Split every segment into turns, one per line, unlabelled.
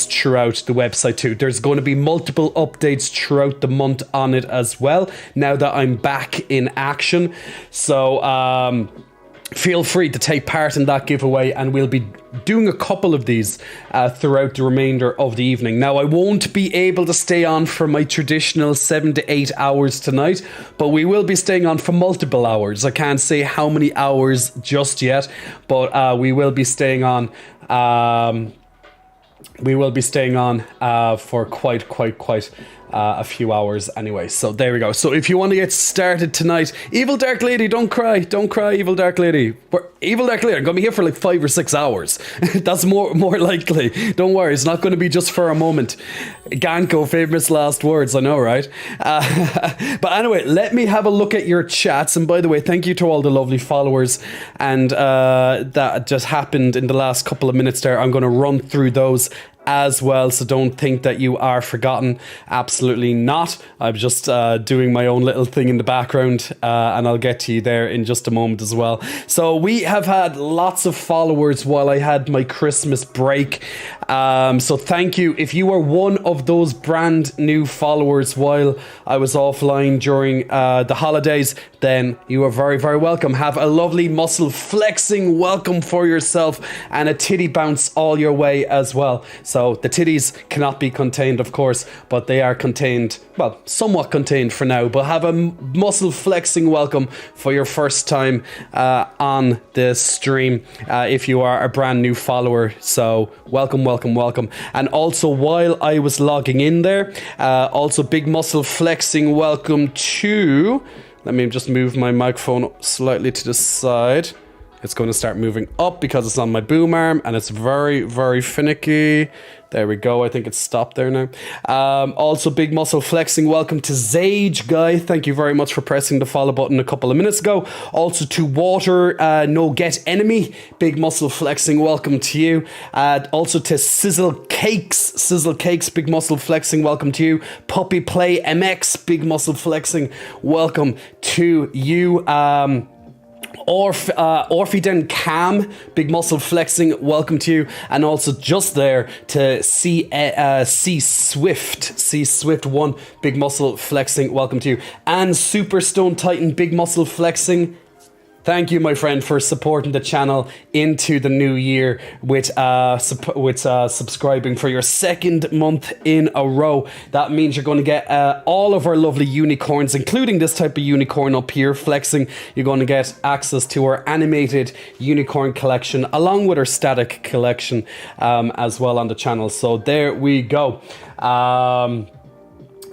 videos throughout the website too. There's going to be multiple updates throughout the month on it as well, now that I'm back in action. So feel free to take part in that giveaway, and we'll be doing a couple of these throughout the remainder of the evening. Now, I won't be able to stay on for my traditional 7 to 8 hours tonight, but we will be staying on for multiple hours. I can't say how many hours just yet, but we will be staying on. For quite a few hours anyway. So there we go. So if you want to get started tonight, Evil Dark Lady, don't cry, Evil Dark Lady. Evil Dark Lady, I'm gonna be here for like 5 or 6 hours. That's more likely. Don't worry, it's not going to be just for a moment. Ganko, famous last words, I know, right? But anyway, let me have a look at your chats. And by the way, thank you to all the lovely followers and that just happened in the last couple of minutes there. I'm going to run through those as well, so don't think that you are forgotten. Absolutely not. I'm just doing my own little thing in the background, and I'll get to you there in just a moment as well. So we have had lots of followers while I had my Christmas break, so thank you. If you are one of those brand new followers while I was offline during the holidays, then you are very, very welcome. Have a lovely muscle flexing welcome for yourself and a titty bounce all your way as well. So the titties cannot be contained, of course, but they are contained, well, somewhat contained for now. But have a muscle flexing welcome for your first time on the stream if you are a brand new follower. So welcome. And also, while I was logging in there, also big muscle flexing welcome to... Let me just move my microphone slightly to the side. It's going to start moving up because it's on my boom arm and it's very, very finicky. There we go. I think it's stopped there now. Also, big muscle flexing welcome to Zage Guy. Thank you very much for pressing the follow button a couple of minutes ago. Also to Water No Get Enemy. Big muscle flexing welcome to you. Also to Sizzle Cakes. Big muscle flexing welcome to you. Puppy Play MX. Big muscle flexing welcome to you. Orphiden Cam, big muscle flexing, welcome to you. And also just there to C Swift 1, big muscle flexing, welcome to you. And Super Stone Titan, big muscle flexing. Thank you, my friend, for supporting the channel into the new year with subscribing for your second month in a row. That means you're going to get all of our lovely unicorns, including this type of unicorn up here, flexing. You're going to get access to our animated unicorn collection, along with our static collection as well on the channel. So there we go.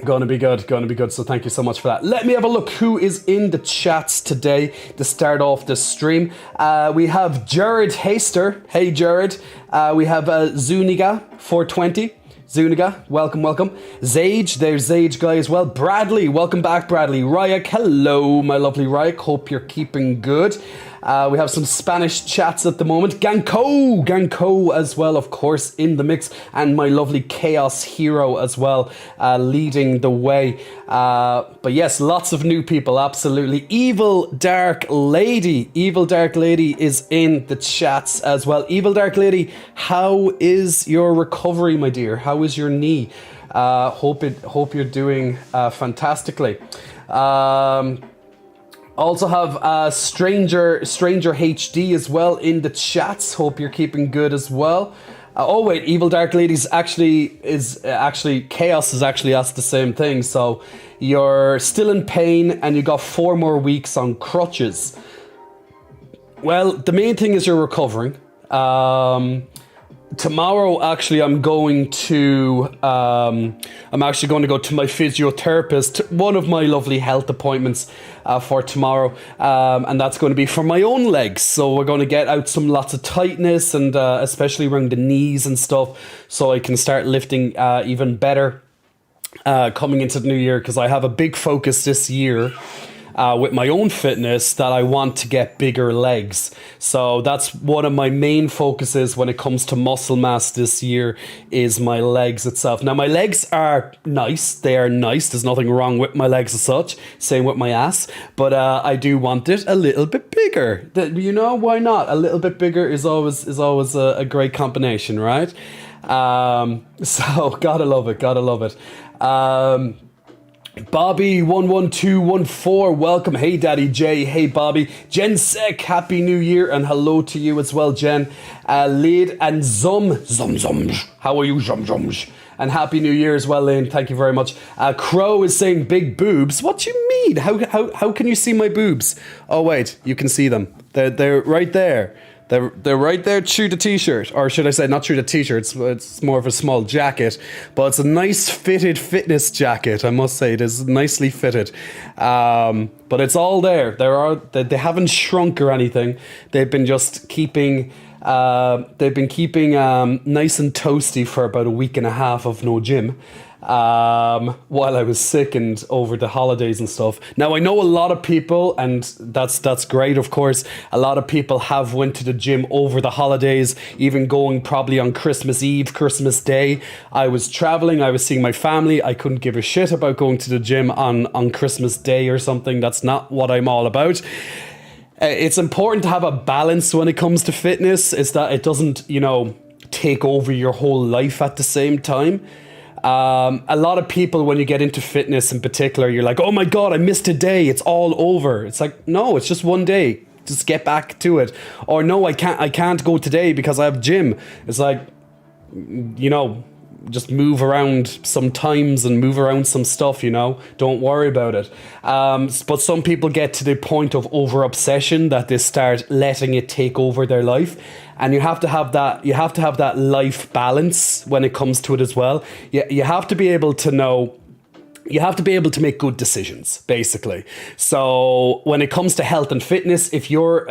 Going to be good. So thank you so much for that. Let me have a look who is in the chats today to start off the stream. We have Jared Haster. Hey, Jared. We have Zuniga 420. Zuniga, welcome. Zage, there's Zage Guy as well. Bradley, welcome back, Bradley. Ryak, hello, my lovely Ryak. Hope you're keeping good. We have some Spanish chats at the moment. Ganko as well, of course, in the mix. And my lovely Chaos Hero as well, leading the way. But yes, lots of new people, absolutely. Evil Dark Lady is in the chats as well. Evil Dark Lady, how is your recovery, my dear? How is your knee? Hope you're doing fantastically. Also have Stranger HD as well in the chats. Hope you're keeping good as well. Oh wait, Evil Dark Ladies actually Chaos has actually asked the same thing. So you're still in pain and you got 4 more weeks on crutches. Well, the main thing is you're recovering. Tomorrow, actually, I'm actually going to go to my physiotherapist, one of my lovely health appointments for tomorrow, and that's going to be for my own legs. So we're going to get out lots of tightness, and especially around the knees and stuff, so I can start lifting even better coming into the new year, because I have a big focus this year. With my own fitness, that I want to get bigger legs. So that's one of my main focuses when it comes to muscle mass this year, is my legs itself. Now, my legs are nice. They are nice. There's nothing wrong with my legs as such. Same with my ass. But I do want it a little bit bigger. You know, why not? A little bit bigger is always a great combination, right? So gotta love it, gotta love it. Bobby11214, welcome. Hey, Daddy J. Hey, Bobby. Jen Sek, Happy New Year, and hello to you as well, Jen. Lid and Zum. How are you, Zum? And Happy New Year as well, Lynn. Thank you very much. Crow is saying big boobs. What do you mean? How can you see my boobs? Oh, wait, you can see them. They're right there. They're right there through the t-shirt, or should I say not through the t-shirt, it's more of a small jacket, but it's a nice fitted fitness jacket, I must say. It is nicely fitted, but it's all there. They haven't shrunk or anything. They've been just keeping nice and toasty for about a week and a half of no gym, while I was sick and over the holidays and stuff. Now, I know a lot of people, and that's great, of course, a lot of people have went to the gym over the holidays, even going probably on Christmas Eve, Christmas Day. I was traveling, I was seeing my family. I couldn't give a shit about going to the gym on Christmas Day or something. That's not what I'm all about. It's important to have a balance when it comes to fitness, is that it doesn't, take over your whole life at the same time. A lot of people, when you get into fitness in particular, you're like, oh my God, I missed a day. It's all over. It's like, no, it's just one day. Just get back to it. Or no, I can't go today because I have gym. It's like, just move around some times and move around some stuff, don't worry about it. But some people get to the point of over obsession that they start letting it take over their life. And you have to have that life balance when it comes to it as well. You have to be able to know. You have to be able to make good decisions, basically. So when it comes to health and fitness, if your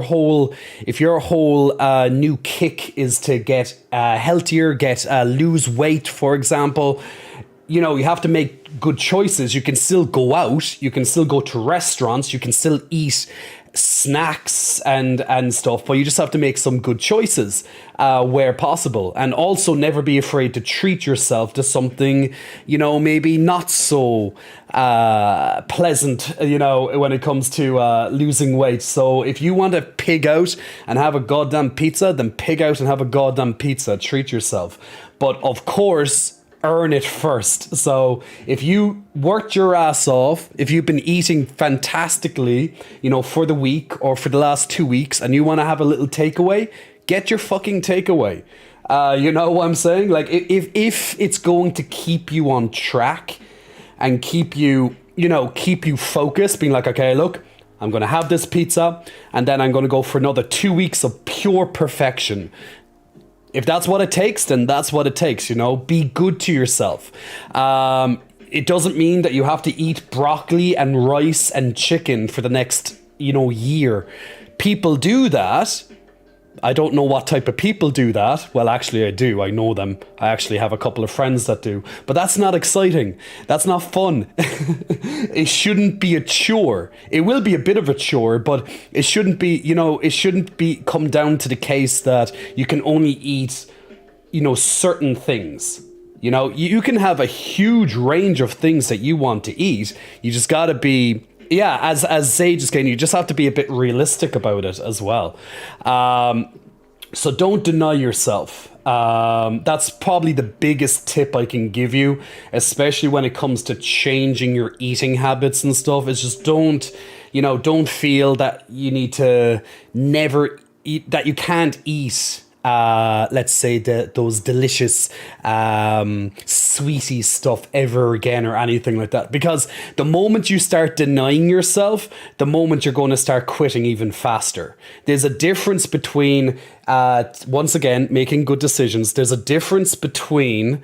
whole new kick is to get healthier, lose weight, for example, you have to make good choices. You can still go out, you can still go to restaurants, you can still eat snacks and stuff, but you just have to make some good choices where possible, and also never be afraid to treat yourself to something maybe not so pleasant when it comes to losing weight. So if you want to pig out and have a goddamn pizza, then pig out and have a goddamn pizza. Treat yourself, but of course earn it first. So if you worked your ass off, if you've been eating fantastically, for the week or for the last 2 weeks, and you want to have a little takeaway, get your fucking takeaway. You know what I'm saying? Like, if it's going to keep you on track and keep you focused, being like, okay, look, I'm going to have this pizza and then I'm going to go for another 2 weeks of pure perfection. If that's what it takes, then that's what it takes, Be good to yourself. It doesn't mean that you have to eat broccoli and rice and chicken for the next, year. People do that. I don't know what type of people do that. Well, actually, I do. I know them. I actually have a couple of friends that do. But that's not exciting. That's not fun. It shouldn't be a chore. It will be a bit of a chore, but it shouldn't be, it shouldn't be come down to the case that you can only eat, certain things. You can have a huge range of things that you want to eat. You just got to be... Yeah, as Sage is saying, you just have to be a bit realistic about it as well. So don't deny yourself. That's probably the biggest tip I can give you, especially when it comes to changing your eating habits and stuff. Is just don't feel that you need to never eat, that you can't eat. Let's say those delicious sweetie stuff ever again or anything like that, because the moment you start denying yourself, the moment you're going to start quitting even faster. There's a difference between once again making good decisions. There's a difference between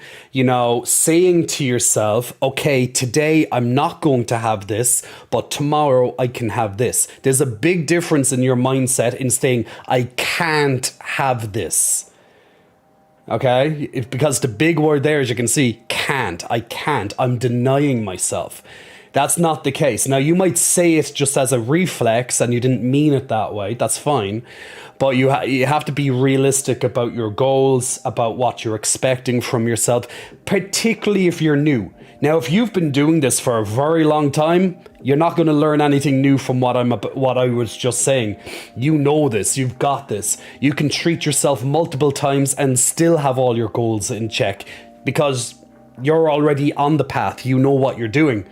saying to yourself, okay, today I'm not going to have this, but tomorrow I can have this. There's a big difference in your mindset in saying I can't have this. Okay, because the big word there, as you can see, can't. I can't. I'm denying myself. That's not the case. Now, you might say it just as a reflex and you didn't mean it that way. That's fine. But you have to be realistic about your goals, about what you're expecting from yourself, particularly if you're new. Now, if you've been doing this for a very long time, you're not going to learn anything new from what I was just saying. You know this. You've got this. You can treat yourself multiple times and still have all your goals in check because you're already on the path. You know what you're doing.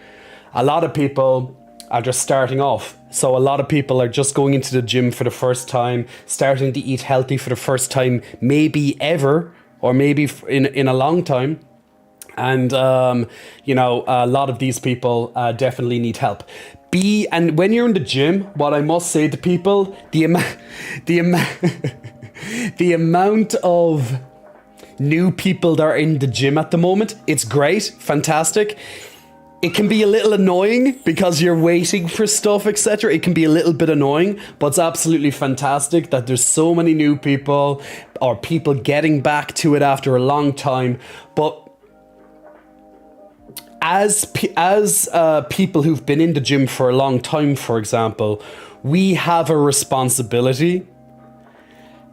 A lot of people are just starting off. So a lot of people are just going into the gym for the first time, starting to eat healthy for the first time, maybe ever, or maybe in a long time. And, a lot of these people definitely need help. And when you're in the gym, what I must say to people, the amount of new people that are in the gym at the moment, it's great, fantastic. It can be a little annoying because you're waiting for stuff, etc. It can be a little bit annoying, but it's absolutely fantastic that there's so many new people or people getting back to it after a long time. But as people who've been in the gym for a long time, for example, we have a responsibility,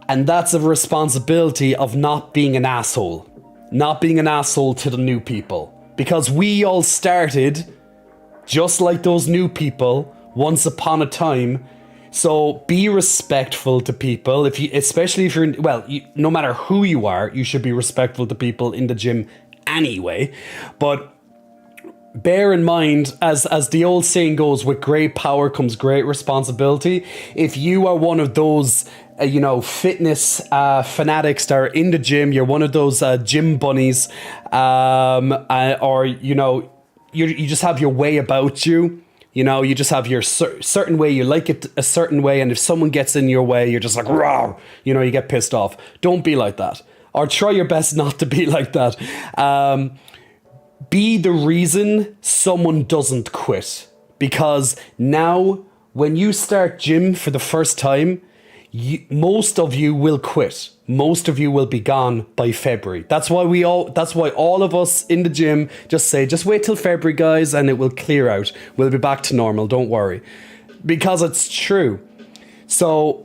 and that's a responsibility of not being an asshole to the new people. Because we all started just like those new people once upon a time. So be respectful to people. Especially if you're no matter who you are, you should be respectful to people in the gym anyway. But bear in mind, as the old saying goes, with great power comes great responsibility. If you are one of those fitness fanatics that are in the gym, you're one of those gym bunnies, or you just have your way about you. You just have your certain way. You like it a certain way, and if someone gets in your way, you're just like, rawr, you get pissed off. Don't be like that, or try your best not to be like that. Be the reason someone doesn't quit, because now when you start gym for the first time, most of you will quit. Most of you will be gone by February. That's why all of us in the gym just wait till February, guys, and it will clear out. We'll be back to normal. Don't worry. Because it's true. So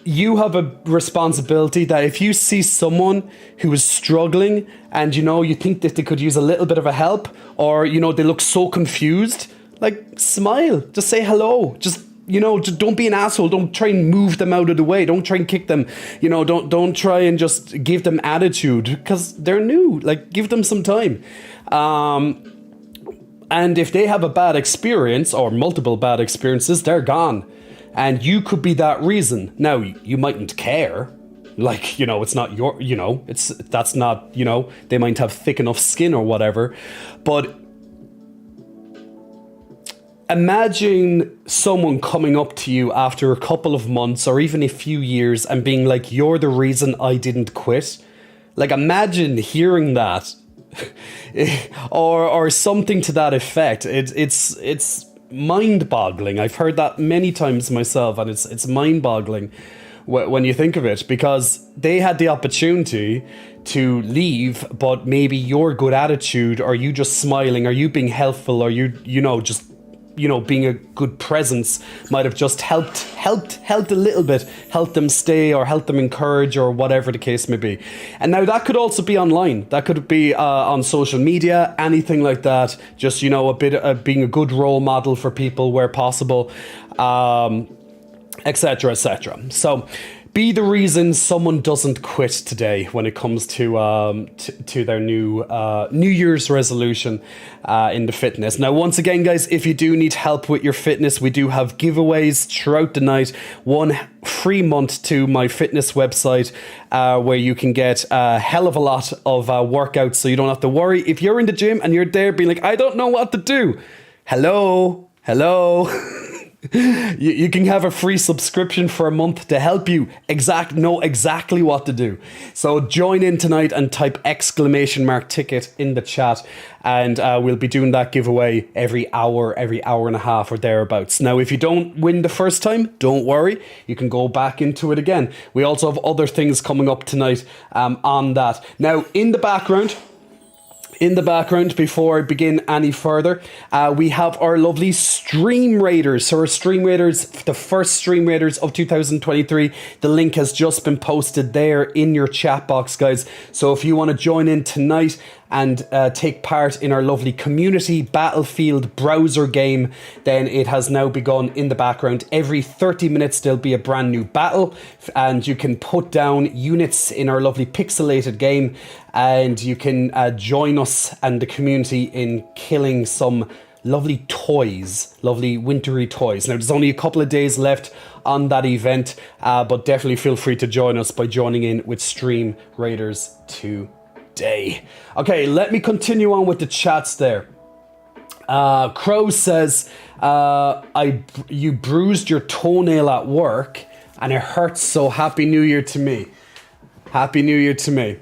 you have a responsibility that if you see someone who is struggling and you think that they could use a little bit of a help, or they look so confused, like, smile, just say hello, just don't be an asshole. Don't try and move them out of the way. Don't try and kick them. Don't try and just give them attitude because they're new. Like, give them some time. And if they have a bad experience or multiple bad experiences, they're gone. And you could be that reason. Now, you mightn't care. Like, it's not your, that's not, they might have thick enough skin or whatever. But imagine someone coming up to you after a couple of months or even a few years and being like, you're the reason I didn't quit. Like, imagine hearing that or something to that effect. It's mind-boggling. I've heard that many times myself, and it's mind-boggling when you think of it, because they had the opportunity to leave, but maybe your good attitude, or you just smiling, or you being helpful, or just being a good presence might have just helped a little bit, helped them stay or helped them encourage, or whatever the case may be. And now that could also be online. That could be on social media, anything like that. Just, a bit of being a good role model for people where possible, etc., etc. So be the reason someone doesn't quit today when it comes to their new Year's resolution in the fitness. Now, once again, guys, if you do need help with your fitness, we do have giveaways throughout the night. 1 free month to my fitness website, where you can get a hell of a lot of workouts, so you don't have to worry. If you're in the gym and you're there being like, I don't know what to do. Hello. You can have a free subscription for a month to help you know exactly what to do. So join in tonight and type !ticket in the chat, and we'll be doing that giveaway every hour and a half or thereabouts. Now, if you don't win the first time, don't worry. You can go back into it again. We also have other things coming up tonight on that. Now, in the background, In the background, before I begin any further, we have our lovely Stream Raiders. So our Stream Raiders, the first Stream Raiders of 2023, the link has just been posted there in your chat box, guys. So if you want to join in tonight and take part in our lovely community Battlefield browser game, then it has now begun in the background. Every 30 minutes there'll be a brand new battle, and you can put down units in our lovely pixelated game, and you can join us and the community in killing some lovely toys, lovely wintry toys. Now, there's only a couple of days left on that event, but definitely feel free to join us by joining in with Stream Raiders 2. Okay, let me continue on with the chats there. Crow says, you bruised your toenail at work and it hurts, so Happy New Year to me. Happy New Year to me.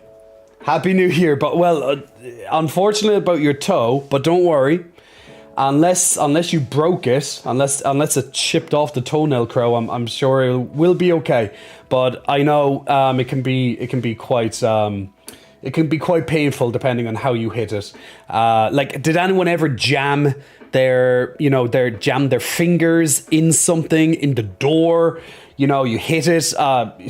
Happy New Year, but well, unfortunately about your toe, but don't worry. Unless you broke it, unless it chipped off the toenail, Crow, I'm sure it will be okay. But I know it can be quite painful depending on how you hit it. Like, did anyone ever jam their fingers in something, in the door? You know, you hit it,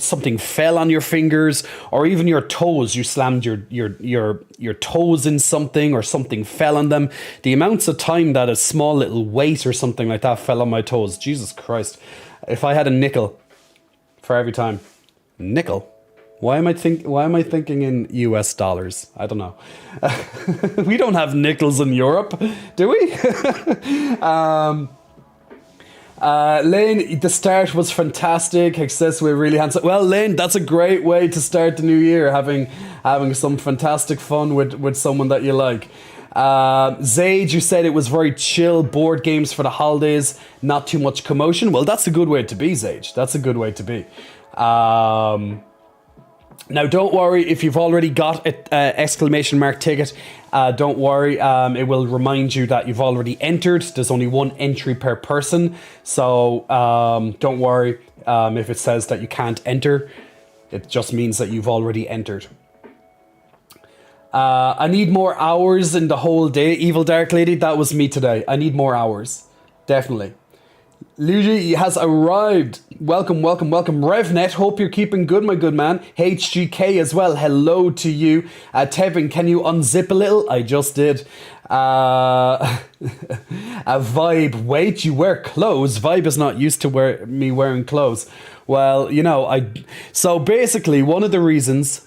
something fell on your fingers, or even your toes. You slammed your toes in something, or something fell on them. The amounts of time that a small little weight or something like that fell on my toes. Jesus Christ! If I had a nickel for every time, nickel. Why am I thinking in US dollars? I don't know. We don't have nickels in Europe, do we? Lane, the start was fantastic. Success, we're really handsome. Well, Lane, that's a great way to start the new year, having some fantastic fun with someone that you like. Zaid, you said it was very chill, board games for the holidays, not too much commotion. Well, that's a good way to be, Zaid. That's a good way to be. Now, don't worry if you've already got an exclamation mark ticket. Don't worry. It will remind you that you've already entered. There's only one entry per person. So don't worry if it says that you can't enter. It just means that you've already entered. I need more hours in the whole day. Evil Dark Lady, that was me today. I need more hours. Definitely. Luigi has arrived. Welcome. RevNet, hope you're keeping good, my good man. HGK as well, hello to you. Tevin, can you unzip a little? I just did. A Vibe, wait, you wear clothes? Vibe is not used to me wearing clothes. Well, you know, so basically, one of the reasons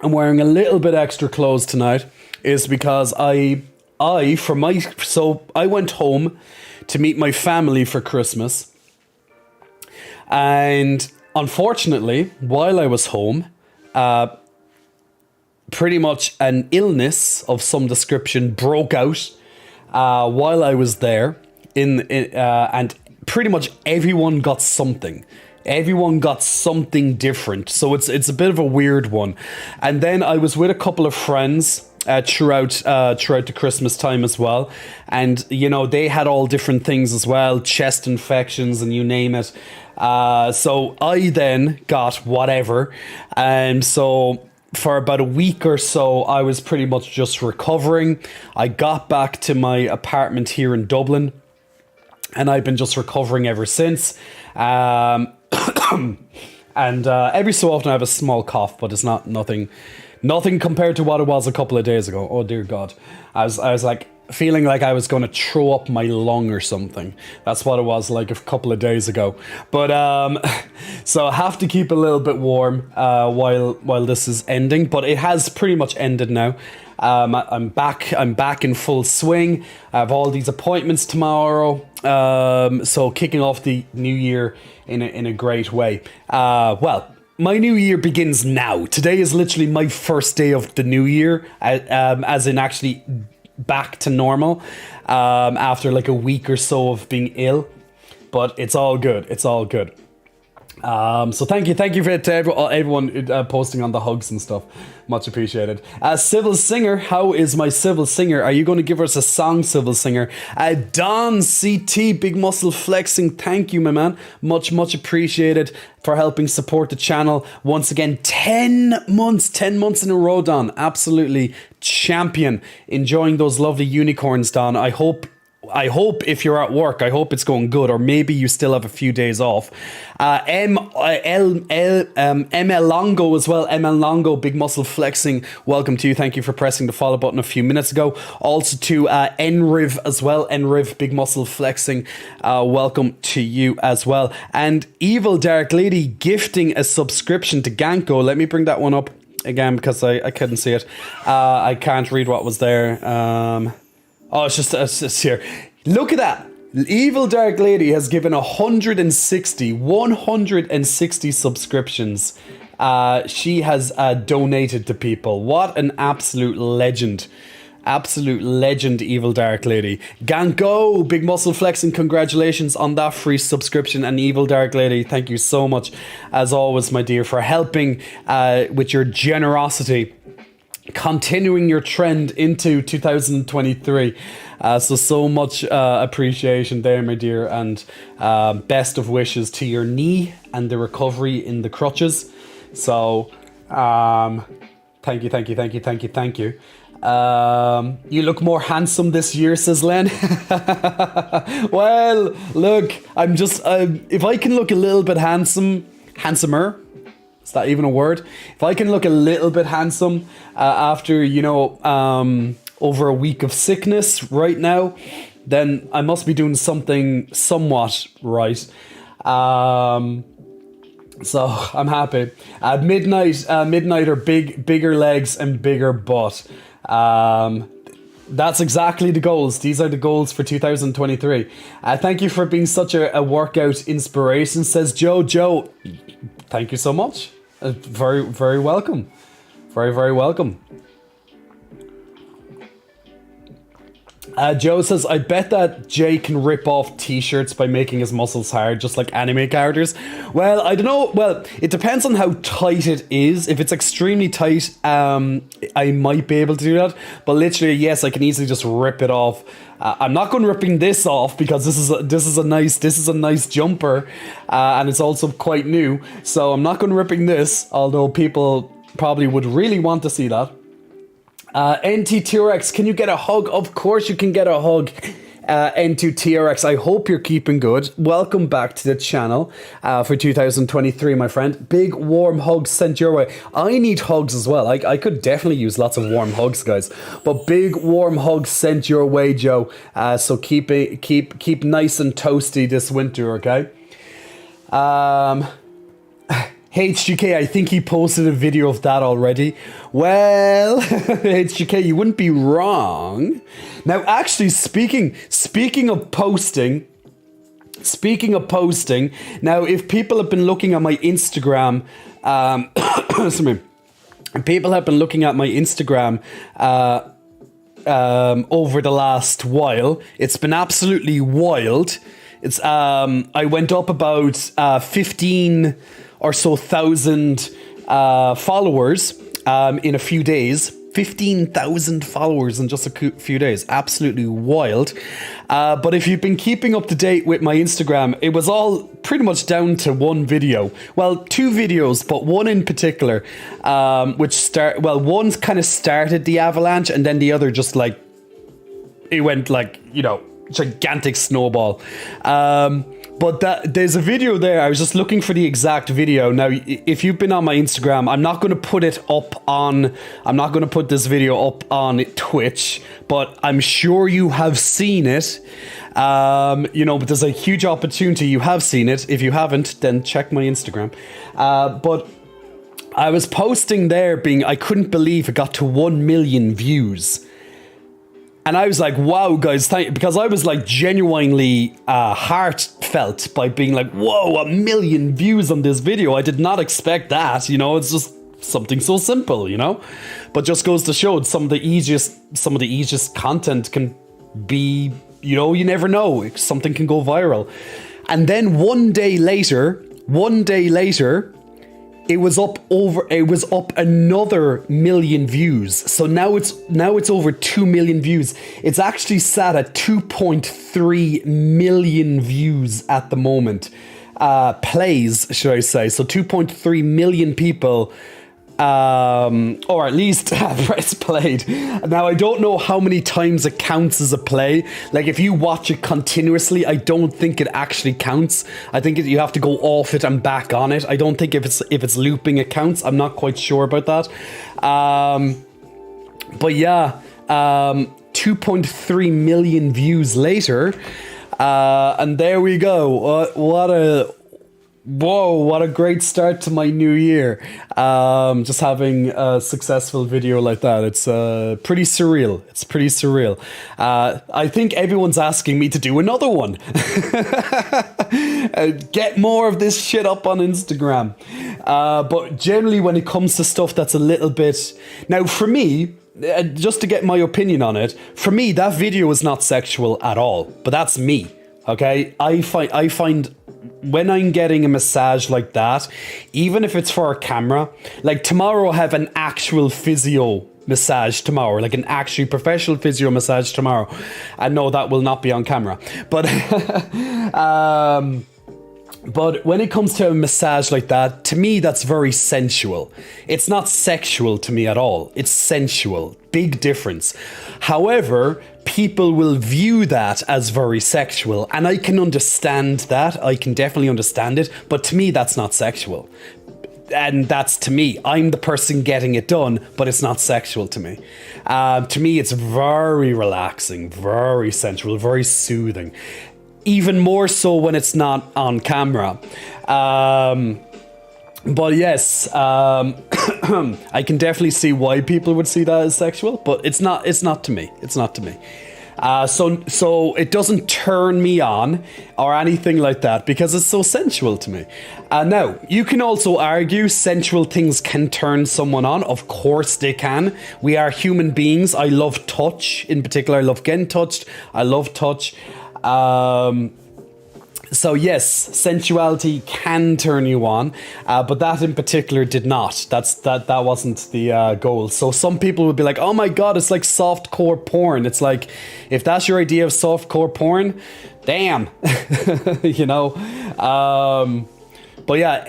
I'm wearing a little bit extra clothes tonight is because I went home to meet my family for Christmas, and unfortunately, while I was home, pretty much an illness of some description broke out while I was there, and pretty much everyone got something. Everyone got something different, so it's a bit of a weird one. And then I was with a couple of friends throughout the Christmas time as well, and you know, they had all different things as well, chest infections and you name it. So I then got whatever, and so for about a week or so I was pretty much just recovering. I got back to my apartment here in Dublin, and I've been just recovering ever since. And every so often I have a small cough, but it's nothing compared to what it was a couple of days ago. Oh dear God. I was like feeling like I was going to throw up my lung or something. That's what it was like a couple of days ago. But so I have to keep a little bit warm while this is ending, but it has pretty much ended now. I'm back in full swing. I have all these appointments tomorrow. So kicking off the new year in a great way. Well, my new year begins now. Today is literally my first day of the new year, as in actually back to normal, after like a week or so of being ill. But it's all good. It's all good. So thank you for to everyone posting on the hugs and stuff. Much appreciated. Civil Singer, how is my Civil Singer? Are you going to give us a song, Civil Singer? Don CT, Big Muscle Flexing, thank you, my man. Much appreciated for helping support the channel. Once again, 10 months in a row, Don. Absolutely champion. Enjoying those lovely unicorns, Don. I hope if you're at work, I hope it's going good, or maybe you still have a few days off. ML Longo as well. ML Longo, Big Muscle Flexing. Welcome to you. Thank you for pressing the follow button a few minutes ago. Also to Enriv as well. Enriv, Big Muscle Flexing. Welcome to you as well. And Evil Dark Lady gifting a subscription to Ganko. Let me bring that one up again because I couldn't see it. I can't read what was there. Oh, it's just here. Look at that. Evil Dark Lady has given 160 subscriptions. She has donated to people. What an absolute legend. Absolute legend, Evil Dark Lady. Ganko, Big Muscle Flexing, congratulations on that free subscription. And Evil Dark Lady, thank you so much, as always, my dear, for helping with your generosity. Continuing your trend into 2023. So much appreciation there, my dear, and best of wishes to your knee and the recovery in the crutches. So thank you. You look more handsome this year, says Len. Well, look, I'm just if I can look a little bit handsomer. Is that even a word? If I can look a little bit handsome after, over a week of sickness right now, then I must be doing something somewhat right. So I'm happy. Midnight are bigger legs and bigger butt. That's exactly the goals. These are the goals for 2023. Thank you for being such a workout inspiration, says Joe. Joe, thank you so much. Very, very welcome. Very, very welcome. Joe says, I bet that Jay can rip off t-shirts by making his muscles hard, just like anime characters. Well, I don't know. Well, it depends on how tight it is. If it's extremely tight, I might be able to do that. But literally, yes, I can easily just rip it off. I'm not going ripping this off because this is a nice jumper, and it's also quite new. So I'm not going ripping this, although people probably would really want to see that. NT-TRX, can you get a hug? Of course you can get a hug. N2TRX, I hope you're keeping good. Welcome back to the channel for 2023, my friend. Big warm hugs sent your way. I need hugs as well. I could definitely use lots of warm hugs, guys. But big warm hugs sent your way, Joe. So keep nice and toasty this winter, okay? HGK, I think he posted a video of that already. Well, HGK, you wouldn't be wrong. Now, actually, speaking of posting, now, if people have been looking at my Instagram, people have been looking at my Instagram over the last while, it's been absolutely wild. It's I went up about 15 or so thousand followers in a few days. 15,000 followers in just a few days. Absolutely wild. But if you've been keeping up to date with my Instagram, it was all pretty much down to one video. Well, two videos, but one in particular, one kind of started the avalanche, and then the other just like, it went like, gigantic snowball. But there's a video there. I was just looking for the exact video. Now, if you've been on my Instagram, I'm not going to put this video up on Twitch, but I'm sure you have seen it. But there's a huge opportunity you have seen it. If you haven't, then check my Instagram. But I was posting there I couldn't believe it got to 1 million views. And I was like, wow, guys, because I was like genuinely heartfelt by being like, whoa, 1 million views on this video. I did not expect that, it's just something so simple, but just goes to show some of the easiest content can be, you never know, something can go viral. And then one day later, One day later, it was up another million views. So now it's over 2 million views. It's actually sat at 2.3 million views at the moment. Plays, should I say. So 2.3 million people, or at least press played. Now, I don't know how many times it counts as a play. Like, if you watch it continuously, I don't think it actually counts. I think you have to go off it and back on it. I don't think if it's looping, it counts. I'm not quite sure about that. But yeah, 2.3 million views later. And there we go. What a great start to my new year. Just having a successful video like that. It's pretty surreal. It's pretty surreal. I think everyone's asking me to do another one. Get more of this shit up on Instagram. But generally when it comes to stuff that's a little bit... Now for me, just to get my opinion on it, for me that video is not sexual at all. But that's me. Okay? I find when I'm getting a massage like that, even if it's for a camera, like tomorrow I have an actual physio massage tomorrow, like an actually professional physio massage tomorrow. I know that will not be on camera, but but when it comes to a massage like that, to me, that's very sensual. It's not sexual to me at all. It's sensual. Big difference. However, people will view that as very sexual, and I can understand that. I can definitely understand it, but to me, that's not sexual. And that's to me. I'm the person getting it done, but it's not sexual to me. To me, it's very relaxing, very sensual, very soothing. Even more so when it's not on camera. But yes, I can definitely see why people would see that as sexual, but it's not to me. It's not to me. So it doesn't turn me on or anything like that because it's so sensual to me. Now, you can also argue sensual things can turn someone on. Of course they can. We are human beings. I love touch. In particular, I love getting touched. I love touch. So yes, sensuality can turn you on, but that in particular did not. That wasn't the goal. So some people would be like, "Oh my god, it's like softcore porn." It's like, if that's your idea of softcore porn, damn, you know. But yeah,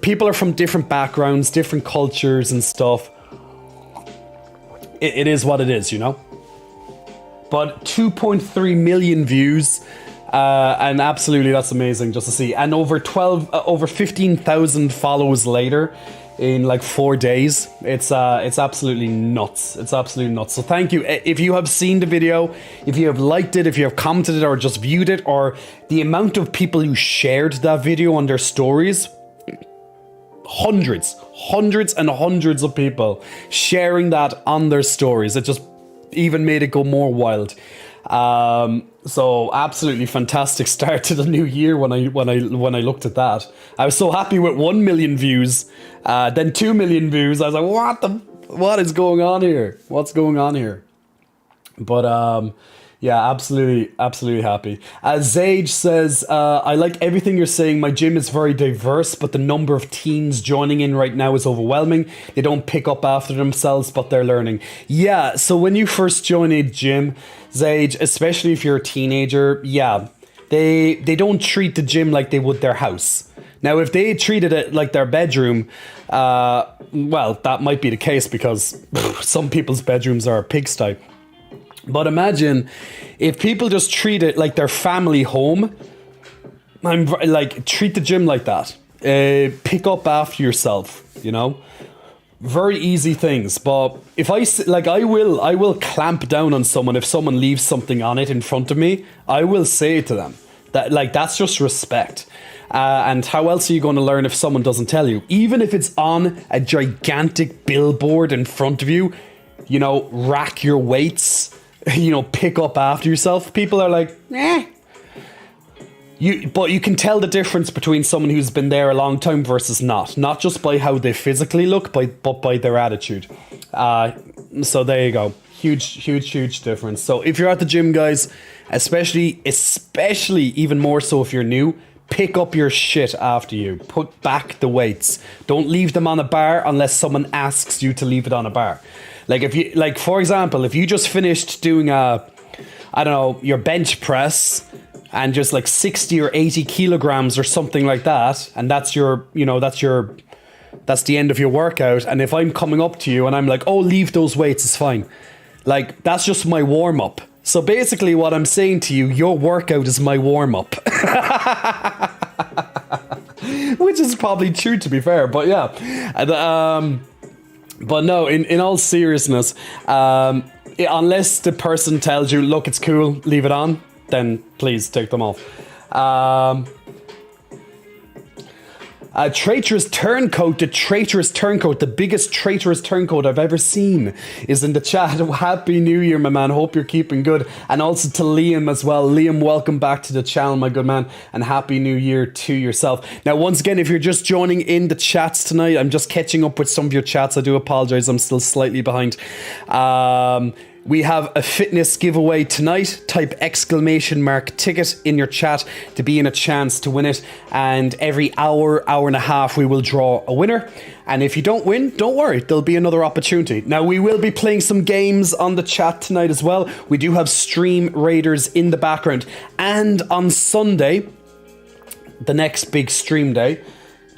people are from different backgrounds, different cultures and stuff. It is what it is, you know. But 2.3 million views. And absolutely, that's amazing just to see. And over 15,000 follows later in like 4 days. It's absolutely nuts. It's absolutely nuts. So thank you. If you have seen the video, if you have liked it, if you have commented it or just viewed it, or the amount of people who shared that video on their stories, hundreds and hundreds of people sharing that on their stories. It just even made it go more wild. So absolutely fantastic start to the new year when I looked at that. I was so happy with 1 million views, then 2 million views. I was like, what is going on here? What's going on here? But yeah, absolutely happy. Zage says, I like everything you're saying. My gym is very diverse, but the number of teens joining in right now is overwhelming. They don't pick up after themselves, but they're learning. Yeah, so when you first join a gym, Zage, especially if you're a teenager, yeah, they don't treat the gym like they would their house. Now, if they treated it like their bedroom, well, that might be the case because some people's bedrooms are a pigsty. But imagine if people just treat it like their family home. Treat the gym like that. Pick up after yourself, you know. Very easy things. But if I will clamp down on someone if someone leaves something on it in front of me. I will say to them that that's just respect. And how else are you going to learn if someone doesn't tell you? Even if it's on a gigantic billboard in front of you, you know, rack your weights. You know, pick up after yourself. People are like, eh. But you can tell the difference between someone who's been there a long time versus not. Not just by how they physically look, but by their attitude. So there you go. Huge difference. So if you're at the gym, guys, especially even more so if you're new, pick up your shit after you. Put back the weights. Don't leave them on a bar unless someone asks you to leave it on a bar. Like if you, like for example, if you just finished doing your bench press and just like 60 or 80 kilograms or something like that, and that's the end of your workout. And if I'm coming up to you and I'm like, oh, leave those weights, it's fine. Like, that's just my warm up. So basically what I'm saying to you, your workout is my warm up. Which is probably true, to be fair, but yeah. But no, in all seriousness, unless the person tells you, look, it's cool, leave it on, then please take them off. Traitorous Turncoat, the biggest traitorous turncoat I've ever seen, is in the chat. Happy New Year, my man. Hope you're keeping good. And also to Liam as well. Liam, welcome back to the channel, my good man. And Happy New Year to yourself. Now, once again, if you're just joining in the chats tonight, I'm just catching up with some of your chats. I do apologize. I'm still slightly behind. We have a fitness giveaway tonight. Type !ticket in your chat to be in a chance to win it. And every hour and a half, we will draw a winner. And if you don't win, don't worry, there'll be another opportunity. Now, we will be playing some games on the chat tonight as well. We do have Stream Raiders in the background. And on Sunday, the next big stream day,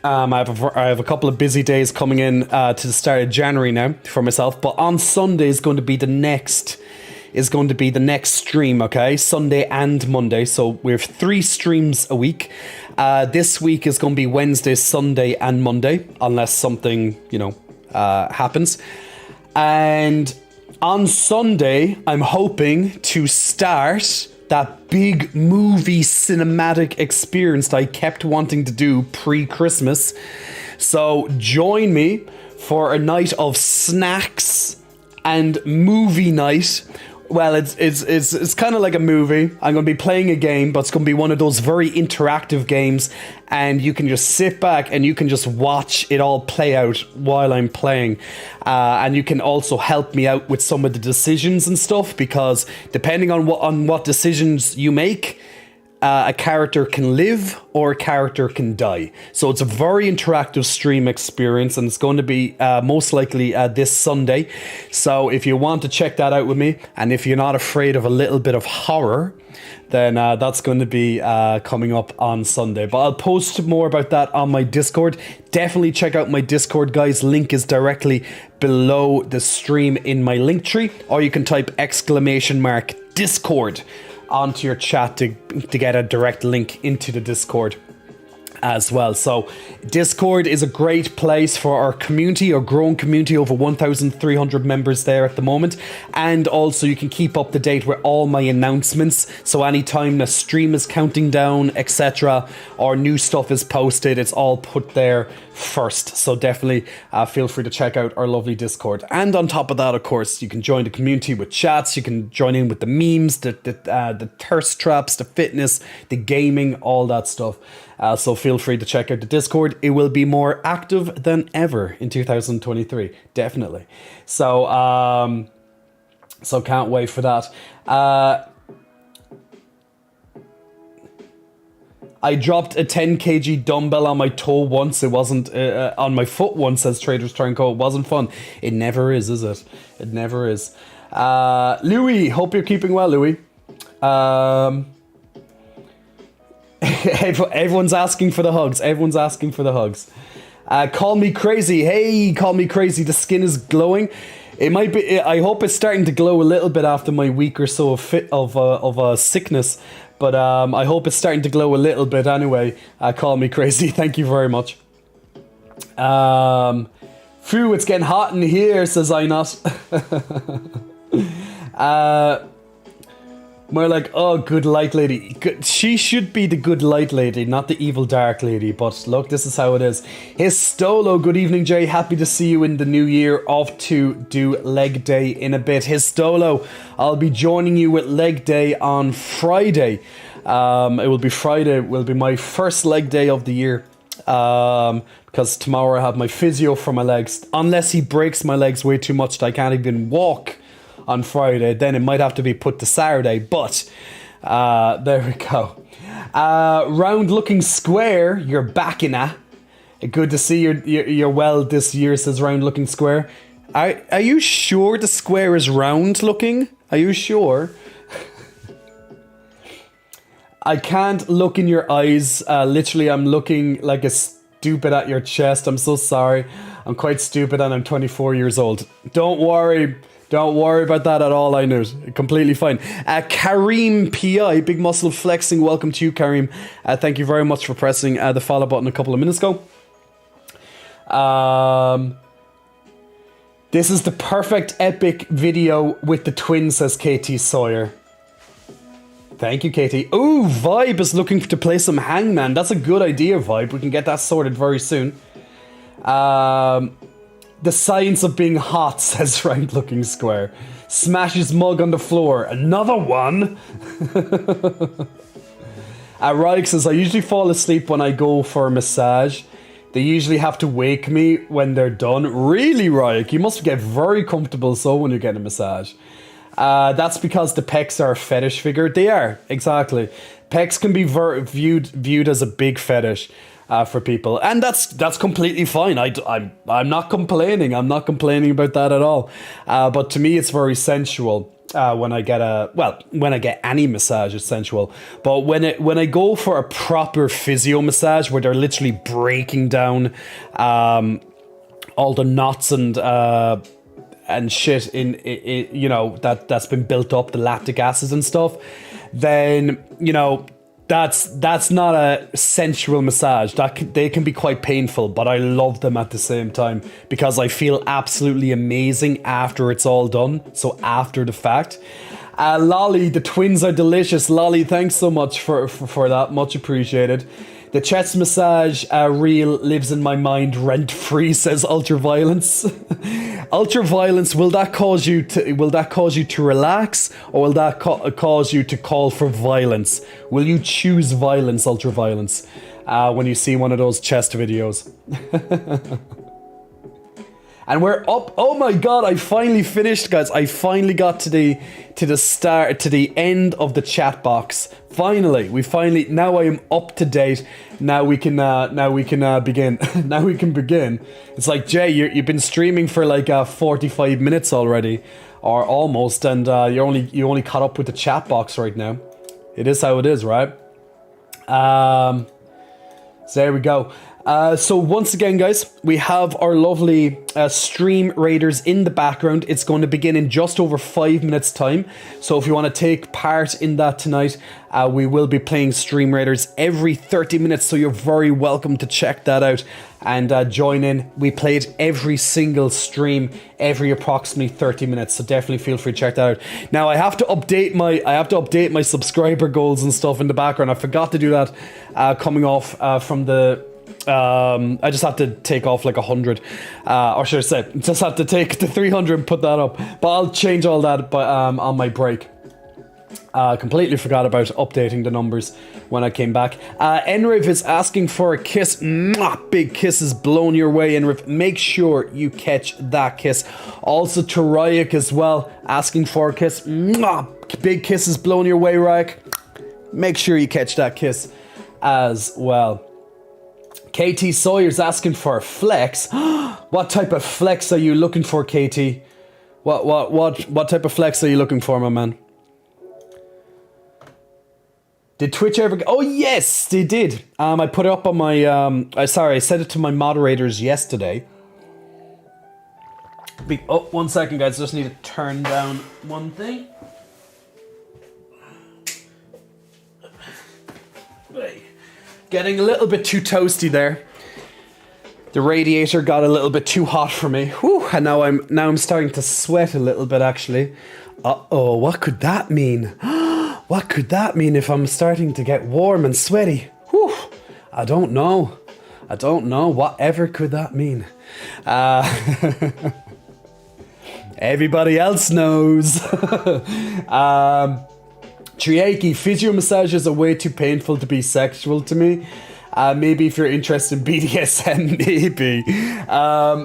I have a couple of busy days coming in to the start of January now for myself, but on Sunday is going to be the next stream, okay? Sunday and Monday, so we have 3 streams a week. This week is going to be Wednesday, Sunday, and Monday, unless something happens. And on Sunday, I'm hoping to start that big movie cinematic experience that I kept wanting to do pre-Christmas. So join me for a night of snacks and movie night. Well, it's kind of like a movie. I'm going to be playing a game, but it's going to be one of those very interactive games, and you can just sit back and you can just watch it all play out while I'm playing. And you can also help me out with some of the decisions and stuff, because depending on what decisions you make, a character can live or a character can die. So it's a very interactive stream experience, and it's going to be most likely this Sunday. So if you want to check that out with me, and if you're not afraid of a little bit of horror, then that's going to be coming up on Sunday. But I'll post more about that on my Discord. Definitely check out my Discord, guys. Link is directly below the stream in my link tree, or you can type !Discord onto your chat to get a direct link into the Discord as well. So Discord is a great place for our community, our growing community, over 1,300 members there at the moment. And also you can keep up to date with all my announcements. So anytime the stream is counting down, etc., or new stuff is posted, it's all put there first. So definitely feel free to check out our lovely Discord. And on top of that, of course, you can join the community with chats. You can join in with the memes, the thirst traps, the fitness, the gaming, all that stuff. So feel free to check out the Discord. It will be more active than ever in 2023, definitely. So so can't wait for that. I dropped a 10 kg dumbbell on my toe once. It wasn't on my foot once, says Traitorous Turncoat. It wasn't fun. It never is it? It never is. Louis, hope you're keeping well, Louis. Everyone's asking for the hugs. Call me crazy. Hey, call me crazy. The skin is glowing. It might be. I hope it's starting to glow a little bit after my week or so of sickness. But I hope it's starting to glow a little bit anyway. Call me crazy. Thank you very much. Phew, it's getting hot in here, says I not. More like, oh, good light lady. She should be the good light lady, not the evil dark lady. But look, this is how it is. Histolo, good evening, Jay. Happy to see you in the new year. Off to do leg day in a bit. Histolo, I'll be joining you with leg day on Friday. It will be Friday. Will be my first leg day of the year. Because tomorrow I have my physio for my legs. Unless he breaks my legs way too much that I can't even walk on Friday, then it might have to be put to Saturday. But There we go. Round looking square, you're back in a. Good to see you're well this year, says round looking square. Are you sure the square is round looking? Are you sure? I can't look in your eyes. Literally, I'm looking like a stupid at your chest. I'm so sorry. I'm quite stupid and I'm 24 years old. Don't worry. Don't worry about that at all, I know. Completely fine. Kareem PI, Big Muscle Flexing. Welcome to you, Kareem. Thank you very much for pressing the follow button a couple of minutes ago. This is the perfect epic video with the twins, says KT Sawyer. Thank you, KT. Ooh, Vibe is looking to play some Hangman. That's a good idea, Vibe. We can get that sorted very soon. The science of being hot, says round looking square. Smashes mug on the floor. Another one? Ryke says, I usually fall asleep when I go for a massage. They usually have to wake me when they're done. Really, Ryke? You must get very comfortable so when you're getting a massage. That's because the pecs are a fetish figure. They are, exactly. Pecs can be viewed as a big fetish. For people, and that's completely fine. I'm not complaining. I'm not complaining about that at all. But to me, it's very sensual. When I get any massage, it's sensual. But when I go for a proper physio massage where they're literally breaking down all the knots and shit in you know that's been built up, the lactic acids and stuff, then you know. That's not a sensual massage. They can be quite painful, but I love them at the same time because I feel absolutely amazing after it's all done. So after the fact. Lolly, the twins are delicious. Lolly, thanks so much for that. Much appreciated. The chest massage reel lives in my mind rent free, says Ultraviolence. Ultraviolence, will that cause you to relax, or will that cause you to call for violence? Will you choose violence, Ultraviolence, when you see one of those chest videos? And we're up. Oh my god, I finally finished, guys. I finally got to the end of the chat box. Finally, now I am up to date. Now we can begin. Now we can begin. It's like, Jay, you've been streaming for like 45 minutes already, or almost, and you only caught up with the chat box right now. It is how it is, right? So there we go. So once again, guys, we have our lovely Stream Raiders in the background. It's going to begin in just over 5 minutes time. So if you want to take part in that tonight, we will be playing Stream Raiders every 30 minutes. So you're very welcome to check that out and join in. We played every single stream every approximately 30 minutes. So definitely feel free to check that out. Now I have to update my subscriber goals and stuff in the background. I forgot to do that coming off from the. I just have to take off like 100, or should I say, just have to take the 300 and put that up. But I'll change all that on my break. Completely forgot about updating the numbers when I came back. Enriv is asking for a kiss. Mwah! Big kisses blown your way, Enriv. Make sure you catch that kiss. Also to Ryuk as well, asking for a kiss. Mwah! Big kisses blown your way, Ryuk. Make sure you catch that kiss as well. KT Sawyer's asking for a flex. What type of flex are you looking for, KT? What type of flex are you looking for, my man? Did Twitch ever... Oh, yes, they did. I put it up on my... I sent it to my moderators yesterday. Oh, 1 second, guys. Just need to turn down one thing. Getting a little bit too toasty there. The radiator got a little bit too hot for me. Whew, and now I'm starting to sweat a little bit, actually. Uh-oh, what could that mean? What could that mean if I'm starting to get warm and sweaty? Whew, I don't know. Whatever could that mean? Everybody else knows. Triaki, physio massages are way too painful to be sexual to me. Maybe if you're interested in BDSM, maybe.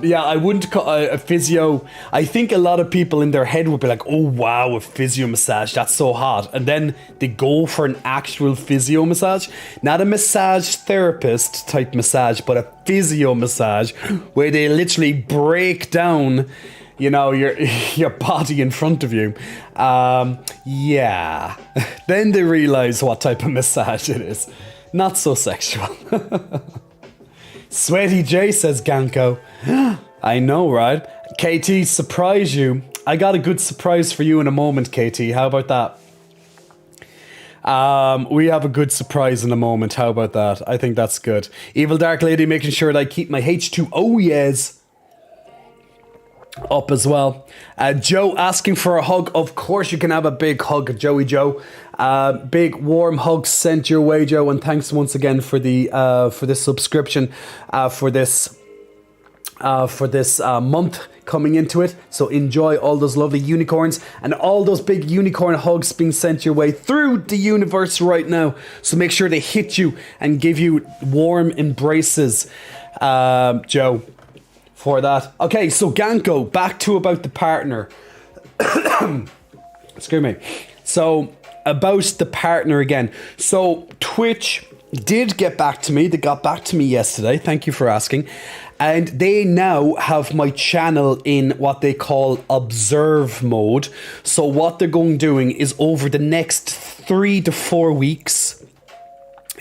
Yeah, I wouldn't call a physio. I think a lot of people in their head would be like, oh wow, a physio massage, that's so hot. And then they go for an actual physio massage. Not a massage therapist type massage, but a physio massage where they literally break down, you know, your body in front of you. Yeah. Then they realize what type of massage it is. Not so sexual. Sweaty J, says Ganko. I know, right? KT, surprise you. I got a good surprise for you in a moment, KT. How about that? We have a good surprise in a moment. How about that? I think that's good. Evil Dark Lady making sure that I keep my H2O yes up as well. Joe asking for a hug. Of course you can have a big hug, Joey Joe. Big warm hug sent your way, Joe, and thanks once again for the subscription for this month coming into it. So enjoy all those lovely unicorns and all those big unicorn hugs being sent your way through the universe right now. So make sure they hit you and give you warm embraces, Joe, for that. Okay, so Ganko, back to about the partner. Excuse me. So about the partner again. So Twitch did get back to me. They got back to me yesterday. Thank you for asking. And they now have my channel in what they call observe mode. So what they're going doing is over the next 3 to 4 weeks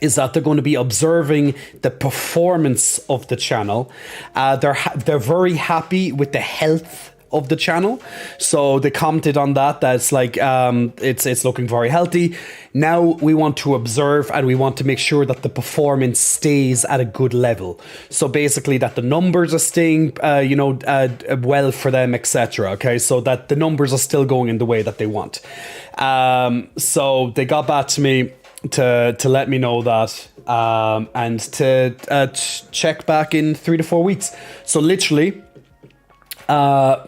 is that they're going to be observing the performance of the channel. They're very happy with the health of the channel, so they commented on that it's like it's looking very healthy. Now we want to observe and we want to make sure that the performance stays at a good level, so basically that the numbers are staying well for them, etc. Okay, so that the numbers are still going in the way that they want. So they got back to me to let me know that and to check back in 3 to 4 weeks. So literally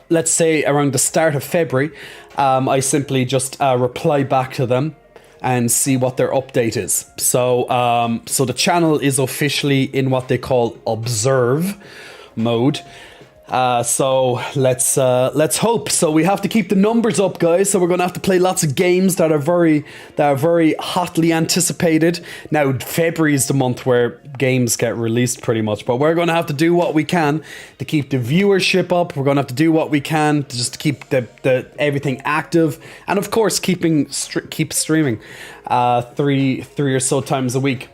let's say around the start of February, I simply just reply back to them and see what their update is. So so the channel is officially in what they call observe mode. So let's hope. So we have to keep the numbers up, guys. So we're going to have to play lots of games that are very hotly anticipated. Now February is the month where games get released pretty much, but we're going to have to do what we can to keep the viewership up. We're going to have to do what we can to just keep the everything active, and of course keep streaming 3 or so times a week.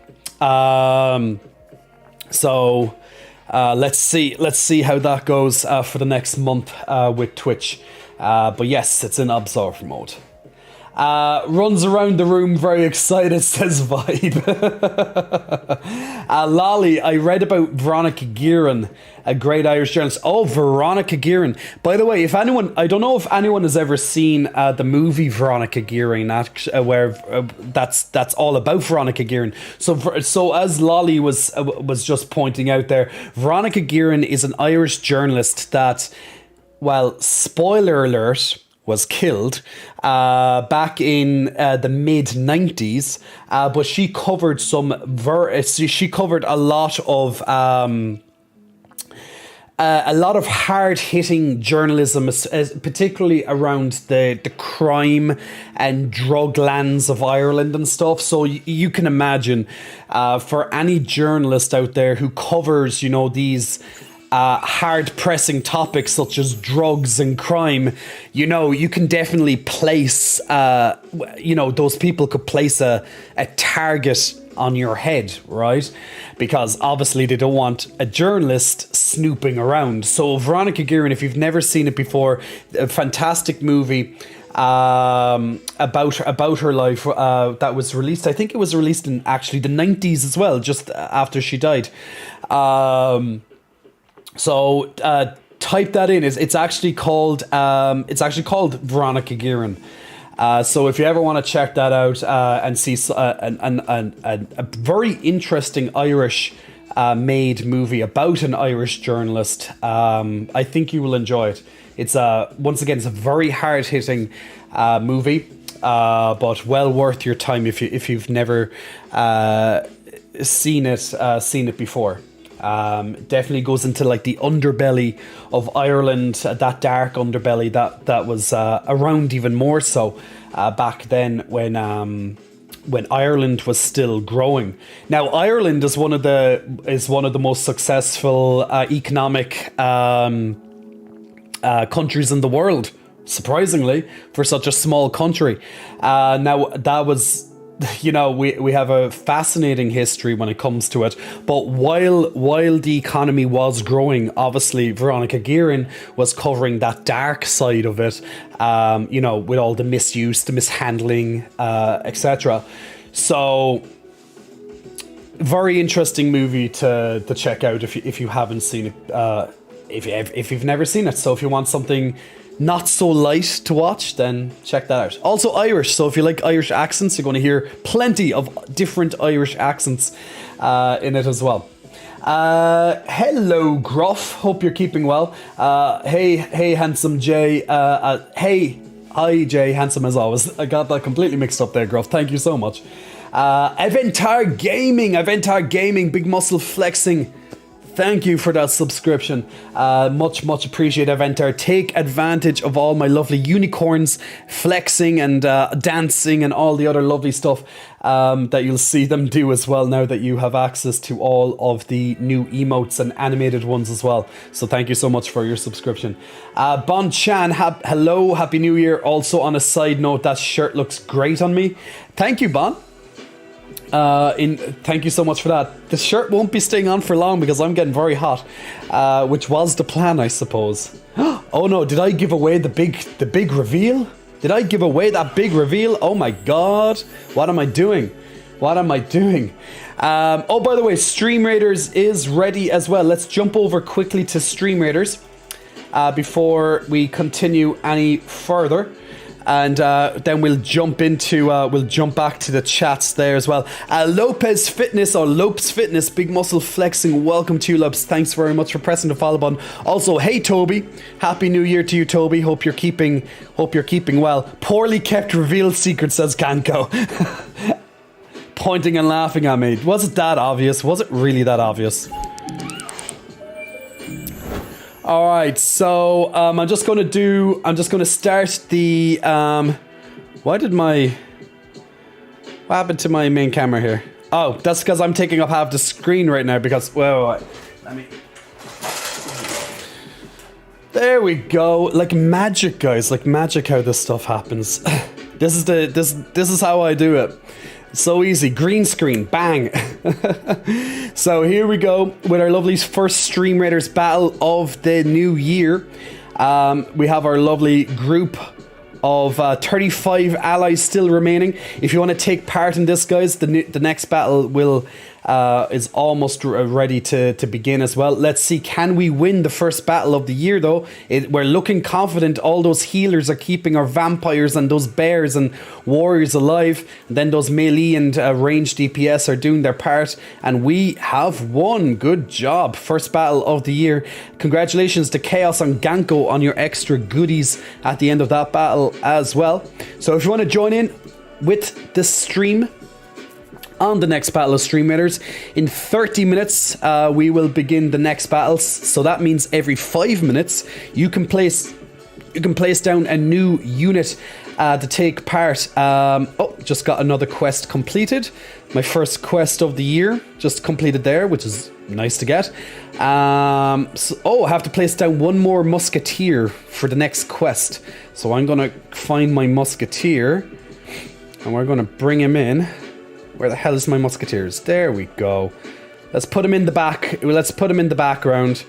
So let's see how that goes for the next month with Twitch. But yes, it's in observe mode. Runs around the room very excited, says Vibe. Lolly, I read about Veronica Guerin, a great Irish journalist. Oh, Veronica Guerin. By the way, I don't know if anyone has ever seen the movie Veronica Guerin, where that's all about Veronica Guerin. So as Lolly was just pointing out there, Veronica Guerin is an Irish journalist that, well, spoiler alert, was killed back in the mid-90s, but she covered she covered a lot of hard-hitting journalism, particularly around the crime and drug lands of Ireland and stuff. So you can imagine, for any journalist out there who covers, these hard-pressing topics such as drugs and crime, you can definitely place, those people could place a target on your head, right? Because obviously they don't want a journalist snooping around. So Veronica Guerin, if you've never seen it before, a fantastic movie about her life that was released. I think it was released in actually the 90s as well, just after she died. So type that in. It's actually called Veronica Guerin. So if you ever want to check that out and see a very interesting Irish made movie about an Irish journalist, I think you will enjoy it. It's once again, it's a very hard hitting movie, but well worth your time if you've never seen it before. Definitely goes into like the underbelly of Ireland, that dark underbelly that was around even more so back then when Ireland was still growing. Now Ireland is one of the most successful economic countries in the world, surprisingly, for such a small country. Now that was, we have a fascinating history when it comes to it. But while the economy was growing, obviously Veronica Guerin was covering that dark side of it, with all the misuse, the mishandling, etc. So very interesting movie to check out if you haven't seen it, if you've never seen it. So if you want something not so light to watch, then check that out. Also Irish, so if you like Irish accents, you're going to hear plenty of different Irish accents in it as well. Hello Gruff, hope you're keeping well. Hey handsome Jay. Hi Jay, handsome as always. I got that completely mixed up there, Gruff. Thank you so much. Aventar Gaming, big muscle flexing. Thank you for that subscription. Much appreciated, Aventar. Take advantage of all my lovely unicorns flexing and dancing and all the other lovely stuff that you'll see them do as well now that you have access to all of the new emotes and animated ones as well. So thank you so much for your subscription. Bon Chan, hello, Happy New Year. Also on a side note, that shirt looks great on me. Thank you, Bon. Thank you so much for that. The shirt won't be staying on for long because I'm getting very hot, which was the plan, I suppose. Oh no, did I give away the big reveal? Did I give away that big reveal? Oh my god, what am I doing? Oh, by the way, Stream Raiders is ready as well. Let's jump over quickly to Stream Raiders before we continue any further. And then we'll jump back to the chats there as well. Lopez Fitness, big muscle flexing. Welcome to you, Lopes. Thanks very much for pressing the follow button. Also, hey Toby, Happy New Year to you, Toby. Hope you're keeping well. Poorly kept revealed secret, says Kanko. Pointing and laughing at me. Was it that obvious? Was it really that obvious? All right, so I'm just going to start the, what happened to my main camera here? Oh, that's because I'm taking up half the screen right now because, let me, there we go. Like magic, guys, like magic how this stuff happens. This is how I do it. So easy, green screen, bang. So here we go with our lovely first Stream Raiders battle of the new year. We have our lovely group of 35 allies still remaining. If you want to take part in this, guys, the next battle is almost ready to begin as well. Let's see, can we win the first battle of the year though? We're looking confident. All those healers are keeping our vampires and those bears and warriors alive. And then those melee and ranged DPS are doing their part, and we have won. Good job. First battle of the year. Congratulations to Chaos and Ganko on your extra goodies at the end of that battle as well. So if you want to join in with the stream on the next battle of Stream Raiders, in 30 minutes we will begin the next battles. So that means every 5 minutes you can place down a new unit to take part. Just got another quest completed. My first quest of the year just completed there, which is nice to get. I have to place down one more musketeer for the next quest. So I'm gonna find my musketeer and we're gonna bring him in. Where the hell is my musketeers? There we go. Let's put him in the back. Let's put him in the background.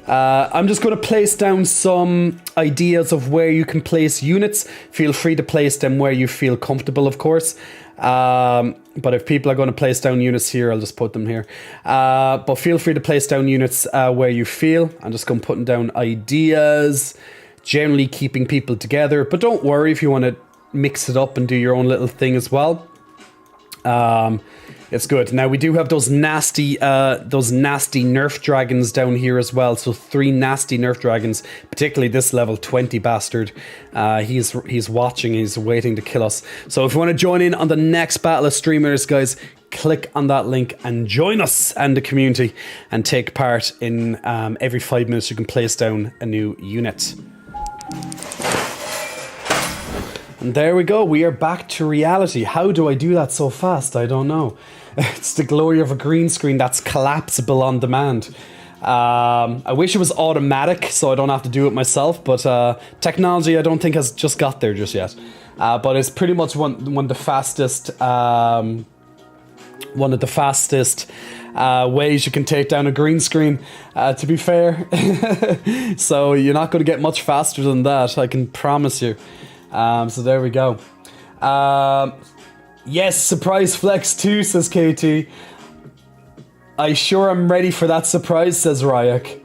I'm just going to place down some ideas of where you can place units. Feel free to place them where you feel comfortable, of course. But if people are going to place down units here, I'll just put them here. But feel free to place down units where you feel. I'm just going to put down ideas, generally keeping people together. But don't worry if you want to mix it up and do your own little thing as well. It's good. Now we do have those nasty Nerf dragons down here as well. So 3 nasty Nerf dragons, particularly this level 20 bastard. He's watching. He's waiting to kill us. So if you want to join in on the next Battle of Streamers, guys, click on that link and join us and the community and take part in every 5 minutes you can place down a new unit. And there we go. We are back to reality. How do I do that so fast? I don't know. It's the glory of a green screen that's collapsible on demand. I wish it was automatic so I don't have to do it myself, but technology I don't think has just got there just yet. But it's pretty much one of the fastest ways you can take down a green screen, to be fair. So you're not going to get much faster than that, I can promise you. So there we go. Yes, surprise flex too, says KT. I sure am ready for that surprise, says Ryak.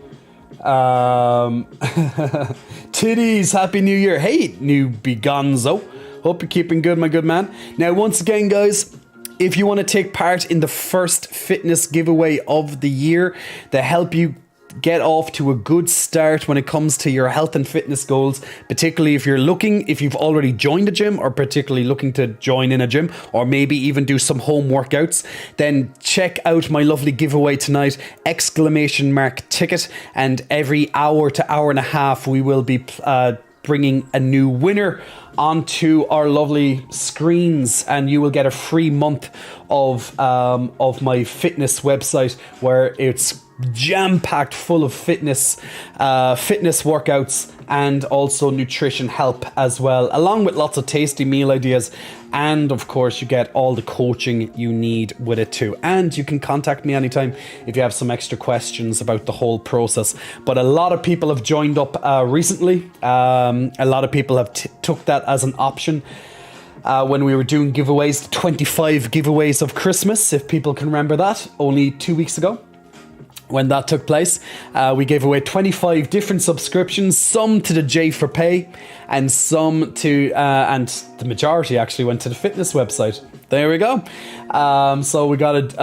Titties, happy new year. Hey, newbie Gonzo. Hope you're keeping good, my good man. Now, once again, guys, if you want to take part in the first fitness giveaway of the year to help you get off to a good start when it comes to your health and fitness goals, particularly if you've already joined a gym or particularly looking to join in a gym or maybe even do some home workouts, then check out my lovely giveaway tonight, ! Ticket, and every hour to hour and a half we will be bringing a new winner onto our lovely screens, and you will get a free month of my fitness website where it's jam-packed full of fitness workouts and also nutrition help as well, along with lots of tasty meal ideas. And of course you get all the coaching you need with it too. And you can contact me anytime if you have some extra questions about the whole process. But a lot of people have joined up recently. A lot of people have took that as an option. When we were doing giveaways, 25 giveaways of Christmas, if people can remember that, only 2 weeks ago. When that took place, we gave away 25 different subscriptions, some to the J4Pay and some to, and the majority actually went to the fitness website. There we go. So we got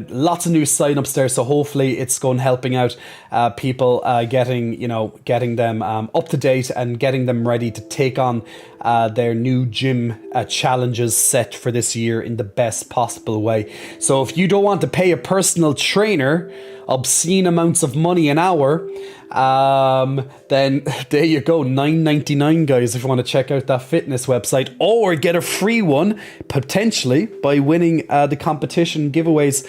lots of new sign-ups there. So hopefully it's going helping out people getting them up to date and getting them ready to take on their new gym challenges set for this year in the best possible way. So if you don't want to pay a personal trainer obscene amounts of money an hour, then there you go, $9.99, guys, if you want to check out that fitness website, or get a free one potentially by winning the competition giveaways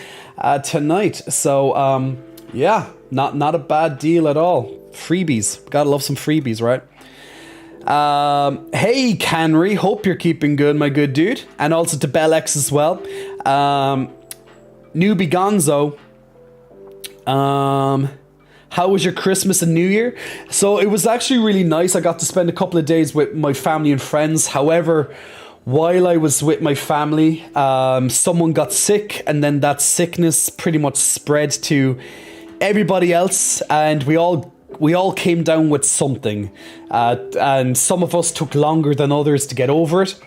tonight. So yeah, not a bad deal at all. Freebies, gotta love some freebies, right? Hey Canry, hope you're keeping good, my good dude, and also to Bellex as well. Newbie Gonzo, how was your Christmas and New Year? So it was actually really nice. I got to spend a couple of days with my family and friends. However, while I was with my family, someone got sick, and then that sickness pretty much spread to everybody else, and we all came down with something, and some of us took longer than others to get over it.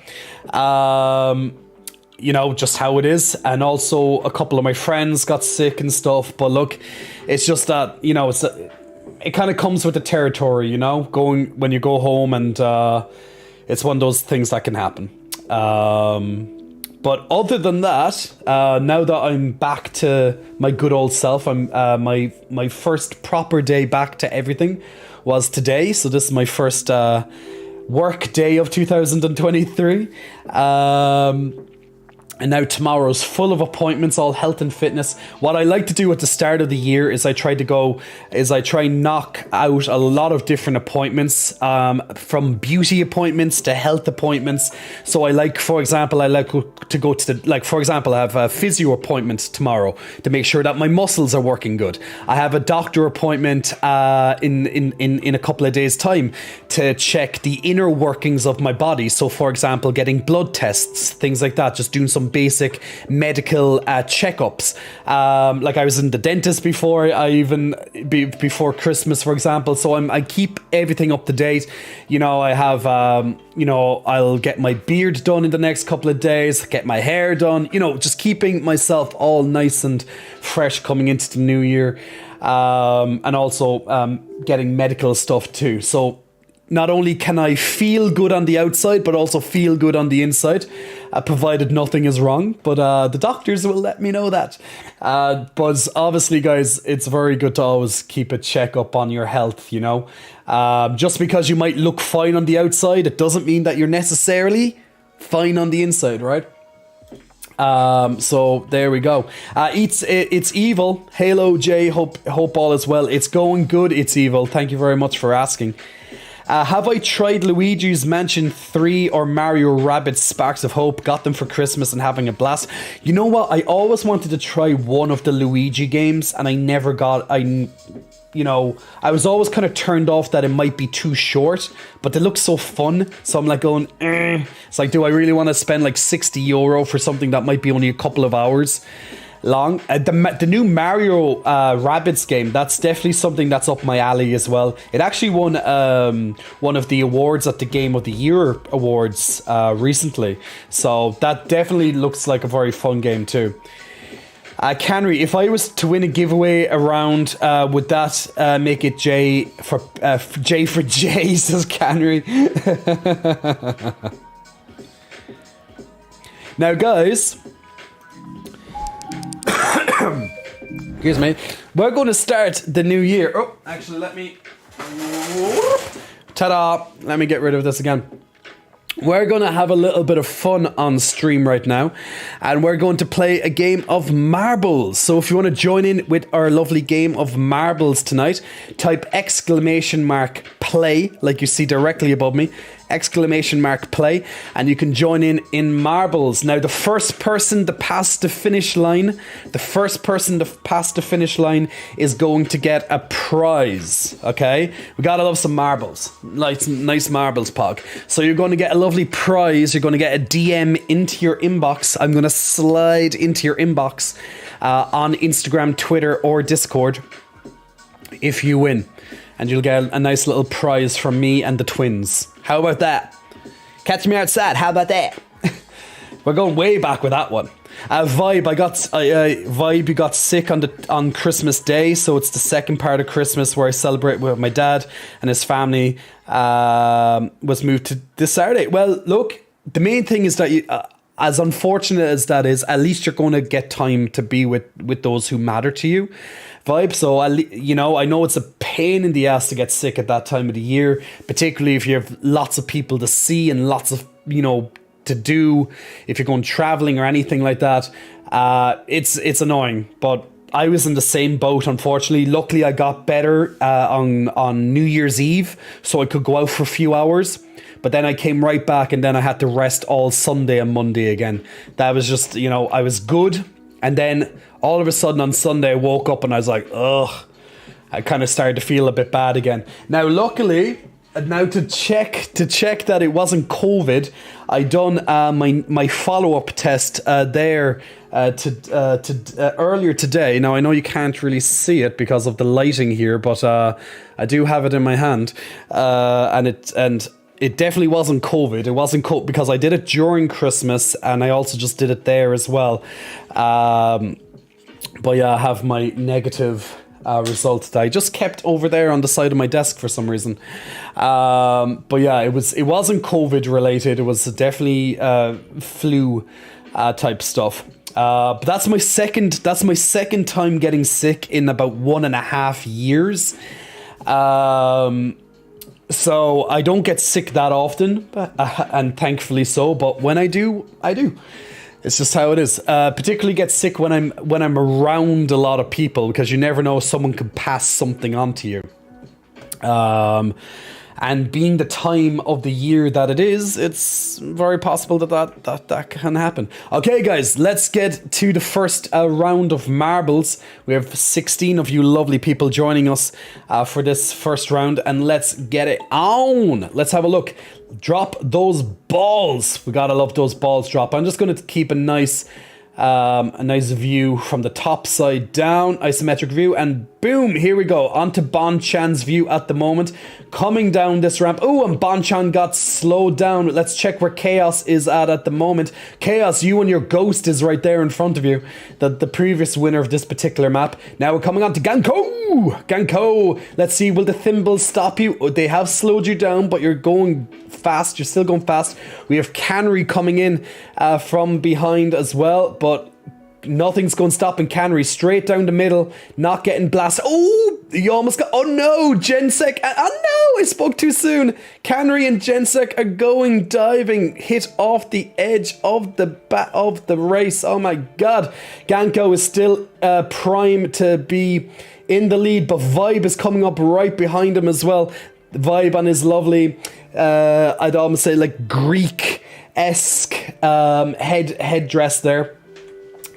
Just how it is. And also a couple of my friends got sick and stuff. But look, it's just that, it kind of comes with the territory, going when you go home, and it's one of those things that can happen. But other than that, now that I'm back to my good old self, I'm my first proper day back to everything was today. So this is my first work day of 2023. And now tomorrow's full of appointments, all health and fitness. What I like to do at the start of the year is I try and knock out a lot of different appointments, from beauty appointments to health appointments. So I like to go to for example, I have a physio appointment tomorrow to make sure that my muscles are working good. I have a doctor appointment in a couple of days' time to check the inner workings of my body. So for example, getting blood tests, things like that, just doing some some basic medical checkups. Like I was in the dentist before, before Christmas, for example. So I keep everything up to date. You know, I have, I'll get my beard done in the next couple of days, get my hair done, you know, just keeping myself all nice and fresh coming into the new year. And also getting medical stuff too. So not only can I feel good on the outside, but also feel good on the inside, provided nothing is wrong. But the doctors will let me know that. But obviously, guys, it's very good to always keep a checkup on your health, you know. Just because you might look fine on the outside, it doesn't mean that you're necessarily fine on the inside, right? So there we go. It's Evil. Halo J, hope all is well. It's going good, It's Evil. Thank you very much for asking. Have I tried Luigi's Mansion 3 or Mario Rabbids Sparks of Hope? Got them for Christmas and having a blast. You know what? I always wanted to try one of the Luigi games and I never got... I was always kind of turned off that it might be too short, but they look so fun. So I'm like going, It's like, do I really want to spend like €60 for something that might be only a couple of hours long? The new Mario Rabbids game, that's definitely something that's up my alley as well. It actually won one of the awards at the Game of the Year awards recently. So that definitely looks like a very fun game too. Canry, if I was to win a giveaway around, would that make it J for J, says Canry. Now, guys, excuse me, we're going to start the new year. Oh, actually, let me... Ta-da! Let me get rid of this again. We're going to have a little bit of fun on stream right now, and we're going to play a game of marbles. So if you want to join in with our lovely game of marbles tonight, type !play, like you see directly above me, !play, and you can join in marbles. Now, the first person to pass the finish line, is going to get a prize, okay? We gotta love some marbles. Nice marbles, Pog. So you're going to get a lovely prize. You're going to get a DM into your inbox. I'm going to slide into your inbox on Instagram, Twitter, or Discord if you win. And you'll get a nice little prize from me and the twins. How about that? Catch me outside. How about that? We're going way back with that one. Vibe, you got sick on Christmas Day, so it's the second part of Christmas where I celebrate with my dad and his family. Was moved to this Saturday. Well, look, the main thing is that you, as unfortunate as that is, at least you're going to get time to be with those who matter to you. Vibe. So, I know it's a pain in the ass to get sick at that time of the year, particularly if you have lots of people to see and lots of, to do, if you're going traveling or anything like that. It's annoying, but I was in the same boat, unfortunately. Luckily, I got better on New Year's Eve, so I could go out for a few hours. But then I came right back, and then I had to rest all Sunday and Monday again. That was just, I was good. And then all of a sudden on Sunday, I woke up and I was like, ugh. I kind of started to feel a bit bad again. Now, luckily, to check that it wasn't COVID, I done my follow-up test earlier today. Now, I know you can't really see it because of the lighting here, but I do have it in my hand, and it definitely wasn't COVID. It wasn't COVID because I did it during Christmas, and I also just did it there as well. But yeah, I have my negative result that I just kept over there on the side of my desk for some reason. But yeah, it wasn't COVID related. It was definitely flu type stuff. But that's my second time getting sick in about 1.5 years. So I don't get sick that often, and thankfully so. But when I do, I do. It's just how it is. Particularly get sick when I'm around a lot of people, because you never know, someone could pass something on to you. And being the time of the year that it is, it's very possible that can happen. Okay, guys, let's get to the first round of marbles. We have 16 of you lovely people joining us for this first round, and let's get it on. Let's have a look. Drop those balls. We gotta love those balls drop. I'm just gonna keep a nice view from the top side down, isometric view, and boom, here we go, onto Bonchan's view at the moment, coming down this ramp. Oh, and Bonchan got slowed down. Let's check where Chaos is at the moment. Chaos, you and your ghost is right there in front of you, the previous winner of this particular map. Now we're coming on to Ganko, let's see, will the thimbles stop you? They have slowed you down, but you're going fast, you're still going fast. We have Canary coming in from behind as well, but nothing's going to stop in Canary. Straight down the middle, not getting blasted. Oh, you almost got, oh no, Gensec, oh no, I spoke too soon. Canary and Gensec are going diving, hit off the edge of the race. Oh my god. Ganko is still prime to be in the lead, but Vibe is coming up right behind him as well. Vibe on his lovely, I'd almost say like Greek-esque headdress there.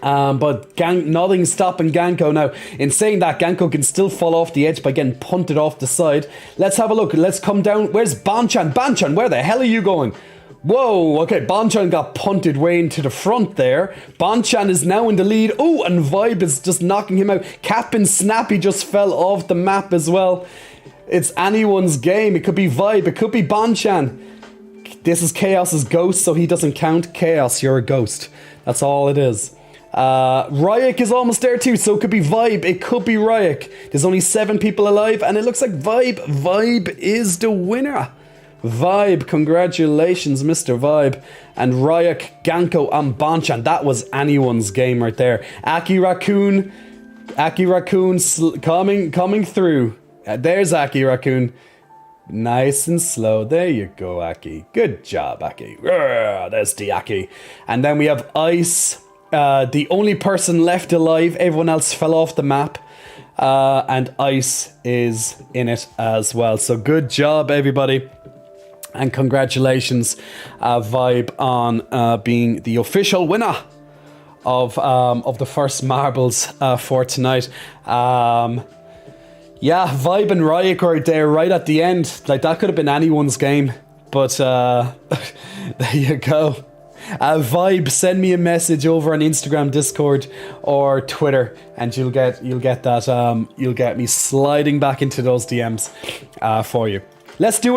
But nothing's stopping Ganko now. In saying that, Ganko can still fall off the edge by getting punted off the side. Let's have a look. Let's come down. Where's Bonchan? Bonchan, where the hell are you going? Whoa, okay, Bonchan got punted way into the front there. Bonchan is now in the lead. Oh, and Vibe is just knocking him out. Captain Snappy just fell off the map as well. It's anyone's game. It could be Vibe, it could be Bonchan. This is Chaos's ghost, so he doesn't count. Chaos, you're a ghost. That's all it is. Ryuk is almost there too, so it could be Vibe, it could be Ryuk. There's only 7 people alive, and it looks like Vibe is the winner. Vibe, congratulations, Mr. Vibe. And Ryuk, Ganko, and Bonchan. That was anyone's game right there. Aki Raccoon coming through. There's Aki Raccoon. Nice and slow. There you go, Aki. Good job, Aki. There's the Aki. And then we have Ice. The only person left alive. Everyone else fell off the map. And Ice is in it as well. So good job, everybody. And congratulations, Vibe, on being the official winner of the first marbles for tonight. Yeah, Vibe and Ryuk are there right at the end. Like, that could have been anyone's game. But there you go. Vibe, send me a message over on Instagram, Discord, or Twitter, and you'll get that. You'll get me sliding back into those DMs for you. Let's do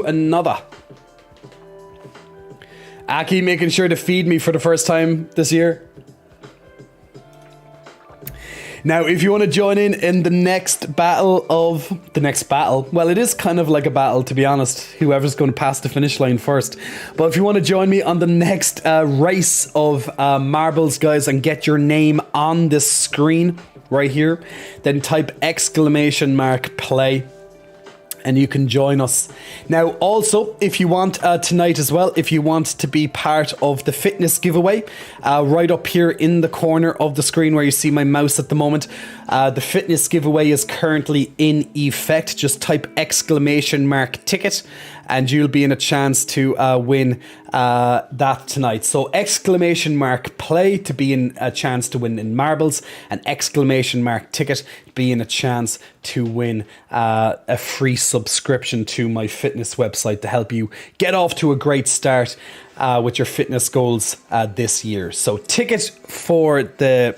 another. Aki making sure to feed me for the first time this year. Now, if you want to join in the next battle, well, it is kind of like a battle, to be honest, whoever's going to pass the finish line first. But if you want to join me on the next race of marbles, guys, and get your name on this screen right here, then type !play. And you can join us. Now, also, if you want tonight as well, if you want to be part of the fitness giveaway, right up here in the corner of the screen where you see my mouse at the moment, the fitness giveaway is currently in effect. Just type !ticket and you'll be in a chance to win that tonight. So !play to be in a chance to win in marbles, and !ticket be in a chance to win a free subscription to my fitness website to help you get off to a great start with your fitness goals this year. So ticket for the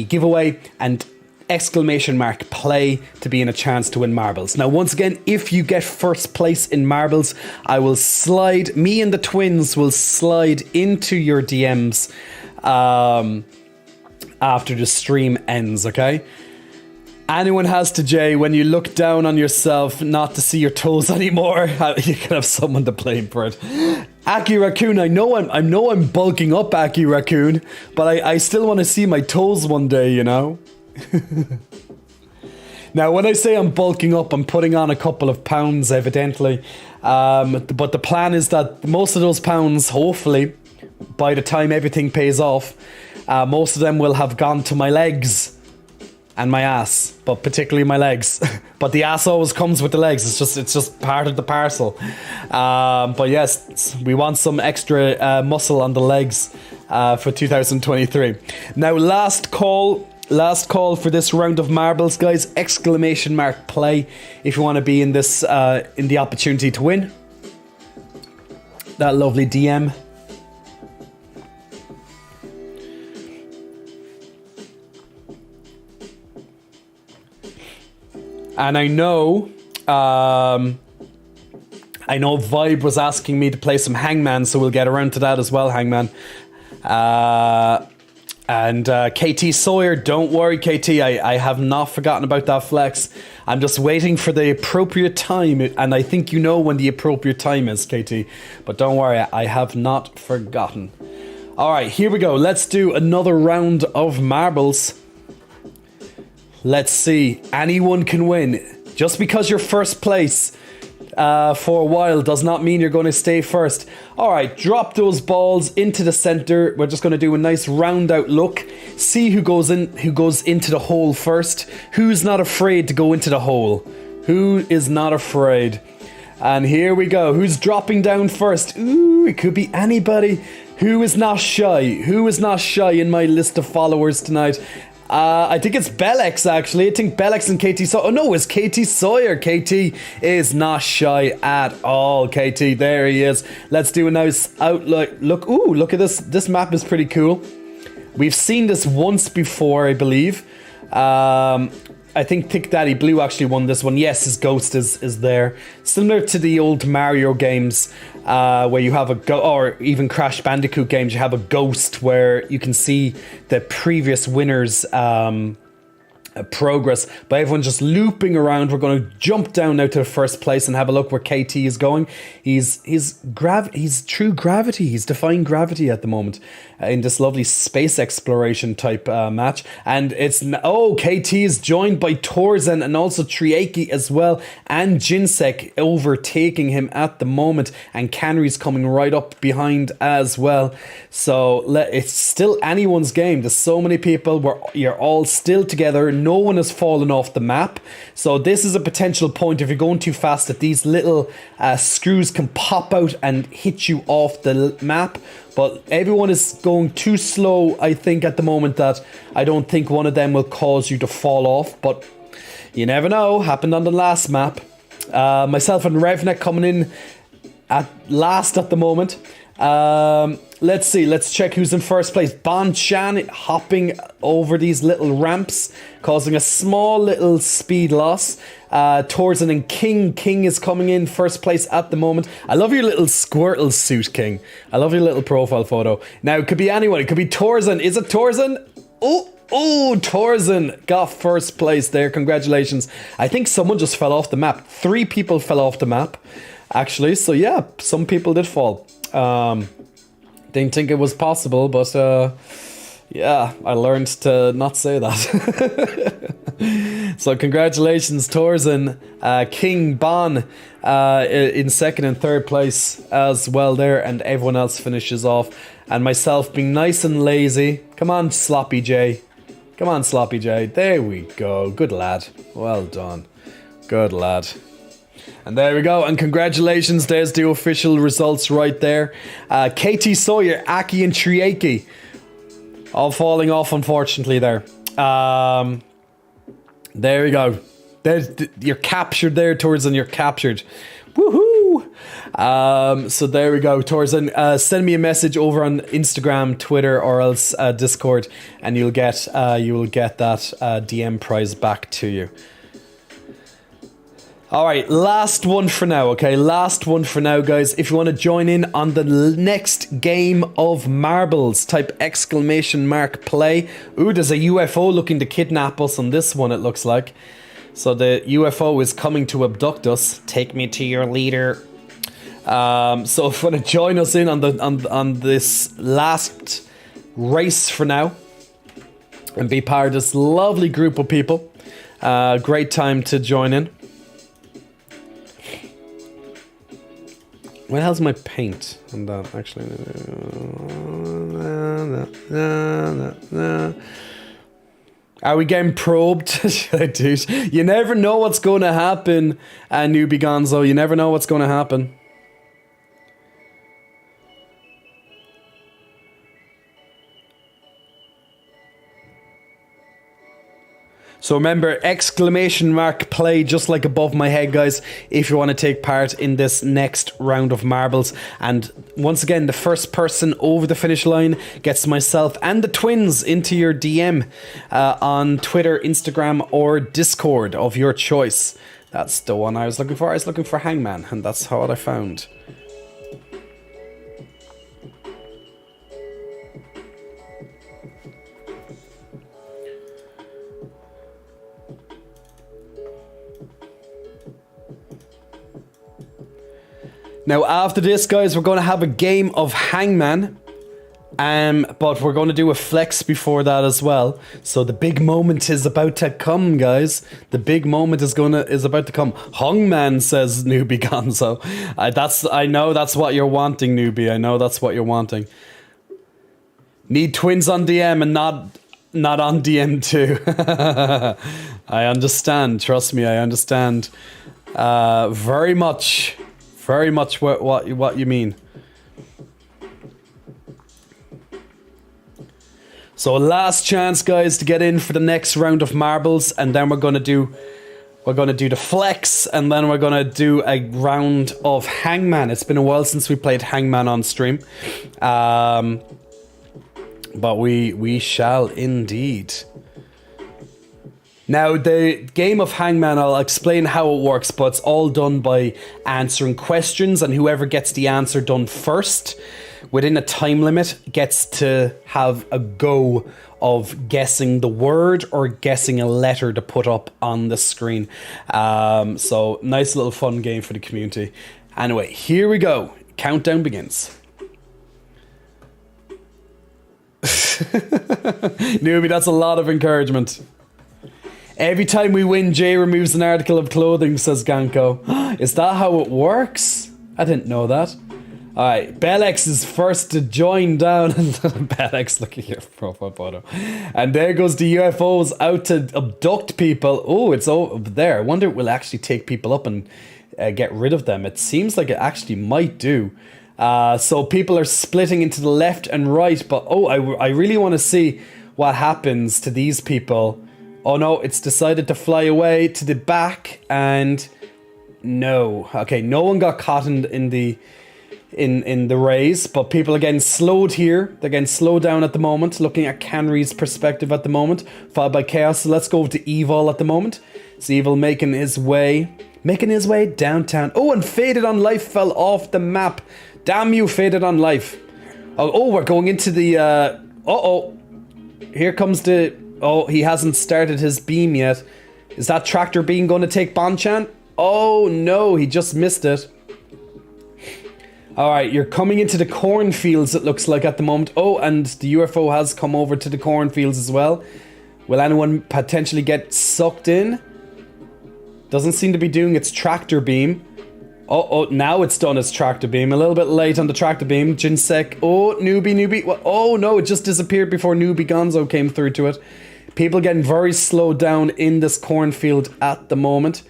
giveaway, and !play to be in a chance to win marbles. Now, once again, if you get first place in marbles, I will me and the twins will slide into your DMs after the stream ends, okay? Anyone has to, Jay, when you look down on yourself not to see your toes anymore, you can have someone to blame for it. Aki Raccoon, I know I'm bulking up, Aki Raccoon, but I still want to see my toes one day, you know? Now, when I say I'm bulking up, I'm putting on a couple of pounds, evidently. But the plan is that most of those pounds, hopefully, by the time everything pays off, most of them will have gone to my legs and my ass, but particularly my legs. But the ass always comes with the legs. It's just part of the parcel. But yes, we want some extra muscle on the legs for 2023. Now, last call Last call for this round of marbles, guys. Exclamation mark play if you want to be in this in the opportunity to win. That lovely DM. And I know Vibe was asking me to play some Hangman, so we'll get around to that as well, Hangman. And KT Sawyer, don't worry, KT, I have not forgotten about that flex. I'm just waiting for the appropriate time, and I think you know when the appropriate time is, KT. But don't worry, I have not forgotten. Alright, here we go. Let's do another round of marbles. Let's see. Anyone can win. Just because you're first place for a while does not mean you're going to stay first. Alright, drop those balls into the center. We're just going to do a nice round out look. See who goes into the hole first. Who's not afraid to go into the hole? Who is not afraid? And here we go. Who's dropping down first? Ooh, it could be anybody. Who is not shy? Who is not shy in my list of followers tonight? I think it's Bellex, actually. I think Bellex and KT Sawyer. Oh, no, it's KT Sawyer. KT is not shy at all. KT, there he is. Let's do a nice outlook. Look, ooh, look at this. This map is pretty cool. We've seen this once before, I believe. I think Thick Daddy Blue actually won this one. Yes, his ghost is there. Similar to the old Mario games, where you have or even Crash Bandicoot games, you have a ghost where you can see the previous winners' progress, but everyone's just looping around. We're going to jump down now to the first place and have a look where KT is going. He's true gravity. He's defying gravity at the moment in this lovely space exploration type match. And KT is joined by Torzen and also Trieki as well, and Jinsek overtaking him at the moment, and Canry's coming right up behind as well. So it's still anyone's game. There's so many people. You're all still together. No one has fallen off the map. So this is a potential point if you're going too fast that these little screws can pop out and hit you off the map. But everyone is going too slow, I think, at the moment, that I don't think one of them will cause you to fall off. But you never know. Happened on the last map. Myself and Revnek coming in at last at the moment. Let's see. Let's check who's in first place. Bon Chan hopping over these little ramps, causing a small little speed loss. Torzen and King. King is coming in first place at the moment. I love your little Squirtle suit, King. I love your little profile photo. Now, it could be anyone. It could be Torzen. Is it Torzen? Oh, Torzen got first place there. Congratulations. I think someone just fell off the map. 3 people fell off the map, actually. So, yeah, some people did fall. Didn't think it was possible, but yeah, I learned to not say that. So congratulations, Torzen, King, Bon in second and third place as well there, and everyone else finishes off. And myself being nice and lazy. Come on, Sloppy J. Come on, Sloppy J. There we go. Good lad. Well done. Good lad. And there we go, and congratulations, there's the official results right there. KT Sawyer, Aki and Trieki all falling off, unfortunately, there. There we go. You're captured there, Torzen, you're captured. Woohoo! So there we go, Torzen. Send me a message over on Instagram, Twitter, or else Discord, and you'll get that DM prize back to you. Alright, last one for now, okay? Last one for now, guys. If you want to join in on the next game of marbles, type exclamation mark play. Ooh, there's a UFO looking to kidnap us on this one, it looks like. So the UFO is coming to abduct us. Take me to your leader. So if you want to join us in on this last race for now and be part of this lovely group of people, great time to join in. Where the hell's my paint on that, actually? Are we getting probed? Dude, you never know what's going to happen, Newbie Gonzo. You never know what's going to happen. So remember, exclamation mark play just like above my head, guys, if you want to take part in this next round of marbles. And once again, the first person over the finish line gets myself and the twins into your DM on Twitter, Instagram, or Discord of your choice. That's the one I was looking for. I was looking for Hangman, and that's what I found. Now, after this, guys, we're going to have a game of Hangman. But we're going to do a flex before that as well. So the big moment is about to come, guys. The big moment is about to come. Hangman, says Newbie Gonzo. I know that's what you're wanting, Newbie. I know that's what you're wanting. Need twins on DM and not on DM too. I understand. Trust me, I understand. Very much what you mean. So last chance, guys, to get in for the next round of marbles, and then we're gonna do the flex, and then we're gonna do a round of Hangman. It's been a while since we played Hangman on stream, but we shall indeed. Now, the game of Hangman, I'll explain how it works, but it's all done by answering questions, and whoever gets the answer done first, within a time limit, gets to have a go of guessing the word or guessing a letter to put up on the screen. So, nice little fun game for the community. Anyway, here we go. Countdown begins. Newbie, that's a lot of encouragement. Every time we win, Jay removes an article of clothing, says Ganko. Is that how it works? I didn't know that. Alright, Bellex is first to join down. Bellex, look at your profile photo. And there goes the UFOs out to abduct people. Oh, it's over there. I wonder if it will actually take people up and get rid of them. It seems like it actually might do. So people are splitting into the left and right. But I really want to see what happens to these people. Oh no, it's decided to fly away to the back, and no. Okay, no one got caught in the rays, but people are getting slowed here. They're getting slowed down at the moment, looking at Canry's perspective at the moment, followed by Chaos. So let's go to Evil at the moment. It's Evil making his way downtown. Oh, and Faded on Life fell off the map. Damn you, Faded on Life. Oh, we're going into the here comes the... Oh, he hasn't started his beam yet. Is that tractor beam going to take Bonchan? Oh no, he just missed it. Alright, you're coming into the cornfields, it looks like, at the moment. Oh, and the UFO has come over to the cornfields as well. Will anyone potentially get sucked in? Doesn't seem to be doing its tractor beam. Oh, now it's done its tractor beam. A little bit late on the tractor beam. Jinsek. Oh, Newbie. Oh no, it just disappeared before Newbie Gonzo came through to it. People getting very slowed down in this cornfield at the moment.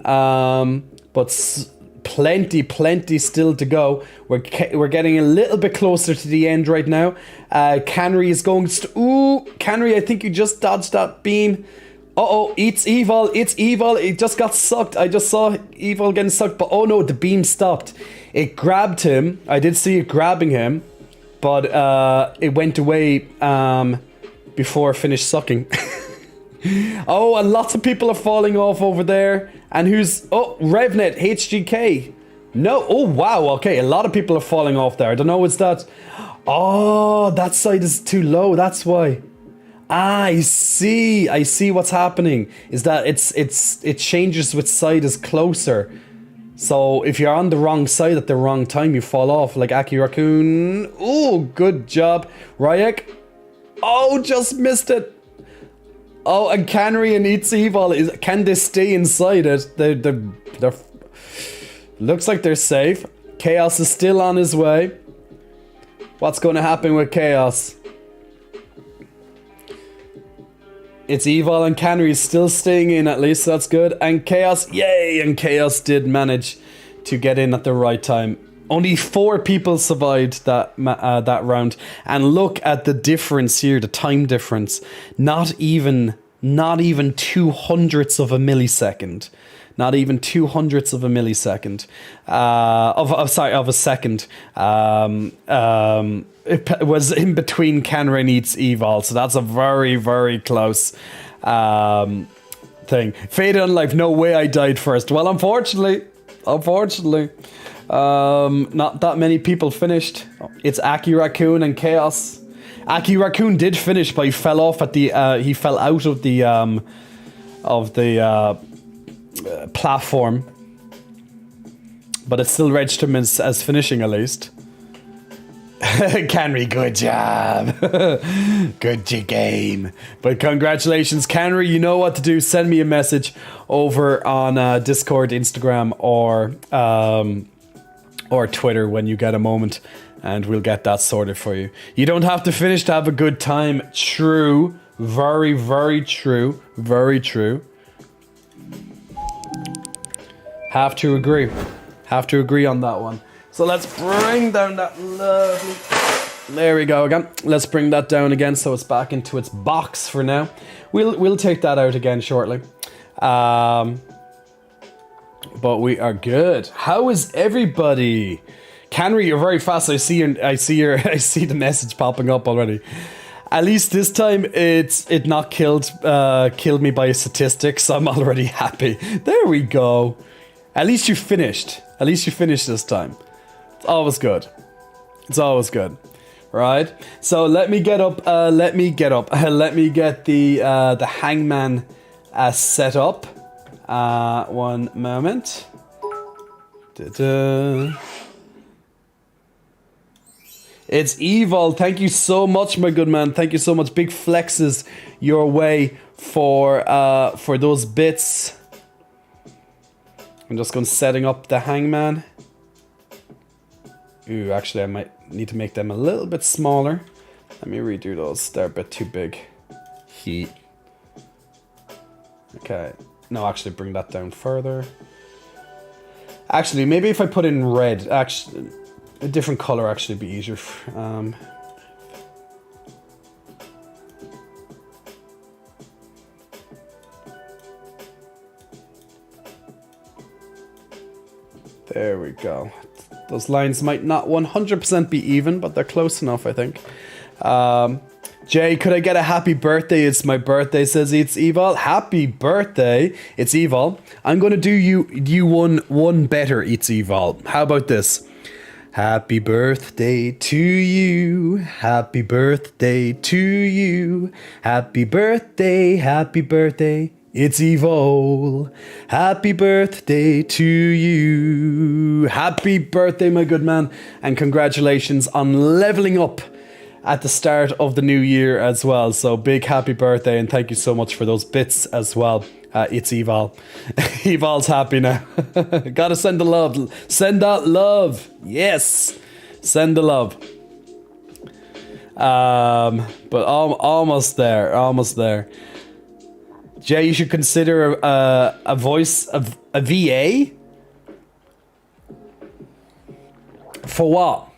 But plenty still to go. We're getting a little bit closer to the end right now. Canry is going... Ooh, Canry, I think you just dodged that beam. It's Evil. It's Evil. It just got sucked. I just saw Evil getting sucked. But oh no, the beam stopped. It grabbed him. I did see it grabbing him. But it went away before it finished sucking. Oh, and lots of people are falling off over there. And who's... Oh, RevNet, HGK. No. Oh, wow. Okay, a lot of people are falling off there. I don't know what's that. Oh, that side is too low. That's why. I see what's happening. Is that it changes which side is closer. So if you're on the wrong side at the wrong time, you fall off, like Aki Raccoon. Oh, good job. Ryek. Oh, just missed it. Oh, and Canary and Eats Evil, can they stay inside it? They're looks like they're safe. Chaos is still on his way. What's going to happen with Chaos? It's Evil and Canary still staying in, at least that's good. And Chaos, yay! And Chaos did manage to get in at the right time. Only 4 people survived that round. And look at the difference here, the time difference. Not even not even 200ths of a millisecond. Not even 200ths of a millisecond. Of a second. It was in between Kenry and Eats Evil, so that's a very, very close thing. Faded Unlife, no way I died first. Well, unfortunately, not that many people finished. It's Aki Raccoon and Chaos. Aki Raccoon did finish, but he fell off at the. He fell out of the platform. But it's still registered him as finishing at least. Kenry, good job. Good game. But congratulations, Kenry. You know what to do. Send me a message over on Discord, Instagram, or Twitter when you get a moment, and we'll get that sorted for you. You don't have to finish to have a good time. True. Very, very true. Very true. Have to agree. Have to agree on that one. So let's bring down that lovely... There we go again. Let's bring that down again so it's back into its box for now. We'll take that out again shortly. But we are good. How is everybody? Kenry, you're very fast. I see the message popping up already. At least this time it not killed me by statistics. So I'm already happy. There we go. At least you finished. At least you finished this time. It's always good. It's always good. Right? So let me get up. Let me get the hangman set up. One moment. Da-da. It's Evil. Thank you so much, my good man. Thank you so much. Big flexes your way for those bits. I'm just going setting up the hangman. Ooh, actually I might need to make them a little bit smaller. Let me redo those. They're a bit too big. Heat. Okay. No, actually bring that down further. Actually, maybe if I put in red, actually, a different color actually be easier. There we go. Those lines might not 100% be even, but they're close enough, I think. Jay, could I get a happy birthday? It's my birthday, says It's Evil. Happy birthday, It's Evil. I'm going to do you one better, It's Evil. How about this? Happy birthday to you. Happy birthday to you. Happy birthday. It's Evil. Happy birthday to you. Happy birthday, my good man. And congratulations on leveling up at the start of the new year as well. So big happy birthday and thank you so much for those bits as well. It's Evil. Evil's happy now. Gotta send the love. Send that love. Yes. Send the love. But almost there. Almost there. Jay, you should consider a voice of a VA. For what?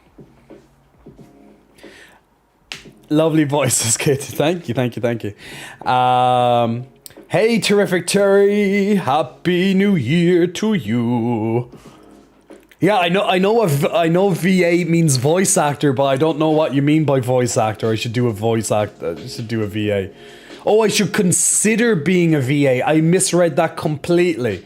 Lovely voices, kid. Thank you. Hey, Terrific Terry. Happy New Year to you. Yeah, I know VA means voice actor, but I don't know what you mean by voice actor. I should do a voice actor. I should do a VA. Oh, I should consider being a VA. I misread that completely.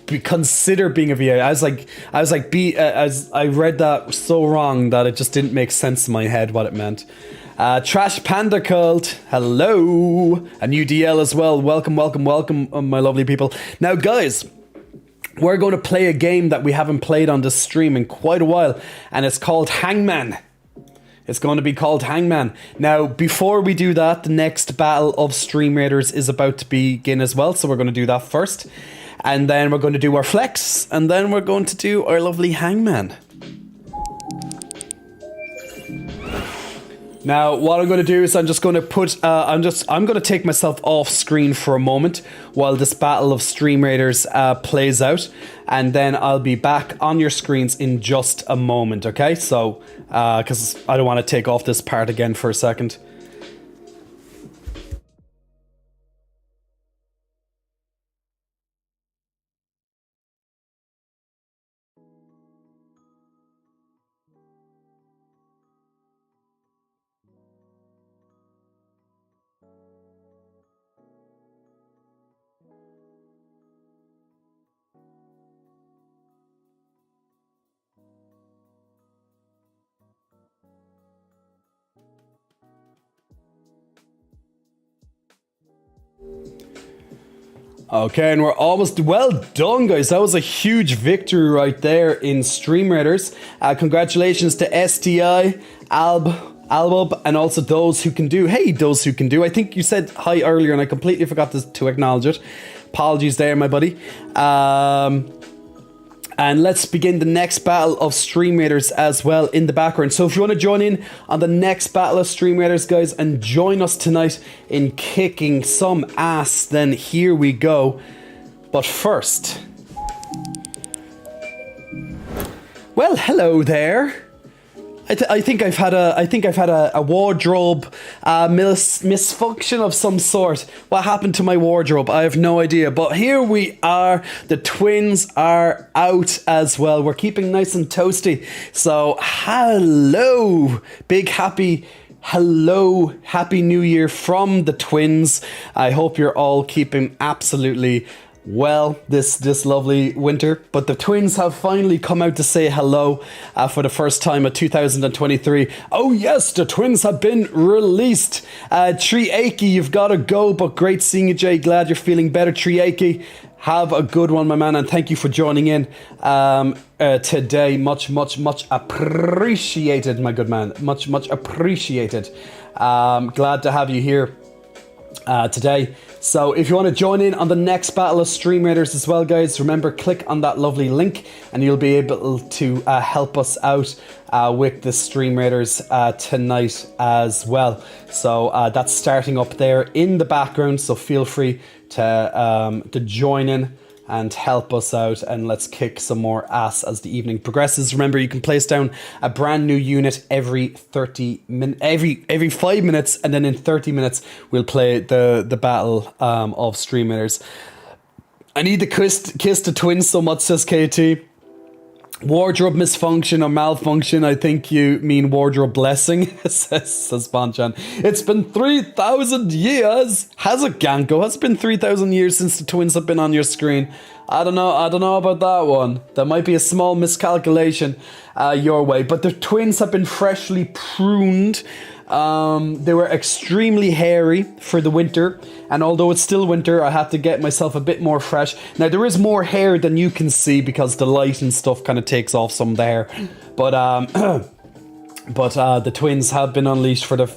Consider being a VA. I was like, I read that so wrong that it just didn't make sense in my head what it meant. Trash Panda Cult, hello. A new DL as well. Welcome, my lovely people. Now, guys, we're going to play a game that we haven't played on this stream in quite a while, and it's called Hangman. It's going to be called Hangman. Now, before we do that, the next battle of Stream Raiders is about to begin as well, so we're going to do that first. And then we're going to do our flex, and then we're going to do our lovely Hangman. Now, what I'm going to do is I'm just going to put, I'm going to take myself off screen for a moment while this battle of Stream Raiders plays out, and then I'll be back on your screens in just a moment, okay? So, because I don't want to take off this part again for a second. Okay, and we're almost well done, guys. That was a huge victory right there in Stream Raiders. Congratulations to STI, Albub, and also those who can do. Hey, those who can do. I think you said hi earlier, and I completely forgot to acknowledge it. Apologies there, my buddy. And let's begin the next battle of Stream Raiders as well in the background. So if you want to join in on the next battle of Stream Raiders, guys, and join us tonight in kicking some ass, then here we go. But first... Well, hello there. I think I've had a wardrobe misfunction of some sort. What happened to my wardrobe? I have no idea. But here we are. The twins are out as well. We're keeping nice and toasty. So hello, happy New Year from the twins. I hope you're all keeping absolutely well this lovely winter, but the twins have finally come out to say hello for the first time of 2023. Oh yes, the twins have been released. Triaki, you've got to go, but great seeing you, Jay. Glad you're feeling better, Triaki. Have a good one, my man, and thank you for joining in today. Much appreciated, my good man. Much appreciated. Glad to have you here today. So if you want to join in on the next battle of Stream Raiders as well, guys, remember, click on that lovely link and you'll be able to help us out with the Stream Raiders tonight as well. So that's starting up there in the background, so feel free to join in and help us out, and let's kick some more ass as the evening progresses. Remember, you can place down a brand new unit every 30 minutes, every 5 minutes, and then in 30 minutes we'll play the battle of Stream Raiders. I need to kiss the twins so much, says KT. Wardrobe misfunction or malfunction, I think you mean wardrobe blessing, says Bonchan. It's been 3,000 years. Has it, Ganko? Has it been 3,000 years since the twins have been on your screen? I don't know about that one. There might be a small miscalculation your way, but the twins have been freshly pruned. They were extremely hairy for the winter, and although it's still winter, I had to get myself a bit more fresh. Now there is more hair than you can see because the light and stuff kind of takes off some of the hair, but the twins have been unleashed for the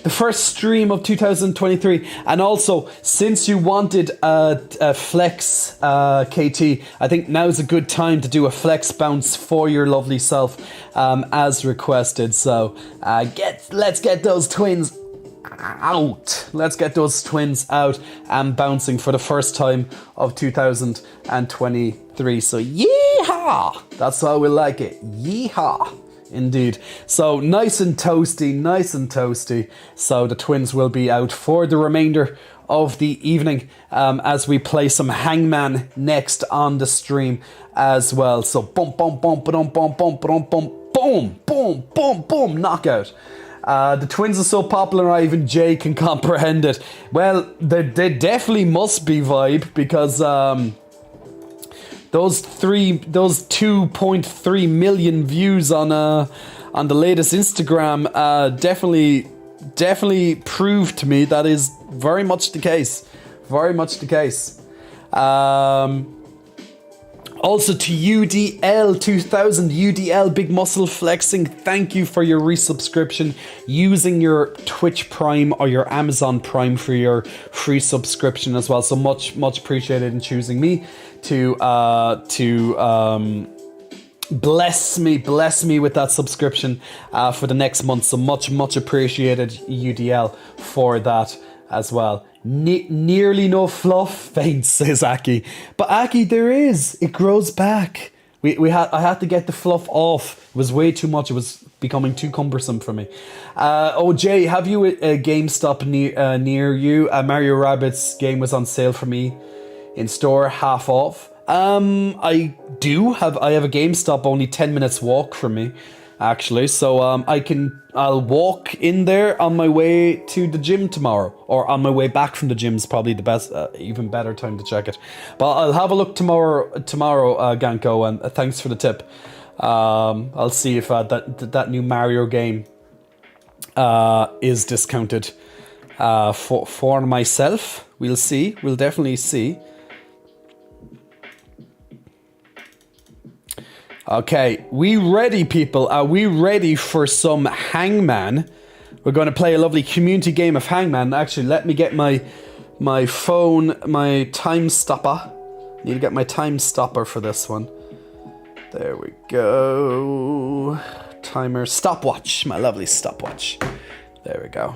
first stream of 2023. And also, since you wanted a flex, KT, I think now's a good time to do a flex bounce for your lovely self, as requested. So let's get those twins out. Let's get those twins out and bouncing for the first time of 2023. So yeehaw! That's how we like it. Yeehaw! Indeed. So nice and toasty. So the twins will be out for the remainder of the evening as we play some Hangman next on the stream as well. So boom, knockout. The twins are so popular, even Jay can comprehend it. Well, they definitely must be, Vibe, because those 2.3 million views on the latest Instagram definitely proved to me that is very much the case. Also to UDL 2000, UDL Big Muscle Flexing, thank you for your resubscription using your Twitch Prime or your Amazon Prime for your free subscription as well. So much appreciated in choosing me to bless me with that subscription for the next month. So much appreciated, UDL, for that as well. Nearly no fluff, faint, says Aki. But Aki, there is. It grows back. I had to get the fluff off. It was way too much. It was becoming too cumbersome for me. Jay, have you a GameStop near you? Mario Rabbids game was on sale for me in store, half off. I have a GameStop only 10 minutes walk from me, actually. So I'll walk in there on my way to the gym tomorrow, or on my way back from the gym is probably the best, even better time to check it. But I'll have a look tomorrow, Ganko, and thanks for the tip. I'll see if that new Mario game is discounted for myself. We'll see. We'll definitely see. Okay, we ready, people? Are we ready for some Hangman? We're going to play a lovely community game of Hangman. Actually, let me get my phone, my time stopper. Need to get my time stopper for this one. There we go. Timer, stopwatch, my lovely stopwatch. There we go.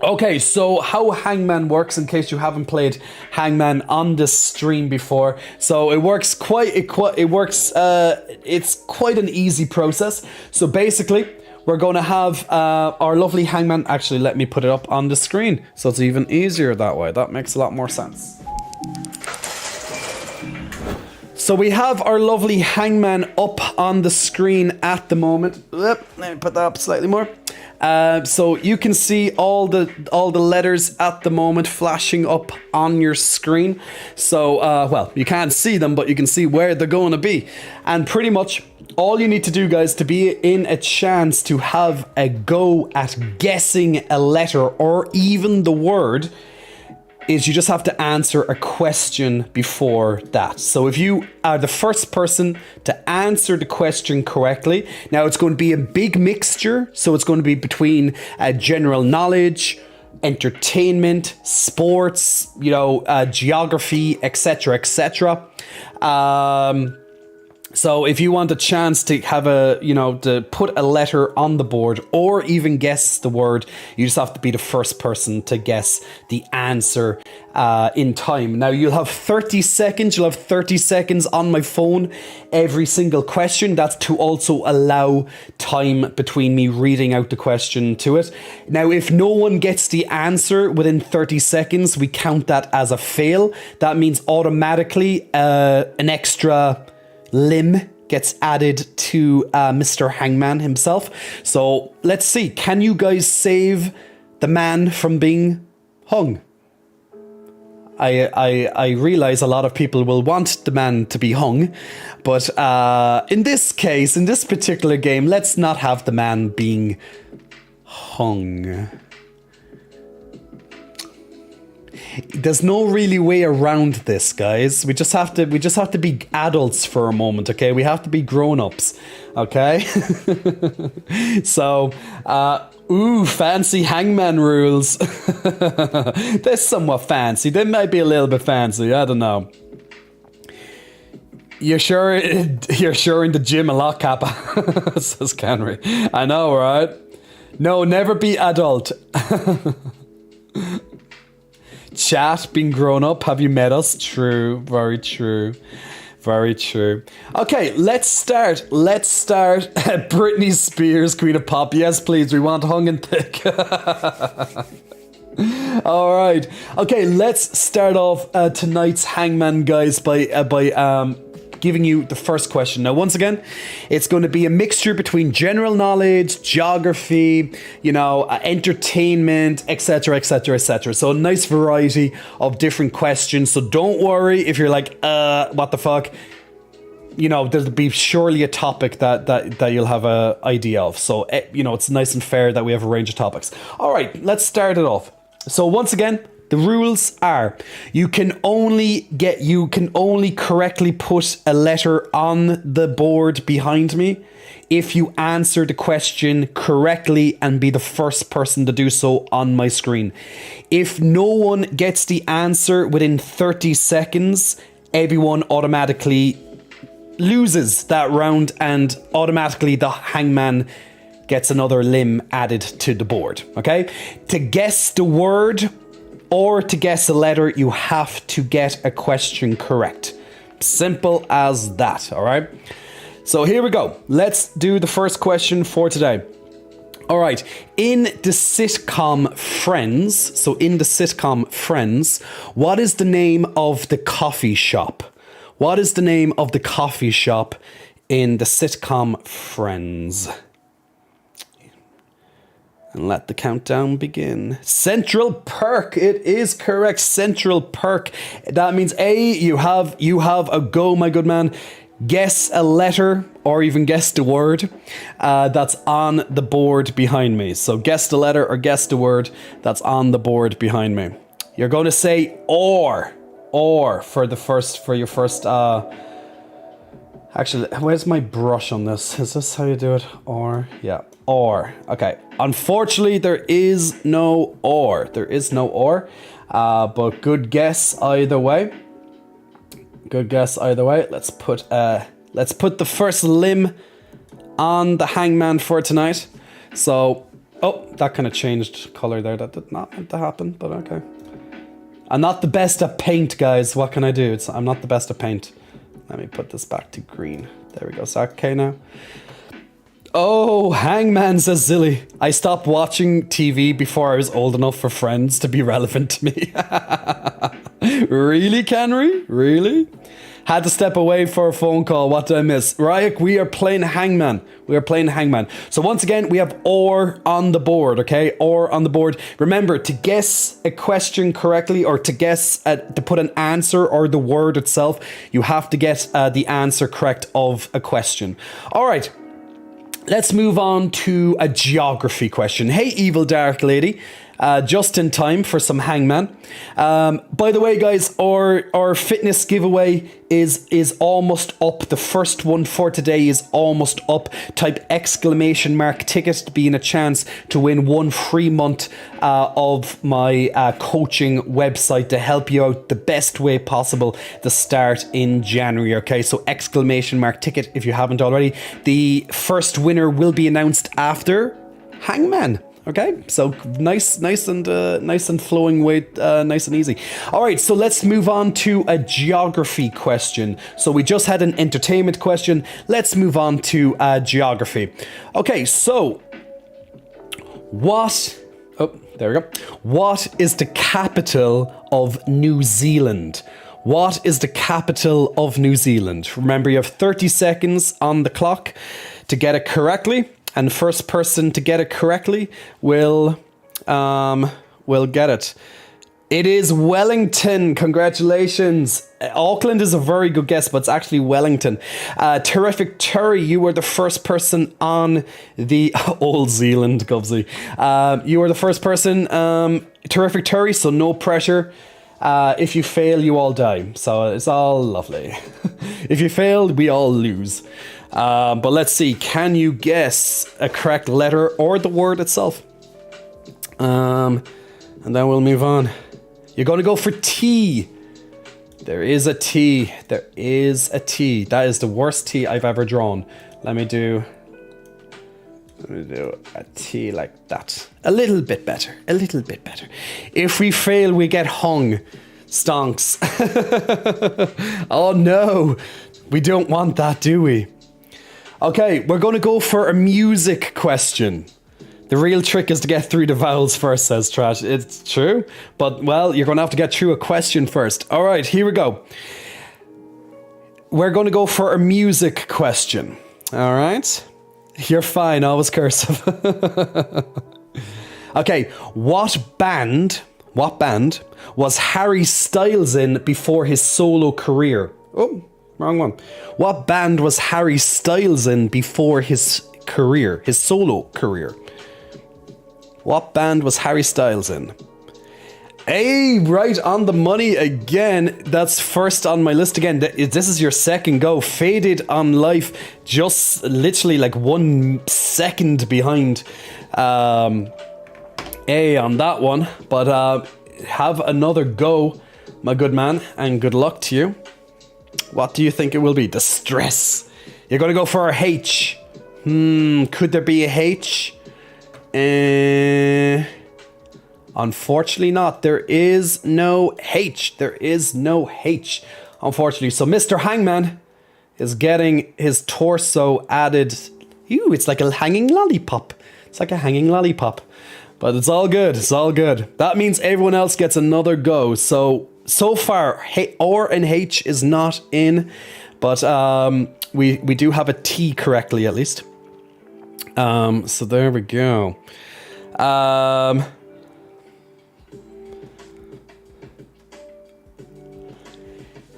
Okay, so how Hangman works, in case you haven't played Hangman on this stream before. So it works it's quite an easy process. So basically, we're going to have our lovely Hangman. Actually, let me put it up on the screen so it's even easier that way. That makes a lot more sense. So we have our lovely Hangman up on the screen at the moment. Let me put that up slightly more. So you can see all the letters at the moment flashing up on your screen. So, well, you can't see them, but you can see where they're going to be. And pretty much all you need to do, guys, to be in a chance to have a go at guessing a letter or even the word is you just have to answer a question before that. So if you are the first person to answer the question correctly, now it's going to be a big mixture. So it's going to be between general knowledge, entertainment, sports, geography, etc., etc. So if you want a chance to have to put a letter on the board or even guess the word, you just have to be the first person to guess the answer in time. Now you'll have 30 seconds. You'll have 30 seconds on my phone every single question. That's to also allow time between me reading out the question to it. Now, if no one gets the answer within 30 seconds, we count that as a fail. That means automatically an extra limb gets added to Mr. Hangman himself. So let's see. Can you guys save the man from being hung? I realize a lot of people will want the man to be hung, but in this case, in this particular game, let's not have the man being hung. There's no really way around this, guys. We just have to be adults for a moment, okay? We have to be grown-ups, okay? So, fancy Hangman rules. They're somewhat fancy. They might be a little bit fancy, I don't know. You're sure in the gym a lot, Kappa, says Canry. I know, right? No, never be adult. Chat, being grown up, have you met us? True, very true. Very true. Okay, let's start. Britney Spears, Queen of Pop. Yes, please, we want hung and thick. All right. Okay, let's start off tonight's Hangman, guys, by giving you the first question. Now, once again, it's going to be a mixture between general knowledge, geography, entertainment, etc., etc., etc. So a nice variety of different questions. So don't worry if you're like, what the fuck? There'll be surely a topic that you'll have an idea of. So, it's nice and fair that we have a range of topics. All right, let's start it off. So once again, the rules are you can only correctly put a letter on the board behind me if you answer the question correctly and be the first person to do so on my screen. If no one gets the answer within 30 seconds, everyone automatically loses that round and automatically the Hangman gets another limb added to the board, okay? To guess the word or to guess a letter, you have to get a question correct. Simple as that, all right? So here we go. Let's do the first question for today. All right, in the sitcom Friends, what is the name of the coffee shop? What is the name of the coffee shop in the sitcom Friends? And let the countdown begin. Central Perk. It is correct. Central Perk. That means you have a go, my good man. Guess a letter or even guess the word that's on the board behind me. So guess the letter or guess the word that's on the board behind me. You're going to say or for your first. Actually, where's my brush on this? Is this how you do it? Or, yeah, or. Okay. Unfortunately, there is no or. There is no or. But good guess either way. Good guess either way. Let's put the first limb on the hangman for tonight. So, oh, that kind of changed color there. That did not meant to happen, but okay. I'm not the best at paint, guys. What can I do? I'm not the best at paint. Let me put this back to green. There we go. Is that okay now? Oh, Hangman, says Zilly. I stopped watching TV before I was old enough for Friends to be relevant to me. Really, Canry? Really? Had to step away for a phone call. What did I miss? Ryak, we are playing Hangman. We are playing Hangman. So once again, we have or on the board, okay? Or on the board. Remember, to guess a question correctly or to to put an answer or the word itself, you have to get the answer correct of a question. All right. Let's move on to a geography question. Hey, Evil Dark Lady. Just in time for some Hangman. By the way, guys, our fitness giveaway is almost up. The first one for today is almost up. Type exclamation mark ticket to be in a chance to win 1 free month of my coaching website to help you out the best way possible to start in January. Okay, so exclamation mark ticket if you haven't already. The first winner will be announced after Hangman. Okay, so nice and flowing way, nice and easy. All right, so let's move on to a geography question. So we just had an entertainment question. Let's move on to geography. Okay, so there we go. What is the capital of New Zealand? What is the capital of New Zealand? Remember, you have 30 seconds on the clock to get it correctly. And first person to get it correctly will get it. It is Wellington. Congratulations. Auckland is a very good guess, but it's actually Wellington. Terrific Terry, you were the first person on the Old Zealand, Gubsy. You were the first person. Terrific Terry, so no pressure. If you fail, you all die. So it's all lovely. If you fail, we all lose. But let's see, can you guess a correct letter or the word itself? And then we'll move on. You're going to go for T. There is a T. There is a T. That is the worst T I've ever drawn. Let me do a T like that. A little bit better. A little bit better. If we fail, we get hung. Stonks. Oh no. We don't want that, do we? Okay, we're going to go for a music question. The real trick is to get through the vowels first, says Trash. It's true, but, well, you're going to have to get through a question first. All right, here we go. We're going to go for a music question. All right? You're fine, always cursive. Okay, what band was Harry Styles in before his solo career? Oh, wrong one. What band was Harry Styles in before his solo career? What band was Harry Styles in? Hey, right on the money again. That's first on my list again. This is your second go. Faded on Life, just literally like 1 second behind A on that one. But have another go, my good man, and good luck to you. What do you think it will be? Distress. You're going to go for a H. Could there be a H? Unfortunately not. There is no H. There is no H, unfortunately. So Mr. Hangman is getting his torso added. Ew, it's like a hanging lollipop. It's like a hanging lollipop. But it's all good. It's all good. That means everyone else gets another go. So far, or and H is not in, but we do have a T correctly at least. So there we go.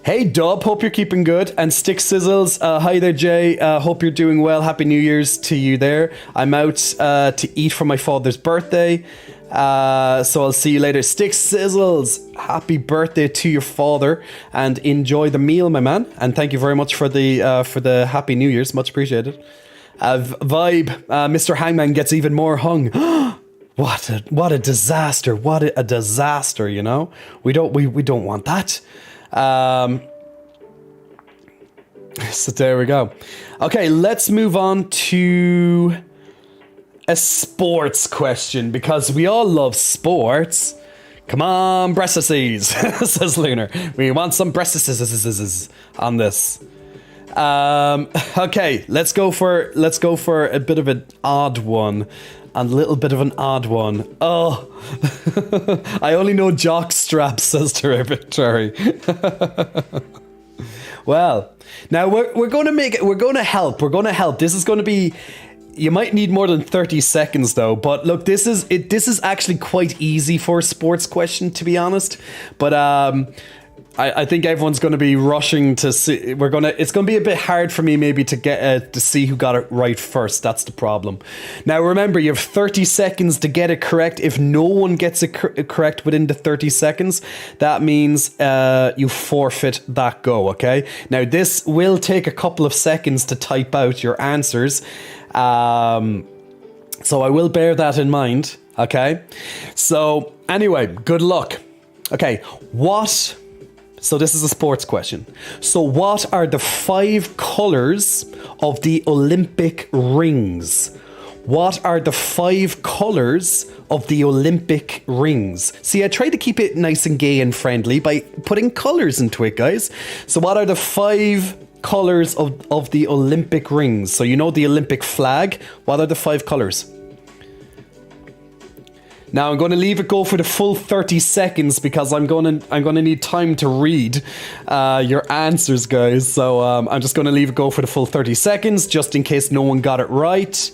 Hey Dub, hope you're keeping good. And Stick Sizzles, hi there Jay, hope you're doing well. Happy New Year's to you there. I'm out to eat for my father's birthday. So I'll see you later. Stick Sizzles, happy birthday to your father, and enjoy the meal, my man. And thank you very much for the Happy New Year's, much appreciated. Vibe, Mr. Hangman gets even more hung. What a disaster! What a disaster! You know, we don't want that. So there we go. Okay, let's move on to a sports question, because we all love sports. Come on, breastises, says Lunar. We want some breastises on this. Okay, let's go for a bit of an odd one. A little bit of an odd one. Oh, I only know jock straps, says Terry. Well, now we're going to make it. We're going to help. We're going to help. This is going to be. You might need more than 30 seconds though. But look, this is actually quite easy for a sports question, to be honest. But I think everyone's going to be rushing to see. It's going to be a bit hard for me maybe to get to see who got it right first. That's the problem. Now remember, you have 30 seconds to get it correct. If no one gets it correct within the 30 seconds, that means you forfeit that go. Okay. Now this will take a couple of seconds to type out your answers. So I will bear that in mind. Okay. So anyway, good luck. Okay. So this is a sports question. So what are the 5 colours of the Olympic rings? What are the 5 colours of the Olympic rings? See, I tried to keep it nice and gay and friendly by putting colours into it, guys. So what are the 5 colours of the Olympic rings? So you know the Olympic flag. What are the 5 colours? Now I'm going to leave it go for the full 30 seconds because I'm going to need time to read your answers, guys. So I'm just going to leave it go for the full 30 seconds just in case no one got it right.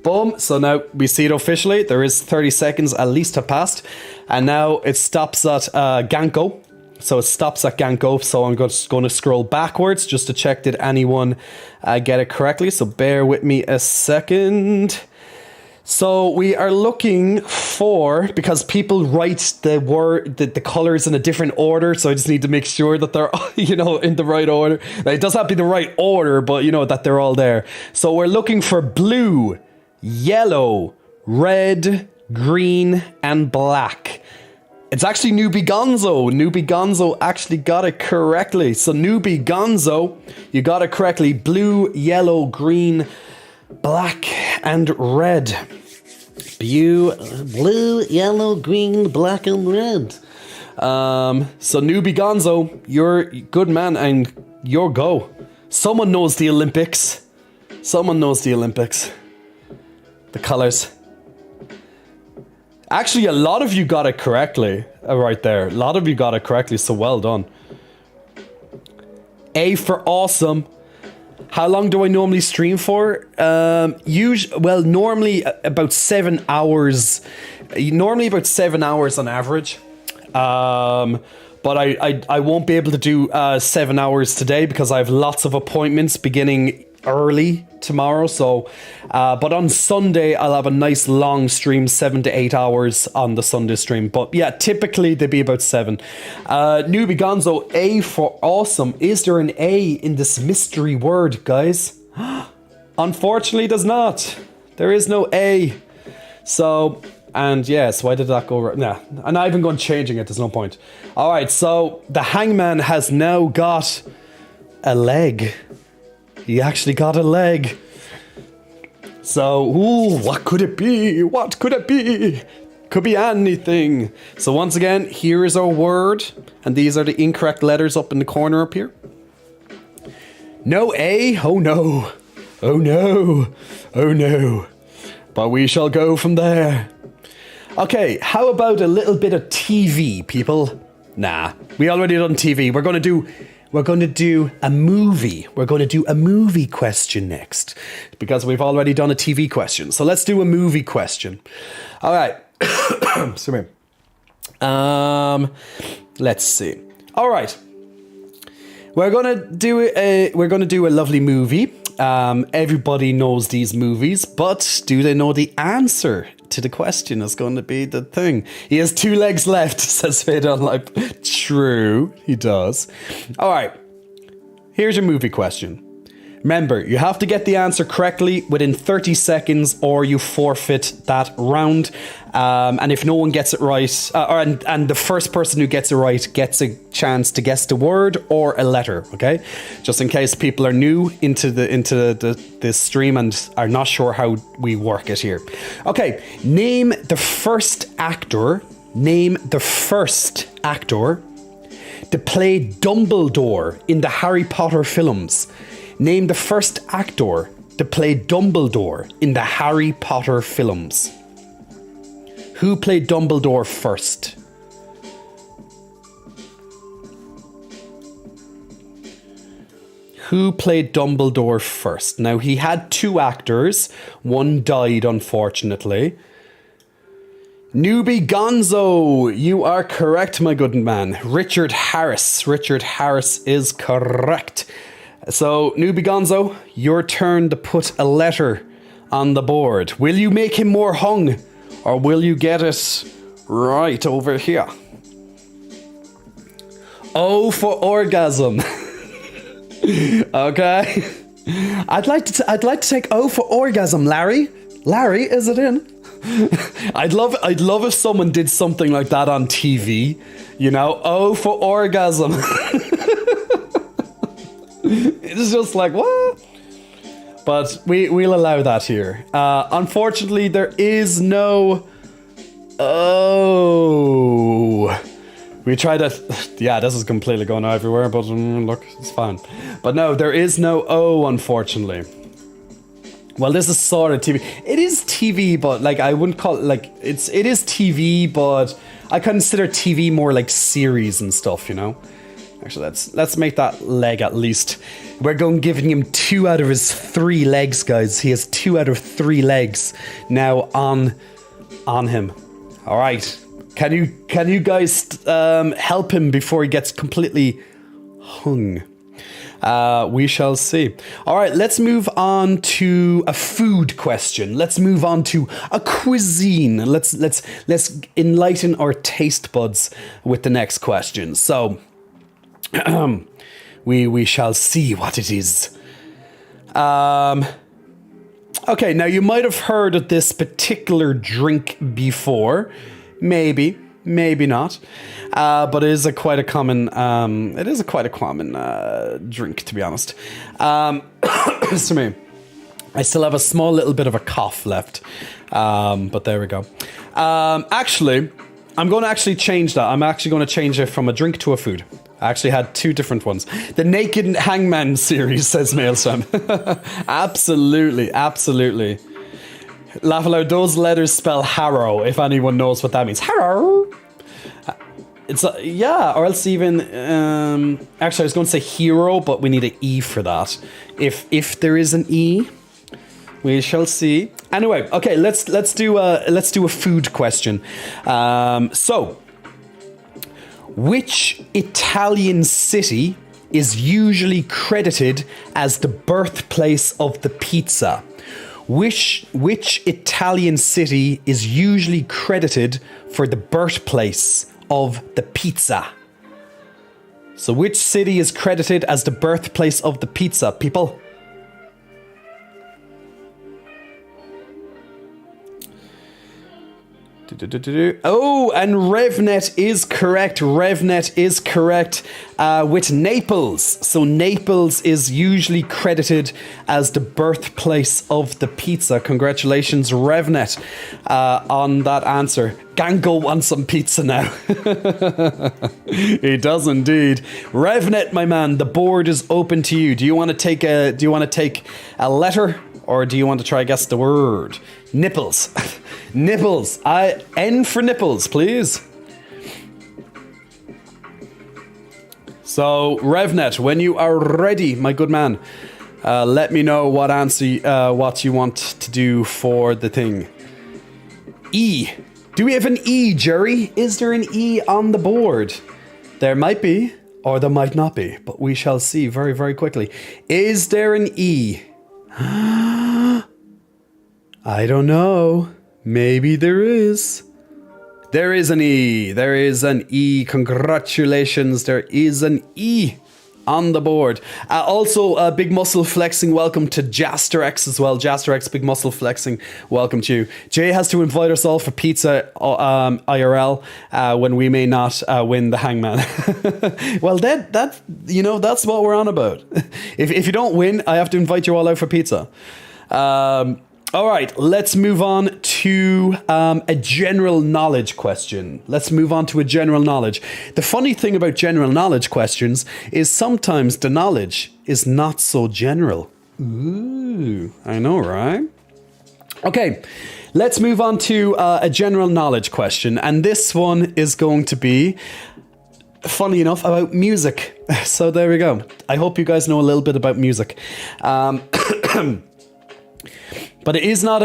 Boom. So now we see it officially. There is 30 seconds at least have passed. And now it stops at Ganko. So it stops at Ganko. So I'm just going to scroll backwards just to check did anyone get it correctly. So bear with me a second. So we are looking for, because people write the colors in a different order, so I just need to make sure that they're, in the right order. It does have to be the right order, but that they're all there. So we're looking for blue, yellow, red, green, and black. It's actually Newbie Gonzo. Newbie Gonzo actually got it correctly. So Newbie Gonzo, you got it correctly. Blue, yellow, green, black, and red. Blue, yellow, green, black, and red. So Newbie Gonzo, you're a good man, and your go. Someone knows the Olympics. The colors. Actually, a lot of you got it correctly right there. A lot of you got it correctly, so well done. A for awesome. How long do I normally stream for? Normally about 7 hours. Normally about 7 hours on average. But I won't be able to do 7 hours today because I have lots of appointments beginning early tomorrow. So, but on Sunday I'll have a nice long stream, 7 to 8 hours on the Sunday stream. But yeah, typically they'd be about 7. Newbie Gonzo, A for awesome. Is there an A in this mystery word, guys? Unfortunately, there's not. There is no A. So, and yes, why did that go right? Nah, I'm not even going changing it. There's no point. All right, so the hangman has now got a leg. He actually got a leg. So, what could it be? What could it be? Could be anything. So once again, here is our word. And these are the incorrect letters up in the corner up here. No A? Oh no. Oh no. Oh no. But we shall go from there. Okay, how about a little bit of TV, people? Nah, we already done TV. We're going to do a movie. We're going to do a movie question next because we've already done a TV question. So let's do a movie question. All right. Excuse me. Let's see. All right. We're going to do a lovely movie. Everybody knows these movies, but do they know the answer to the question is going to be the thing. He has 2 legs left, says Fade on Life. True, he does. All right, here's your movie question. Remember, you have to get the answer correctly within 30 seconds or you forfeit that round. And if no one gets it right, and the first person who gets it right gets a chance to guess the word or a letter, okay? Just in case people are new into the stream and are not sure how we work it here. Okay, name the first actor to play Dumbledore in the Harry Potter films. Name the first actor to play Dumbledore in the Harry Potter films. Who played Dumbledore first? Who played Dumbledore first? Now, he had 2 actors. One died, unfortunately. Newbie Gonzo, you are correct, my good man. Richard Harris. Richard Harris is correct. So, Newbie Gonzo, your turn to put a letter on the board. Will you make him more hung, or will you get it right over here? O for orgasm. Okay. I'd like to take O for orgasm, Larry. Larry, is it in? I'd love if someone did something like that on TV. You know, O for orgasm. It's just like, what? But we'll allow that here. Unfortunately, there is no... Oh. We try to... Yeah, this is completely going everywhere, but look, it's fine. But no, there is no O, unfortunately. Well, this is sort of TV. It is TV, but like I wouldn't call it like... It is TV, but I consider TV more like series and stuff, you know? Actually, let's make that leg at least. We're giving him 2 out of his 3 legs, guys. He has 2 out of 3 legs now on him. All right. Can you guys help him before he gets completely hung? We shall see. All right, let's move on to a food question. Let's move on to a cuisine. Let's enlighten our taste buds with the next question. So. We shall see what it is. Okay, now you might have heard of this particular drink before. Maybe not. But it is quite a common drink, to be honest. To me, I still have a small little bit of a cough left. But there we go. Actually, I'm going to actually change that. I'm actually going to change it from a drink to a food. I actually had 2 different ones. The Naked Hangman series, says Maelstrom. Absolutely. Laugh aloud, those letters spell harrow, if anyone knows what that means. Harrow! It's, yeah, or else even, actually I was going to say hero, but we need an E for that. If there is an E, we shall see. Anyway, okay, let's do a food question. So, which Italian city is usually credited as the birthplace of the pizza? Which Italian city is usually credited for the birthplace of the pizza? So which city is credited as the birthplace of the pizza, people? Oh, and RevNet is correct. RevNet is correct with Naples. So Naples is usually credited as the birthplace of the pizza. Congratulations, RevNet, on that answer. Gango wants some pizza now. He does indeed. RevNet, my man, the board is open to you. Do you want to take a letter, or do you want to try guess the word? Nipples. Nipples. N for nipples, please. So, RevNet, when you are ready, my good man, let me know what you want to do for the thing. E. Do we have an E, Jerry? Is there an E on the board? There might be, or there might not be, but we shall see very, very quickly. Is there an E? I don't know. Maybe there is. There is an E. There is an E. Congratulations. There is an E on the board. Also, Big Muscle Flexing, welcome to Jaster X as well. Jaster X, Big Muscle Flexing, welcome to you. Jay has to invite us all for pizza IRL when we may not win the Hangman. Well, that you know, that's what we're on about. If you don't win, I have to invite you all out for pizza. All right, let's move on to a general knowledge question. Let's move on to a general knowledge. The funny thing about general knowledge questions is sometimes the knowledge is not so general. Ooh, I know, right? Okay, let's move on to a general knowledge question. And this one is going to be, funny enough, about music. So there we go. I hope you guys know a little bit about music. But it is not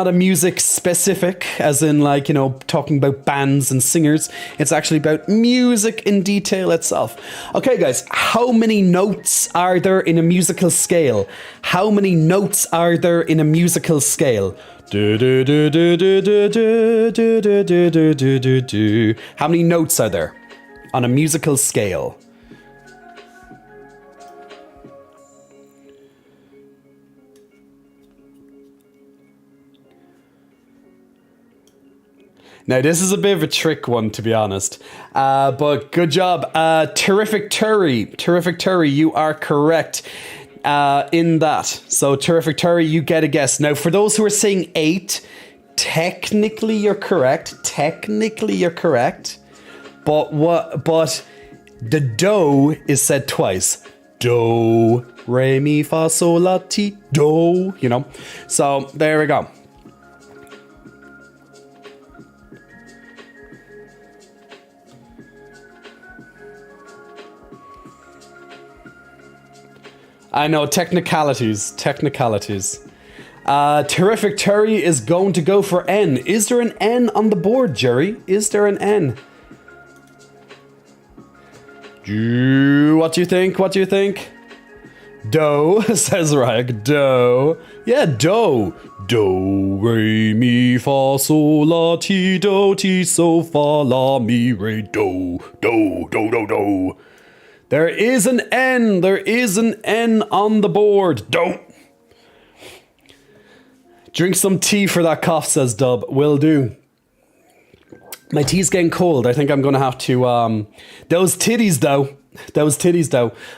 a music specific, as in, like, you know, talking about bands and singers. It's actually about music in detail itself. Okay, guys, how many notes are there in a musical scale? How many notes are there in a musical scale? How many notes are there on a musical scale? Now, this is a bit of a trick one, to be honest. But good job. Terrific Terry, you are correct in that. So, Terrific Terry, you get a guess. Now, for those who are saying 8, technically you're correct. But the do is said twice. Do, re, mi, fa, sol, la, ti, do. You know? So, there we go. I know, technicalities. Terrific Terry is going to go for N. Is there an N on the board, Jerry? Is there an N? What do you think? Do, says Rag. Do. Yeah, do. Do, re, mi, fa, sol, la, ti, do, ti, so, fa, la, mi, re, do. Do. There is an N. There is an N on the board. Don't. Drink some tea for that cough, says Dub. Will do. My tea's getting cold. I think I'm going to have to... Those titties, though.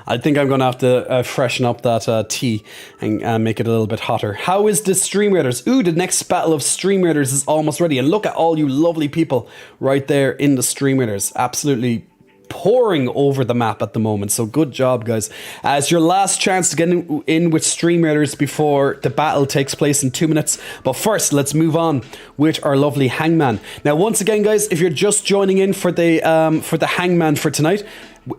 I think I'm going to have to freshen up that tea and make it a little bit hotter. How is the Stream Raiders? Ooh, the next battle of Stream Raiders is almost ready. And look at all you lovely people right there in the Stream Raiders. Absolutely pouring over the map at the moment. So good job, guys. It's your last chance to get in with Stream Raiders before the battle takes place in 2 minutes. But first, let's move on with our lovely Hangman. Now, once again, guys, if you're just joining in for the Hangman for tonight,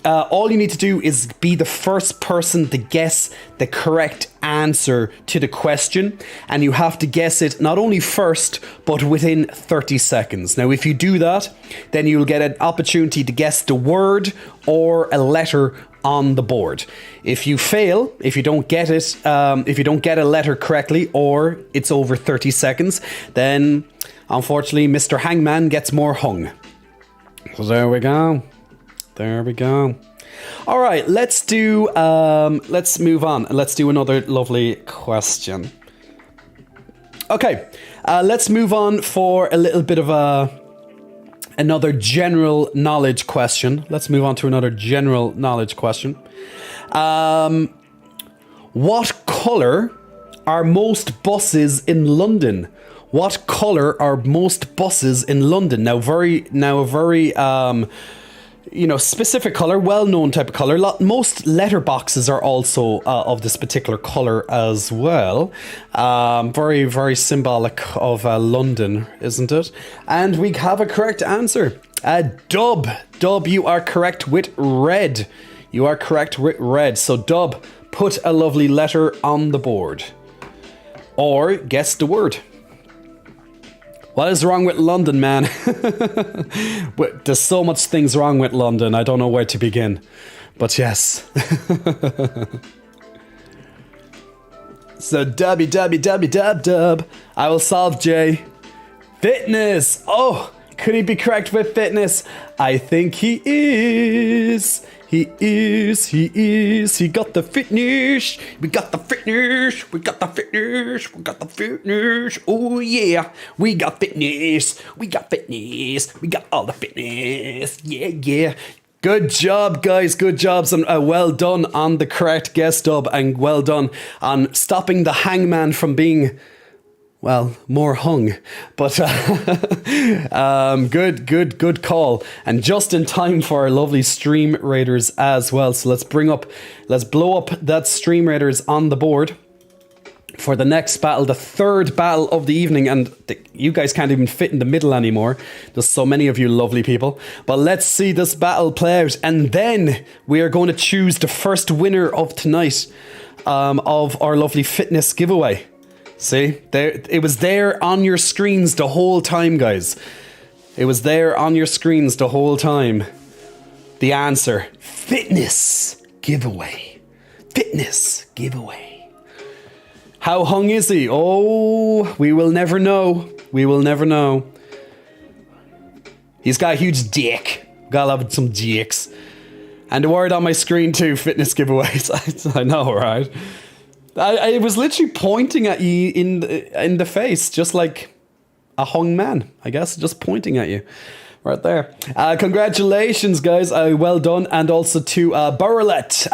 all you need to do is be the first person to guess the correct answer to the question, and you have to guess it not only first but within 30 seconds. Now, if you do that, then you'll get an opportunity to guess the word or a letter on the board. If you fail, if you don't get it, if you don't get a letter correctly, or it's over 30 seconds, then unfortunately Mr. Hangman gets more hung. So there we go. All right, let's move on. Let's do another lovely question. Okay, let's move on for a little bit of another general knowledge question. Let's move on to another general knowledge question. What colour are most buses in London? What colour are most buses in London? Now, a very specific color, well-known type of color. Most letterboxes are also of this particular color as well. Very, very symbolic of London, isn't it? And we have a correct answer. Dub, you are correct with red. So Dub, put a lovely letter on the board. Or guess the word. What is wrong with London, man? There's so much things wrong with London. I don't know where to begin. But yes. So dub. I will solve, Jay. Fitness. Oh, could he be correct with fitness? I think he is. He is. He is. He got the fitness. We got the fitness. We got the fitness. We got the fitness. Oh yeah. We got fitness. We got fitness. We got all the fitness. Yeah, yeah. Good job, guys. Good jobs, and well done on the correct guess dub, and well done on stopping the hangman from being, well, more hung. But good call, and just in time for our lovely Stream Raiders as well. So let's blow up that Stream Raiders on the board for the next battle, the third battle of the evening, and you guys can't even fit in the middle anymore. There's so many of you lovely people. But let's see this battle play out, and then we are going to choose the first winner of tonight, of our lovely fitness giveaway. See, there, it was there on your screens the whole time, guys. It was there on your screens the whole time. The answer: fitness giveaway. Fitness giveaway. How hung is he? Oh, we will never know. We will never know. He's got a huge dick. Gotta love some dicks. And the word on my screen too, fitness giveaways. I know, right? I was literally pointing at you in the face, just like a hung man, I guess, just pointing at you. Right there. Congratulations, guys. Well done. And also to Burlet,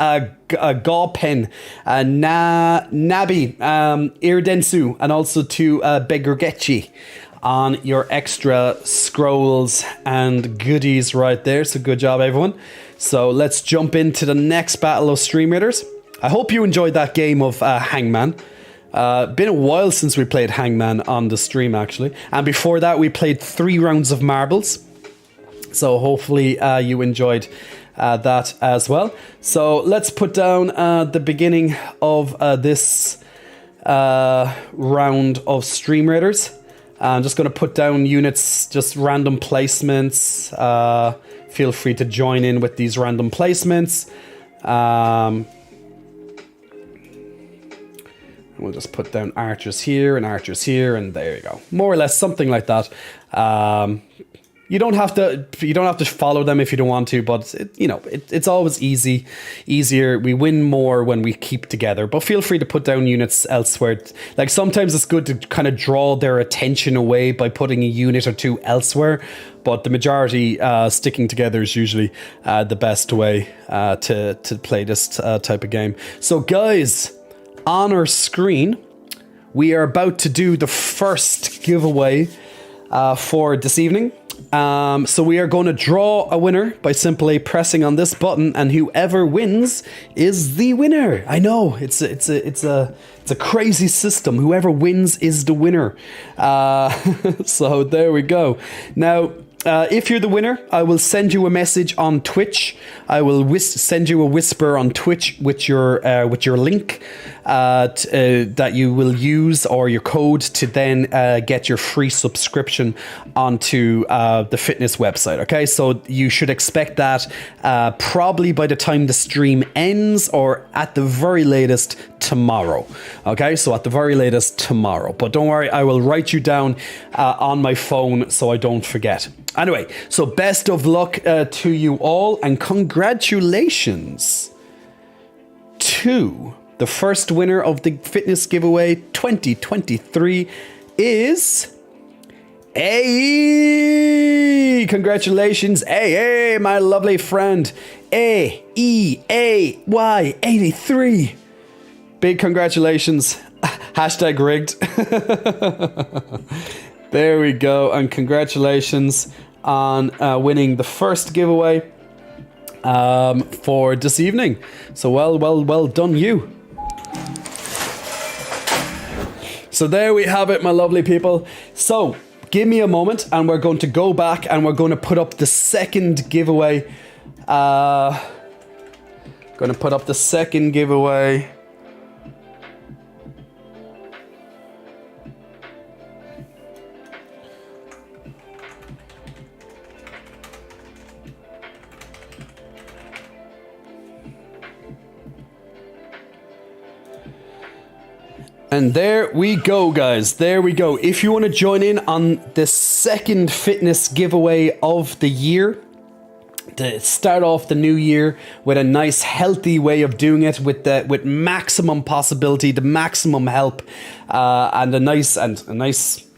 Gawpen, Nabi, Irdensu, and also to Begurgechi on your extra scrolls and goodies right there. So good job, everyone. So let's jump into the next battle of Stream Raiders. I hope you enjoyed that game of Hangman. Been a while since we played Hangman on the stream, actually. And before that, we played 3 rounds of marbles. So hopefully you enjoyed that as well. So let's put down the beginning of this round of Stream Raiders. I'm just going to put down units, just random placements. Feel free to join in with these random placements. We'll just put down archers here, and there you go. More or less something like that. You don't have to follow them if you don't want to, but it's always easier. We win more when we keep together. But feel free to put down units elsewhere. Like sometimes it's good to kind of draw their attention away by putting a unit or two elsewhere. But the majority sticking together is usually the best way to play this type of game. So guys, on our screen, we are about to do the first giveaway for this evening. So we are going to draw a winner by simply pressing on this button, and whoever wins is the winner. I know it's a crazy system. Whoever wins is the winner. So there we go. Now, if you're the winner, I will send you a message on Twitch. I will send you a whisper on Twitch with your link that you will use, or your code, to then get your free subscription onto the fitness website. Okay, so you should expect that probably by the time the stream ends, or at the very latest tomorrow. Okay, so at the very latest tomorrow. But don't worry, I will write you down on my phone so I don't forget. Anyway, so best of luck to you all, and congratulations to the first winner of the fitness giveaway 2023 is A. Congratulations, A, my lovely friend, AEAY83. Big congratulations. Hashtag rigged. There we go, and congratulations on winning the first giveaway for this evening. So well done you. So there we have it, my lovely people. So give me a moment, and we're going to go back and we're going to put up the second giveaway. Going to put up the second giveaway. And there we go, guys. There we go. If you want to join in on the second fitness giveaway of the year, to start off the new year with a nice healthy way of doing it with maximum possibility, the maximum help, and a nice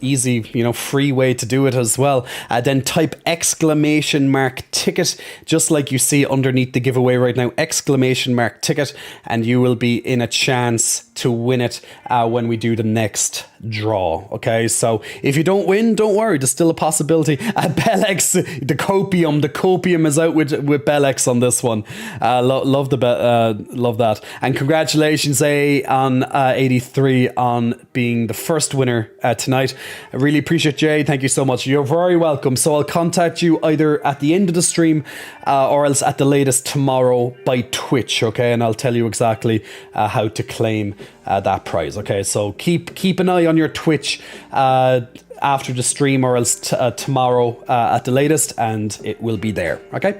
easy, free way to do it as well. Then type !ticket, just like you see underneath the giveaway right now, !ticket, and you will be in a chance to win it when we do the next draw. Okay, so if you don't win, don't worry, there's still a possibility. Bellex, the copium is out with Bellex on this one. Love that, and congratulations on 83 on being the first winner tonight. I really appreciate Jay. Thank you so much. You're very welcome. So I'll contact you either at the end of the stream or else at the latest tomorrow by Twitch. Okay, and I'll tell you exactly how to claim that prize. Okay, so keep an eye on your Twitch after the stream or else tomorrow at the latest, and it will be there. Okay,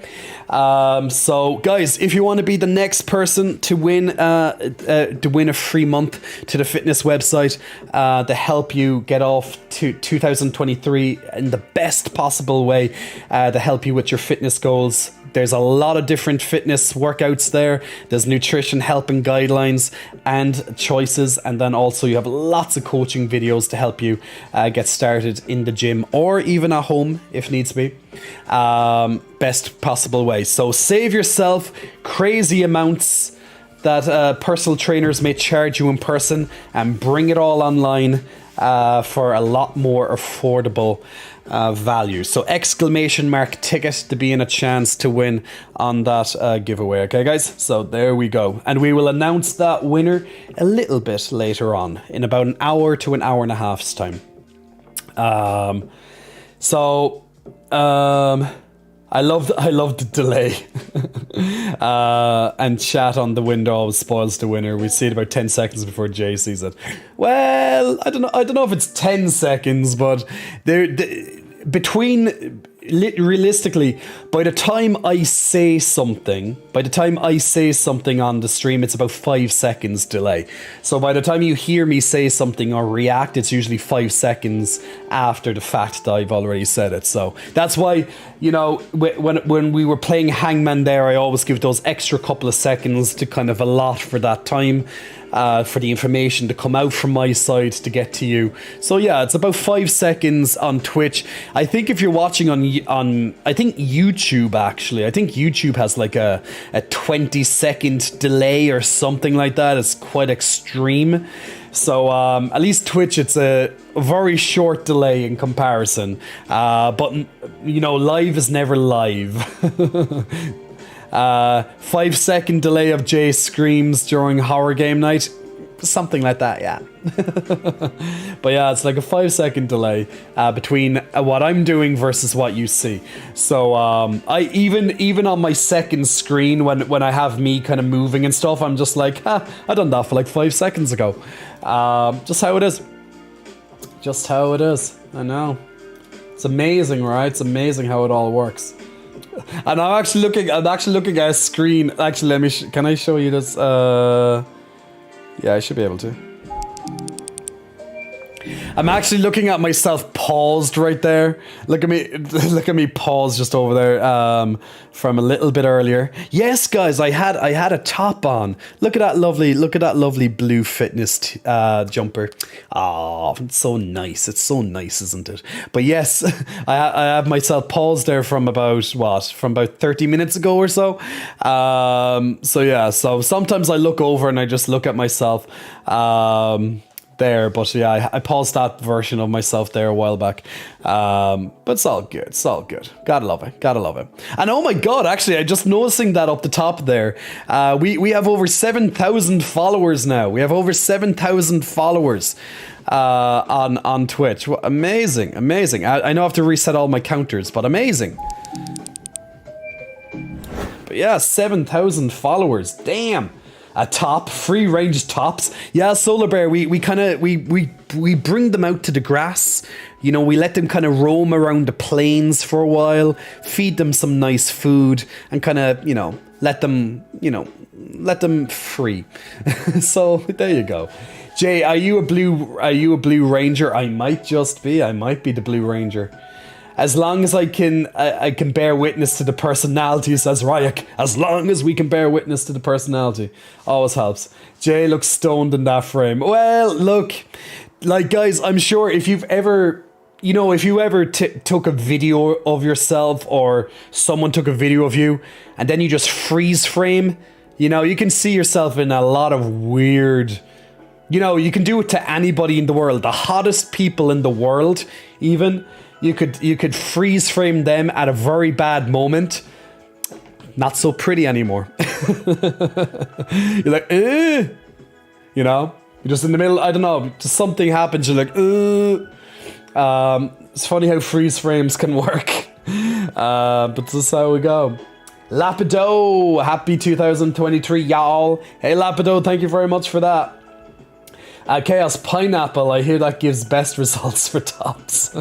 so guys, if you want to be the next person to win a free month to the fitness website to help you get off to 2023 in the best possible way, to help you with your fitness goals, there's a lot of different fitness workouts there. There's nutrition help and guidelines and choices. And then also you have lots of coaching videos to help you get started in the gym or even at home if needs be. Best possible way. So save yourself crazy amounts that personal trainers may charge you in person and bring it all online for a lot more affordable value. So !ticket to be in a chance to win on that giveaway. Okay, guys? So there we go. And we will announce that winner a little bit later on in about an hour to an hour and a half's time. I love the delay. And chat on the window always spoils the winner. We see it about 10 seconds before Jay sees it. Well, I don't know if it's 10 seconds, but realistically, by the time I say something on the stream, it's about 5 seconds delay. So by the time you hear me say something or react, it's usually 5 seconds after the fact that I've already said it. So that's why, when we were playing Hangman there, I always give those extra couple of seconds to kind of allot for that time. For the information to come out from my side to get to you. So yeah, it's about 5 seconds on Twitch. I think if you're watching on I think YouTube actually, I think YouTube has like a 20-second delay or something like that. It's quite extreme. So at least Twitch, it's a very short delay in comparison. But live is never live. 5-second delay of Jay screams during horror game night, something like that, yeah. But yeah, it's like a 5-second delay between what I'm doing versus what you see. So I even on my second screen when I have me kind of moving and stuff, I'm just like, I done that for like 5 seconds ago. Just how it is. Just how it is. I know. It's amazing, right? It's amazing how it all works. And I'm actually looking at a screen. Actually, can I show you this? Yeah, I should be able to. I'm actually looking at myself paused right there. Look at me paused just over there from a little bit earlier. Yes, guys, I had a top on. Look at that lovely blue fitness jumper. Oh, it's so nice. It's so nice, isn't it? But yes, I have myself paused there from about 30 minutes ago or so. So yeah, so sometimes I look over and I just look at myself. There, but yeah, I paused that version of myself there a while back. But it's all good. It's all good. Gotta love it. Gotta love it. And oh my god, actually, I just noticing that up the top there. We have over 7,000 followers now. We have over 7,000 followers on Twitch. Amazing, amazing. I know I have to reset all my counters, but amazing. But yeah, 7,000 followers. Damn. A top, free range tops. Yeah, Solar Bear, we bring them out to the grass. We let them kind of roam around the plains for a while, feed them some nice food, and kind of, let them free. So there you go. Jay, are you a blue ranger? I might just be. I might be the Blue Ranger. As long as I can bear witness to the personality, says Ryuk. As long as we can bear witness to the personality. Always helps. Jay looks stoned in that frame. Well, look, like, guys, I'm sure if you've ever, you know, if you ever took a video of yourself or someone took a video of you and then you just freeze frame, you know, you can see yourself in a lot of weird, you know, you can do it to anybody in the world. The hottest people in the world, even. You could freeze frame them at a very bad moment. Not so pretty anymore. You're like, eh. You know? You're just in the middle, I don't know, just something happens, you're like, it's funny how freeze frames can work. But this is how we go. Lapido, happy 2023, y'all. Hey Lapido, thank you very much for that. Chaos Pineapple, I hear that gives best results for tops.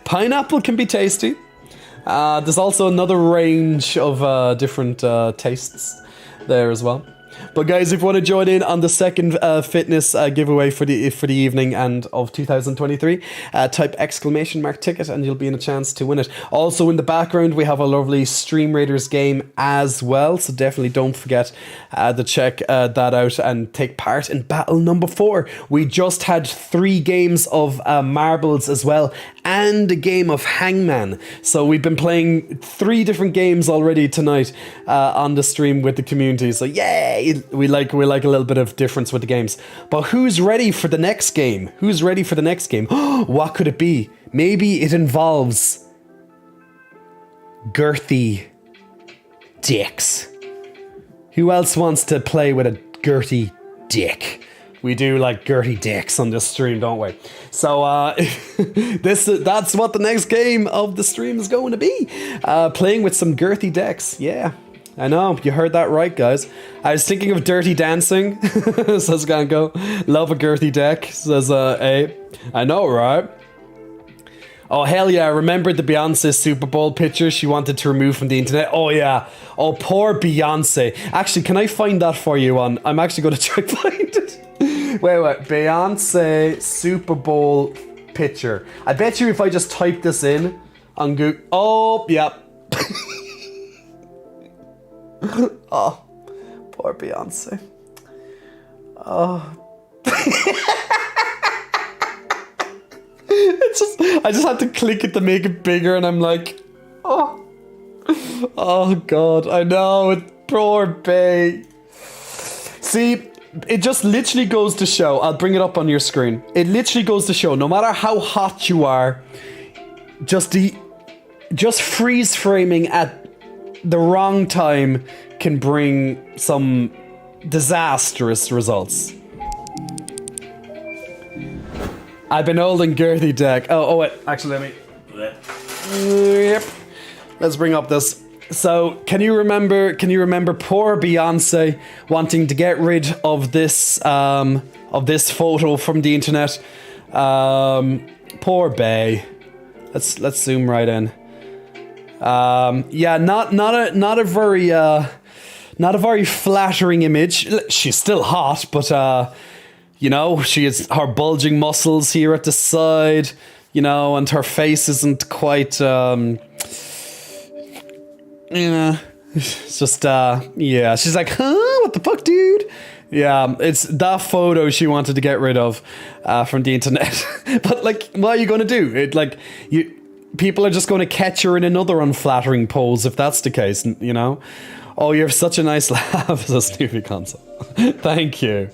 Pineapple can be tasty. There's also another range of different tastes there as well. But guys, if you want to join in on the second fitness giveaway for the evening and of 2023, type !ticket and you'll be in a chance to win it. Also in the background, we have a lovely Stream Raiders game as well, so definitely don't forget to check that out and take part in battle number 4. We just had 3 games of marbles as well, and a game of Hangman. So we've been playing 3 different games already tonight on the stream with the community. So yay! We like a little bit of difference with the games. But who's ready for the next game? Who's ready for the next game? What could it be? Maybe it involves girthy dicks. Who else wants to play with a girthy dick? We do like girthy dicks on this stream, don't we? So that's what the next game of the stream is going to be. Playing with some girthy dicks. Yeah. I know, you heard that right, guys. I was thinking of Dirty Dancing, says Ganko. Love a girthy deck, says A. I know, right? Oh, hell yeah, remember the Beyonce Super Bowl picture she wanted to remove from the internet? Oh, yeah. Oh, poor Beyonce. Actually, can I find that for you on... I'm actually going to try to find it. Wait. Beyonce Super Bowl picture. I bet you if I just type this in on Google... Oh, yeah. Oh, poor Beyonce. Oh. I just had to click it to make it bigger, and I'm like, oh God, I know, poor Bay. See, it just literally goes to show, I'll bring it up on your screen. It literally goes to show, no matter how hot you are, just freeze framing at the wrong time can bring some disastrous results. I've been holding girthy deck. Oh wait, actually let me... Yep. Let's bring up this. So, can you remember poor Beyonce wanting to get rid of this photo from the internet? Poor Bay. Let's zoom right in. Yeah, not a very flattering image. She's still hot, but you know, she has her bulging muscles here at the side, you know, and her face isn't quite it's just yeah, she's like, huh, what the fuck, dude? Yeah, it's that photo she wanted to get rid of from the internet. But like, what are you gonna do? People are just going to catch her in another unflattering pose if that's the case, you know? Oh, you have such a nice laugh as a Snoopy console. Thank you.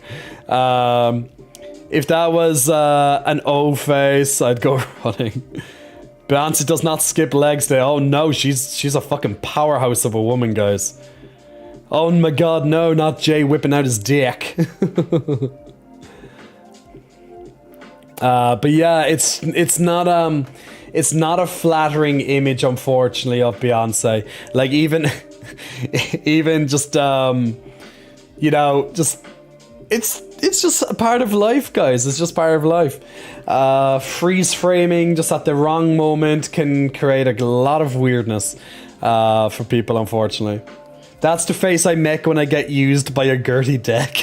If that was an O face, I'd go running. Beyonce does not skip legs day. Oh no, she's a fucking powerhouse of a woman, guys. Oh my god, no, not Jay whipping out his dick. But yeah, it's not a flattering image, unfortunately, of Beyonce. Like, even just, you know, just, it's just a part of life, guys. It's just part of life. Freeze framing just at the wrong moment can create a lot of weirdness for people, unfortunately. That's the face I make when I get used by a Gertie deck.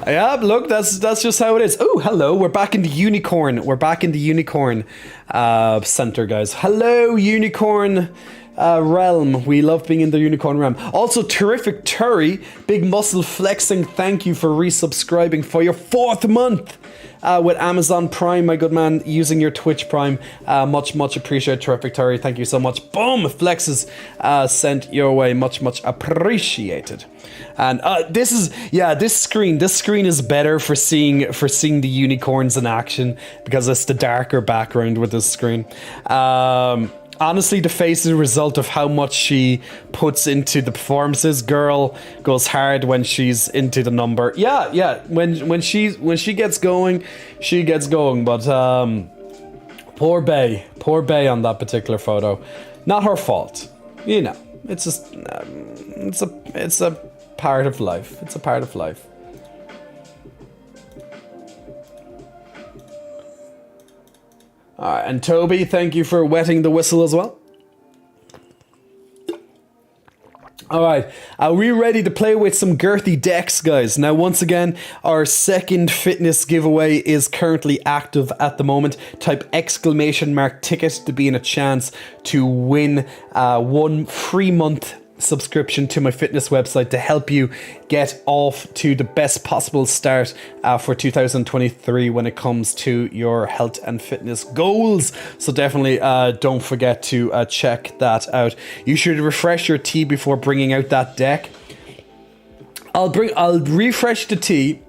Yeah, look, that's just how it is. Oh, hello, we're back in the unicorn. We're back in the unicorn center, guys. Hello, unicorn realm. We love being in the unicorn realm. Also, terrific Turry, big muscle flexing. Thank you for resubscribing for your 4th month. With Amazon Prime, my good man, using your Twitch Prime. Much appreciated, terrific Terry. Thank you so much. Boom! Flexes sent your way. Much appreciated. And this screen is better for seeing the unicorns in action because it's the darker background with this screen. Honestly, the face is a result of how much she puts into the performances. Girl goes hard when she's into the number. Yeah. When she gets going, she gets going. But poor Bay on that particular photo. Not her fault. You know, it's just it's a part of life. It's a part of life. Alright, and Toby, thank you for wetting the whistle as well. Alright, are we ready to play with some girthy decks, guys? Now, once again, our second fitness giveaway is currently active at the moment. Type !ticket to be in a chance to win 1 free month subscription to my fitness website to help you get off to the best possible start for 2023 when it comes to your health and fitness goals. So definitely don't forget to check that out. You should refresh your tea before bringing out that deck. I'll refresh the tea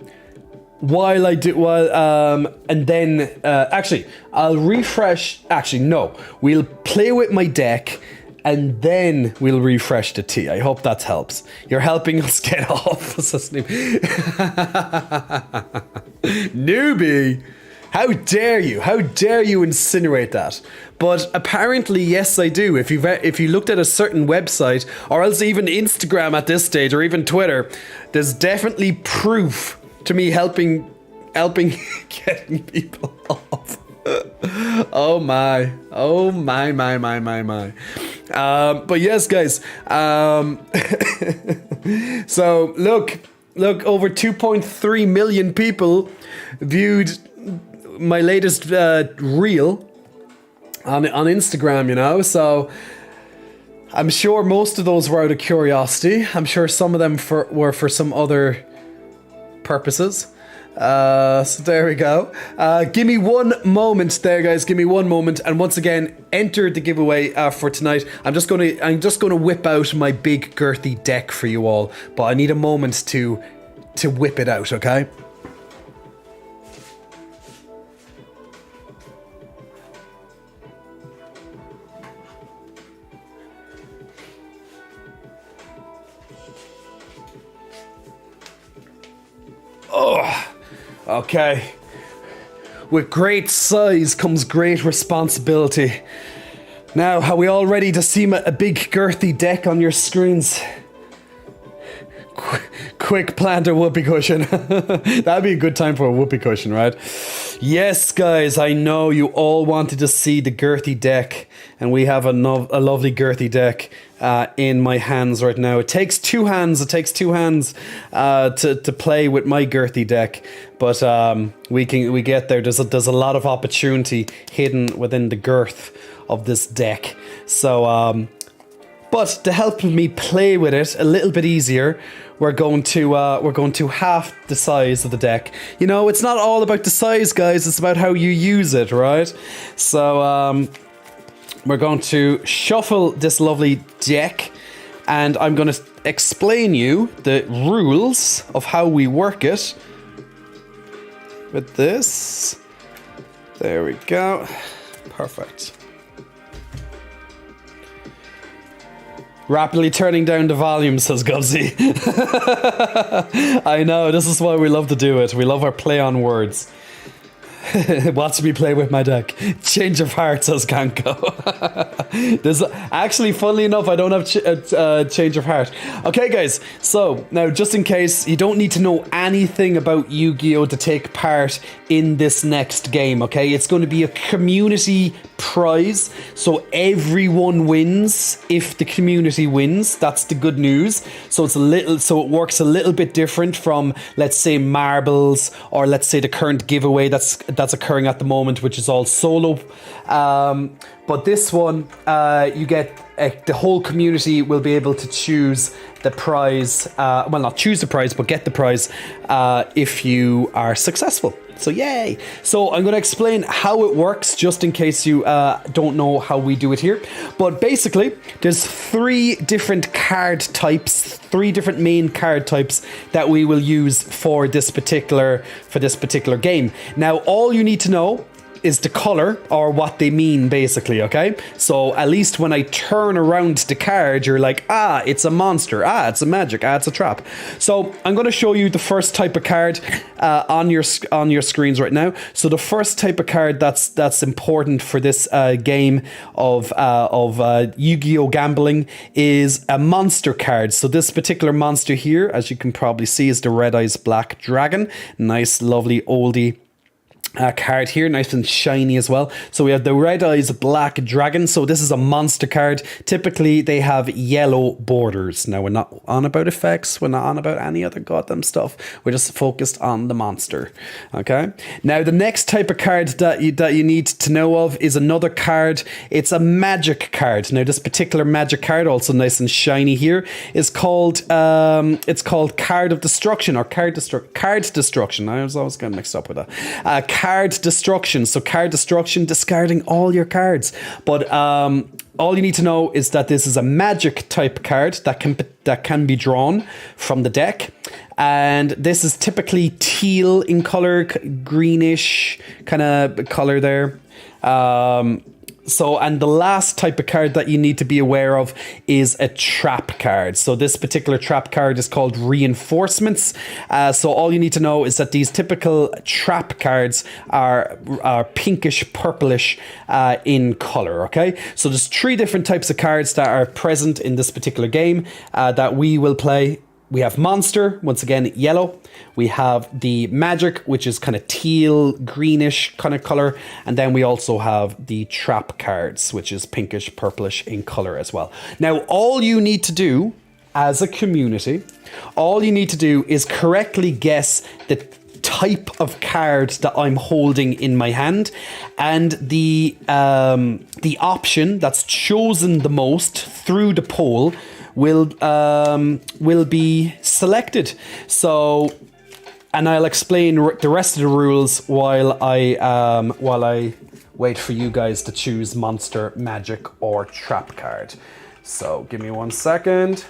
while I do and then I'll refresh. Actually, no, we'll play with my deck and then we'll refresh the tea. I hope that helps. You're helping us get off. Newbie! How dare you? How dare you insinuate that? But apparently, yes, I do. If you looked at a certain website, or else even Instagram at this stage, or even Twitter, there's definitely proof to me helping getting people off. Oh my. But yes, guys. So look, over 2.3 million people viewed my latest reel on Instagram, you know, so I'm sure most of those were out of curiosity. I'm sure some of them were for some other purposes. So there we go. Give me one moment there, guys. Give me one moment, and once again, enter the giveaway for tonight. I'm just gonna whip out my big girthy deck for you all, but I need a moment to whip it out. Okay. Oh. Okay. With great size comes great responsibility. Now, are we all ready to see a big girthy deck on your screens? Quick, plant a whoopee cushion. That'd be a good time for a whoopee cushion, right? Yes, guys, I know you all wanted to see the girthy deck, and we have a lovely girthy deck in my hands right now. It takes two hands. To play with my girthy deck, but we get there. There's a lot of opportunity hidden within the girth of this deck. So, but to help me play with it a little bit easier, we're going to half the size of the deck. You know, it's not all about the size, guys. It's about how you use it, right? So, we're going to shuffle this lovely deck, and I'm going to explain you the rules of how we work it with this. There we go. Perfect. Rapidly turning down the volume, says Gubsy. I know, this is why we love to do it. We love our play on words. Watch me play with my deck. Change of heart, says Kanko. There's actually, funnily enough, I don't have change of heart. Okay, guys. So now, just in case, you don't need to know anything about Yu-Gi-Oh to take part in this next game. Okay, it's going to be a community prize, so everyone wins if the community wins. That's the good news. So it works a little bit different from, let's say, marbles, or let's say the current giveaway that's occurring at the moment, which is all solo. But this one, you get the whole community will be able to choose the prize. Well, not choose the prize, but get the prize if you are successful. So yay! So I'm going to explain how it works, just in case you don't know how we do it here. But basically, there's 3 different card types, 3 different main card types that we will use for this particular game. Now, all you need to know is the color, or what they mean, basically, okay? So at least when I turn around the card, you're like, it's a monster, it's a magic, it's a trap. So I'm going to show you the first type of card on your screens right now. So the first type of card that's important for this game of Yu-Gi-Oh gambling is a monster card. So this particular monster here, as you can probably see, is the Red Eyes Black Dragon. Nice, lovely oldie card here, nice and shiny as well. So we have the Red Eyes Black Dragon. So this is a monster card. Typically they have yellow borders. Now, we're not on about effects, we're not on about any other goddamn stuff, we're just focused on the monster. Okay, now the next type of card that you need to know of is another card. It's a magic card. Now this particular magic card, also nice and shiny here, is called Card of Destruction, or Card Destruction. I was always getting mixed up with that. Card Destruction. So Card Destruction, discarding all your cards. But all you need to know is that this is a magic type card that can be drawn from the deck. And this is typically teal in color, greenish kind of color there. And the last type of card that you need to be aware of is a trap card. So this particular trap card is called Reinforcements. So all you need to know is that these typical trap cards are pinkish purplish in color. Okay, so there's 3 different types of cards that are present in this particular game that we will play. We have Monster, once again, yellow. We have the Magic, which is kind of teal, greenish kind of color. And then we also have the Trap cards, which is pinkish, purplish in color as well. Now, all you need to do as a community, all you need to do is correctly guess the type of card that I'm holding in my hand, and the option that's chosen the most through the poll will be selected. So, and I'll explain the rest of the rules while I wait for you guys to choose Monster, Magic, or Trap card. So give me 1 second.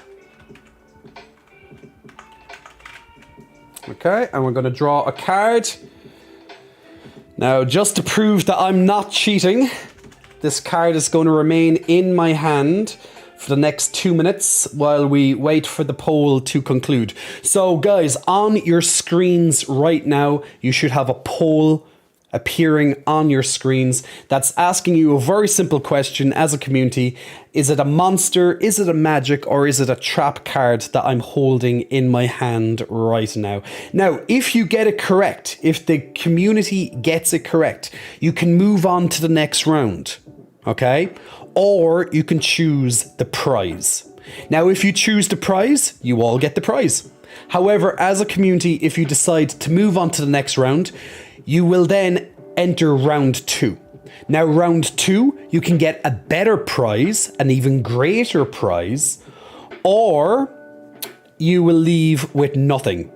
Okay, and we're going to draw a card. Now, just to prove that I'm not cheating, this card is going to remain in my hand for the next 2 minutes while we wait for the poll to conclude. So guys, on your screens right now, you should have a poll appearing on your screens that's asking you a very simple question as a community. Is it a monster, is it a magic, or is it a trap card that I'm holding in my hand right now? Now, if you get it correct, if the community gets it correct, you can move on to the next round, okay? Or you can choose the prize. Now, if you choose the prize, you all get the prize. However, as a community, if you decide to move on to the next round, you will then enter round 2. Now, round 2, you can get a better prize, an even greater prize, or you will leave with nothing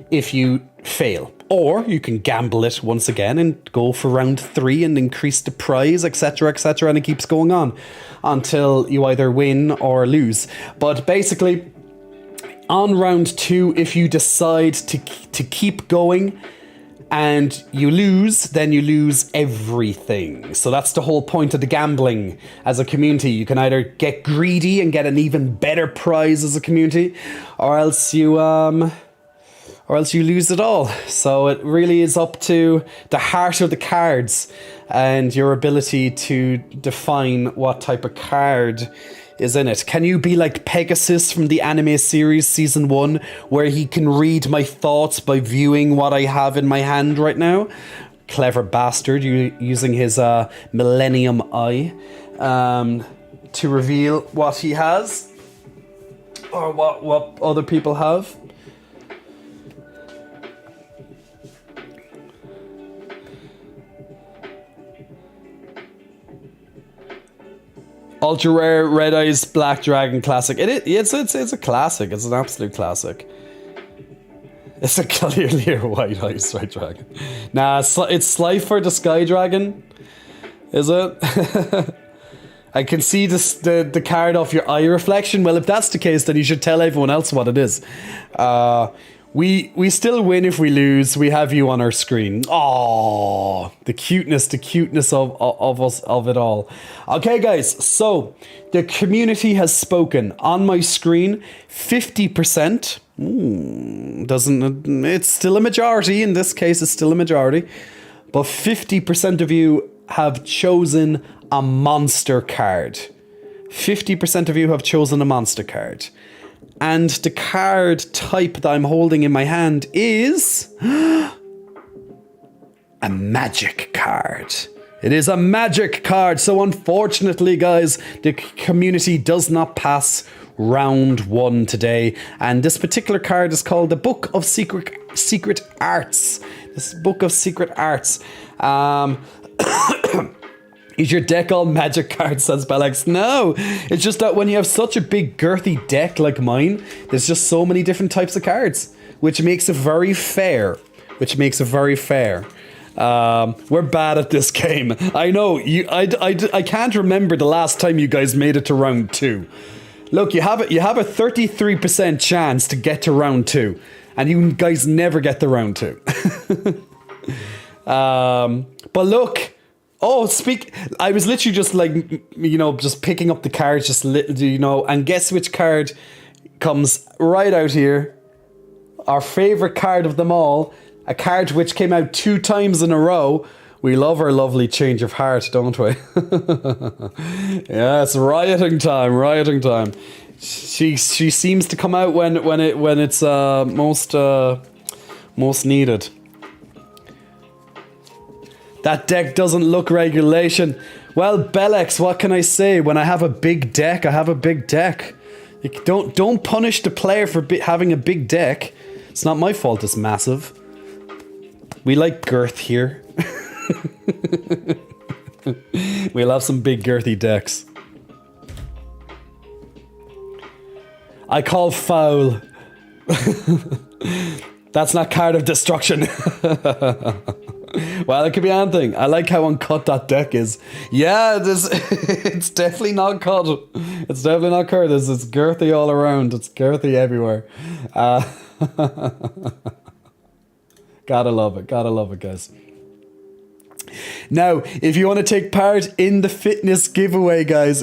if you fail. Or you can gamble it once again and go for round 3 and increase the prize, etc., and it keeps going on until you either win or lose. But basically, on round 2, if you decide to keep going and you lose, then you lose everything. So that's the whole point of the gambling as a community. You can either get greedy and get an even better prize as a community, or else you or else you lose it all. So it really is up to the heart of the cards and your ability to define what type of card is in it. Can you be like Pegasus from the anime series season 1, where he can read my thoughts by viewing what I have in my hand right now? Clever bastard, using his Millennium Eye to reveal what he has or what other people have. Ultra rare Red Eyes Black Dragon classic. It's a classic. It's an absolute classic. It's clearly a White Eyes Red Dragon. Nah, it's Slifer the Sky Dragon. Is it? I can see the card off your eye reflection. Well, if that's the case, then you should tell everyone else what it is. We still win if we lose. We have you on our screen. Oh, the cuteness of it all. Okay, guys. So the community has spoken on my screen. 50%. It's still a majority. In this case, it's still a majority. But 50% of you have chosen a monster card. 50% of you have chosen a monster card. And the card type that I'm holding in my hand is a magic card. It is a magic card. So unfortunately, guys, the community does not pass round 1 today. And this particular card is called the Book of Secret Arts. This Book of Secret Arts. Is your deck all magic cards, says Bellex? No, it's just that when you have such a big girthy deck like mine, there's just so many different types of cards, which makes it very fair. We're bad at this game. I know, I can't remember the last time you guys made it to round 2. Look, you have a 33% chance to get to round 2, and you guys never get to round 2. But look, I was literally just like, just picking up the cards, and guess which card comes right out here? Our favorite card of them all, a card which came out 2 times in a row. We love our lovely Change of Heart, don't we? Yeah, it's rioting time. She seems to come out when it's most needed. That deck doesn't look regulation. Well, Bellex, what can I say? When I have a big deck, I have a big deck. Don't punish the player for having a big deck. It's not my fault it's massive. We like girth here. We'll have some big girthy decks. I call foul. That's not Card of Destruction. Well, it could be anything. I like how uncut that deck is. Yeah, it's definitely not cut. It's definitely not cut. It's girthy all around. It's girthy everywhere. Gotta love it, guys. Now, if you want to take part in the fitness giveaway, guys,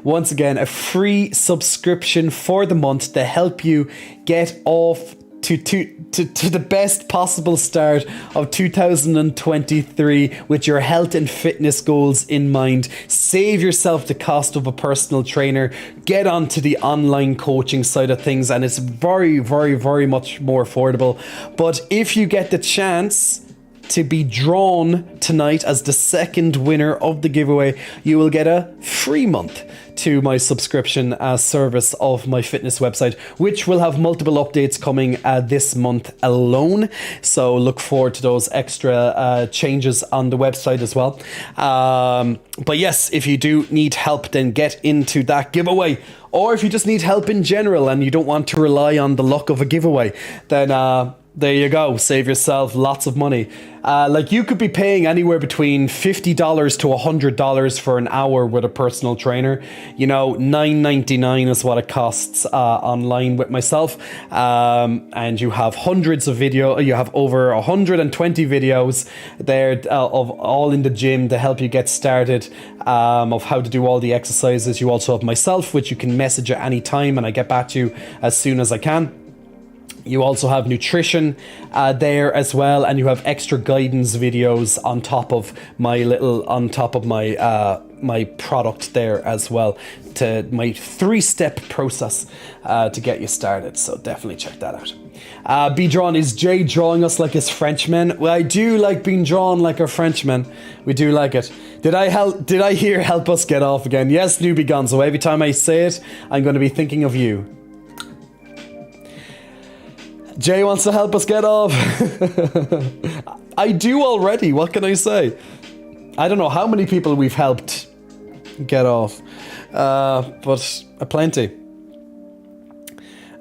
once again, a free subscription for the month to help you get off to the best possible start of 2023 with your health and fitness goals in mind. Save yourself the cost of a personal trainer. Get onto the online coaching side of things, and it's very, very, very much more affordable. But if you get the chance to be drawn tonight as the second winner of the giveaway, you will get a free month to my subscription service of my fitness website, which will have multiple updates coming this month alone. So look forward to those extra changes on the website as well. But yes, if you do need help, then get into that giveaway. Or if you just need help in general and you don't want to rely on the luck of a giveaway, then there you go. Save yourself lots of money. Like you could be paying anywhere between $50 to $100 for an hour with a personal trainer. $9.99 is what it costs online with myself. And you have hundreds of you have over 120 videos there of all in the gym to help you get started, of how to do all the exercises. You also have myself, which you can message at any time and I get back to you as soon as I can. You also have nutrition there as well, and you have extra guidance videos on top of my my product there as well, to my 3-step process to get you started. So definitely check that out. Be Drawn, is Jay drawing us like his Frenchmen? Well, I do like being drawn like our Frenchmen. We do like it. Did I hear help us get off again? Yes, Newbie Gonzo. Every time I say it, I'm going to be thinking of you. Jay wants to help us get off. I do already. What can I say? I don't know how many people we've helped get off, but plenty.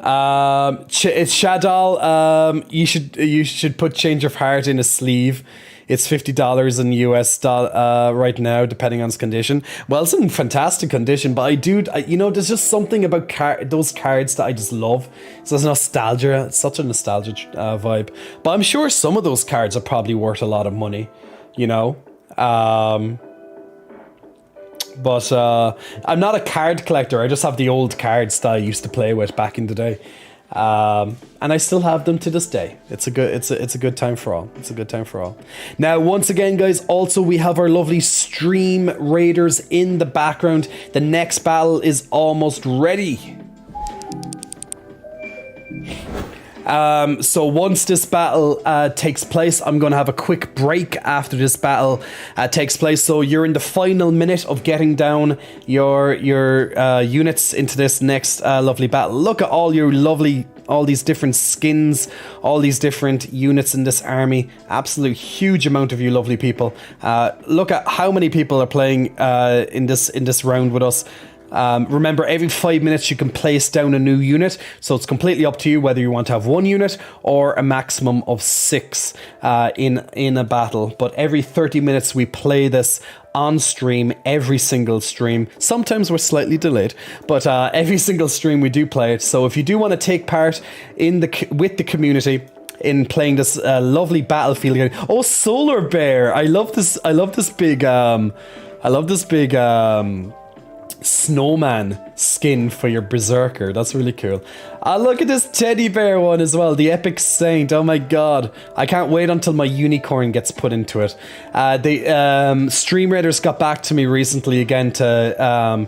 It's Shadal. You should put Change of Heart in a sleeve. It's $50 in US right now, depending on its condition. Well, it's in fantastic condition, but there's just something about those cards that I just love. It's just nostalgia. It's such a nostalgia vibe. But I'm sure some of those cards are probably worth a lot of money, you know. But I'm not a card collector. I just have the old cards that I used to play with back in the day. And I still have them to this day. It's a good time for all. It's a good time for all. Now, once again, guys, also we have our lovely Stream Raiders in the background. The next battle is almost ready. So once this battle takes place, I'm going to have a quick break after this battle takes place. So you're in the final minute of getting down your units into this next lovely battle. Look at all these different skins, all these different units in this army. Absolute huge amount of you lovely people. Look at how many people are playing in this round with us. Remember, every 5 minutes you can place down a new unit, so it's completely up to you whether you want to have 1 unit or a maximum of 6 in a battle. But every 30 minutes we play this on stream, every single stream. Sometimes we're slightly delayed, but every single stream we do play it. So if you do want to take part with the community in playing this lovely battlefield game. Oh, Solar Bear! I love this big snowman skin for your berserker. That's really cool. Look at this teddy bear one as well, the Epic Saint. Oh my god, I can't wait until my unicorn gets put into it. The Stream Raiders got back to me recently again to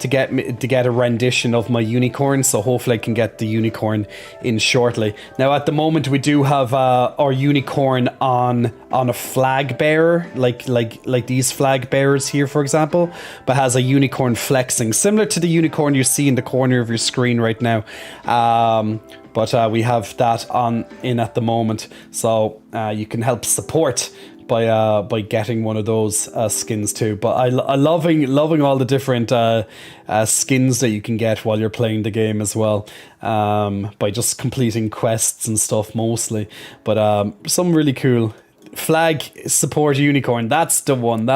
get a rendition of my unicorn, so hopefully I can get the unicorn in shortly. Now at the moment we do have our unicorn on a flag bearer, like these flag bearers here, for example, but has a unicorn flexing, similar to the unicorn you see in the corner of your screen right now. But we have that in at the moment, so you can help support by getting one of those skins too. But I loving all the different skins that you can get while you're playing the game as well, by just completing quests and stuff mostly. But some really cool flag support unicorn. That's the one.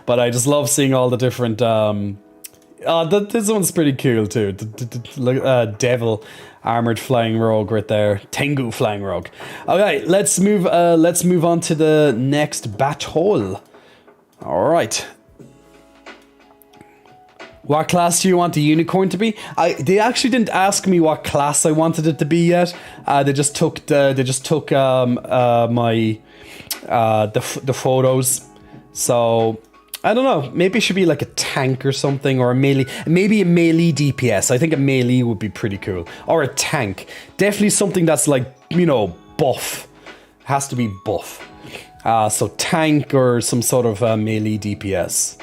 But I just love seeing all the different. This one's pretty cool too. Devil armored flying rogue right there. Tengu flying rogue. Okay, let's move on to the next battle. All right. What class do you want the unicorn to be? They actually didn't ask me what class I wanted it to be yet. They just took my photos. So I don't know. Maybe it should be like a tank or something, or a melee. Maybe a melee DPS. I think a melee would be pretty cool. Or a tank. Definitely something that's like, buff. Has to be buff. So tank or some sort of melee DPS.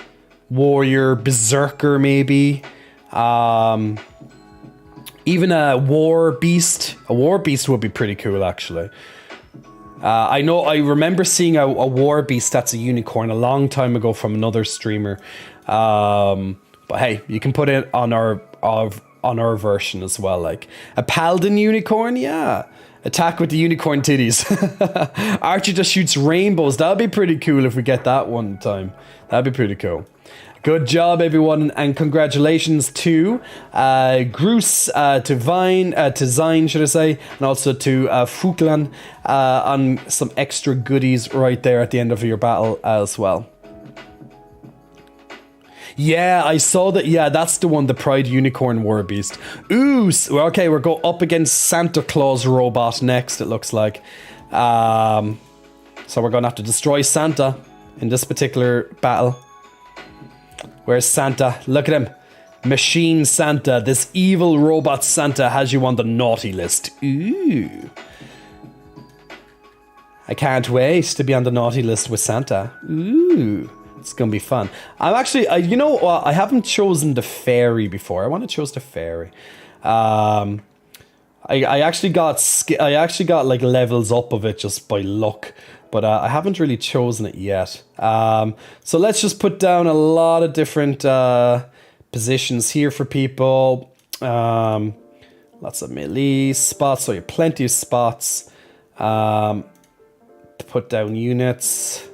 Warrior, berserker maybe. Even a war beast. A war beast would be pretty cool actually. I remember seeing a war beast that's a unicorn a long time ago from another streamer. But hey, you can put it on our version as well. Like a paladin unicorn, yeah. Attack with the unicorn titties. Archer just shoots rainbows. That'd be pretty cool if we get that one time. That'd be pretty cool. Good job, everyone, and congratulations to Groos, to Vine, to Zine, should I say, and also to Fuklan on some extra goodies right there at the end of your battle as well. Yeah, I saw that. Yeah, that's the one, the Pride Unicorn War Beast. Ooh, okay, we're going up against Santa Claus robot next, it looks like. So we're going to have to destroy Santa in this particular battle. Where's Santa? Look at him. Machine Santa. This evil robot Santa has you on the naughty list. Ooh. I can't wait to be on the naughty list with Santa. Ooh. It's going to be fun. I'm actually, you know what? I haven't chosen the fairy before. I want to choose the fairy. I actually got like levels up of it just by luck. But I haven't really chosen it yet. So let's just put down a lot of different positions here for people. Lots of melee spots, so you have plenty of spots to put down units.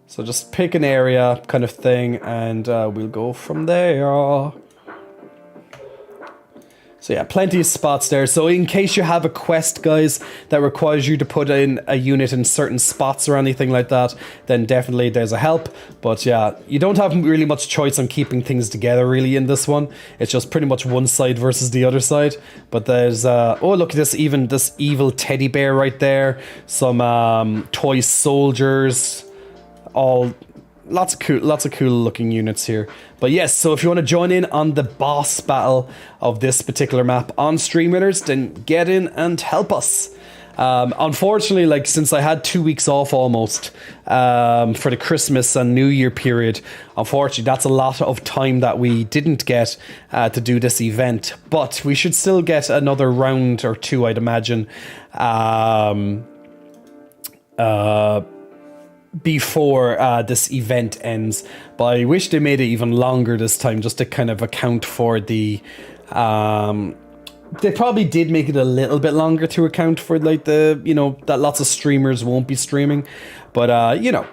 So just pick an area kind of thing, and we'll go from there. So yeah, plenty of spots there. So in case you have a quest, guys, that requires you to put in a unit in certain spots or anything like that, then definitely there's a help. But yeah, you don't have really much choice on keeping things together really in this one. It's just pretty much one side versus the other side. But there's, oh look at this, even this evil teddy bear right there. Some toy soldiers, all... Lots of cool looking units here. But yes, so if you want to join in on the boss battle of this particular map on Stream Winners, then get in and help us. Unfortunately, like, since I had 2 weeks off almost for the Christmas and New Year period, unfortunately that's a lot of time that we didn't get to do this event. But we should still get another round or two, I'd imagine. Before this event ends, but I wish they made it even longer this time, just to kind of account for the they probably did make it a little bit longer to account for, like, the, you know, that lots of streamers won't be streaming, but you know,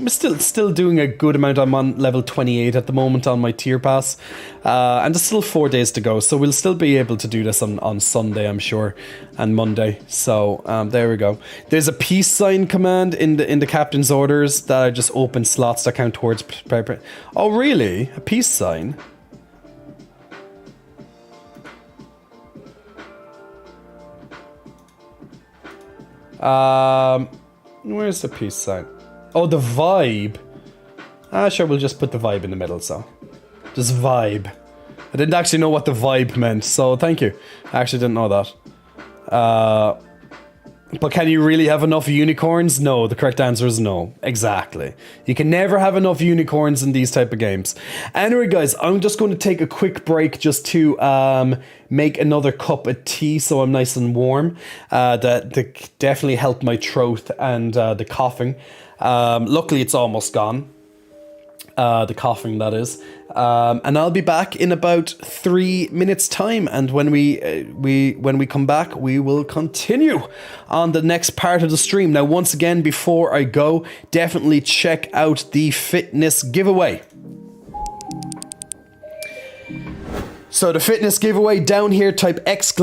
still doing a good amount. I'm on level 28 at the moment on my tier pass, and there's still 4 days to go, so we'll still be able to do this on Sunday, I'm sure, and Monday. So there we go. There's a peace sign command in the captain's orders that I just open slots that count towards oh really? A peace sign? Where's the peace sign? Oh, the vibe. Sure, we'll just put the vibe in the middle, so. Just vibe. I didn't actually know what the vibe meant, so thank you. I actually didn't know that. But can you really have enough unicorns? No, the correct answer is no. Exactly. You can never have enough unicorns in these type of games. Anyway, guys, I'm just going to take a quick break just to make another cup of tea so I'm nice and warm. That definitely helped my throat and the coughing. Luckily, it's almost gone. The coughing, that is. And I'll be back in about 3 minutes time, and when we come back, we will continue on the next part of the stream. Now, once again, before I go, definitely check out the fitness giveaway. So the fitness giveaway down here, type !ticket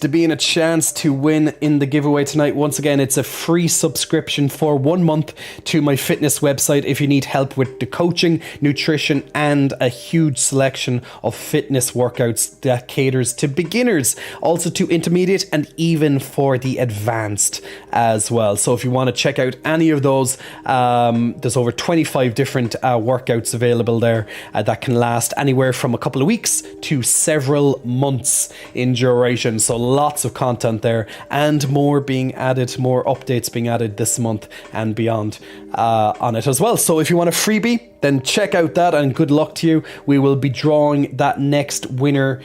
to be in a chance to win in the giveaway tonight. Once again, it's a free subscription for 1 month to my fitness website if you need help with the coaching, nutrition, and a huge selection of fitness workouts that caters to beginners, also to intermediate, and even for the advanced as well. So if you want to check out any of those, there's over 25 different workouts available there that can last anywhere from a couple of weeks to several months in duration. So lots of content there, and more being added, more updates being added this month and beyond on it as well. So if you want a freebie, then check out that, and good luck to you. We will be drawing that next winner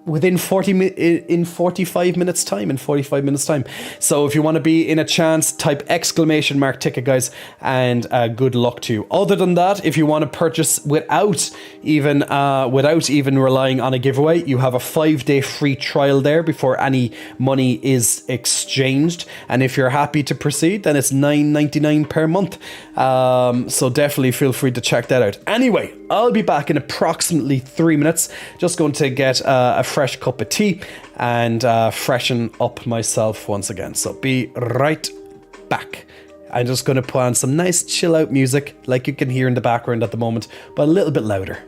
within 45 minutes time. So if you want to be in a chance, type !ticket, guys, and good luck to you. Other than that, if you want to purchase without even relying on a giveaway, you have a 5-day free trial there before any money is exchanged, and if you're happy to proceed, then it's $9.99 per month. So definitely feel free to check that out. Anyway, I'll be back in approximately 3 minutes. Just going to get a fresh cup of tea and freshen up myself once again. So be right back. I'm just going to put on some nice chill out music, like you can hear in the background at the moment, but a little bit louder.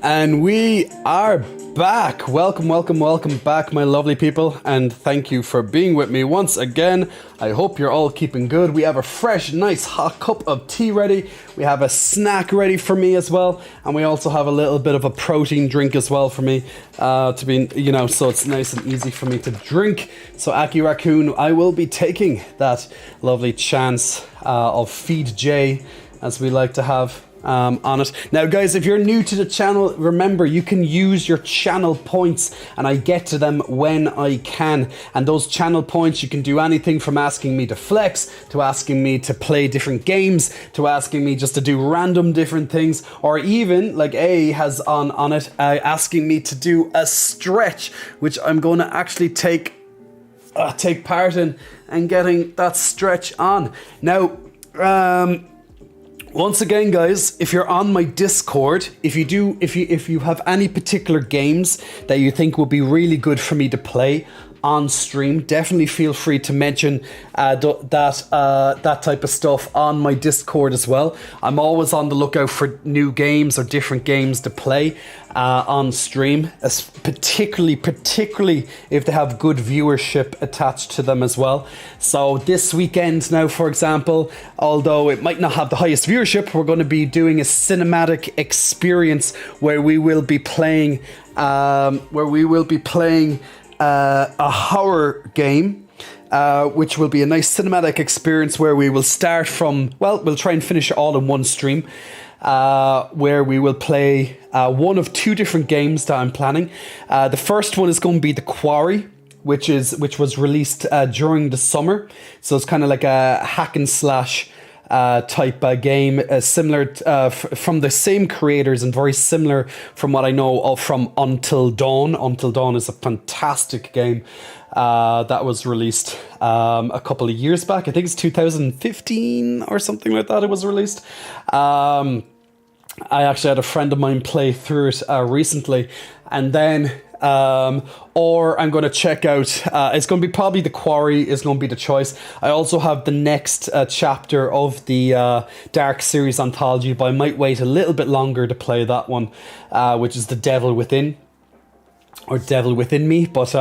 And we are back. Welcome, welcome, welcome back, my lovely people. And thank you for being with me once again. I hope you're all keeping good. We have a fresh, nice hot cup of tea ready. We have a snack ready for me as well. And we also have a little bit of a protein drink as well for me to be, you know, so it's nice and easy for me to drink. So Aki Raccoon, I will be taking that lovely chance of Feed J, as we like to have on it. Now guys, if you're new to the channel, remember you can use your channel points, and I get to them when I can. And those channel points, you can do anything from asking me to flex, to asking me to play different games, to asking me just to do random different things, or even like A has on it, asking me to do a stretch, which I'm going to actually take part in and getting that stretch on. Now once again, guys, if you're on my Discord, if you have any particular games that you think would be really good for me to play on stream, definitely feel free to mention that type of stuff on my Discord as well. I'm always on the lookout for new games or different games to play on stream, particularly if they have good viewership attached to them as well. So this weekend now, for example, although it might not have the highest viewership, we're going to be doing a cinematic experience where we will be playing a horror game, which will be a nice cinematic experience where we will start from, well, we'll try and finish it all in one stream, where we will play one of two different games that I'm planning. The first one is going to be The Quarry, which was released during the summer. So it's kind of like a hack and slash type game, similar from the same creators and very similar from what I know of from Until Dawn. Until Dawn is a fantastic game that was released a couple of years back. I think it's 2015 or something like that it was released. I actually had a friend of mine play through it recently, and then or I'm going to check out, it's going to be probably The Quarry is going to be the choice. I also have the next chapter of the Dark Series anthology, but I might wait a little bit longer to play that one, which is The Devil Within, or Devil Within Me. But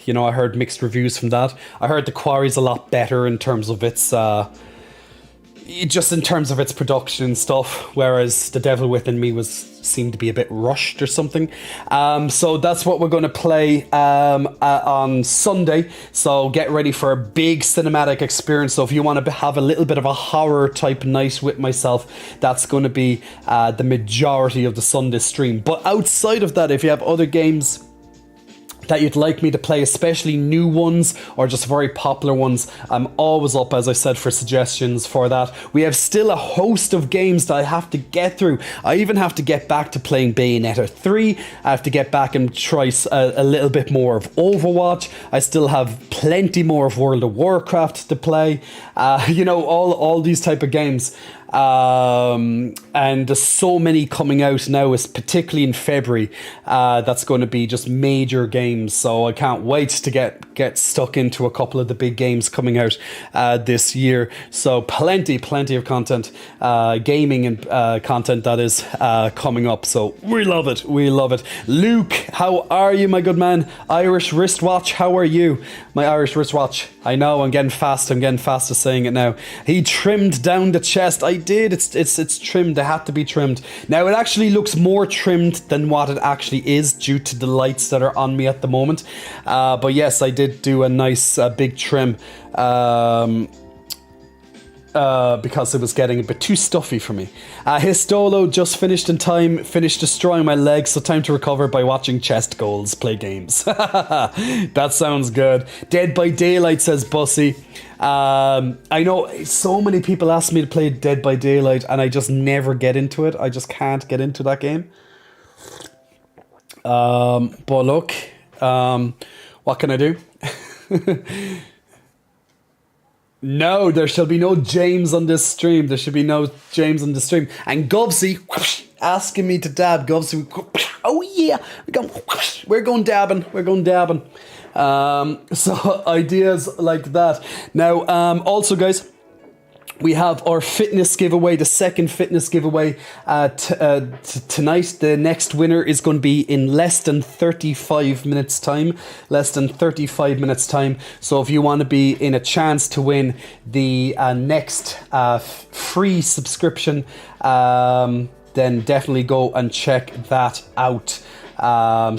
you know, I heard mixed reviews from that. I heard The Quarry's a lot better in terms of its just in terms of its production and stuff, whereas The Devil Within Me seemed to be a bit rushed or something. So that's what we're going to play on Sunday. So get ready for a big cinematic experience. So if you want to have a little bit of a horror type night with myself, that's going to be the majority of the Sunday stream. But outside of that, if you have other games that you'd like me to play, especially new ones or just very popular ones, I'm always up, as I said, for suggestions for that. We have still a host of games that I have to get through. I even have to get back to playing Bayonetta 3. I have to get back and try a little bit more of Overwatch. I still have plenty more of World of Warcraft to play. You know, all these type of games. And there's so many coming out now, is particularly in February, that's going to be just major games. So I can't wait to get stuck into a couple of the big games coming out this year. So plenty of content, gaming and content that is coming up. So we love it. Luke, how are you, my good man? Irish wristwatch, how are you? My Irish wristwatch. I know, I'm getting fast at saying it now. He trimmed down the chest. I did. It's trimmed. They had to be trimmed. Now it actually looks more trimmed than what it actually is due to the lights that are on me at the moment. But yes, I did do a nice big trim. Because it was getting a bit too stuffy for me. Histolo just finished in time, finished destroying my legs, so time to recover by watching chest goals play games. That sounds good. Dead by Daylight, says Bussy. I know so many people ask me to play Dead by Daylight and I just never get into it. I just can't get into that game. But look, what can I do? No, there shall be no James on this stream. There should be no James on the stream. And Govsy asking me to dab. Govsy, oh yeah, we're going dabbing. So ideas like that. Now, also guys, We have our fitness giveaway, the second fitness giveaway tonight. The next winner is going to be in less than 35 minutes time. Less than 35 minutes time. So if you want to be in a chance to win the next free subscription, then definitely go and check that out.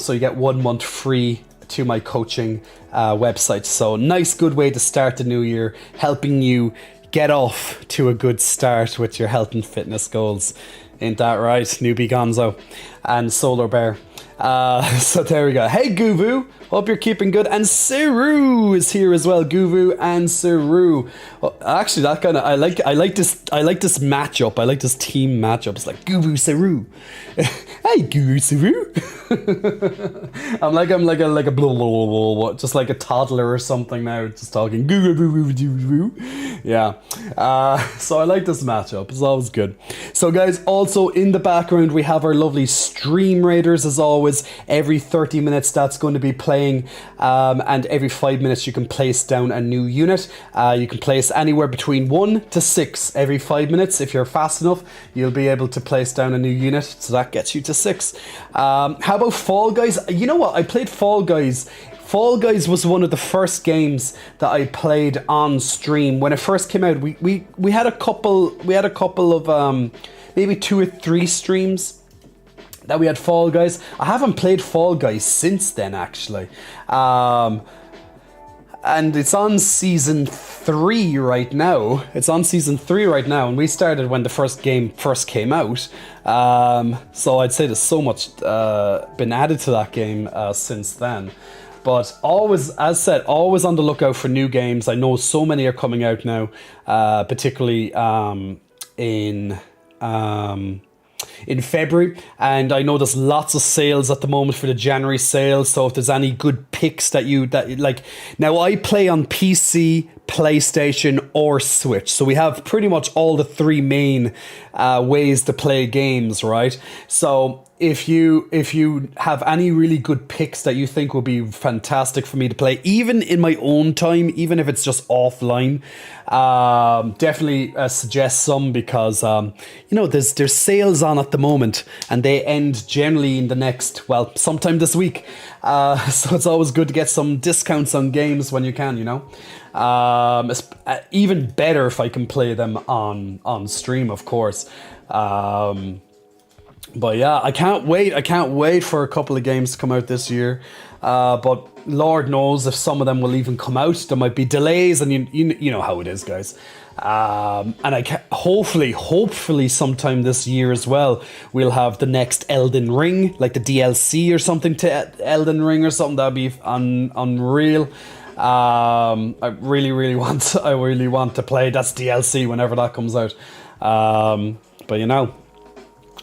So you get 1 month free to my coaching website. So nice, good way to start the new year, helping you get off to a good start with your health and fitness goals. Ain't that right, Newbie Gonzo and Solar Bear? So there we go. Hey Guvu, hope you're keeping good. And Saru is here as well. Guvu and Saru. Well, actually, that kind of I like this matchup. I like this team matchup. It's like Guvu Saru. Hey Guvu Saru. I'm like a blah, blah, blah, blah, just like a toddler or something now, just talking. Yeah. So I like this matchup. It's always good. So guys, also in the background we have our lovely Stream Raiders as always. Every 30 minutes that's going to be playing, and every 5 minutes you can place down a new unit. You can place anywhere between 1 to 6 every 5 minutes. If you're fast enough, you'll be able to place down a new unit, so that gets you to 6. How about Fall Guys? You know what? I played Fall Guys. Fall Guys was one of the first games that I played on stream when it first came out. We had a couple of maybe 2 or 3 streams that we had Fall Guys. I haven't played Fall Guys since then, actually. And it's on season 3 right now. And we started when the first game first came out. So I'd say there's so much been added to that game since then. But always, as said, always on the lookout for new games. I know so many are coming out now, particularly in February, and I know there's lots of sales at the moment for the January sales. So if there's any good picks that you like, now I play on PC, PlayStation, or Switch, so we have pretty much all the 3 main ways to play games, right? So if you have any really good picks that you think will be fantastic for me to play, even in my own time, even if it's just offline, definitely suggest some, because there's sales on at the moment, and they end generally in the next, sometime this week. So it's always good to get some discounts on games when you can, It's even better if I can play them on stream, of course. But yeah, I can't wait for a couple of games to come out this year. But Lord knows if some of them will even come out. There might be delays, and you know how it is, guys. And hopefully sometime this year as well, we'll have the next Elden Ring, like the DLC or something to Elden Ring or something. That'd be unreal. I really want to play that's DLC whenever that comes out. But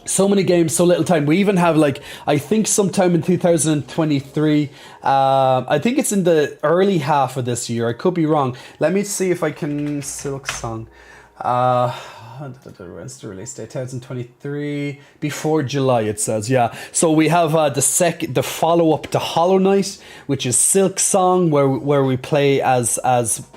so many games, so little time. We even have, I think sometime in 2023, I think it's in the early half of this year. I could be wrong. Let me see if I can... Silksong. When's the release date? 2023, before July, it says. Yeah. So we have the follow-up to Hollow Knight, which is Silksong, where we play as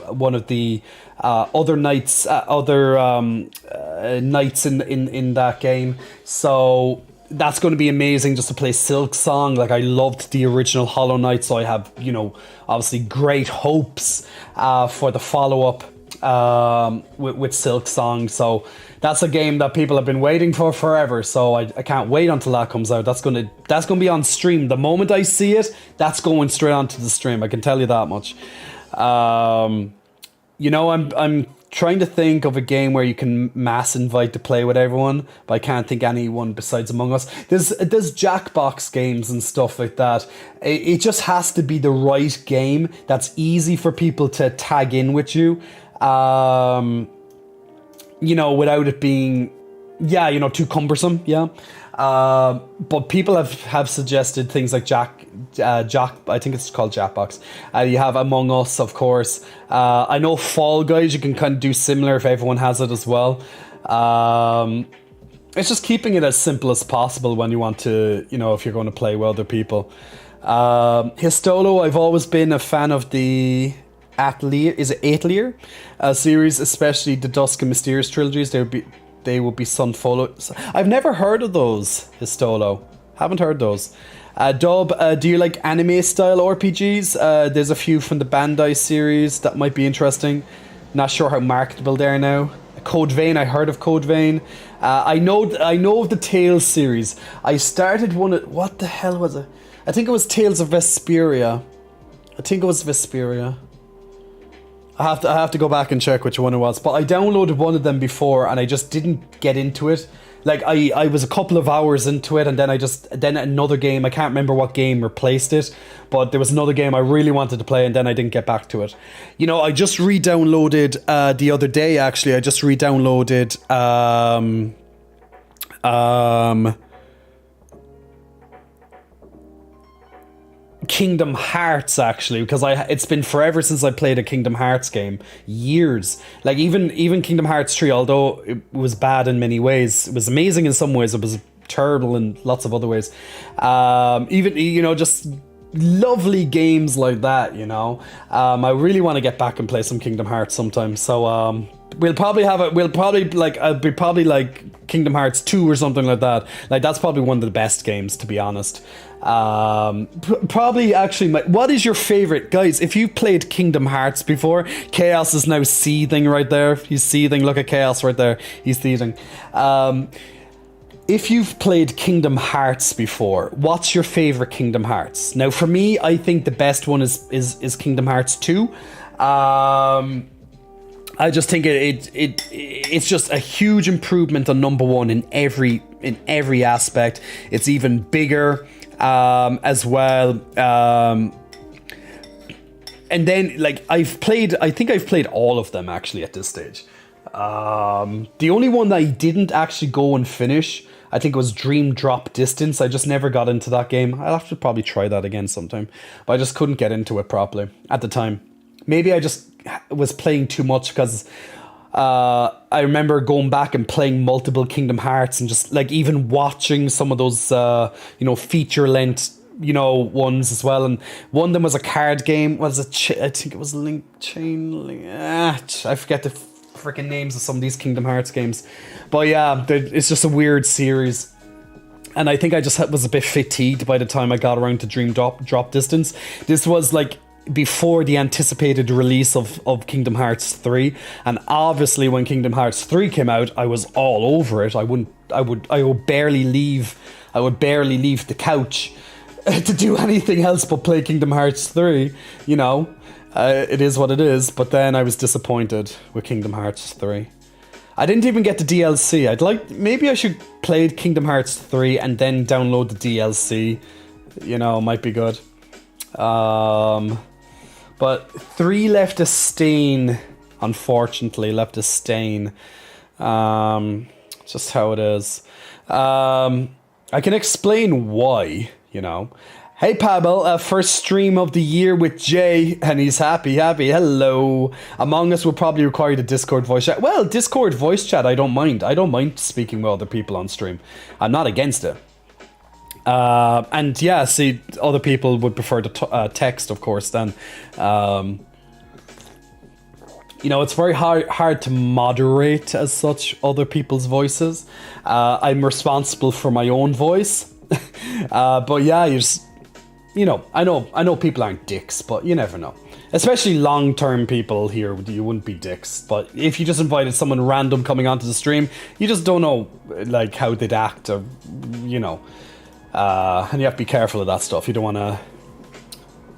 one of the other knights, knights in that game. So that's going to be amazing, just to play Silksong. I loved the original Hollow Knight, so I have, obviously great hopes for the follow-up with Silksong. So that's a game that people have been waiting for forever. So I can't wait until that comes out. That's gonna be on stream. The moment I see it, that's going straight onto the stream. I can tell you that much. I'm trying to think of a game where you can mass invite to play with everyone, but I can't think anyone besides Among Us. There's Jackbox games and stuff like that. It just has to be the right game that's easy for people to tag in with you. Without it being, too cumbersome. Yeah. But people have suggested things like Jack, I think it's called Jackbox. You have Among Us, of course. I know Fall Guys, you can kind of do similar if everyone has it as well. It's just keeping it as simple as possible when you want to, if you're going to play with other people. Histolo, I've always been a fan of the Atelier, is it Atelier? Series, especially the Dusk and Mysterious trilogies. They would be Sunfollow. I've never heard of those, Histolo. Haven't heard those. Dub, do you like anime style RPGs? There's a few from the Bandai series that might be interesting. Not sure how marketable they are now. Code Vein, I heard of Code Vein. I know of the Tales series. I started one of, what the hell was it? I think it was Tales of Vesperia. I have to go back and check which one it was. But I downloaded one of them before and I just didn't get into it. Like I was a couple of hours into it and then another game, I can't remember what game replaced it, but there was another game I really wanted to play and then I didn't get back to it. You know, I just re-downloaded the other day actually. I just re-downloaded Kingdom Hearts actually, because it's been forever since I played a Kingdom Hearts game. Years. Like even Kingdom Hearts 3, although it was bad in many ways, it was amazing in some ways, it was terrible in lots of other ways. Even, you know, just lovely games like that, you know. I really want to get back and play some Kingdom Hearts sometime. So we'll probably like Kingdom Hearts 2 or something like that. Like that's probably one of the best games, to be honest. Probably actually what is your favorite, guys? If you've played Kingdom Hearts before, Chaos is now seething right there. He's seething. Look at Chaos right there. He's seething. If you've played Kingdom Hearts before, what's your favorite Kingdom Hearts? Now for me, I think the best one is Kingdom Hearts 2. I just think it's just a huge improvement on number one in every aspect. It's even bigger as well. And then like I think I've played all of them actually at this stage. The only one that I didn't actually go and finish, I think it was Dream Drop Distance. I just never got into that game. I'll have to probably try that again sometime. But I just couldn't get into it properly at the time. Maybe I just was playing too much because I remember going back and playing multiple Kingdom Hearts and just like even watching some of those feature length ones as well. And one of them was a card game. I think it was Chain Link. I forget the freaking names of some of these Kingdom Hearts games. But yeah, it's just a weird series. And I think I just was a bit fatigued by the time I got around to Dream Drop Distance. This was like before the anticipated release of Kingdom Hearts 3, and obviously when Kingdom Hearts 3 came out, I was all over it. I would barely leave the couch to do anything else but play Kingdom Hearts 3, you know. It is what it is, but then I was disappointed with Kingdom Hearts 3. I didn't even get the DLC. Maybe I should play Kingdom Hearts 3 and then download the DLC. You know, might be good. But 3 left a stain, unfortunately, just how it is. I can explain why, you know. Hey Pavel, first stream of the year with Jay, and he's happy. Hello. Among Us will probably require the Discord voice chat. Well, Discord voice chat, I don't mind. I don't mind speaking with other people on stream. I'm not against it. And yeah, see, other people would prefer the text, of course, then. It's very hard to moderate as such other people's voices. I'm responsible for my own voice. But yeah, I know people aren't dicks, but you never know. Especially long-term people here, you wouldn't be dicks. But if you just invited someone random coming onto the stream, you just don't know, like, how they'd act, or, you know. And you have to be careful of that stuff. You don't want to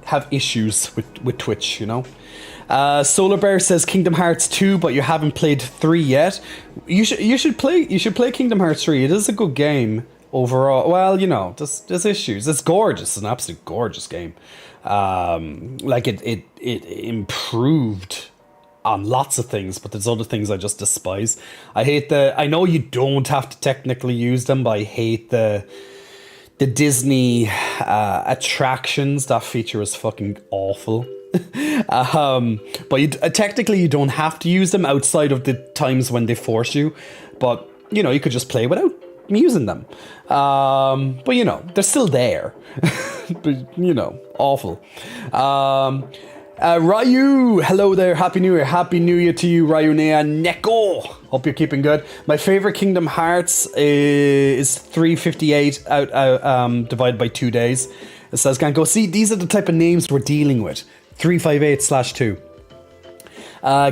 have issues with Twitch, you know. Solar Bear says Kingdom Hearts 2, but you haven't played 3 yet. You should play Kingdom Hearts 3. It is a good game overall. Well, you know, there's issues. It's gorgeous. It's an absolute gorgeous game. Like it improved on lots of things, but there's other things I just despise. I know you don't have to technically use them, but I hate the Disney attractions. That feature is fucking awful. But technically you don't have to use them outside of the times when they force you. But, you know, you could just play without using them. But, you know, they're still there. But, you know, awful. Ryu, hello there. Happy New Year. Happy New Year to you, Ryu Nea Neko. Hope you're keeping good. My favorite Kingdom Hearts is 358 divided by 2 days. It says, can't go. See, these are the type of names we're dealing with. 358/2.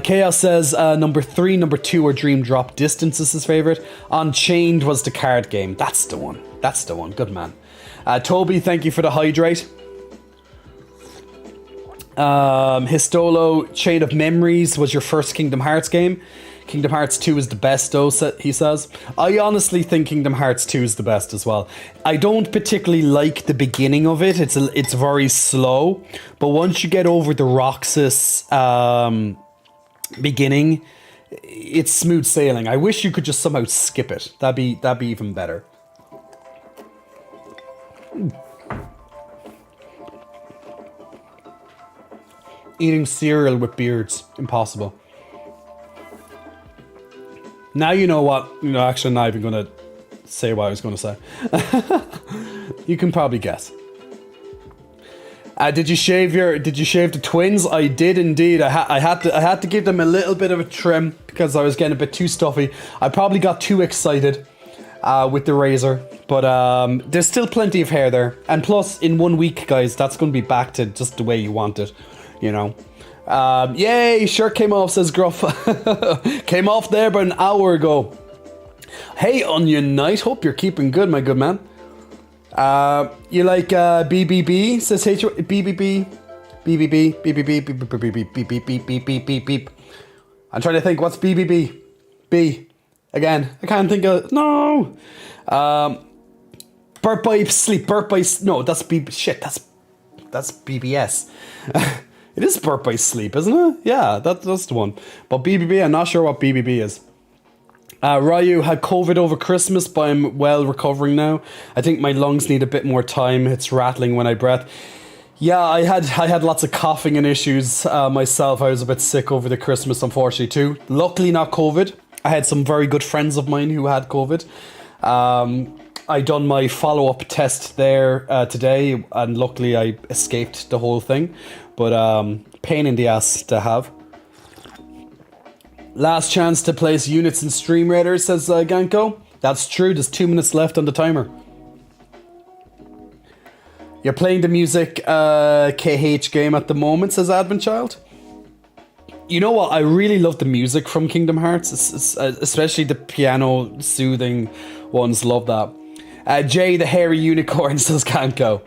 Chaos says number 3, number 2 are Dream Drop Distance is his favorite. Unchained was the card game. That's the one. That's the one. Good man. Toby, thank you for the hydrate. Histolo, Chain of Memories was your first Kingdom Hearts game. Kingdom Hearts 2 is the best though, he says. I honestly think Kingdom Hearts 2 is the best as well. I don't particularly like the beginning of it. It's very slow. But once you get over the Roxas beginning, it's smooth sailing. I wish you could just somehow skip it. That'd be even better. Eating cereal with beards. Impossible. Now you know what... actually, I'm not even going to say what I was going to say. You can probably guess. Did you shave the twins? I did indeed. I had to give them a little bit of a trim because I was getting a bit too stuffy. I probably got too excited with the razor. But there's still plenty of hair there. And plus, in 1 week, guys, that's going to be back to just the way you want it. Yay, shirt came off, says Gruff. Came off there about an hour ago. Hey, Onion Knight, hope you're keeping good, my good man. You like BBB, says H. BBB, BBB, BBB, BBB, BBB, BBB, beep. I'm trying to think, what's BBB? B. Again, I can't think of... No! Burp by Sleep, Burp by... No, that's B... Shit, that's BBS. It is Burp by Sleep, isn't it? Yeah, that's the one. But BBB, I'm not sure what BBB is. Ryu had COVID over Christmas, but I'm well recovering now. I think my lungs need a bit more time. It's rattling when I breath. Yeah, I had lots of coughing and issues myself. I was a bit sick over the Christmas, unfortunately, too. Luckily, not COVID. I had some very good friends of mine who had COVID. I done my follow-up test there today, and luckily I escaped the whole thing. But pain in the ass to have. Last chance to place units in Stream Raider, says Ganko. That's true, there's 2 minutes left on the timer. You're playing the music KH game at the moment, says Advent You know what? I really love the music from Kingdom Hearts, especially the piano soothing ones. Love that. Jay the hairy unicorn, says Ganko.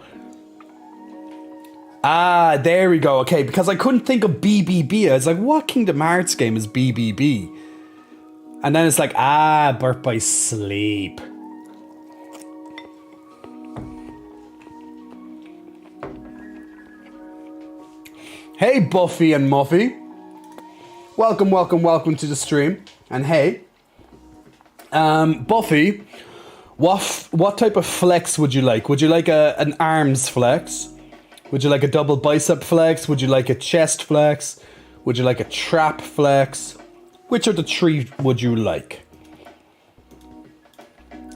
Ah, there we go. Okay, because I couldn't think of BBB. I was like, what Kingdom Hearts game is BBB? And then it's like, Burp by Sleep. Hey, Buffy and Muffy. Welcome to the stream. And hey, Buffy, what type of flex would you like? Would you like an arms flex? Would you like a double bicep flex? Would you like a chest flex? Would you like a trap flex? Which of the 3 would you like?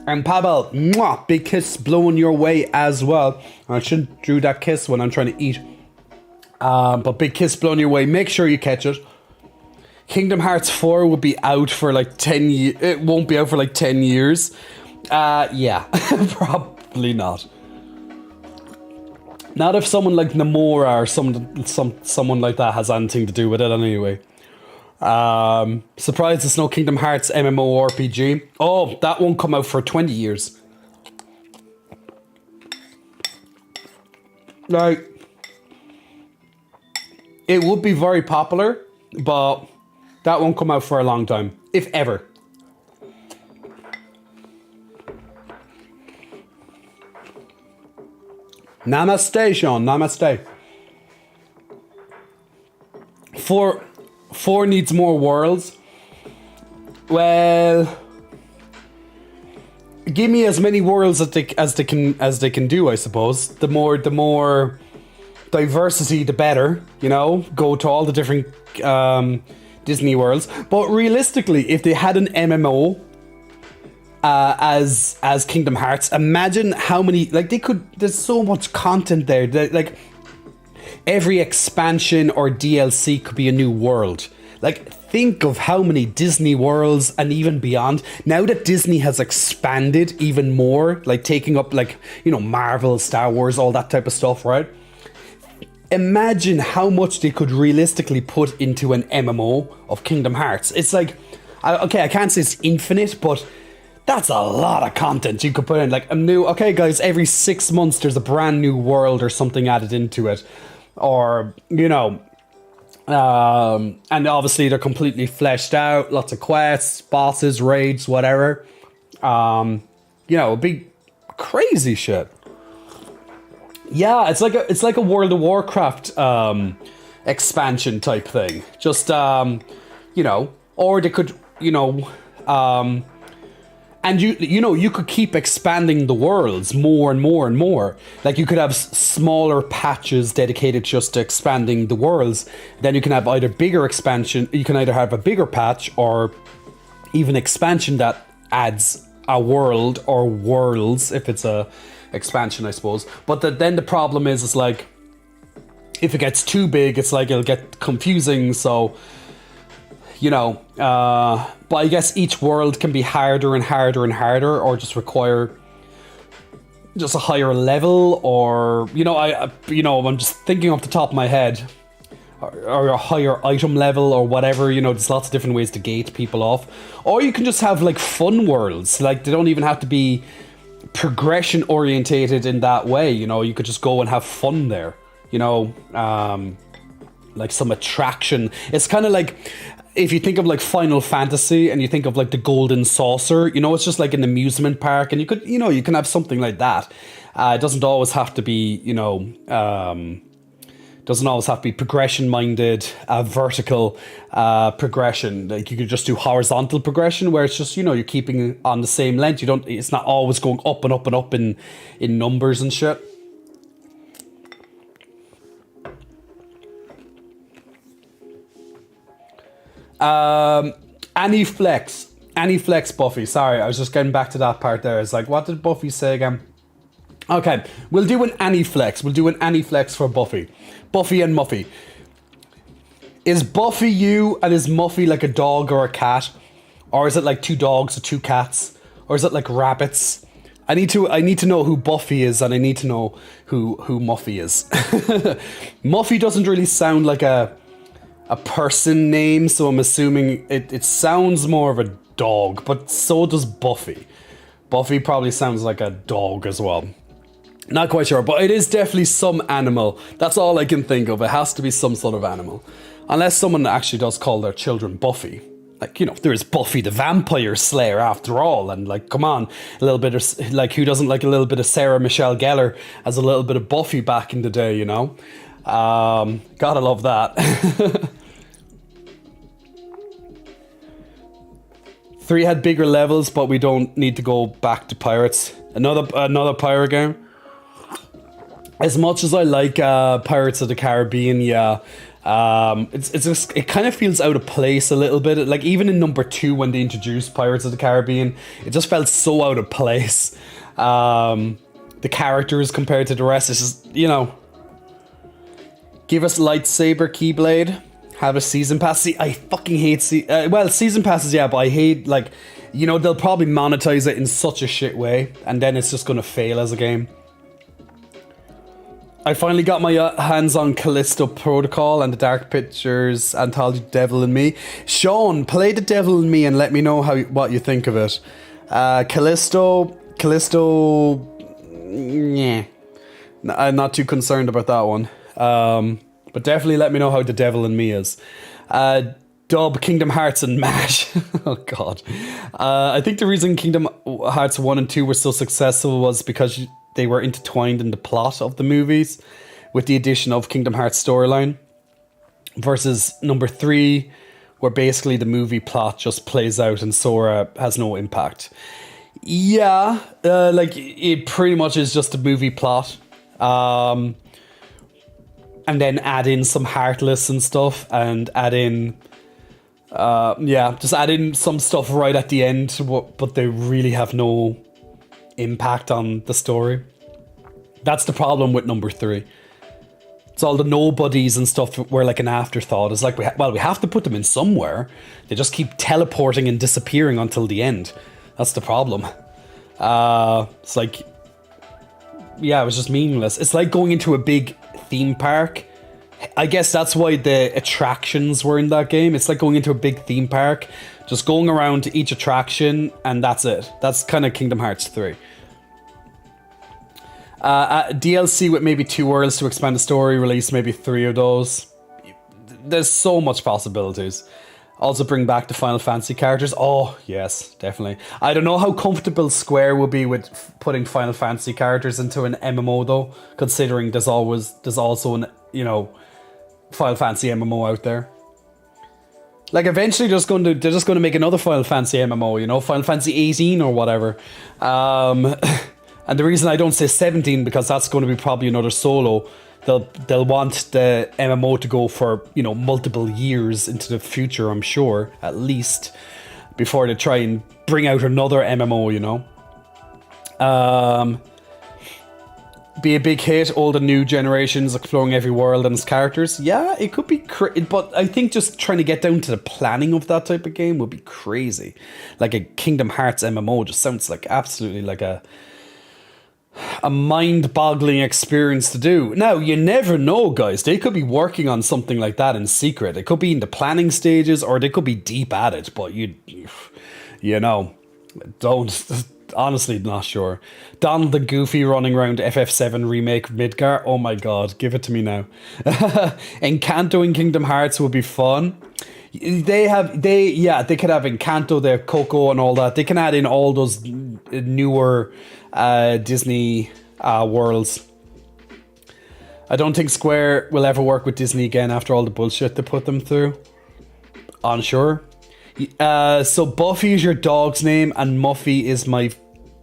And Pavel, mwah, big kiss blowing your way as well. I shouldn't do that kiss when I'm trying to eat. But big kiss blowing your way. Make sure you catch it. Kingdom Hearts 4 will be out for like 10 years. It won't be out for like 10 years. Yeah, probably not. Not if someone like Nomura or someone like that has anything to do with it anyway. Surprised there's no Kingdom Hearts MMORPG. Oh, that won't come out for 20 years. Now, it would be very popular, but that won't come out for a long time, if ever. Namaste, Sean. Namaste. 4 needs more worlds. Well, give me as many worlds as they can do. I suppose the more diversity, the better. Go to all the different Disney worlds. But realistically, if they had an MMO. As Kingdom Hearts, imagine how many, there's so much content there, every expansion or DLC could be a new world. Like, think of how many Disney worlds and even beyond. Now that Disney has expanded even more, like taking up, like, you know, Marvel, Star Wars, all that type of stuff, right? Imagine how much they could realistically put into an MMO of Kingdom Hearts. It's like, okay, I can't say it's infinite, but that's a lot of content you could put in. Like a new, okay, guys, every 6 months there's a brand new world or something added into it. Or, you know, and obviously they're completely fleshed out, lots of quests, bosses, raids, whatever. You know, big crazy shit. Yeah, it's like a World of Warcraft expansion type thing. Just you know, or they could, you know, and you know, you could keep expanding the worlds more and more and more. Like you could have smaller patches dedicated just to expanding the worlds. Then you can have either bigger expansion, you can either have a bigger patch or even expansion that adds a world or worlds if it's a expansion, I suppose. But then the problem is like, if it gets too big, it's like it'll get confusing. So, you know, but I guess each world can be harder and harder and harder, or just require just a higher level, or you know, I'm just thinking off the top of my head, or a higher item level or whatever. You know, there's lots of different ways to gate people off, or you can just have like fun worlds. Like they don't even have to be progression orientated in that way. You know, you could just go and have fun there, you know, like some attraction. It's kind of like if you think of like Final Fantasy and you think of like the Golden Saucer, you know, it's just like an amusement park, and you could, you know, you can have something like that. It doesn't always have to be, you know, doesn't always have to be progression minded, vertical progression. Like you could just do horizontal progression where it's just, you know, you're keeping on the same length. It's not always going up and up and up in numbers and shit. Annie Flex Buffy. Sorry, I was just getting back to that part there. It's like, what did Buffy say again? Okay, we'll do an Annie Flex. We'll do an Annie Flex for Buffy. Buffy and Muffy. Is Buffy you and is Muffy like a dog or a cat? Or is it like 2 dogs or 2 cats? Or is it like rabbits? I need to know who Buffy is, and I need to know who Muffy is. Muffy doesn't really sound like a person name, so I'm assuming it sounds more of a dog, but so does Buffy. Buffy probably sounds like a dog as well. Not quite sure, but it is definitely some animal. That's all I can think of. It has to be some sort of animal. Unless someone actually does call their children Buffy. Like, you know, there's Buffy the Vampire Slayer after all. And like, come on, a little bit of, like, who doesn't like a little bit of Sarah Michelle Gellar as a little bit of Buffy back in the day, you know? Gotta love that. 3 had bigger levels, but we don't need to go back to Pirates. Another pirate game. As much as I like Pirates of the Caribbean, yeah, it's just, it kind of feels out of place a little bit. Like even in number 2 when they introduced Pirates of the Caribbean, it just felt so out of place. The characters compared to the rest, it's just, you know, give us lightsaber Keyblade, have a season pass. See, I fucking hate season passes, yeah, but I hate, like, you know, they'll probably monetize it in such a shit way, and then it's just gonna fail as a game. I finally got my hands on Callisto Protocol and the Dark Pictures anthology Devil in Me. Sean, play the Devil in Me and let me know what you think of it. Callisto, yeah, I'm not too concerned about that one. But definitely let me know how the Devil in Me is. Dub Kingdom Hearts and MASH. Oh god. I think the reason Kingdom Hearts 1 and 2 were so successful was because they were intertwined in the plot of the movies with the addition of Kingdom Hearts storyline, versus number 3 where basically the movie plot just plays out and Sora has no impact. Yeah, like it pretty much is just a movie plot. And then add in some Heartless and stuff, and add in just add in some stuff right at the end, but they really have no impact on the story. That's the problem with number 3. It's all the nobodies and stuff were like an afterthought. It's like, we have to put them in somewhere. They just keep teleporting and disappearing until the end. That's the problem. It's like, yeah, it was just meaningless. It's like going into a big theme park. I guess that's why the attractions were in that game. It's like going into a big theme park, just going around to each attraction, and that's it. That's kind of Kingdom Hearts 3. DLC with maybe 2 worlds to expand the story, release maybe 3 of those. There's so much possibilities. Also bring back the Final Fantasy characters. Oh, yes, definitely. I don't know how comfortable Square will be with putting Final Fantasy characters into an MMO though, considering there's also an, Final Fantasy MMO out there. Like eventually they're just going to make another Final Fantasy MMO, Final Fantasy 18 or whatever. And the reason I don't say 17 because that's going to be probably another solo. They'll want the MMO to go for, multiple years into the future, I'm sure, at least, before they try and bring out another MMO, Be a big hit, old and new generations exploring every world and its characters. Yeah, it could be but I think just trying to get down to the planning of that type of game would be crazy. Like a Kingdom Hearts MMO just sounds like absolutely like a mind-boggling experience to do. Now, you never know, guys. They could be working on something like that in secret. It could be in the planning stages, or they could be deep at it, but don't. Honestly, not sure. Donald and Goofy running around FF7 remake Midgar. Oh my god, give it to me now. Encanto in Kingdom Hearts would be fun. They could have Encanto, they have Coco and all that. They can add in all those newer Disney worlds. I don't think Square will ever work with Disney again after all the bullshit they put them through. Unsure. So Buffy is your dog's name and Muffy is my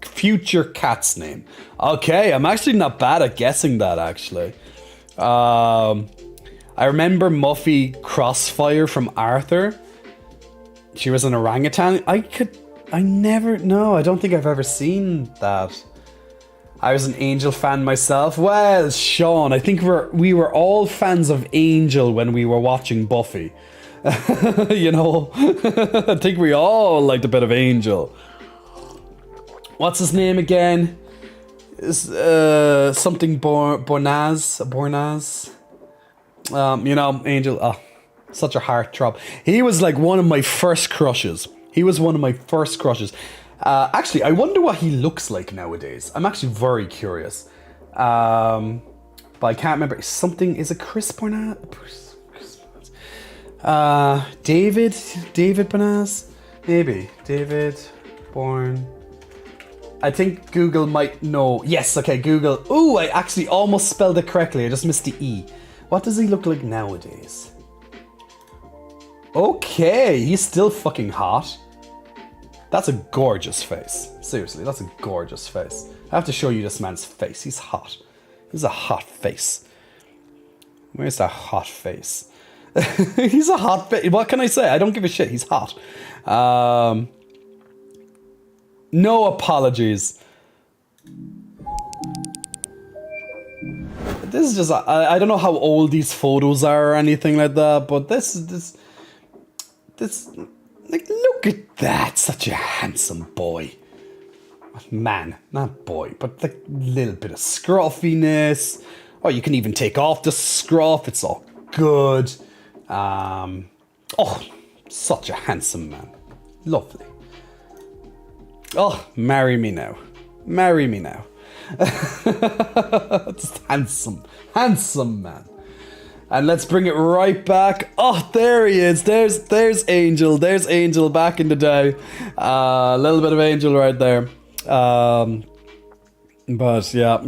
future cat's name. Okay, I'm actually not bad at guessing that, actually. I remember Muffy Crossfire from Arthur. She was an orangutan. I don't think I've ever seen that. I was an Angel fan myself. Well, Sean, I think we were all fans of Angel when we were watching Buffy. I think we all liked a bit of Angel. What's his name again? Is something Bornaz? Angel. Oh, such a heartthrob. He was like one of my first crushes. Actually, I wonder what he looks like nowadays. I'm actually very curious. But I can't remember. Is it Chris Bornaz? David Bonaz? Maybe. David Born. I think Google might know. Yes, okay, Google. Ooh, I actually almost spelled it correctly. I just missed the E. What does he look like nowadays? Okay, he's still fucking hot. That's a gorgeous face. Seriously, that's a gorgeous face. I have to show you this man's face. He's hot. He's a hot face. Where's that hot face? He's a hot face. What can I say? I don't give a shit. He's hot. No apologies. This is just... I don't know how old these photos are or anything like that, but this... Like, look at that. Such a handsome boy. Man, not boy, but like a little bit of scruffiness. Oh, you can even take off the scruff. It's all good. Oh, such a handsome man. Lovely. Oh, marry me now. Marry me now. Just handsome man. And let's bring it right back. Oh, there he is. There's Angel. There's Angel back in the day. A little bit of Angel right there. But yeah,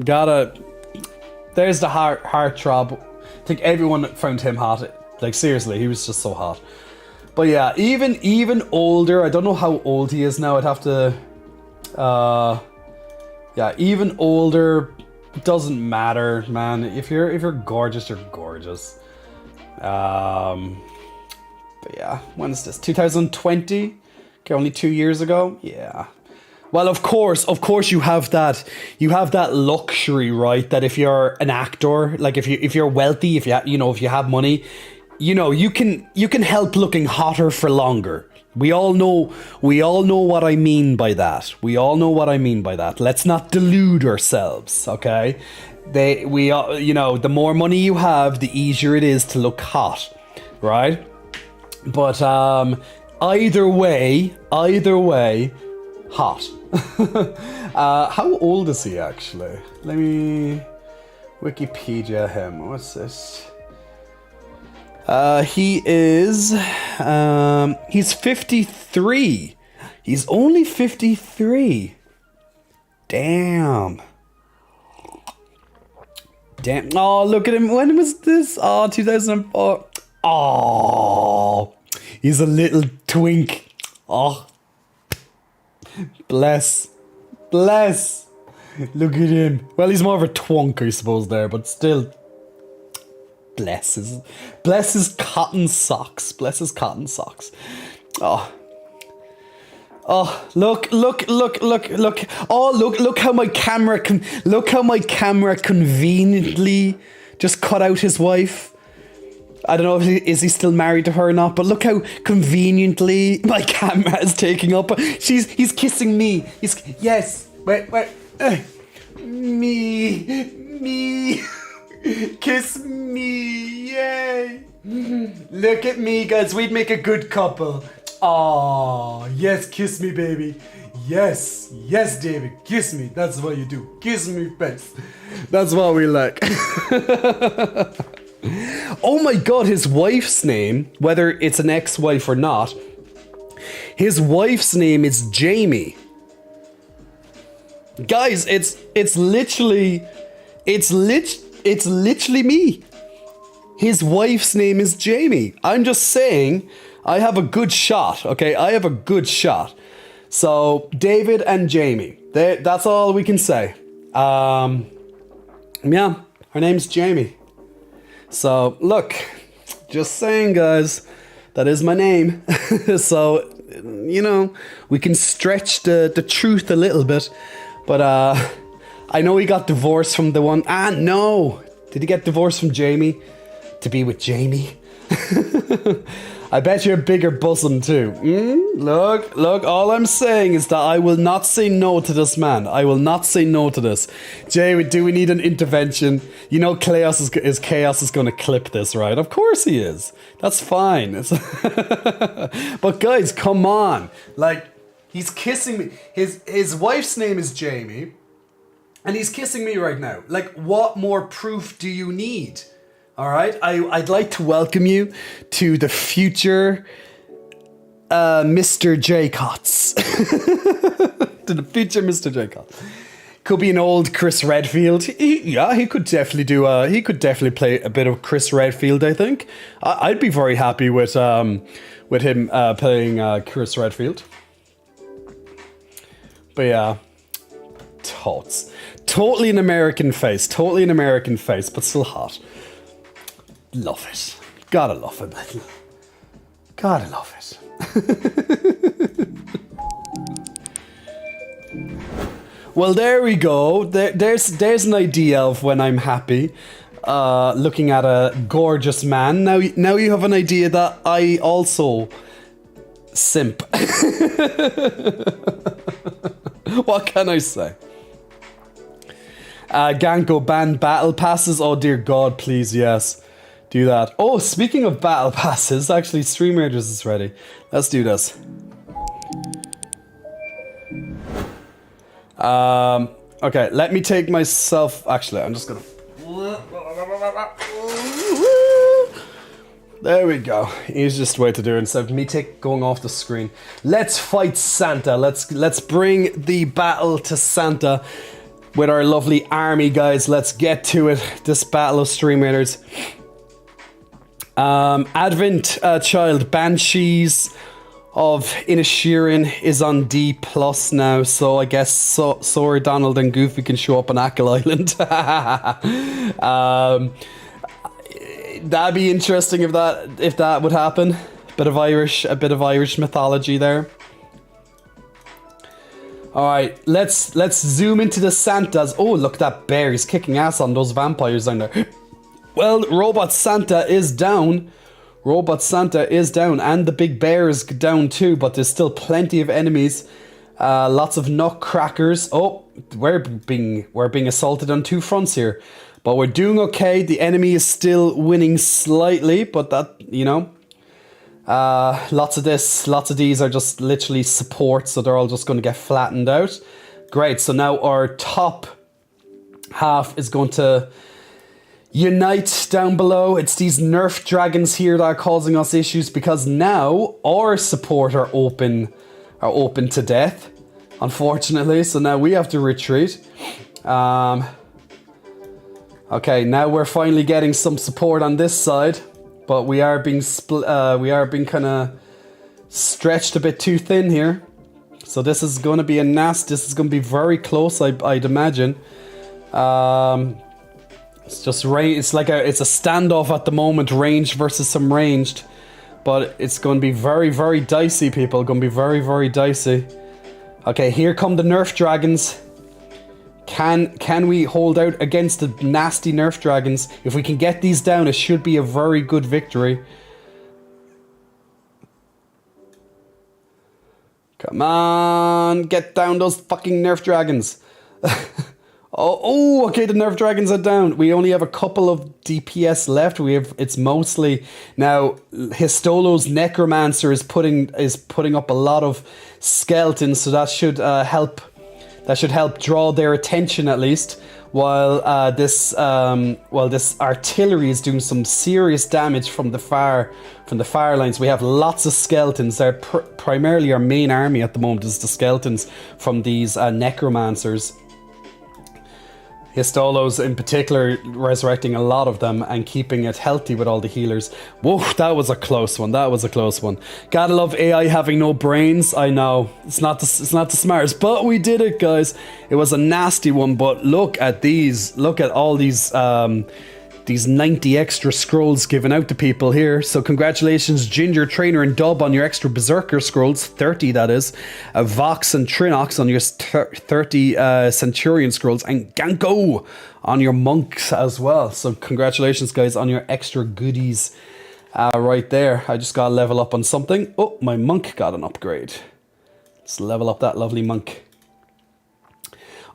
there's the heartthrob. I think everyone found him hot. Like seriously, he was just so hot. But yeah, even older. I don't know how old he is now. I'd have to. Yeah, even older. Doesn't matter, man. If you're gorgeous, you're gorgeous. But yeah, when is this? 2020? Okay, only 2 years ago. Yeah. Well, of course, you have that luxury, right? That if you're an actor, like if you're wealthy, if you have money, you can help looking hotter for longer. We all know what I mean by that. Let's not delude ourselves, okay? The more money you have, the easier it is to look hot, right? But either way, hot. How old is he actually? Let me Wikipedia him. What's this? He's 53. He's only 53. Damn. Oh, look at him. When was this? Oh, 2004. Oh, he's a little twink. Oh, bless. Look at him. Well, he's more of a twunk, I suppose, there, but still. Bless his cotton socks. Oh, look. Oh, look how my camera conveniently just cut out his wife. I don't know if is he still married to her or not, but look how conveniently my camera is taking up. He's kissing me. Yes. Wait. Me. Kiss me, yay! Look at me, guys. We'd make a good couple. Aw, yes, kiss me, baby. Yes, David, kiss me. That's what you do. Kiss me, face. That's what we like. Oh my God, his wife's name, whether it's an ex-wife or not, his wife's name is Jamie. Guys, it's literally me. His wife's name is Jamie. I'm just saying, I have a good shot, okay? So, David and Jamie. That's all we can say. Yeah, her name's Jamie. So, look, just saying, guys, that is my name. So, we can stretch the truth a little bit. But, I know he got divorced from the one. No. Did he get divorced from Jamie? To be with Jamie? I bet you're a bigger bosom too. Look, all I'm saying is that I will not say no to this man. I will not say no to this. Jay, do we need an intervention? Chaos is going to clip this, right? Of course he is. That's fine. But guys, come on. Like, he's kissing me. His wife's name is Jamie. And he's kissing me right now. Like, what more proof do you need? All right? I'd like to welcome you to the future Mr. J-Cots. To the future Mr. J-Cots. Could be an old Chris Redfield. He could definitely play a bit of Chris Redfield, I think. I'd be very happy with him playing Chris Redfield. But yeah. Totes. Totally an American face, but still hot. Love it. Gotta love it. Well, there we go. There's an idea of when I'm happy. Looking at a gorgeous man. Now you have an idea that I also simp. What can I say? Ganko ban battle passes. Oh dear God, please, yes. Do that. Oh, speaking of battle passes, actually Stream Raiders is ready. Let's do this. Okay, let me take myself. Actually, I'm just gonna. There we go. Easiest way to do it instead of me going off the screen. Let's fight Santa. Let's bring the battle to Santa with our lovely army, guys. Let's get to it. This battle of Stream Raiders. Advent Child Banshees of Inisherin is on D+ now, so I guess Sora, Donald, and Goofy can show up on Ackle Island. That'd be interesting if that would happen. A bit of Irish mythology there. All right, let's zoom into the Santas. Oh, look, that bear is kicking ass on those vampires down there. Well, Robot Santa is down. Robot Santa is down, and the big bear is down too, but there's still plenty of enemies. Lots of nutcrackers. Oh, we're being assaulted on two fronts here. But we're doing okay. The enemy is still winning slightly, but that, you know. Lots of these are just literally support, so they're all just going to get flattened out. Great, so now our top half is going to unite down below. It's these nerf dragons here that are causing us issues because now our support are open to death, unfortunately. So now we have to retreat. Okay, now we're finally getting some support on this side, but we are being kind of stretched a bit too thin here. So this is going to be this is going to be very close, I'd imagine. It's just it's a standoff at the moment, ranged versus some ranged, but it's going to be very, very dicey, people. Going to be very, very dicey. Okay, here come the nerf dragons. Can we hold out against the nasty nerf dragons? If we can get these down, it should be a very good victory. Come on, get down those fucking nerf dragons. Oh, okay, the nerf dragons are down. We only have a couple of DPS left. It's mostly now Histolo's Necromancer is putting up a lot of skeletons, so that should help. That should help draw their attention at least. While this artillery is doing some serious damage from the fire lines. We have lots of skeletons. They're primarily our main army at the moment is the skeletons from these necromancers. Histolo's in particular resurrecting a lot of them and keeping it healthy with all the healers. Whoa, that was a close one. That was a close one. Gotta love AI having no brains. I know it's not the smartest, but we did it, guys. It was a nasty one, but look at these. Look at all these 90 extra scrolls given out to people here. So congratulations, Ginger, Trainer, and Dub on your extra Berserker scrolls, 30 that is. Vox and Trinox on your 30 Centurion scrolls, and Ganko on your monks as well. So congratulations, guys, on your extra goodies right there. I just got to level up on something. Oh, my monk got an upgrade. Let's level up that lovely monk.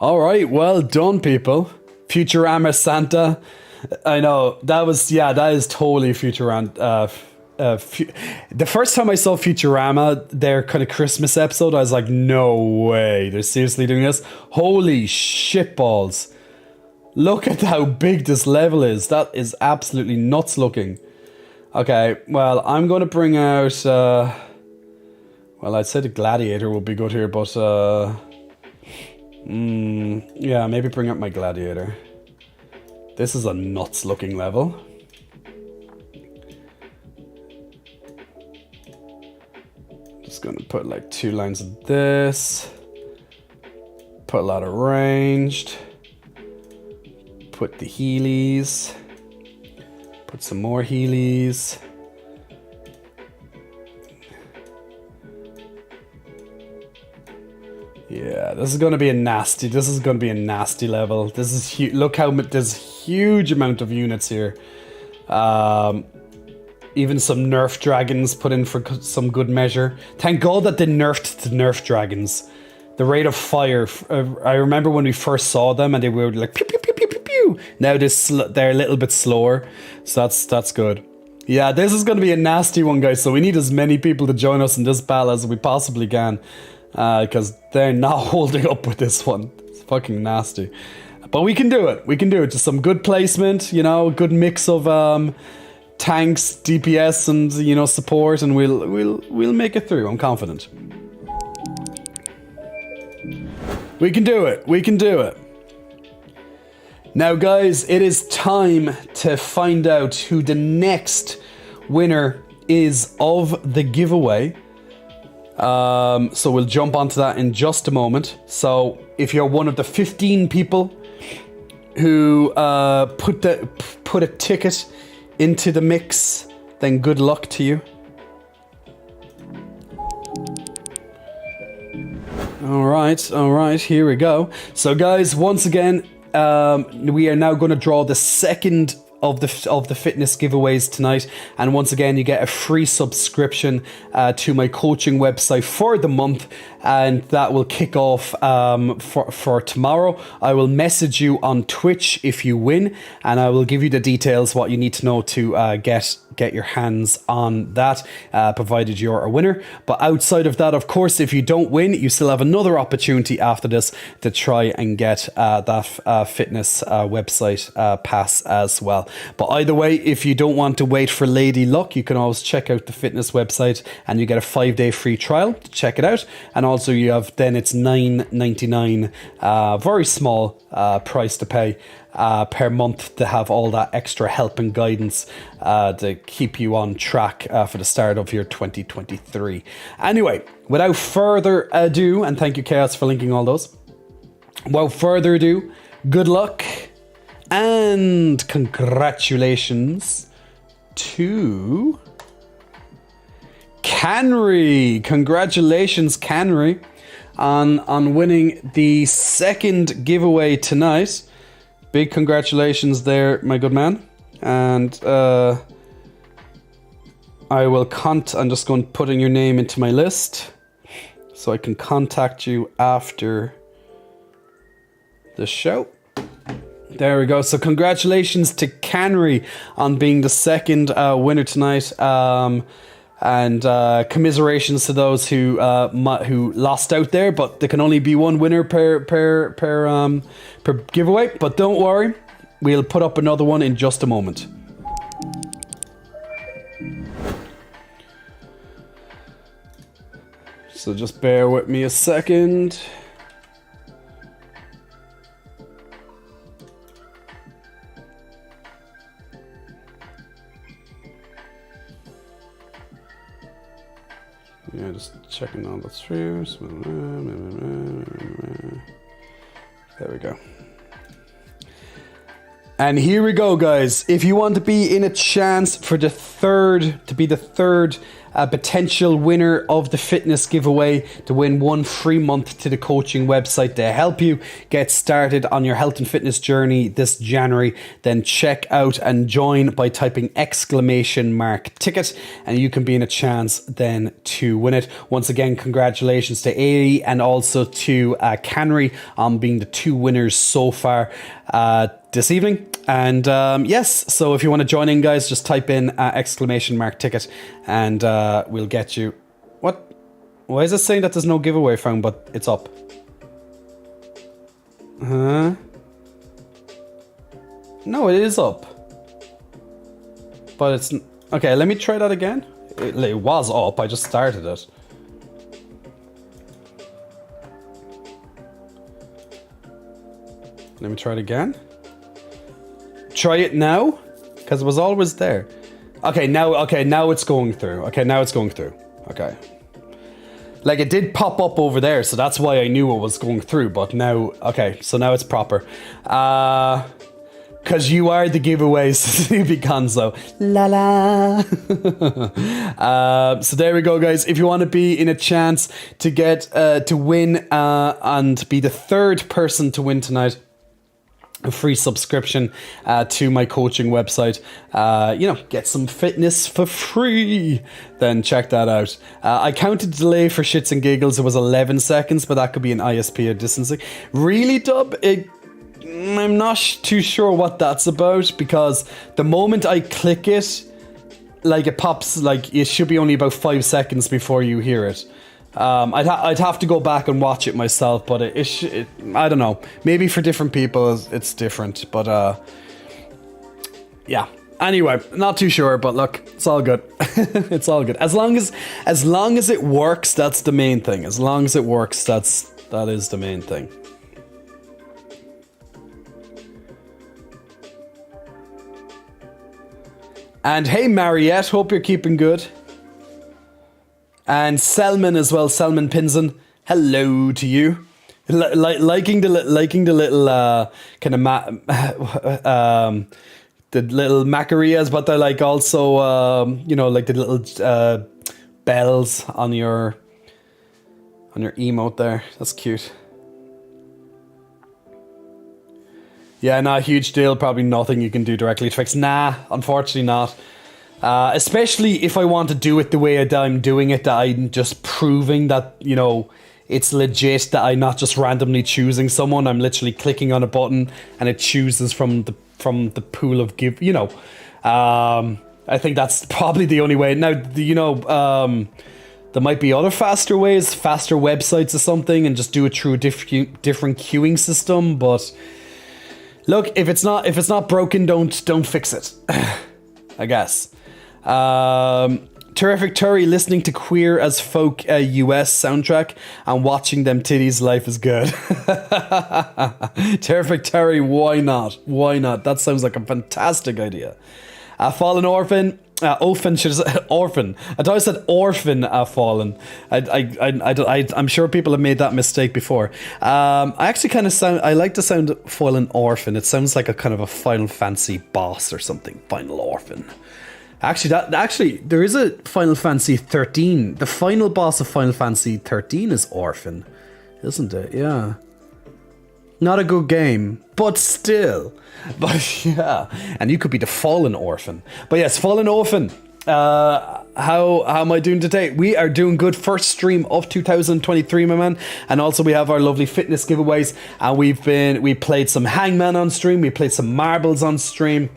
All right, well done, people. Futurama Santa. I know, that is totally Futurama. The first time I saw Futurama, their kind of Christmas episode, I was like, no way, they're seriously doing this? Holy shit balls. Look at how big this level is. That is absolutely nuts looking. Okay, well, I'm going to bring out... well, I'd say the Gladiator would be good here, but... yeah, maybe bring out my Gladiator. This is a nuts looking level. Just gonna put like 2 lines of this. Put a lot of ranged. Put the Heelys. Put some more Heelys. Yeah, this is going to be a nasty level. This is huge. Look how there's huge amount of units here. Even some nerf dragons put in for some good measure. Thank God that they nerfed the nerf dragons. The rate of fire. I remember when we first saw them and they were like pew pew pew pew pew pew. Now they're a little bit slower, so that's good. Yeah, this is going to be a nasty one, guys. So we need as many people to join us in this battle as we possibly can. Because they're not holding up with this one. It's fucking nasty. But we can do it. We can do it. Just some good placement, you know, good mix of tanks, DPS, and, you know, support, and we'll make it through. I'm confident. We can do it. We can do it. Now, guys, it is time to find out who the next winner is of the giveaway. So we'll jump onto that in just a moment. So if you're one of the 15 people who put a ticket into the mix, then good luck to you. All right, here we go. So guys, once again, we are now going to draw the second of the fitness giveaways tonight, and once again you get a free subscription to my coaching website for the month, and that will kick off for tomorrow. I will message you on Twitch if you win, and I will give you the details what you need to know to get your hands on that, provided you're a winner. But outside of that, of course, if you don't win, you still have another opportunity after this to try and get that fitness website pass as well. But either way, if you don't want to wait for Lady Luck, you can always check out the fitness website and you get a 5-day free trial to check it out. And also you have, then it's $9.99, very small price to pay per month to have all that extra help and guidance to keep you on track for the start of your 2023. Anyway, without further ado, and thank you Chaos for linking all those. Without further ado, good luck and congratulations to Canry. Congratulations, Canry, on winning the second giveaway tonight. Big congratulations there, my good man. And I will I'm just going to put in your name into my list so I can contact you after the show. There we go. So congratulations to Canry on being the second winner tonight. And commiserations to those who lost out there, but there can only be one winner per giveaway. But don't worry, we'll put up another one in just a moment. So just bear with me a second. Yeah, just checking all the through. There we go. And here we go, guys. If you want to be in a chance for the third potential winner of the fitness giveaway to win one free month to the coaching website to help you get started on your health and fitness journey this January, then check out and join by typing !ticket, and you can be in a chance then to win it. Once again, congratulations to Ailey and also to Canry on being the two winners so far this evening. And yes, so if you want to join in, guys, just type in !ticket and we'll get you. What? Why is it saying that there's no giveaway found, but it's up? No, it is up. But it's... Okay, let me try that again. It was up, I just started it. Let me try it again. Try it now, because it was always there. Okay, now it's going through. Okay, now it's going through. Okay. Like, it did pop up over there, so that's why I knew it was going through, but now... Okay, so now it's proper. Because you are the giveaways, Snoopy Gonzo. La la. So there we go, guys. If you want to be in a chance to get to win and be the third person to win tonight, a free subscription to my coaching website, get some fitness for free, then check that out. I counted delay for shits and giggles. It was 11 seconds, but that could be an ISP or distancing. Really, Dub? I'm not too sure what that's about, because the moment I click it, like, it pops, like, it should be only about 5 seconds before you hear it. I'd have to go back and watch it myself, but it I don't know. Maybe for different people it's different, but yeah. Anyway, not too sure, but look, it's all good. It's all good. As long as it works, that's the main thing. As long as it works, that is the main thing. And hey, Mariette, hope you're keeping good. And Selman as well, Selman Pinson. Hello to you. Liking the little kind of the little Macarias, but they're like also like the little bells on your on your emote there. That's cute. Yeah, not a huge deal. Probably nothing you can do directly to fix. Nah, unfortunately not. Especially if I want to do it the way that I'm doing it, that I'm just proving that, you know, it's legit, that I'm not just randomly choosing someone. I'm literally clicking on a button and it chooses from the pool of give, you know. I think that's probably the only way. Now, you know, there might be other faster ways, faster websites or something, and just do it through a different queuing system, but look, if it's not broken, don't fix it. I guess. Terrific Terry listening to Queer as Folk US soundtrack and watching them titties. Life is good. Terrific Terry, why not? Why not? That sounds like a fantastic idea. Fallen Orphan. Orphan should have said orphan. I thought I said orphan. Fallen. I'm sure people have made that mistake before. I actually kind of I like the sound of Fallen Orphan. It sounds like a kind of a Final Fantasy boss or something. Final Orphan. Actually, there is a Final Fantasy 13. The final boss of Final Fantasy 13 is Orphan, isn't it? Yeah. Not a good game, but still. But yeah, and you could be the Fallen Orphan. But yes, Fallen Orphan. How am I doing today? We are doing good. First stream of 2023, my man. And also we have our lovely fitness giveaways. And we played some Hangman on stream. We played some Marbles on stream.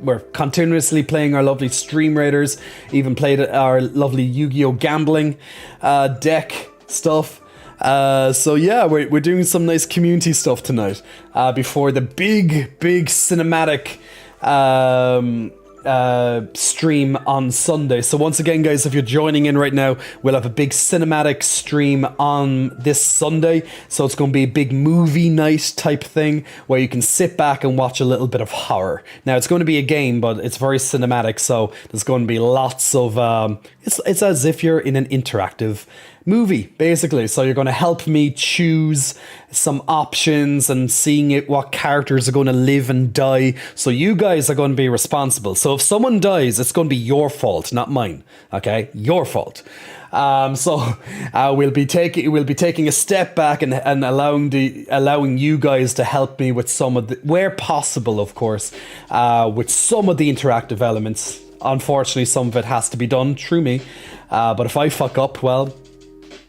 We're continuously playing our lovely Stream Raiders. Even played our lovely Yu-Gi-Oh! Gambling deck stuff. So yeah, we're doing some nice community stuff tonight before the big cinematic stream on Sunday. So once again, guys, if you're joining in right now, we'll have a big cinematic stream on this Sunday. So it's going to be a big movie night type thing where you can sit back and watch a little bit of horror. Now it's going to be a game, but it's very cinematic, so there's going to be lots of it's as if you're in an interactive movie, basically. So you're going to help me choose some options and seeing what characters are going to live and die. So you guys are going to be responsible. So if someone dies, it's going to be your fault, not mine. Okay, your fault. So we'll be taking a step back and allowing you guys to help me with some of the, where possible, of course, with some of the interactive elements. Unfortunately, some of it has to be done through me. But if I fuck up, well,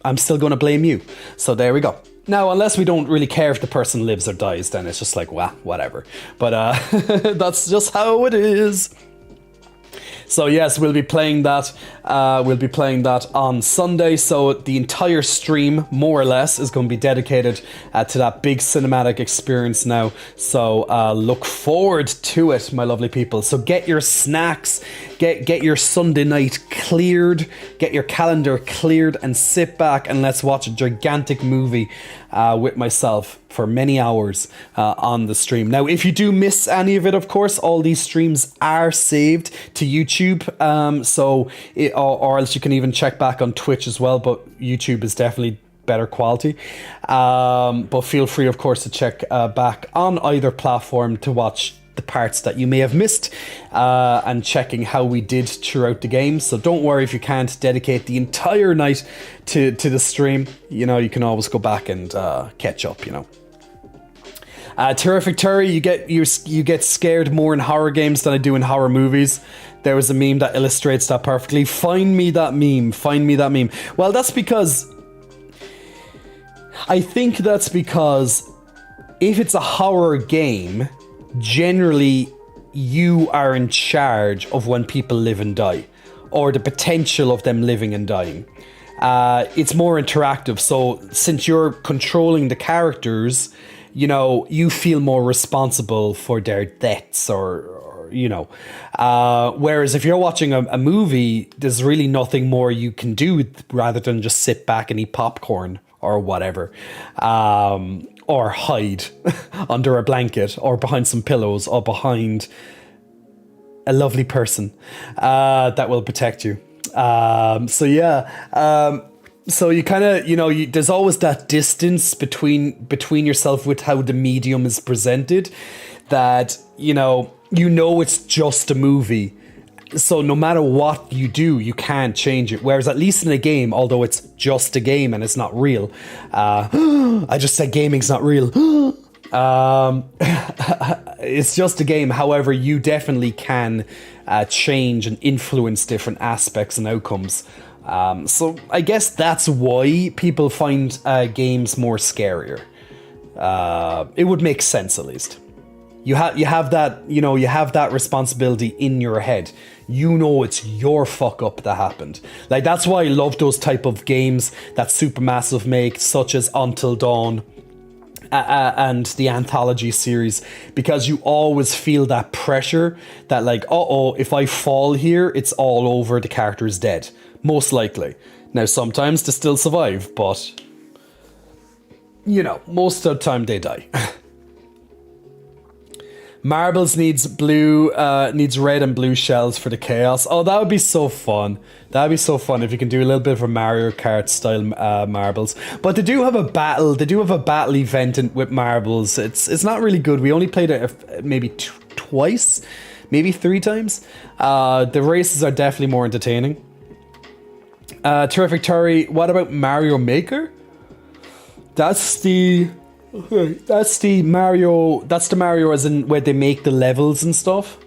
I'm still going to blame you. So there we go. Now, unless we don't really care if the person lives or dies, then it's just like, well, whatever. But that's just how it is. So yes, we'll be playing that. On Sunday. So the entire stream, more or less, is going to be dedicated to that big cinematic experience now. So look forward to it, my lovely people. So get your snacks, get your Sunday night cleared, get your calendar cleared, and sit back and let's watch a gigantic movie with myself for many hours on the stream. Now, if you do miss any of it, of course, all these streams are saved to YouTube. Or else you can even check back on Twitch as well. But YouTube is definitely better quality. But feel free, of course, to check back on either platform to watch the parts that you may have missed and checking how we did throughout the game. So don't worry if you can't dedicate the entire night to the stream. You know, you can always go back and catch up, you know. Terrific Terry, you get scared more in horror games than I do in horror movies. There was a meme that illustrates that perfectly. Find me that meme. Well, that's because if it's a horror game, generally you are in charge of when people live and die, or the potential of them living and dying. It's more interactive, so since you're controlling the characters, you know, you feel more responsible for their deaths or you know. Whereas if you're watching a movie, there's really nothing more you can do rather than just sit back and eat popcorn or whatever. Or hide under a blanket or behind some pillows or behind a lovely person that will protect you. So you kind of, you know, there's always that distance between yourself with how the medium is presented, that, you know it's just a movie So no matter what you do, you can't change it. Whereas at least in a game, although it's just a game and it's not real, I just said gaming's not real. It's just a game. However, you definitely can change and influence different aspects and outcomes. So I guess that's why people find games more scarier. It would make sense, at least. You have that, you have that responsibility in your head. You know it's your fuck up that happened. Like, that's why I love those type of games that Supermassive make, such as Until Dawn and the Anthology series, because you always feel that pressure that, like, if I fall here, it's all over, the character is dead. Most likely. Now, sometimes they still survive, but, most of the time they die. Marbles needs red and blue shells for the chaos. Oh, that would be so fun. That'd be so fun if you can do a little bit of a Mario Kart style marbles. But they do have a battle. They do have a battle event with marbles. It's not really good. We only played it maybe twice, maybe 3 times. The races are definitely more entertaining. Terrific Terry. What about Mario Maker? That's the Mario as in where they make the levels and stuff.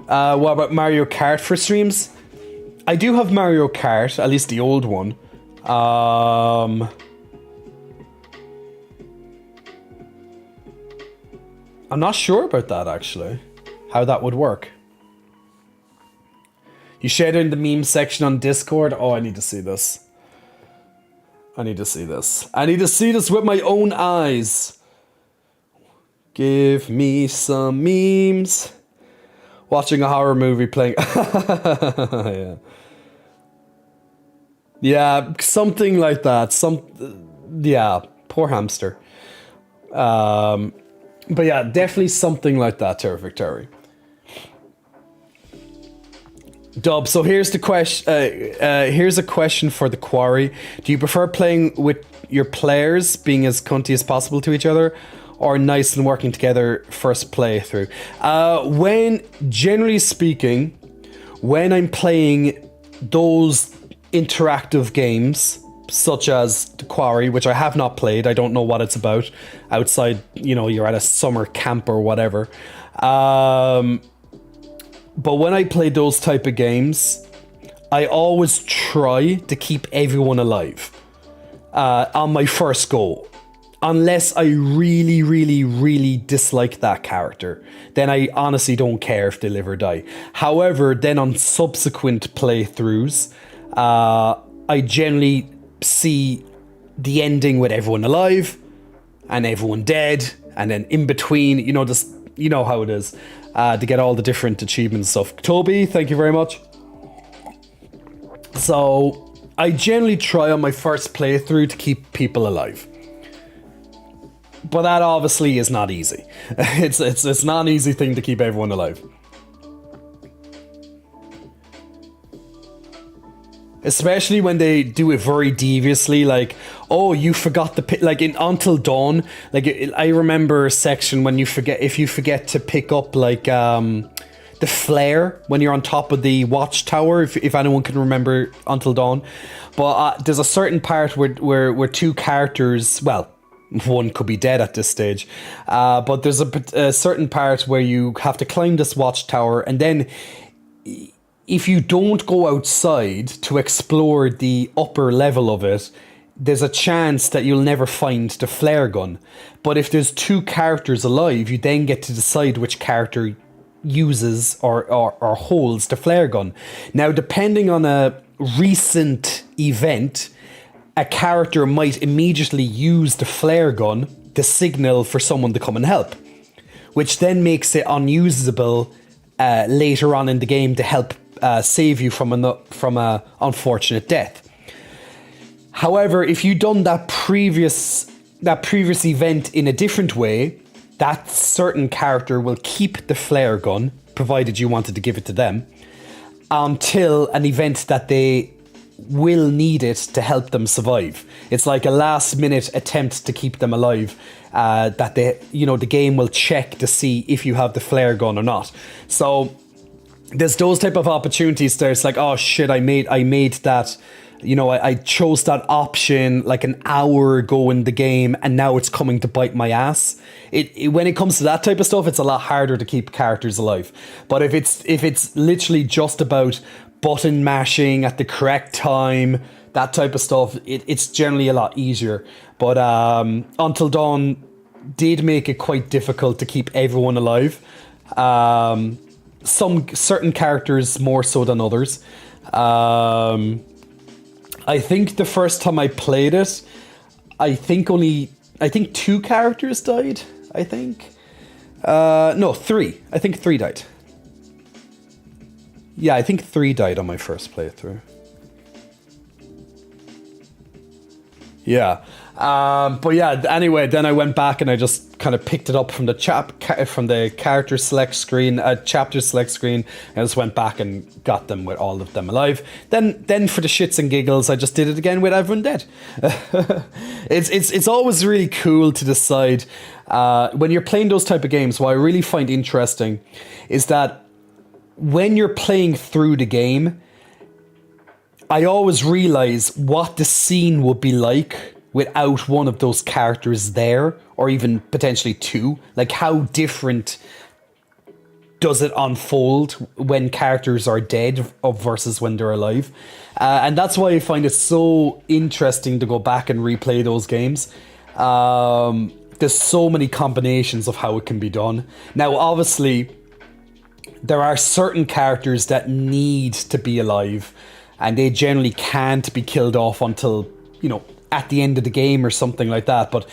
What about Mario Kart for streams? I do have Mario Kart, at least the old one. I'm not sure about that, actually. How that would work. You shared it in the meme section on Discord? Oh, I need to see this. I need to see this. I need to see this with my own eyes. Give me some memes. Watching a horror movie playing. Yeah. Yeah, something like that. Yeah, poor hamster. But yeah, definitely something like that, Terrific Terry. Dub, so here's the question. Here's a question for the Quarry. Do you prefer playing with your players being as cunty as possible to each other, or nice and working together first playthrough? Generally speaking, when I'm playing those interactive games, such as the Quarry, which I have not played, I don't know what it's about. Outside, you're at a summer camp or whatever. But when I play those type of games, I always try to keep everyone alive on my first go. Unless I really, really, really dislike that character. Then I honestly don't care if they live or die. However, then on subsequent playthroughs, I generally see the ending with everyone alive and everyone dead. And then in between, you know how it is. To get all the different achievements and stuff. Toby, thank you very much. So, I generally try on my first playthrough to keep people alive. But that obviously is not easy. It's not an easy thing to keep everyone alive. Especially when they do it very deviously, like, oh, you forgot the like in Until Dawn. Like, I remember a section when if you forget to pick up like the flare when you're on top of the watchtower. If anyone can remember Until Dawn, but there's a certain part where 2 characters, well, one could be dead at this stage, but there's a certain part where you have to climb this watchtower, and then if you don't go outside to explore the upper level of it, there's a chance that you'll never find the flare gun. But if there's 2 characters alive, you then get to decide which character uses or holds the flare gun. Now, depending on a recent event, a character might immediately use the flare gun to signal for someone to come and help, which then makes it unusable later on in the game to help save you from a unfortunate death. However, if you'd done that previous event in a different way, that certain character will keep the flare gun, provided you wanted to give it to them, until an event that they will need it to help them survive. It's like a last minute attempt to keep them alive. That the game will check to see if you have the flare gun or not. So there's those type of opportunities there. It's like, oh shit, I made that. I chose that option like an hour ago in the game, and now it's coming to bite my ass. When it comes to that type of stuff, it's a lot harder to keep characters alive. But if it's literally just about button mashing at the correct time, that type of stuff, it's generally a lot easier. But Until Dawn did make it quite difficult to keep everyone alive. Some certain characters more so than others. I think the first time I played it, I think 2 characters died. I think. No, 3. I think 3 died. Yeah, I think 3 died on my first playthrough. Yeah. But yeah, anyway, then I went back and I just kind of picked it up from the character select screen, chapter select screen, and I just went back and got them with all of them alive. Then for the shits and giggles, I just did it again with everyone dead. It's always really cool to decide when you're playing those type of games. What I really find interesting is that when you're playing through the game, I always realize what the scene would be like without one of those characters there, or even potentially 2. Like, how different does it unfold when characters are dead versus when they're alive? And that's why I find it so interesting to go back and replay those games. There's so many combinations of how it can be done. Now, obviously, there are certain characters that need to be alive, and they generally can't be killed off until, at the end of the game or something like that. But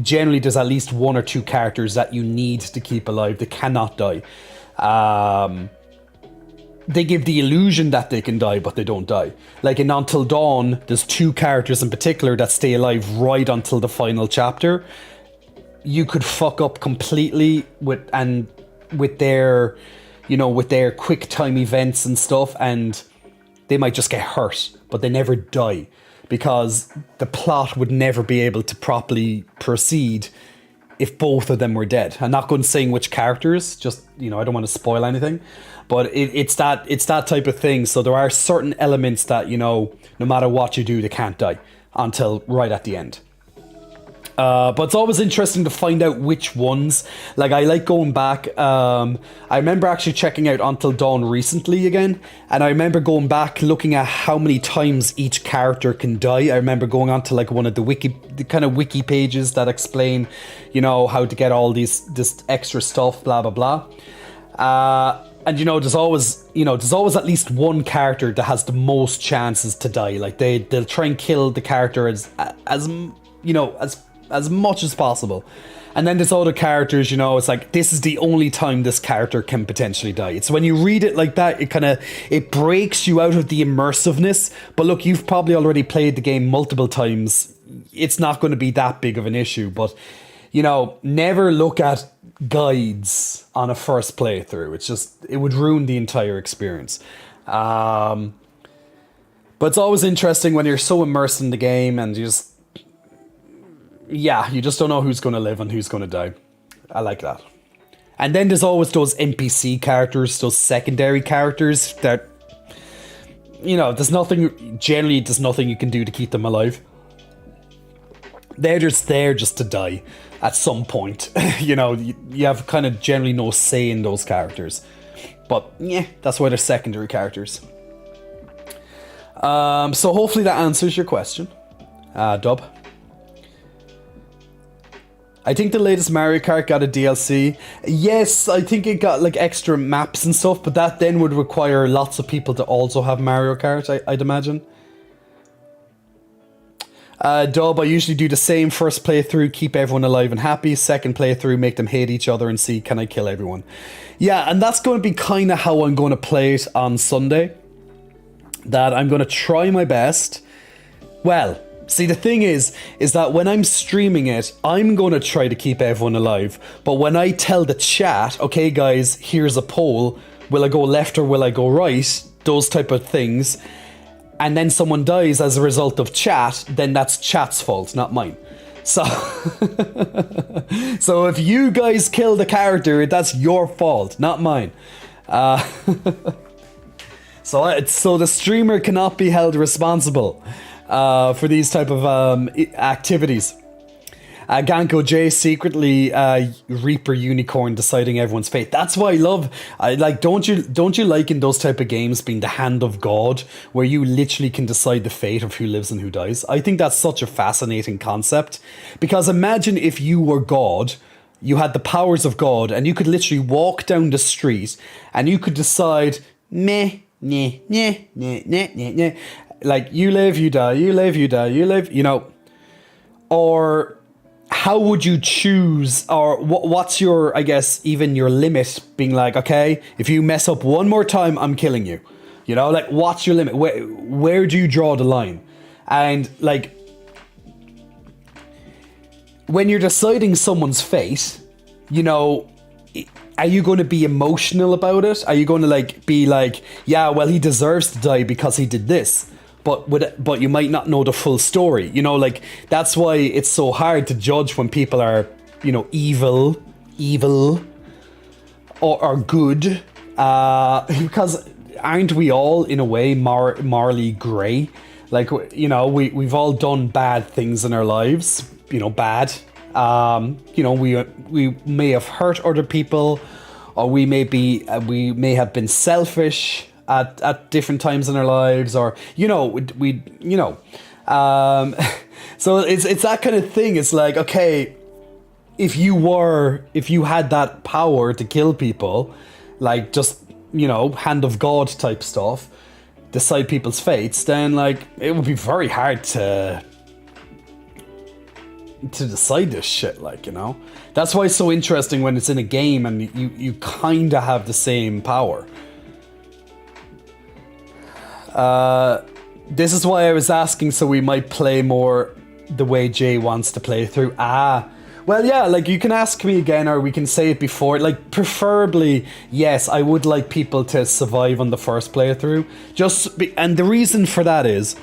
generally there's at least 1 or 2 characters that you need to keep alive. They cannot die. They give the illusion that they can die, but they don't die. Like in Until Dawn, there's 2 characters in particular that stay alive right until the final chapter. You could fuck up completely with their quick time events and stuff, and they might just get hurt, but they never die, because the plot would never be able to properly proceed if both of them were dead. I'm not going to say which characters, just, I don't want to spoil anything, but it's that type of thing. So there are certain elements that, no matter what you do, they can't die until right at the end. But it's always interesting to find out which ones. Like, I like going back. I remember actually checking out Until Dawn recently again, and I remember going back looking at how many times each character can die. I remember going onto like one of the wiki pages that explain, how to get all this extra stuff, blah blah blah. And there's always at least one character that has the most chances to die. Like they'll try and kill the character as much as possible. And then there's other characters, it's like, this is the only time this character can potentially die. It's when you read it like that, it breaks you out of the immersiveness. But look, you've probably already played the game multiple times. It's not going to be that big of an issue. But, never look at guides on a first playthrough. It would ruin the entire experience. But it's always interesting when you're so immersed in the game and you just don't know who's going to live and who's going to die. I like that. And then there's always those NPC characters, those secondary characters that, there's nothing you can do to keep them alive. They're just there just to die at some point. You have kind of generally no say in those characters. But yeah, that's why they're secondary characters. So hopefully that answers your question, Dub. I think the latest Mario Kart got a DLC. Yes, I think it got like extra maps and stuff, but that then would require lots of people to also have Mario Kart, I'd imagine. Dub, I usually do the same first playthrough, keep everyone alive and happy. Second playthrough, make them hate each other and see, can I kill everyone? Yeah, and that's going to be kind of how I'm going to play it on Sunday. That I'm going to try my best. Well, see, the thing is that when I'm streaming it, I'm going to try to keep everyone alive. But when I tell the chat, okay, guys, here's a poll, will I go left or will I go right? Those type of things. and then someone dies as a result of chat, then that's chat's fault, not mine. So, so if you guys kill the character, that's your fault, not mine. So the streamer cannot be held responsible for these type of activities. Ganko J secretly Reaper Unicorn deciding everyone's fate. That's why I love. Don't you like in those type of games being the hand of God, where you literally can decide the fate of who lives and who dies? I think that's such a fascinating concept, because imagine if you were God, you had the powers of God, and you could literally walk down the street and you could decide, meh, nah, nah, nah, nah, nah, nah. Like, you live, you die, you live, you die, you live, you know. Or how would you choose, or what's your, I guess, even your limit, being like, okay, if you mess up one more time, I'm killing you. You know, like, what's your limit? Where do you draw the line? And, like, when you're deciding someone's fate, you know, are you going to be emotional about it? Are you going to, like, be like, yeah, well, he deserves to die because he did this? But you might not know the full story. You know, like, that's why it's so hard to judge when people are, you know, evil, or good. Because aren't we all, in a way, morally grey? Like, you know, we've all done bad things in our lives. You know, bad. You know, we may have hurt other people, or we may have been selfish at different times in our lives, or so it's that kind of thing. It's like, okay, if you had that power to kill people, like, just, you know, hand of God type stuff, decide people's fates, then, like, it would be very hard to decide this shit, like, you know. That's why it's so interesting when it's in a game and you kind of have the same power. This is why I was asking, so we might play more the way Jay wants to play through. Well, yeah, like, you can ask me again, or we can say it before. Like, preferably, yes, I would like people to survive on the first playthrough. And the reason for that is,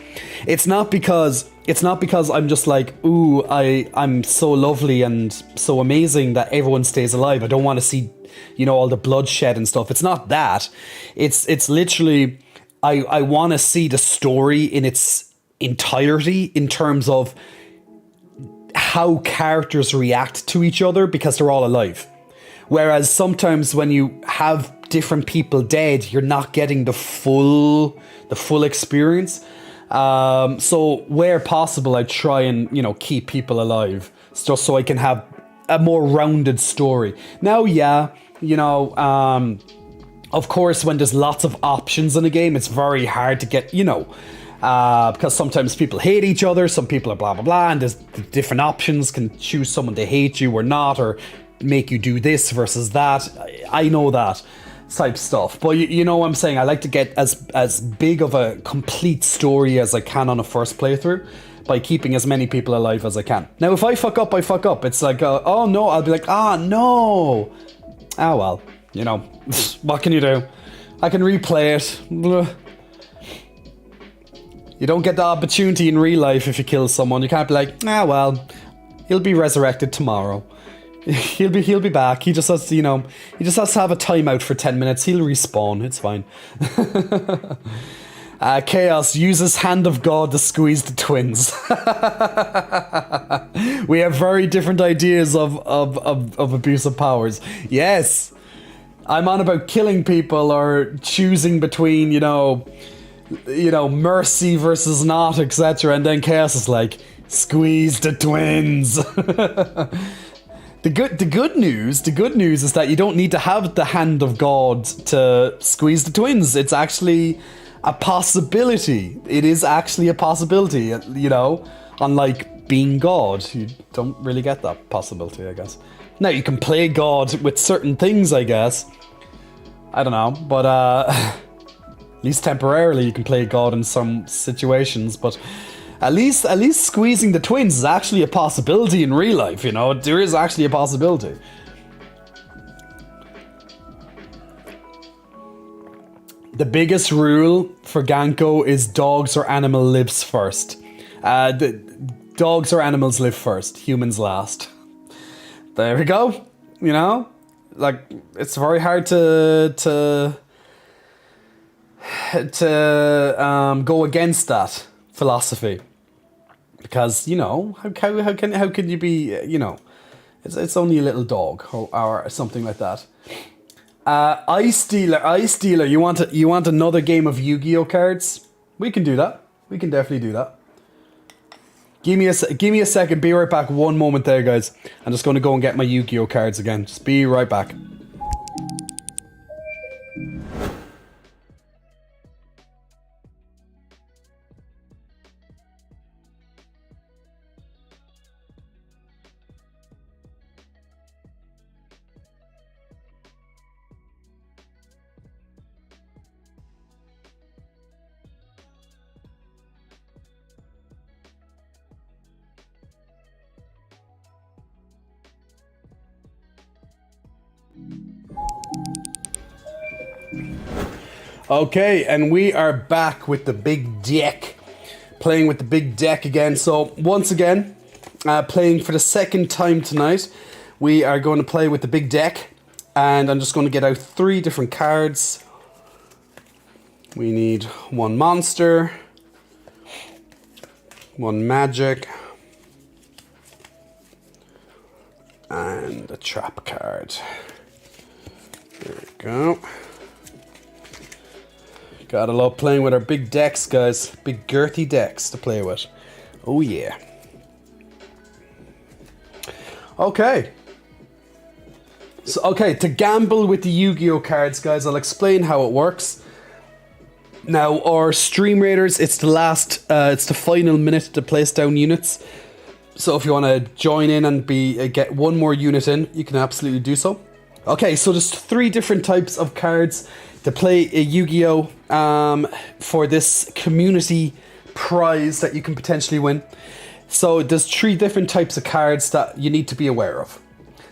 it's not because I'm just like, ooh, I'm so lovely and so amazing that everyone stays alive. I don't want to see, you know, all the bloodshed and stuff. It's not that. It's literally, I want to see the story in its entirety in terms of how characters react to each other, because they're all alive. Whereas sometimes when you have different people dead, you're not getting the full experience. So where possible, I try and, you know, keep people alive, just so I can have a more rounded story. Now, yeah, you know, of course, when there's lots of options in a game, it's very hard to get, you know, because sometimes people hate each other, some people are blah, blah, blah, and there's different options, can choose someone to hate you or not, or make you do this versus that. I know that type stuff. But you know what I'm saying? I like to get as big of a complete story as I can on a first playthrough, by keeping as many people alive as I can. Now, if I fuck up, I fuck up. It's like, oh no, I'll be like, no. Ah, well, you know, what can you do? I can replay it. You don't get the opportunity in real life if you kill someone. You can't be like, well, he'll be resurrected tomorrow. He'll be back. He just has to, you know, he just has to have a timeout for 10 minutes. He'll respawn. It's fine. Chaos uses Hand of God to squeeze the twins. We have very different ideas of abusive powers. Yes. I'm on about killing people or choosing between, you know, mercy versus not, etc. And then Chaos is like, squeeze the twins. The good news is that you don't need to have the Hand of God to squeeze the twins. It's actually a possibility. It is actually a possibility, you know, unlike being God. You don't really get that possibility, I guess. Now, you can play God with certain things, I guess. I don't know, but at least temporarily you can play God in some situations, but at least squeezing the twins is actually a possibility in real life, you know? There is actually a possibility. The biggest rule for Ganko is dogs or animal lives first. The dogs or animals live first, humans last. There we go. You know, like it's very hard to go against that philosophy, because you know how can you be, you know, it's only a little dog or something like that. Ice Dealer, you want another game of Yu-Gi-Oh cards? We can do that. We can definitely do that. Give me a second. Be right back. One moment there, guys. I'm just going to go and get my Yu-Gi-Oh cards again. Just be right back. Okay, and we are back with the big deck. Playing with the big deck again. So, once again, playing for the second time tonight, we are going to play with the big deck. And I'm just going to get out 3 different cards. We need 1 monster, 1 magic, and a trap card. There we go. Gotta love playing with our big decks, guys. Big girthy decks to play with. Oh yeah. Okay. So, okay, to gamble with the Yu-Gi-Oh cards, guys, I'll explain how it works. Now, our Stream Raiders, it's the final minute to place down units. So if you want to join in and get 1 more unit in, you can absolutely do so. Okay, so there's 3 different types of cards to play a Yu-Gi-Oh! For this community prize that you can potentially win. So there's 3 different types of cards that you need to be aware of.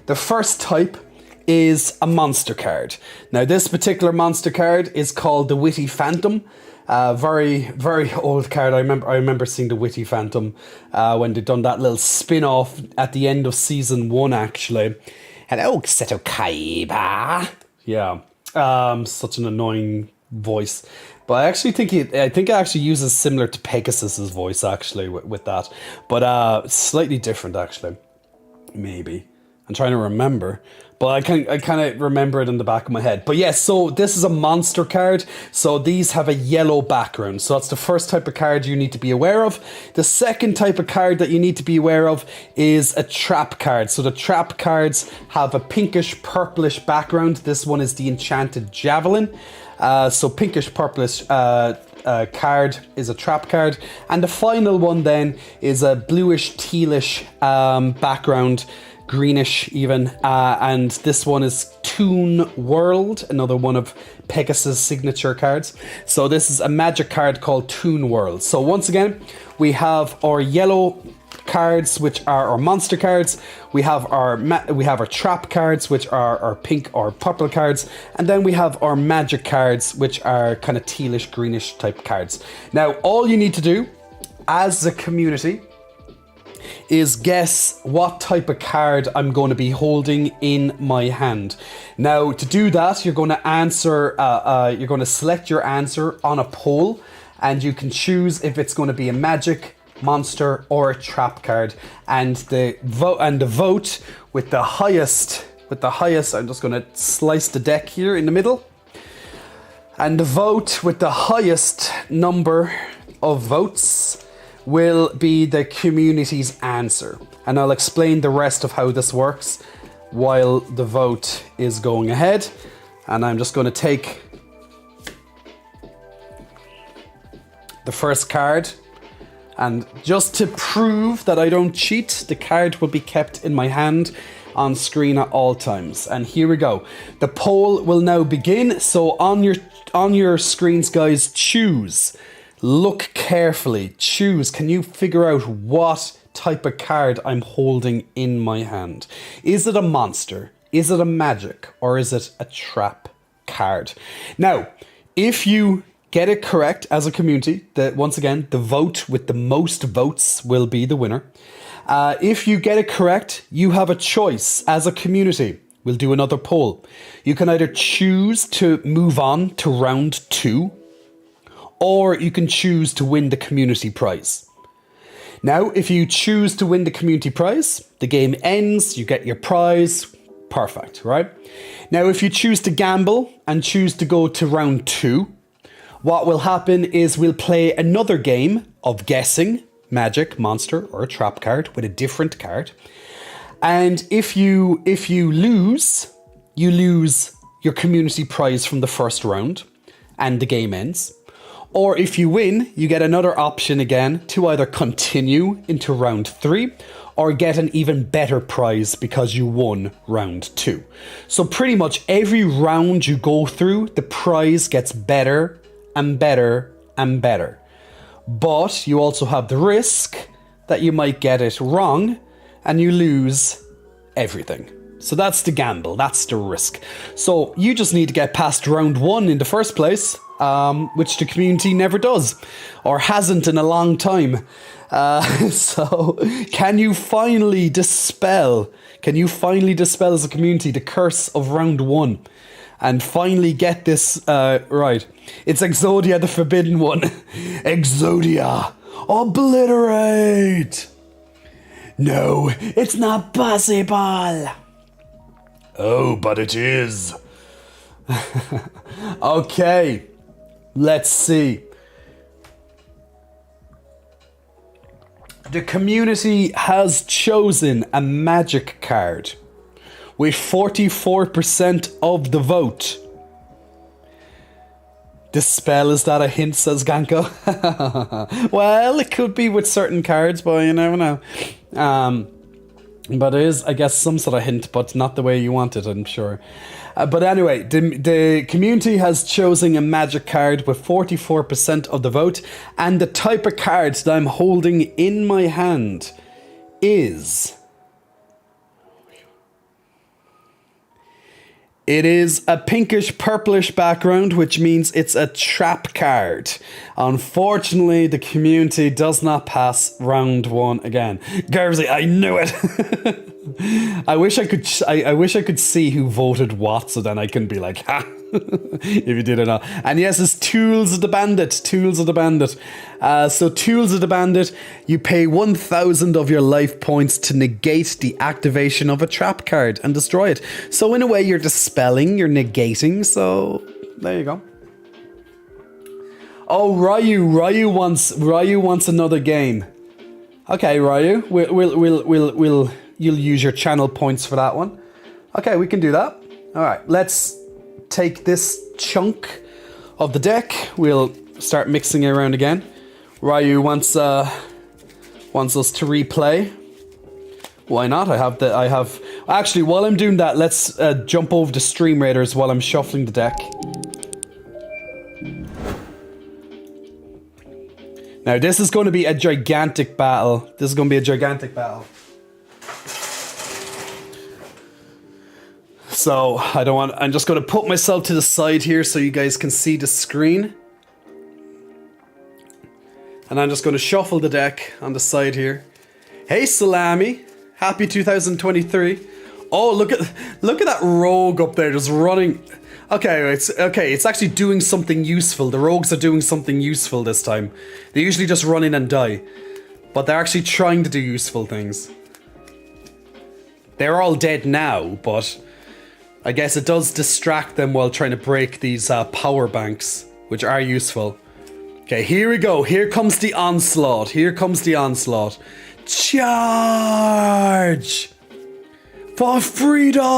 The first type is a monster card. Now this particular monster card is called the Witty Phantom. Very, very old card. I remember seeing the Witty Phantom when they done that little spin-off at the end of season 1 actually. Hello, Seto Kaiba. Yeah. Such an annoying voice, but I actually think it actually uses similar to Pegasus's voice actually with that, but slightly different actually. Maybe I'm trying to remember, but I kind of remember it in the back of my head. But yes, so this is a monster card. So these have a yellow background. So that's the first type of card you need to be aware of. The second type of card that you need to be aware of is a trap card. So the trap cards have a pinkish purplish background. This one is the Enchanted Javelin. So pinkish purplish card is a trap card. And the final one then is a bluish tealish background. Greenish even, and this one is Toon World, another one of Pegasus' signature cards. So this is a magic card called Toon World. So once again, we have our yellow cards, which are our monster cards. We have our trap cards, which are our pink or purple cards, and then we have our magic cards, which are kind of tealish, greenish type cards. Now, all you need to do as a community is guess what type of card I'm going to be holding in my hand. Now, to do that, you're going to answer. You're going to select your answer on a poll, and you can choose if it's going to be a magic, monster, or a trap card. And the vote with the highest. I'm just going to slice the deck here in the middle. And the vote with the highest number of votes will be the community's answer. And I'll explain the rest of how this works while the vote is going ahead. And I'm just going to take the first card. And just to prove that I don't cheat, the card will be kept in my hand on screen at all times. And here we go. The poll will now begin. So on your screens, guys, choose. Look carefully. Choose. Can you figure out what type of card I'm holding in my hand? Is it a monster? Is it a magic? Or is it a trap card? Now, If you get it correct as a community, that once again, the vote with the most votes will be the winner. If you get it correct, you have a choice as a community. We'll do another poll. You can either choose to move on to round 2, or you can choose to win the community prize. Now, if you choose to win the community prize, the game ends, you get your prize, perfect, right? Now, if you choose to gamble and choose to go to round 2, what will happen is we'll play another game of guessing, magic, monster, or a trap card with a different card. And if you lose, you lose your community prize from the first round and the game ends. Or if you win, you get another option again to either continue into round 3 or get an even better prize because you won round 2. So pretty much every round you go through, the prize gets better and better and better. But you also have the risk that you might get it wrong and you lose everything. So that's the gamble, that's the risk. So you just need to get past round 1 in the first place, which the community never does, or hasn't in a long time. So can you finally dispel as a community the curse of round 1? And finally get this right. It's Exodia, the forbidden one. Exodia, obliterate! No, it's not possible. Oh, but it is. Okay, let's see. The community has chosen a magic card with 44% of the vote. Dispel, is that a hint, says Ganko? Well, it could be with certain cards, but you never know. But it is, I guess, some sort of hint, but not the way you want it, I'm sure. But anyway, the community has chosen a magic card with 44% of the vote, and the type of card that I'm holding in my hand is... It is a pinkish purplish background, which means it's a trap card. Unfortunately, the community does not pass round 1 again. Garvsy, I knew it. I wish I could see who voted what, so then I can be like, ha, if you did or not. And yes, it's Tools of the Bandit. So Tools of the Bandit, you pay 1,000 of your life points to negate the activation of a trap card and destroy it. So in a way, you're dispelling, you're negating. So there you go. Oh, Ryu wants another game. Okay, Ryu, you'll use your channel points for that one. Okay, we can do that. All right, let's take this chunk of the deck. We'll start mixing it around again. Ryu wants us to replay. Why not? Actually, while I'm doing that, let's jump over to Stream Raiders while I'm shuffling the deck. Now, this is going to be a gigantic battle. So, I'm just going to put myself to the side here so you guys can see the screen. And I'm just going to shuffle the deck on the side here. Hey, Salami. Happy 2023. Oh, look at that rogue up there just running. Okay, it's actually doing something useful. The rogues are doing something useful this time. They usually just run in and die. But they're actually trying to do useful things. They're all dead now, but I guess it does distract them while trying to break these power banks, which are useful. Okay, here we go. Here comes the onslaught. Charge! For freedom!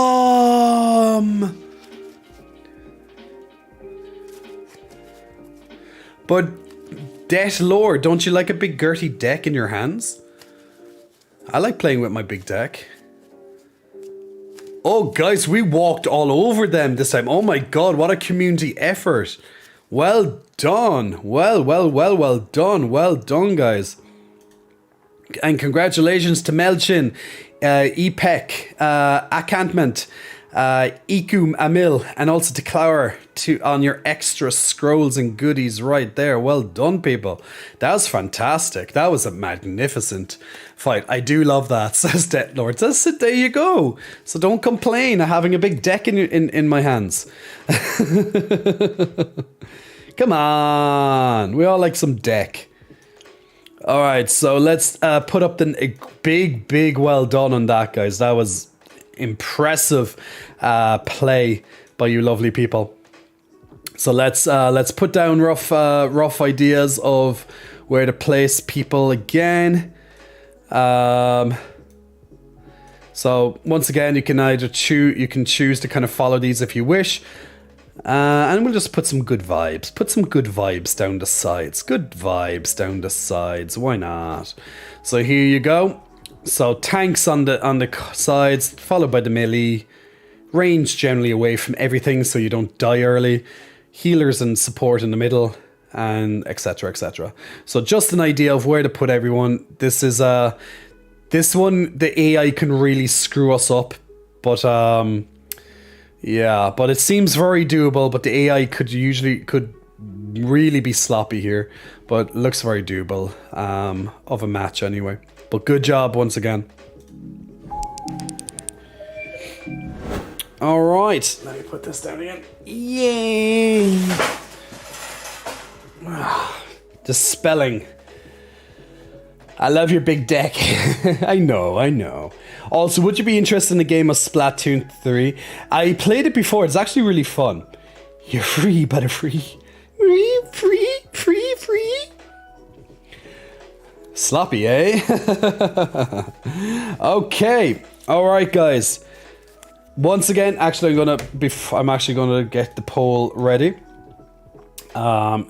But, Death Lord, don't you like a big girthy deck in your hands? I like playing with my big deck. Oh, guys, we walked all over them this time. Oh my god, what a community effort. Well done. Well done. Well done, guys. And congratulations to Melchin, Epec, Acantment, Ikum Amil, and also to Clower on your extra scrolls and goodies right there. Well done, people. That was fantastic. That was a magnificent fight. I do love that, says Death Lord. Says, there you go. So don't complain of having a big deck in my hands. Come on. We all like some deck. All right, so let's put up the big well done on that, guys. That was impressive play by you lovely people. So let's put down rough ideas of where to place people again. So once again, you can either choose to kind of follow these if you wish. And we'll just put some good vibes. Put some good vibes down the sides. Good vibes down the sides. Why not? So here you go. So tanks on the sides, followed by the melee. Range generally away from everything so you don't die early. Healers and support in the middle, and etc. etc. So just an idea of where to put everyone. This is this one the AI can really screw us up, but yeah, but it seems very doable. But the AI could really be sloppy here, but looks very doable of a match anyway. But good job once again. All right, let me put this down again. Yay! The spelling. I love your big deck. I know. Also, would you be interested in a game of Splatoon 3? I played it before. It's actually really fun. You're free, but free. Free. Sloppy, eh? Okay. All right, guys. Once again, actually, I'm actually gonna get the poll ready.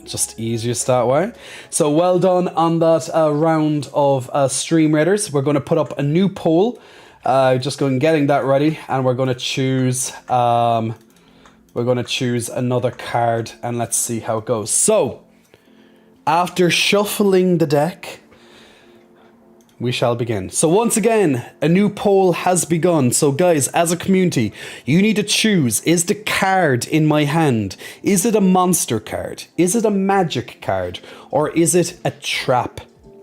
Just easiest that way. So well done on that round of Stream Raiders. We're going to put up a new poll. Just going getting that ready, and we're going to choose. Another card, and let's see how it goes. So after shuffling the deck, we shall begin. So once again, a new poll has begun. So guys, as a community, you need to choose, is the card in my hand, is it a monster card? Is it a magic card? Or is it a trap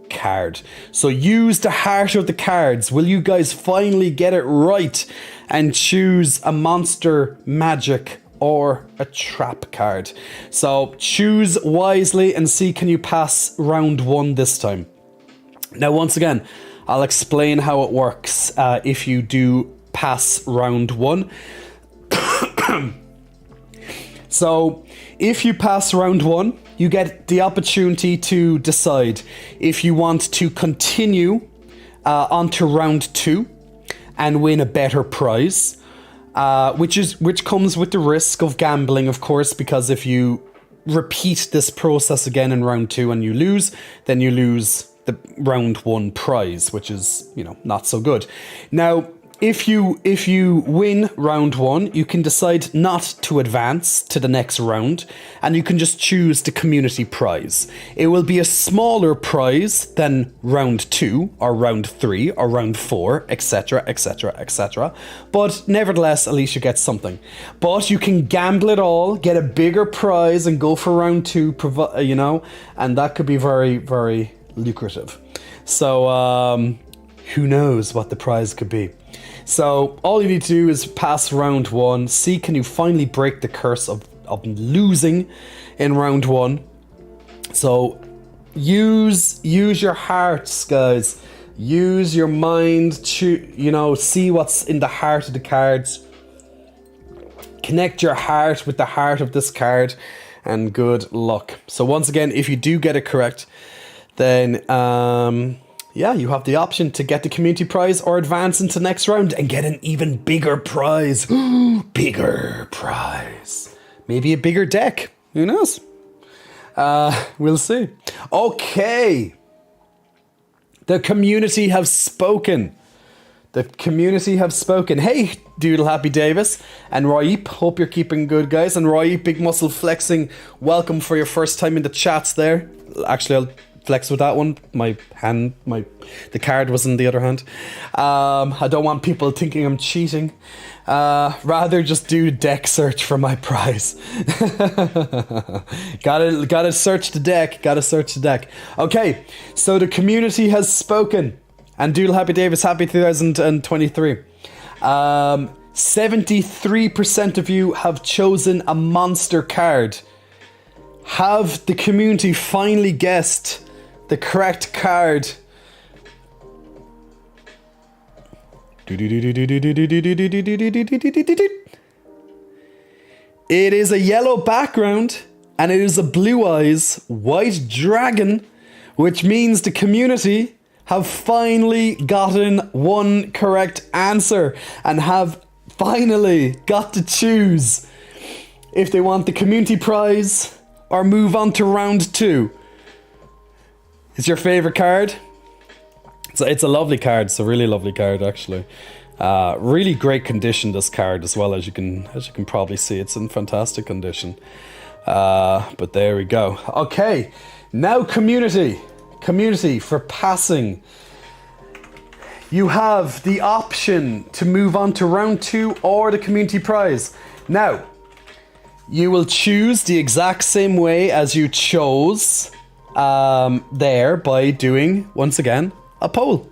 card? So use the heart of the cards. Will you guys finally get it right and choose a monster, magic, or a trap card? So choose wisely and see, can you pass round 1 this time? Now, once again, I'll explain how it works if you do pass round 1. So, if you pass round 1, you get the opportunity to decide if you want to continue onto round 2 and win a better prize, which comes with the risk of gambling, of course, because if you repeat this process again in round 2 and you lose, then you lose the round 1 prize, which is, not so good. Now, if you win round 1, you can decide not to advance to the next round, and you can just choose the community prize. It will be a smaller prize than round 2 or round 3 or round 4, etc., etc., etc. But nevertheless, at least you get something. But you can gamble it all, get a bigger prize, and go for round 2, and that could be very, very lucrative. So who knows what the prize could be. So all you need to do is pass round 1, see can you finally break the curse of losing in round 1. So use your hearts, guys. Use your mind to see what's in the heart of the cards. Connect your heart with the heart of this card, and good luck. So once again, if you do get it correct, then you have the option to get the community prize or advance into the next round and get an even bigger prize. Bigger prize. Maybe a bigger deck. Who knows? We'll see. Okay. The community have spoken. Hey, Doodle Happy Davis and Royeep. Hope you're keeping good, guys. And Royeep, big muscle flexing. Welcome for your first time in the chats there. Actually, I'll flex with that one. The card was in the other hand. I don't want people thinking I'm cheating. Rather just do deck search for my prize. Gotta search the deck. Gotta search the deck. Okay, so the community has spoken. And Doodle Happy Davis, happy 2023. 73% of you have chosen a monster card. Have the community finally guessed the correct card? It is a yellow background and it is a blue eyes white dragon, which means the community have finally gotten one correct answer and have finally got to choose if they want the community prize or move on to round 2. It's your favorite card? It's a lovely card. It's a really lovely card, actually. Really great condition, this card, as well, as you can probably see. It's in fantastic condition. But there we go. Okay, now community for passing. You have the option to move on to round 2 or the community prize. Now, you will choose the exact same way as you chose there by doing, once again, a poll.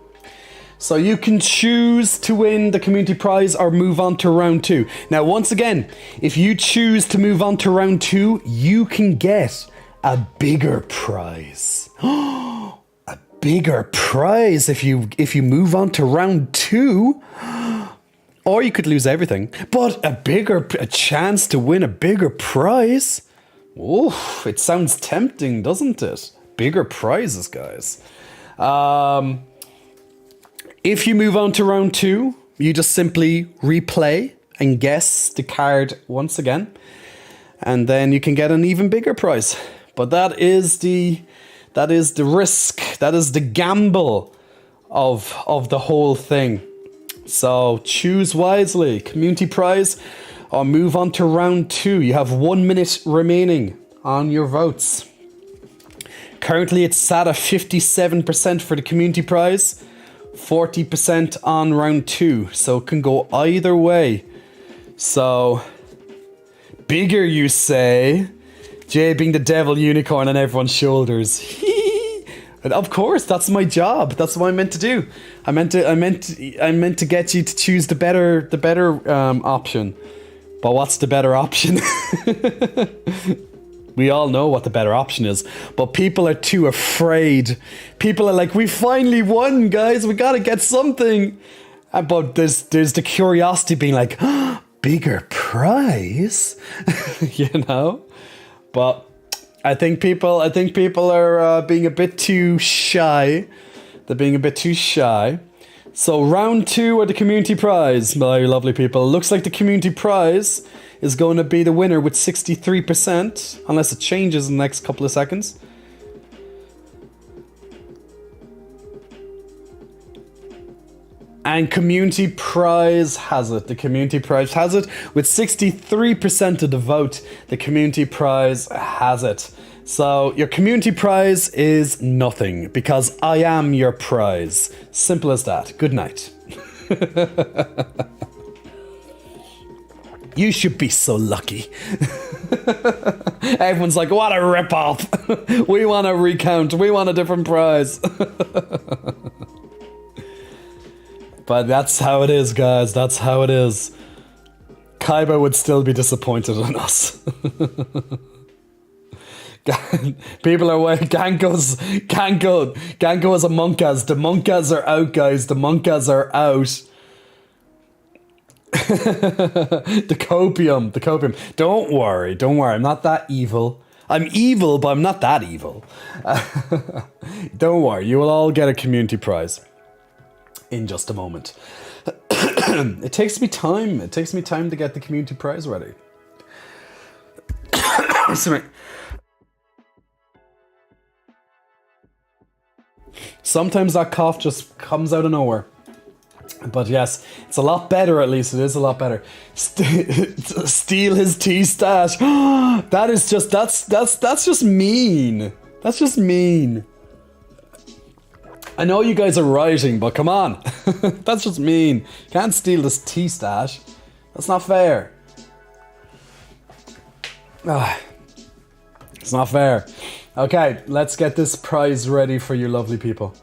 So you can choose to win the community prize or move on to round 2. Now, once again, if you choose to move on to round 2, you can get a bigger prize. A bigger prize if you move on to round 2. Or you could lose everything. But a chance to win a bigger prize? Oof, it sounds tempting, doesn't it? Bigger prizes, guys. If you move on to round 2, you just simply replay and guess the card once again. And then you can get an even bigger prize. But that is the risk, that is the gamble of the whole thing. So choose wisely, community prize or move on to round 2. You have 1 minute remaining on your votes. Currently it's sat at 57% for the community prize, 40% on round 2. So it can go either way. So bigger, you say? Jay being the devil unicorn on everyone's shoulders. But of course, that's my job. That's what I meant to do. I meant to get you to choose the better option. But what's the better option? We all know what the better option is, but people are too afraid. People are like, we finally won, guys. We gotta get something. But there's the curiosity being like, oh, bigger prize, you know. But I think people are being a bit too shy. They're being a bit too shy. So round 2 or the community prize, my lovely people. Looks like the community prize is going to be the winner with 63%, unless it changes in the next couple of seconds. And community prize has it. The community prize has it with 63% of the vote. The community prize has it. So your community prize is nothing because I am your prize. Simple as that. Good night. You should be so lucky. Everyone's like, what a rip-off. We want a recount. We want a different prize. But that's how it is, guys. That's how it is. Kaiba would still be disappointed in us. People are waiting. Ganko is a Monkas. The Monkas are out, guys. The Monkas are out. The copium. Don't worry. I'm not that evil. I'm evil, but I'm not that evil. Don't worry. You will all get a community prize in just a moment. It takes me time. It takes me time to get the community prize ready. Sorry. Sometimes that cough just comes out of nowhere. But yes, it's a lot better, at least. It is a lot better. Steal his tea stash. That's just mean. That's just mean. I know you guys are writing, but come on. That's just mean. Can't steal this tea stash. That's not fair. Ah, it's not fair. Okay, let's get this prize ready for you lovely people.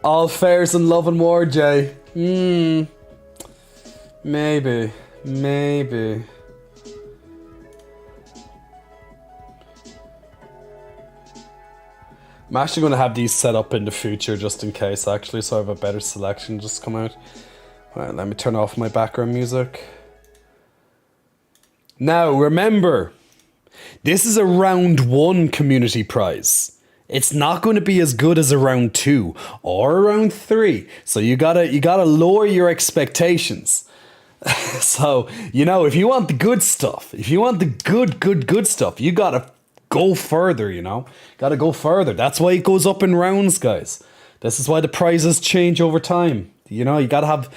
All fair's in love and war, Jay. Maybe. Maybe. I'm actually going to have these set up in the future just in case, actually, so I have a better selection just come out. Alright, let me turn off my background music. Now, remember, this is a round 1 community prize. It's not going to be as good as a round 2 or a round 3. So you gotta lower your expectations. So, you know, if you want the good stuff, if you want the good stuff, you gotta go further, you know? Gotta go further. That's why it goes up in rounds, guys. This is why the prizes change over time. You know, you gotta have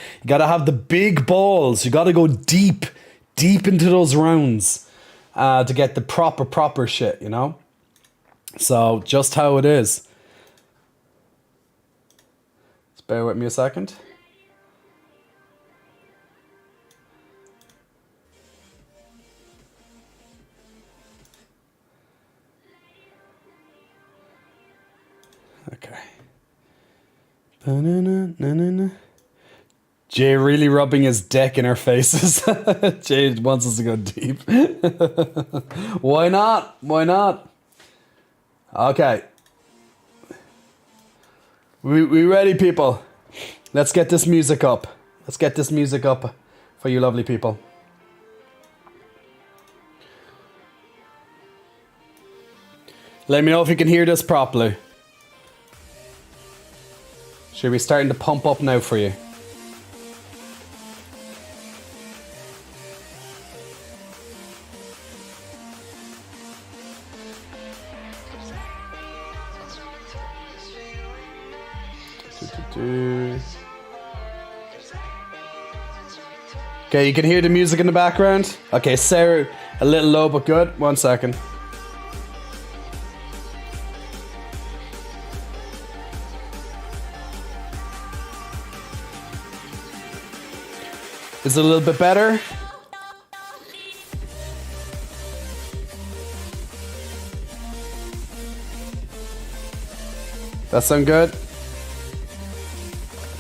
the big balls. You gotta go deep into those rounds to get the proper shit, you know? So, just how it is. Just bear with me a second. Okay. Jay really rubbing his deck in our faces. Jay wants us to go deep. Why not? Why not? Okay. We ready, people? Let's get this music up. Let's get this music up for you lovely people. Let me know if you can hear this properly. Should be starting to pump up now for you. Okay, you can hear the music in the background. Okay, Sarah, a little low but good. 1 second. Is it a little bit better? That sound good?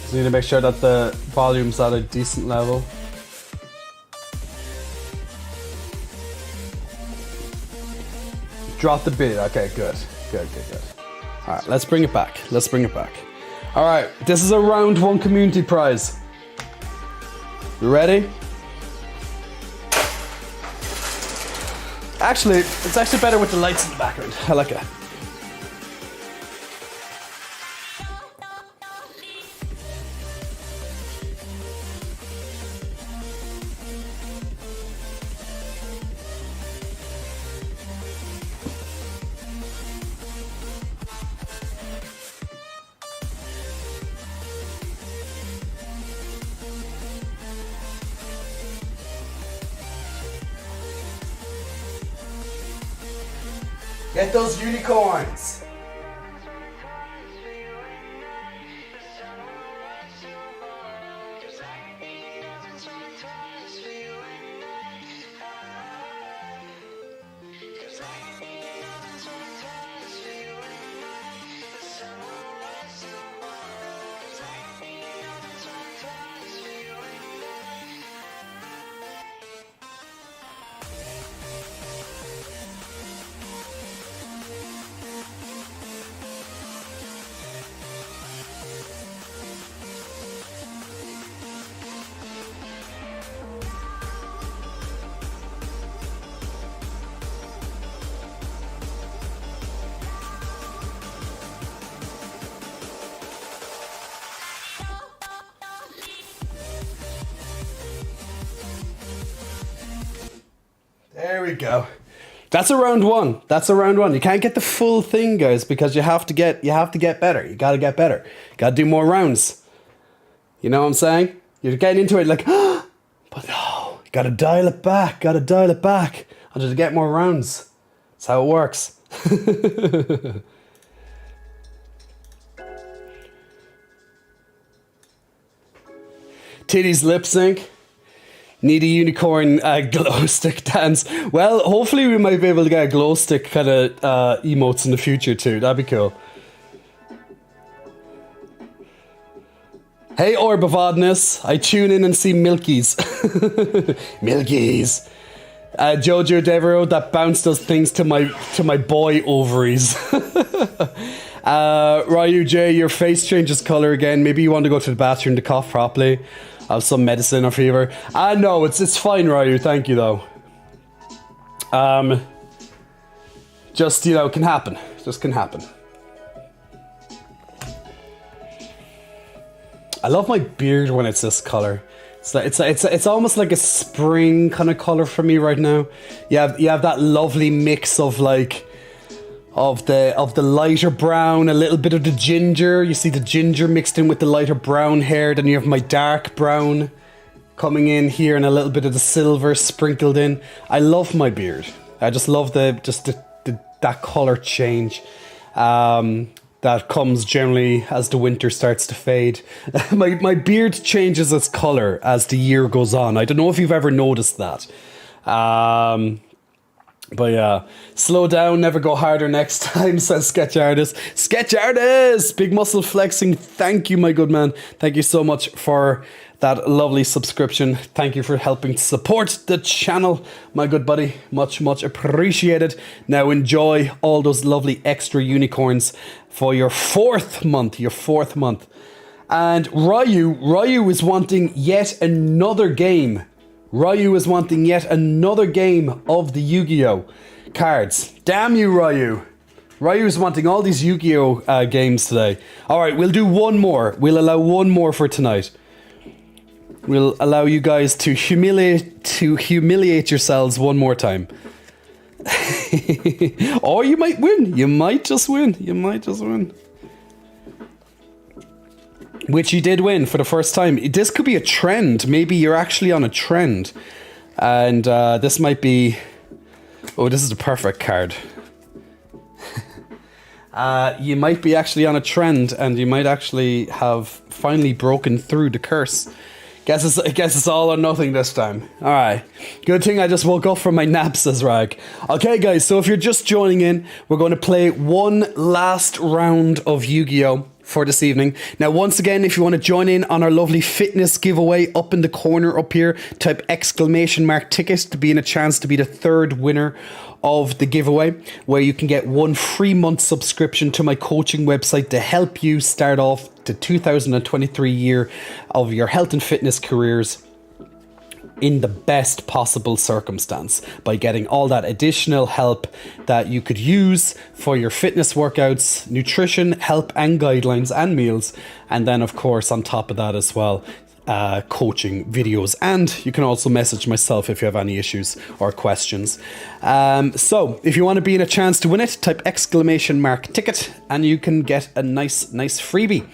Just need to make sure that the volume's at a decent level. Drop the beat. Okay, good. Good. Alright, let's bring it back. Alright, this is a round 1 community prize. You ready? Actually, it's actually better with the lights in the background. I like it. Get those unicorns! There we go. That's a round 1. You can't get the full thing, guys, because you have to get better. You gotta get better. You gotta do more rounds. You know what I'm saying? You're getting into it like, but no, you gotta dial it back. Until you get more rounds. That's how it works. Titties lip sync. Need a unicorn glow stick dance. Well, hopefully we might be able to get a glow stick kind of emotes in the future too. That'd be cool. Hey, Orb of Oddness. I tune in and see Milkies. Milkies. Jojo Devereaux, that bounce does things to my boy ovaries. Ryu J, your face changes color again. Maybe you want to go to the bathroom to cough properly. Have some medicine or fever. No, it's fine, Ryu. Thank you, though. Just, you know, can happen. Just can happen. I love my beard when it's this color. It's almost like a spring kind of color for me right now. You have that lovely mix of like of the lighter brown, a little bit of the ginger. You see the ginger mixed in with the lighter brown hair. Then you have my dark brown coming in here, and a little bit of the silver sprinkled in. I love my beard. I just love that color change. That comes generally as the winter starts to fade. My beard changes its color as the year goes on. I don't know if you've ever noticed that. But yeah, slow down, never go harder next time, says Sketch Artist. Sketch Artist! Big muscle flexing. Thank you, my good man. Thank you so much for that lovely subscription. Thank you for helping support the channel, my good buddy. Much, much appreciated. Now enjoy all those lovely extra unicorns for your fourth month. And Ryu is wanting yet another game. Ryu is wanting yet another game of the Yu-Gi-Oh! Cards. Damn you, Ryu. Ryu's wanting all these Yu-Gi-Oh! Games today. Alright, we'll do one more. We'll allow one more for tonight. We'll allow you guys to humiliate yourselves one more time. Or you might win. You might just win. Which you did win for the first time. This could be a trend. Maybe you're actually on a trend. And this might be... Oh, this is the perfect card. You might be actually on a trend, and you might actually have finally broken through the curse. Guess it's all or nothing this time. Alright. Good thing I just woke up from my nap, says Rag. Okay, guys, so if you're just joining in, we're going to play one last round of Yu-Gi-Oh! For this evening. Now, once again, if you want to join in on our lovely fitness giveaway up in the corner up here, type !ticket to be in a chance to be the third winner of the giveaway, where you can get 1 free month subscription to my coaching website to help you start off the 2023 year of your health and fitness careers in the best possible circumstance, by getting all that additional help that you could use for your fitness workouts, nutrition, help and guidelines and meals. And then of course on top of that as well, coaching videos, and you can also message myself if you have any issues or questions. So if you want to be in a chance to win it, type !ticket and you can get a nice freebie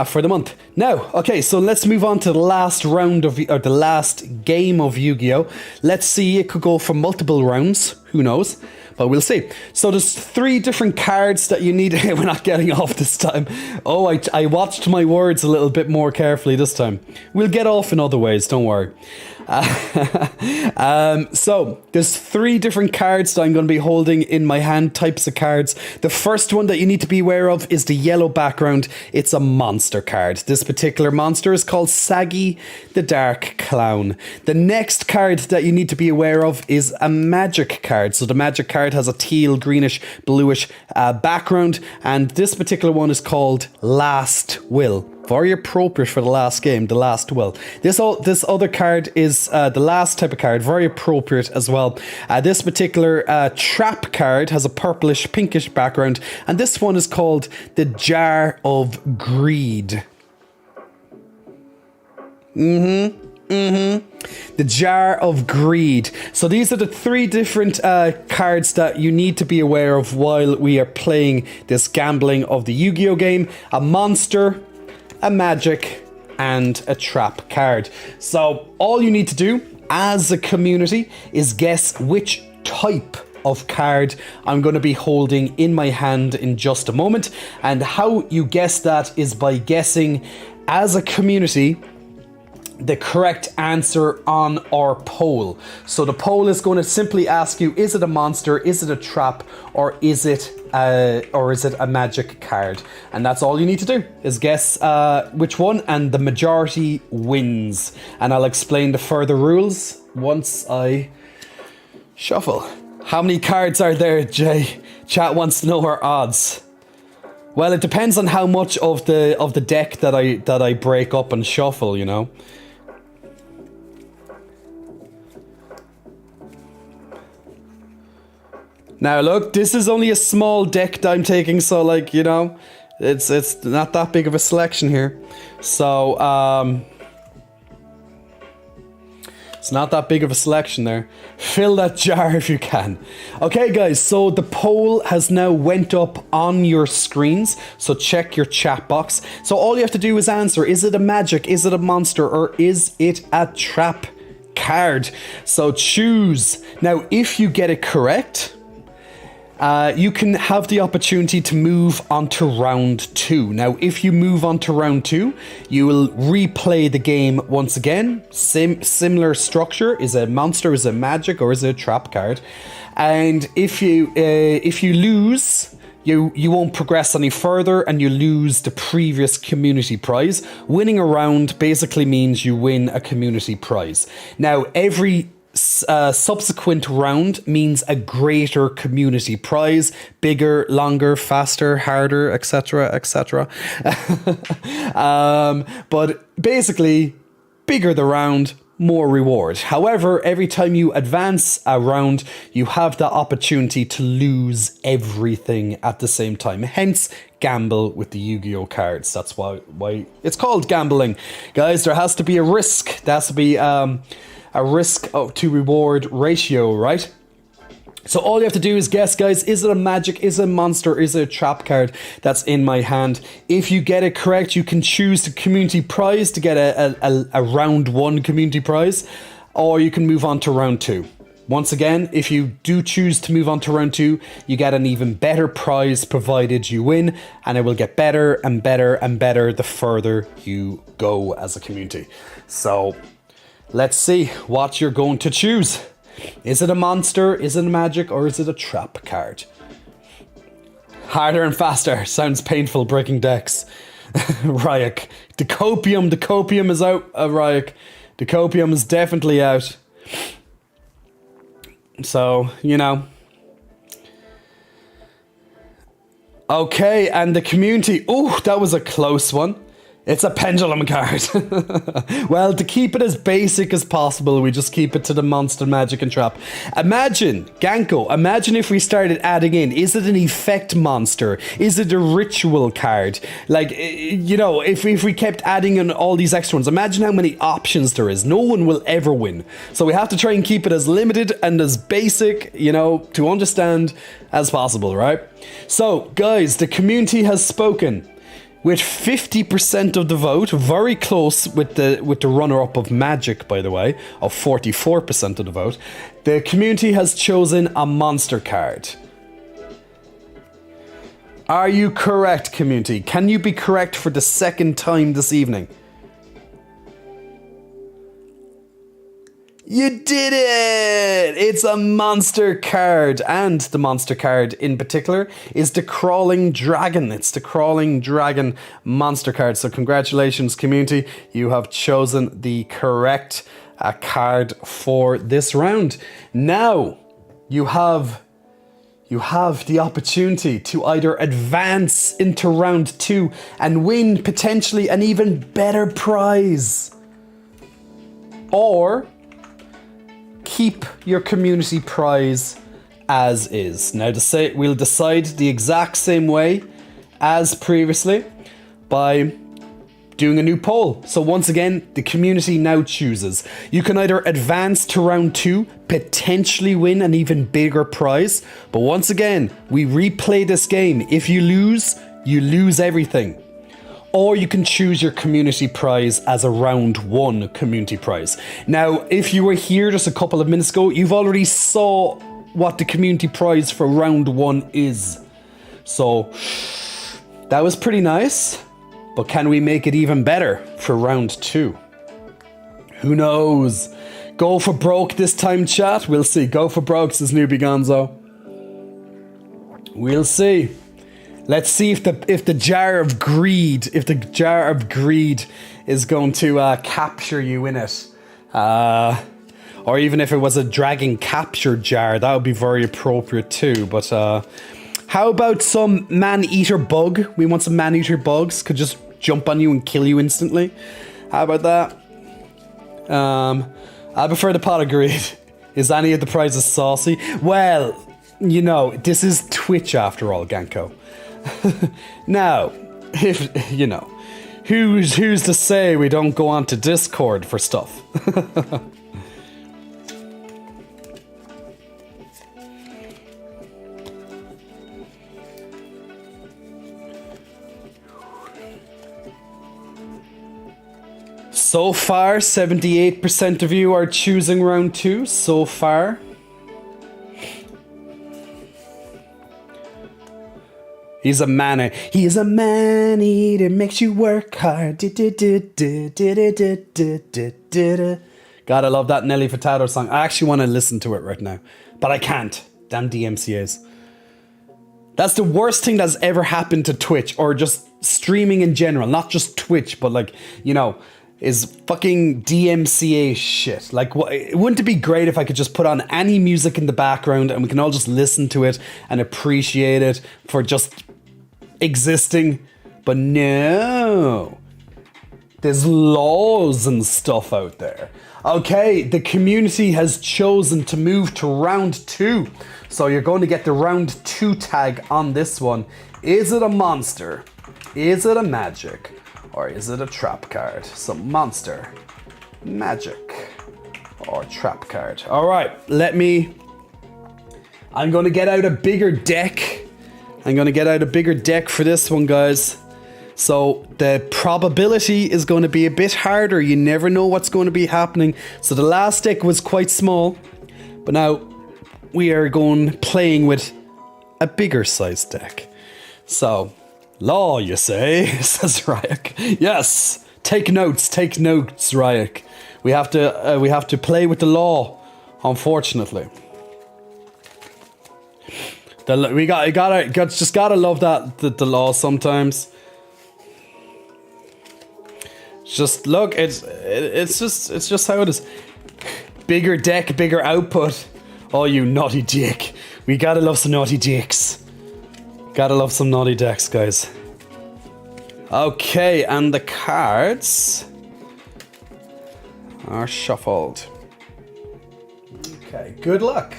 for the month. Now, okay, so let's move on to the last round of, or the last game of Yu-Gi-Oh! Let's see, it could go for multiple rounds, who knows? But we'll see. So there's 3 different cards that you need. We're not getting off this time. Oh, I watched my words a little bit more carefully this time. We'll get off in other ways, don't worry. So there's 3 different cards that I'm going to be holding in my hand, types of cards. The first one that you need to be aware of is the yellow background. It's a monster card. This particular monster is called Saggy the Dark Clown. The next card that you need to be aware of is a magic card. So the magic card has a teal, greenish, bluish background, and this particular one is called Last Will. Very appropriate for the last game, the Last Will. This other card is the last type of card, very appropriate as well. This particular trap card has a purplish, pinkish background, and this one is called the Jar of Greed. The Jar of Greed. So these are the 3 different cards that you need to be aware of while we are playing this gambling of the Yu-Gi-Oh! Game. A monster, a magic, and a trap card. So all you need to do as a community is guess which type of card I'm going to be holding in my hand in just a moment. And how you guess that is by guessing as a community the correct answer on our poll. So the poll is going to simply ask you, is it a monster, is it a trap, or is it a magic card? And that's all you need to do, is guess which one, and the majority wins. And I'll explain the further rules once I shuffle. How many cards are there, Jay? Chat wants to know our odds. Well, it depends on how much of the deck that I break up and shuffle, you know. Now look, this is only a small deck that I'm taking, so like, you know, it's not that big of a selection here. So it's not that big of a selection there. Fill that jar if you can. Okay guys, so the poll has now went up on your screens, so check your chat box. So all you have to do is answer, is it a magic, is it a monster, or is it a trap card? So choose. Now if you get it correct, you can have the opportunity to move on to round 2. Now, if you move on to round 2, you will replay the game once again. Similar structure. Is it a monster, is it magic, or is it a trap card? And if you lose, you won't progress any further, and you lose the previous community prize. Winning a round basically means you win a community prize. Now, every subsequent round means a greater community prize, bigger, longer, faster, harder, etc, etc. But basically, bigger the round, more reward. However, every time you advance a round, you have the opportunity to lose everything at the same time. Hence, gamble with the Yu-Gi-Oh cards. That's why it's called gambling. Guys, there has to be a risk. There has to be a risk to reward ratio, right? So all you have to do is guess, guys, is it a magic, is it a monster, is it a trap card that's in my hand? If you get it correct, you can choose the community prize to get a round 1 community prize, or you can move on to round 2. Once again, if you do choose to move on to round 2, you get an even better prize provided you win, and it will get better and better and better the further you go as a community. So let's see what you're going to choose. Is it a monster, is it a magic, or is it a trap card? Harder and faster. Sounds painful breaking decks. Ryuk. The copium is out, Ryuk. The copium is definitely out. So, you know. Okay, and the community. Oh, that was a close one. It's a pendulum card. Well, to keep it as basic as possible, we just keep it to the monster, magic, and trap. Imagine, Ganko, imagine if we started adding in, is it an effect monster? Is it a ritual card? Like, you know, if we kept adding in all these extra ones, imagine how many options there is. No one will ever win. So we have to try and keep it as limited and as basic, you know, to understand as possible, right? So, guys, the community has spoken. With 50% of the vote, very close with the runner-up of Magic, by the way, of 44% of the vote, the community has chosen a monster card. Are you correct, community? Can you be correct for the second time this evening? You did it! It's a monster card, and the monster card in particular is the Crawling Dragon. It's the Crawling Dragon monster card. So congratulations, community. You have chosen the correct card for this round. Now, you have the opportunity to either advance into round 2 and win potentially an even better prize, or keep your community prize as is. Now, we'll decide the exact same way as previously by doing a new poll. So once again, the community now chooses. You can either advance to round 2, potentially win an even bigger prize, but once again, we replay this game. If you lose everything. Or you can choose your community prize as a round 1 community prize. Now, if you were here just a couple of minutes ago, you've already saw what the community prize for round 1 is. So, that was pretty nice. But can we make it even better for round 2? Who knows? Go for broke this time, chat. We'll see. Go for broke, says Newbie Gonzo. We'll see. Let's see if the jar of greed, is going to capture you in it. Or even if it was a dragon capture jar, that would be very appropriate too. But how about some man-eater bug? We want some man-eater bugs. Could just jump on you and kill you instantly. How about that? I prefer the pot of greed. Is any of the prizes saucy? Well, you know, this is Twitch after all, Ganko. Now, if you know, who's to say we don't go on to Discord for stuff? So far, 78% of you are choosing round 2. So far. He's a man. He is a man-eater, makes you work hard. God, I love that Nelly Furtado song. I actually want to listen to it right now, but I can't. Damn DMCAs. That's the worst thing that's ever happened to Twitch, or just streaming in general. Not just Twitch, but like, you know, is fucking DMCA shit. Like, wouldn't it be great if I could just put on any music in the background and we can all just listen to it and appreciate it for just existing? But no. There's laws and stuff out there. Okay, the community has chosen to move to round 2. So you're going to get the round 2 tag on this one. Is it a monster? Is it a magic? Or is it a trap card? So monster, magic, or trap card. All right, I'm going to get out a bigger deck. I'm going to get out a bigger deck for this one, guys. So the probability is going to be a bit harder. You never know what's going to be happening. So the last deck was quite small, but now we are playing with a bigger size deck. So, law, you say, says Ryuk. Yes, take notes, Ryuk. We have to play with the law, unfortunately. Gotta love that the law sometimes. Just look, it's just how it is. Bigger deck, bigger output. Oh, you naughty dick. We gotta love some naughty dicks. Gotta love some naughty decks, guys. Okay, and the cards are shuffled. Okay, good luck.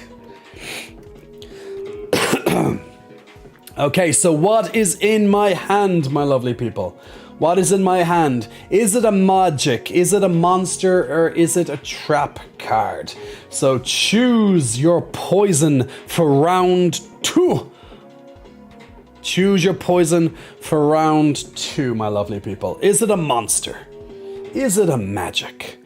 Okay, so what is in my hand, my lovely people? What is in my hand? Is it a magic? Is it a monster? Or is it a trap card? So choose your poison for round 2. Choose your poison for round 2, my lovely people. Is it a monster? Is it a magic?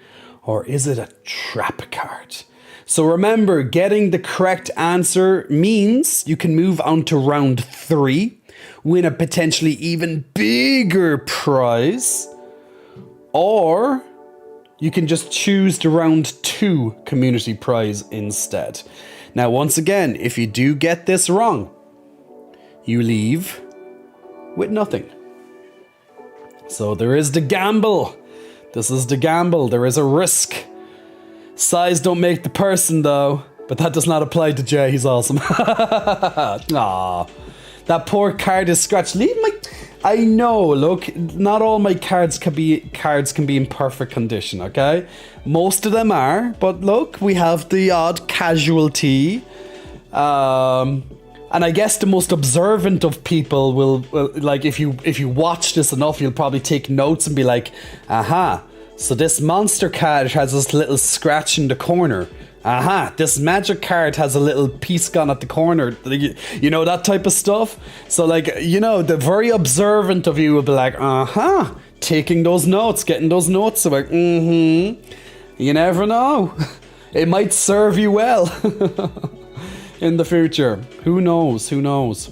Or is it a trap card? So remember, getting the correct answer means you can move on to round 3, win a potentially even bigger prize, or you can just choose the round 2 community prize instead. Now, once again, if you do get this wrong, you leave with nothing. So there is the gamble. This is the gamble. There is a risk. Size don't make the person, though. But that does not apply to Jay. He's awesome. Aww. That poor card is scratched. I know, look, not all my cards can be in perfect condition, okay? Most of them are, but look, we have the odd casualty. And I guess the most observant of people will like, if you watch this enough, you'll probably take notes and be like, aha, so this monster card has this little scratch in the corner. Aha, this magic card has a little piece gone at the corner. You know, that type of stuff. So like, you know, the very observant of you will be like, aha, taking those notes, getting those notes. So like, You never know. It might serve you well in the future. Who knows?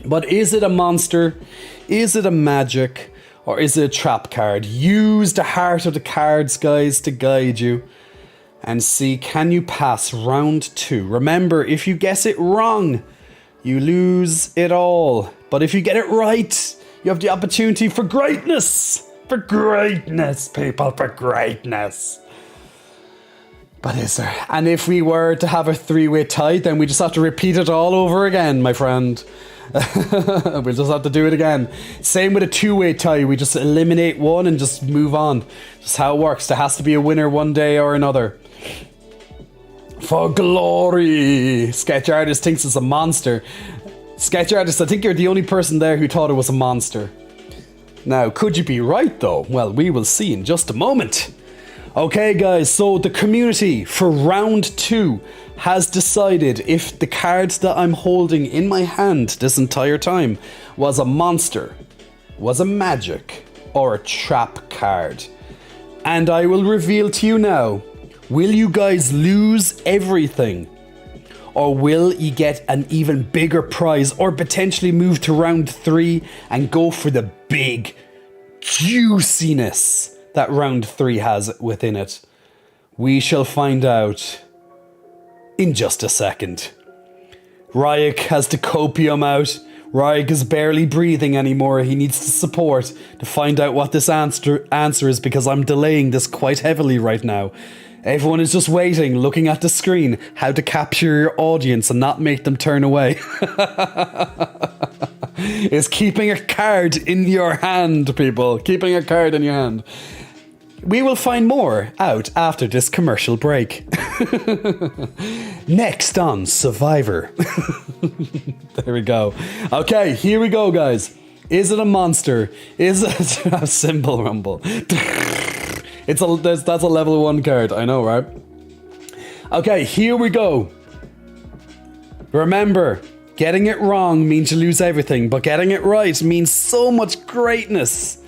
But is it a monster? Is it a magic? Or is it a trap card? Use the heart of the cards, guys, to guide you. And see, can you pass round 2? Remember, if you guess it wrong, you lose it all. But if you get it right, you have the opportunity for greatness. For greatness, people, for greatness. But is there? And if we were to have a 3-way tie, then we just have to repeat it all over again, my friend. We'll just have to do it again. Same with a 2-way tie. We just eliminate one and just move on. Just how it works. There has to be a winner one day or another. For glory. Sketch artist thinks it's a monster. Sketch artist, I think you're the only person there who thought it was a monster. Now, could you be right though? Well, we will see in just a moment. Okay guys, so the community for round 2 has decided if the card that I'm holding in my hand this entire time was a monster, was a magic, or a trap card. And I will reveal to you now, will you guys lose everything? Or will you get an even bigger prize or potentially move to round 3 and go for the big juiciness that round 3 has within it? We shall find out in just a second. Ryuk has the copium out. Ryuk is barely breathing anymore. He needs the support to find out what this answer is, because I'm delaying this quite heavily right now. Everyone is just waiting, looking at the screen, how to capture your audience and not make them turn away. It's keeping a card in your hand, people. Keeping a card in your hand. We will find more out after this commercial break. Next on Survivor. There we go. Okay, here we go, guys. Is it a monster? Is it a symbol rumble? That's a level 1 card, I know, right? Okay, here we go. Remember, getting it wrong means you lose everything, but getting it right means so much greatness.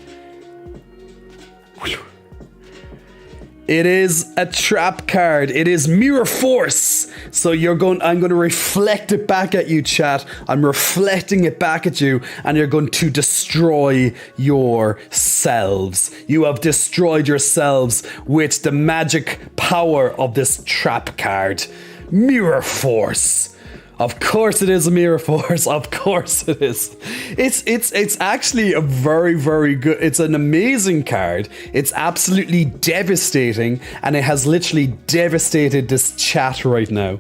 It is a trap card. It is Mirror Force. So I'm going to reflect it back at you, chat. I'm reflecting it back at you, and you're going to destroy yourselves. You have destroyed yourselves with the magic power of this trap card. Mirror Force. Of course it is a Mirror Force. Of course it is. It's actually a very, very good. It's an amazing card. It's absolutely devastating, and it has literally devastated this chat right now.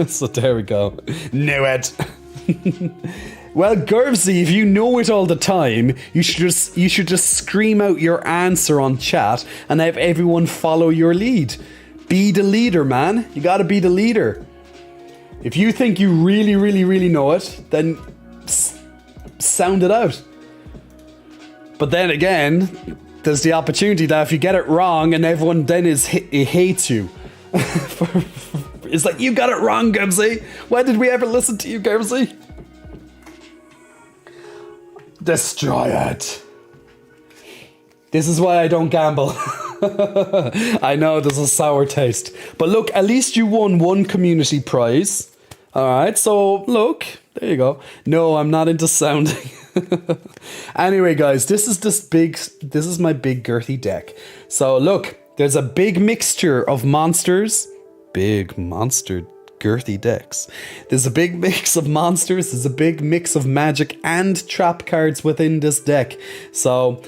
So there we go. Knew it. Well, Gervsy, if you know it all the time, you should just scream out your answer on chat and have everyone follow your lead. Be the leader, man. You gotta be the leader. If you think you really, really, really know it, then sound it out. But then again, there's the opportunity that if you get it wrong and everyone then hates you. It's like, you got it wrong, Gervsy. Why did we ever listen to you, Gervsy? Destroy it. This is why I don't gamble. I know there's a sour taste. But look, at least you won one community prize. Alright, so look, there you go. No, I'm not into sounding. Anyway, guys, this is my big girthy deck. So look, there's a big mixture of monsters. Big monster girthy decks. There's a big mix of monsters, there's a big mix of magic and trap cards within this deck. So,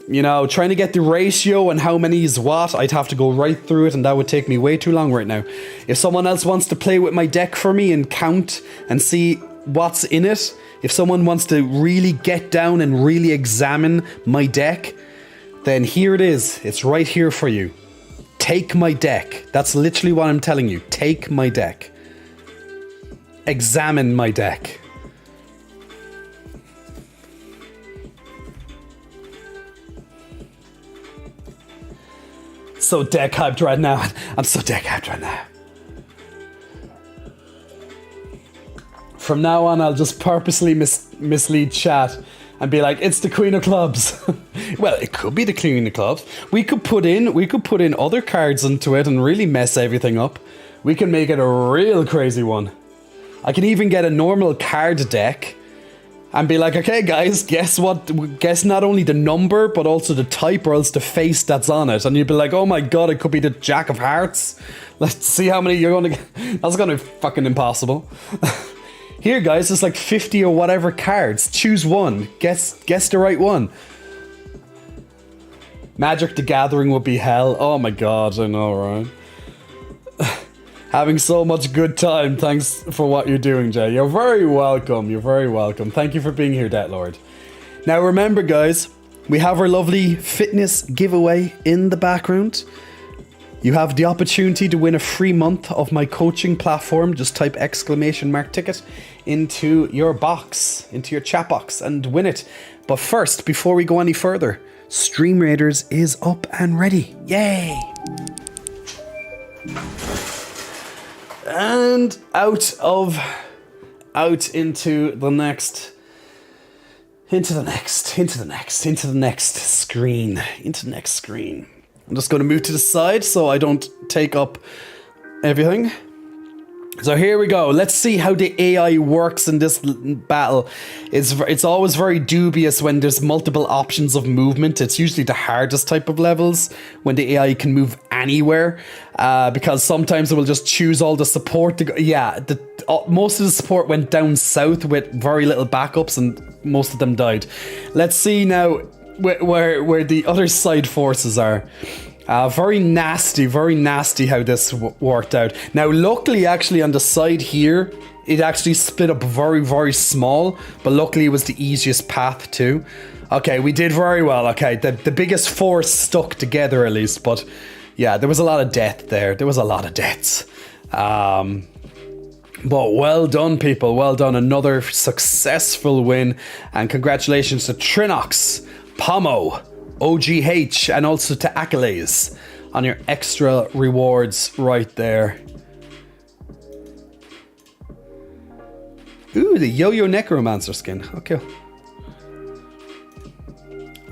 you know, trying to get the ratio and how many is what, I'd have to go right through it, and that would take me way too long right now. If someone else wants to play with my deck for me and count and see what's in it, if someone wants to really get down and really examine my deck, then here it is. It's right here for you. Take my deck. That's literally what I'm telling you. Take my deck. Examine my deck. So deck hyped right now. I'm so deck hyped right now. From now on, I'll just purposely mislead chat and be like, it's the Queen of Clubs. Well, it could be the Queen of Clubs. We could put in other cards into it and really mess everything up. We can make it a real crazy one. I can even get a normal card deck and be like, okay, guys, guess what? Guess not only the number, but also the type or else the face that's on it. And you'd be like, oh my god, it could be the Jack of Hearts. Let's see how many you're going to get. That's going to be fucking impossible. Here, guys, it's like 50 or whatever cards. Choose one. Guess the right one. Magic the Gathering would be hell. Oh my god, I know, right? Having so much good time. Thanks for what you're doing, Jay. You're very welcome. You're very welcome. Thank you for being here, Deathlord. Now remember, guys, we have our lovely fitness giveaway in the background. You have the opportunity to win a free month of my coaching platform. Just type !ticket into your box, into your chat box, and win it. But first, before we go any further, Stream Raiders is up and ready. Yay! And out into the next screen. I'm just going to move to the side so I don't take up everything. So here we go. Let's see how the AI works in this battle. It's always very dubious when there's multiple options of movement. It's usually the hardest type of levels when the AI can move anywhere, because sometimes it will just choose all the support to go. Yeah, most of the support went down south with very little backups, and most of them died. Let's see now where the other side forces are. Very nasty how this worked out. Now, luckily, actually, on the side here, it actually split up very, very small, but luckily it was the easiest path too. Okay, we did very well. Okay, the biggest force stuck together at least, but yeah, there was a lot of death there. There was a lot of deaths. But well done, people. Well done. Another successful win, and congratulations to Trinox, Pomo, OGH, and also to Achilles on your extra rewards right there. Ooh, the Yo-Yo Necromancer skin. Okay.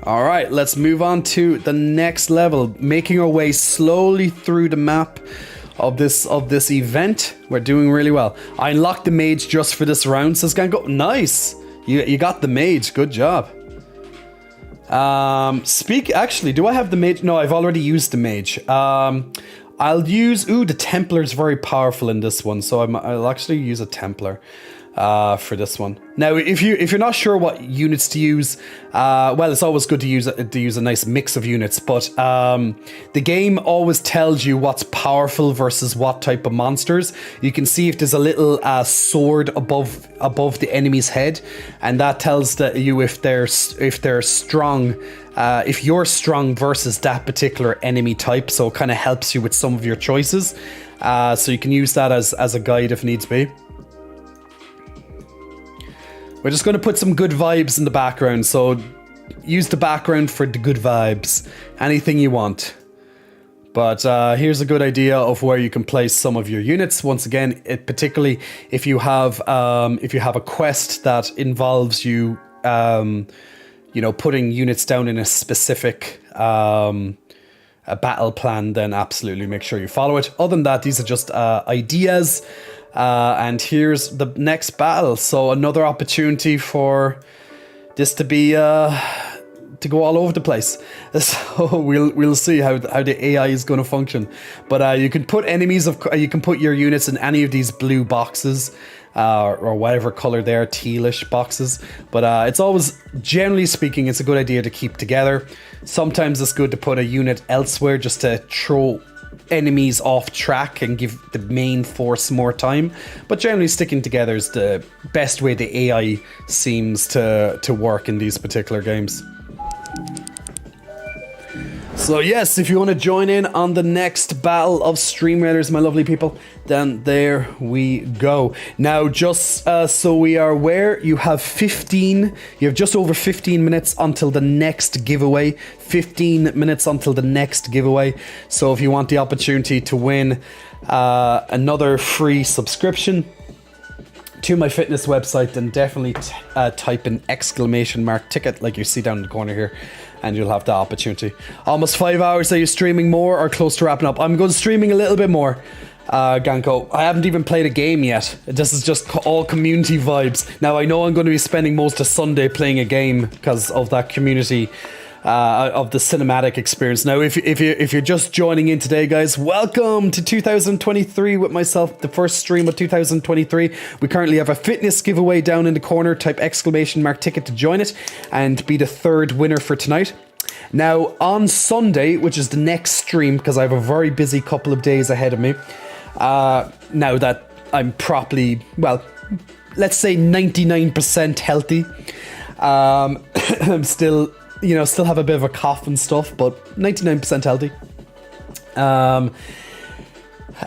Alright, let's move on to the next level. Making our way slowly through the map of this event. We're doing really well. I unlocked the mage just for this round, so it's gonna go. Nice! You got the mage, good job. Actually, do I have the mage? No, I've already used the mage. I'll use, the Templar's very powerful in this one, so I'll actually use a Templar for this one. Now, if you're not sure what units to use, well, it's always good to use a nice mix of units, but the game always tells you what's powerful versus what type of monsters. You can see if there's a little sword above the enemy's head, and that tells you if they're strong. If you're strong versus that particular enemy type, so it kind of helps you with some of your choices. So you can use that as a guide if needs be. We're just going to put some good vibes in the background, so use the background for the good vibes. Anything you want. But here's a good idea of where you can place some of your units. Once again, particularly if you have a quest that involves you, putting units down in a specific a battle plan, then absolutely make sure you follow it. Other than that, these are just ideas. And here's the next battle. So another opportunity for this to be to go all over the place. So we'll see how the AI is going to function. But you can put you can put your units in any of these blue boxes, or whatever color they are, tealish boxes. But it's always, generally speaking, it's a good idea to keep together. Sometimes it's good to put a unit elsewhere just to throw enemies off track and give the main force more time, but generally sticking together is the best way the AI seems to work in these particular games. So yes, if you want to join in on the next battle of Stream Raiders, my lovely people, then there we go. Now, just so we are aware, you have just over 15 minutes until the next giveaway. 15 minutes until the next giveaway. So if you want the opportunity to win another free subscription to my fitness website, then definitely type in !ticket like you see down in the corner here, and you'll have the opportunity. Almost 5 hours. Are you streaming more or close to wrapping up? I'm going streaming a little bit more. Ganko. I haven't even played a game yet. This is just all community vibes. Now, I know I'm going to be spending most of Sunday playing a game because of that community, of the cinematic experience. Now, if you're just joining in today, guys, welcome to 2023 with myself, the first stream of 2023. We currently have a fitness giveaway down in the corner. Type ! ticket to join it and be the third winner for tonight. Now, on Sunday, which is the next stream, because I have a very busy couple of days ahead of me, now that I'm properly, well, let's say 99% healthy. I'm still, still have a bit of a cough and stuff, but 99% healthy.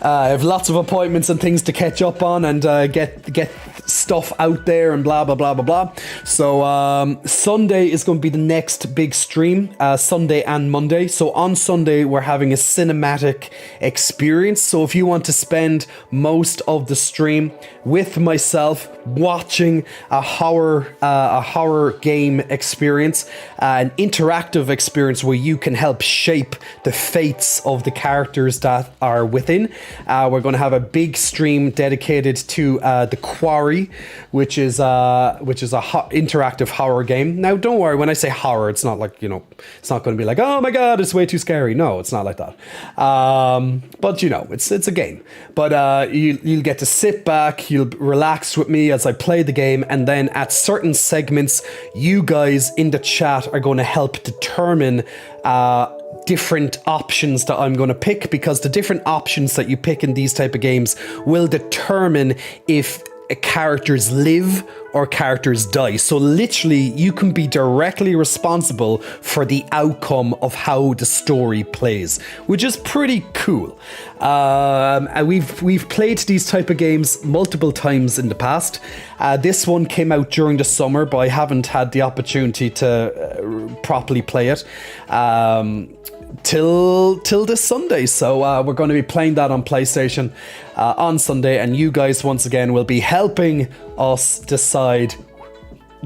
I have lots of appointments and things to catch up on and get stuff out there and blah, blah, blah, blah, blah. So Sunday is going to be the next big stream, Sunday and Monday. So on Sunday, we're having a cinematic experience. So if you want to spend most of the stream with myself watching a horror game experience, an interactive experience where you can help shape the fates of the characters that are within. We're going to have a big stream dedicated to The Quarry, which is a interactive horror game. Now, don't worry, when I say horror, it's not like, it's not going to be like, oh my god, it's way too scary. No, it's not like that. But it's a game. But you'll get to sit back, you'll relax with me as I play the game, and then at certain segments, you guys in the chat are going to help determine different options that I'm going to pick, because the different options that you pick in these type of games will determine if characters live or characters die. So literally, you can be directly responsible for the outcome of how the story plays, which is pretty cool. And we've played these type of games multiple times in the past. This one came out during the summer, but I haven't had the opportunity to properly play it till this Sunday. So we're going to be playing that on PlayStation on Sunday, and you guys once again will be helping us decide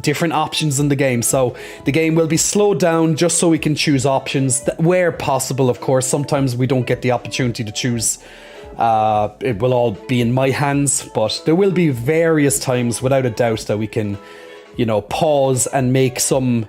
different options in the game. So the game will be slowed down just so we can choose options where possible. Of course, sometimes we don't get the opportunity to choose. It will all be in my hands, but there will be various times without a doubt that we can, pause and make some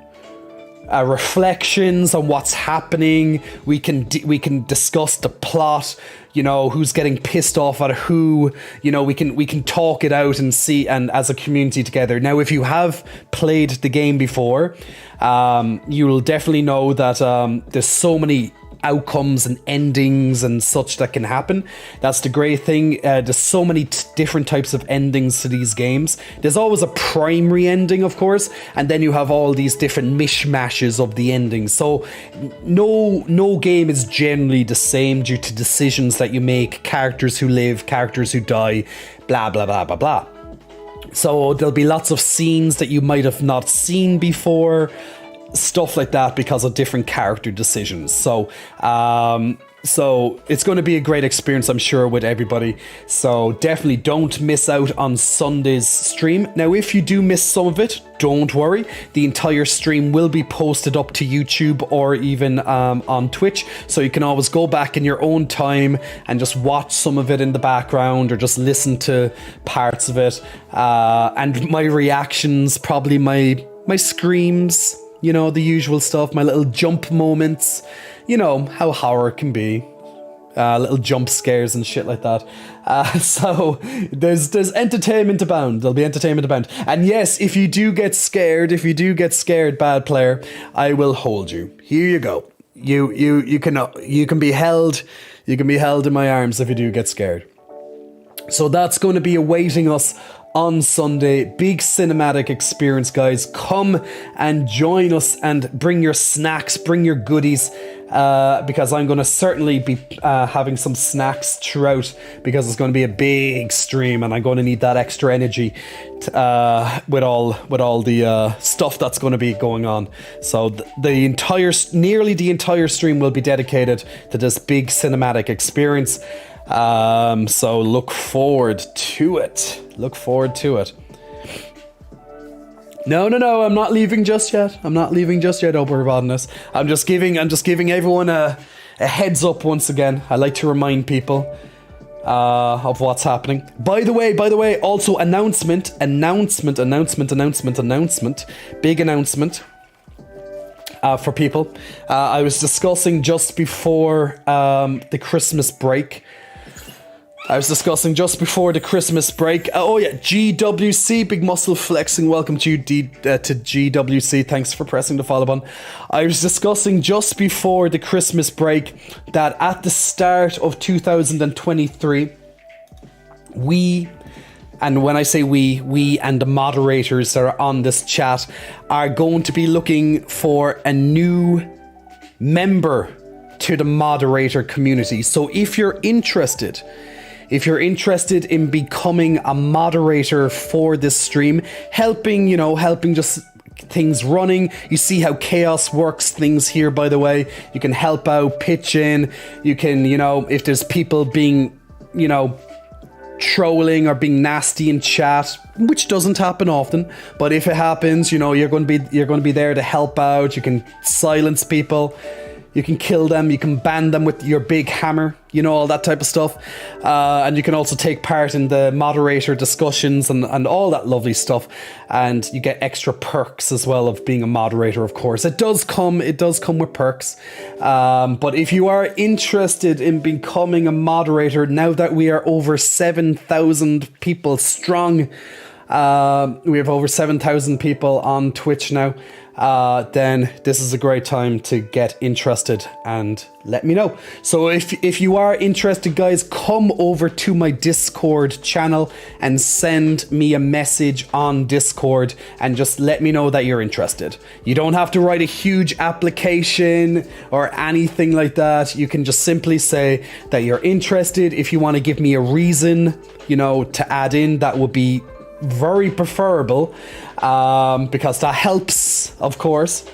reflections on what's happening. We can discuss the plot, who's getting pissed off at who, we can talk it out and see, and as a community together. Now, if you have played the game before, you will definitely know that there's so many outcomes and endings and such that can happen. That's the great thing. There's so many different types of endings to these games. There's always a primary ending, of course, and then you have all these different mishmashes of the endings. So no game is generally the same due to decisions that you make, characters who live, characters who die, blah blah blah blah blah. So there'll be lots of scenes that you might have not seen before, stuff like that, because of different character decisions. So it's going to be a great experience, I'm sure, with everybody. So definitely don't miss out on Sunday's stream. Now, if you do miss some of it, don't worry. The entire stream will be posted up to YouTube or even on Twitch. So you can always go back in your own time and just watch some of it in the background or just listen to parts of it. And my reactions, probably my screams, the usual stuff, my little jump moments, how horror can be, little jump scares and shit like that. So there's entertainment abound. There'll be entertainment abound. And yes, if you do get scared, bad player, I will hold you. Here you go. You can be held. You can be held in my arms if you do get scared. So that's going to be awaiting us on Sunday. Big cinematic experience, guys. Come and join us and bring your snacks, bring your goodies, because I'm going to certainly be having some snacks throughout, because it's going to be a big stream and I'm going to need that extra energy with all the stuff that's going to be going on. So nearly the entire stream will be dedicated to this big cinematic experience. So look forward to it. No, I'm not leaving just yet. Over Rodness. I'm just giving everyone a heads up once again. I like to remind people of what's happening. By the way, also announcement, big announcement for people. I was discussing just before the Christmas break. Oh yeah, GWC, Big Muscle Flexing. Welcome to GWC. Thanks for pressing the follow button. I was discussing just before the Christmas break that at the start of 2023, and when I say we and the moderators that are on this chat are going to be looking for a new member to the moderator community. So if you're interested in becoming a moderator for this stream, helping just things running. You see how Chaos works things here, by the way. You can help out, pitch in. You can, if there's people being, trolling or being nasty in chat, which doesn't happen often, but if it happens, you're going to be there to help out. You can silence people. You can kill them, you can ban them with your big hammer, all that type of stuff. And you can also take part in the moderator discussions and all that lovely stuff. And you get extra perks as well of being a moderator, of course. It does come with perks. But if you are interested in becoming a moderator, now that we are over 7,000 people strong, we have over 7,000 people on Twitch now. Then this is a great time to get interested and let me know. So if you are interested, guys, come over to my Discord channel and send me a message on Discord and just let me know that you're interested. You don't have to write a huge application or anything like that. You can just simply say that you're interested. If you want to give me a reason, to add in, that would be very preferable, because that helps, of course.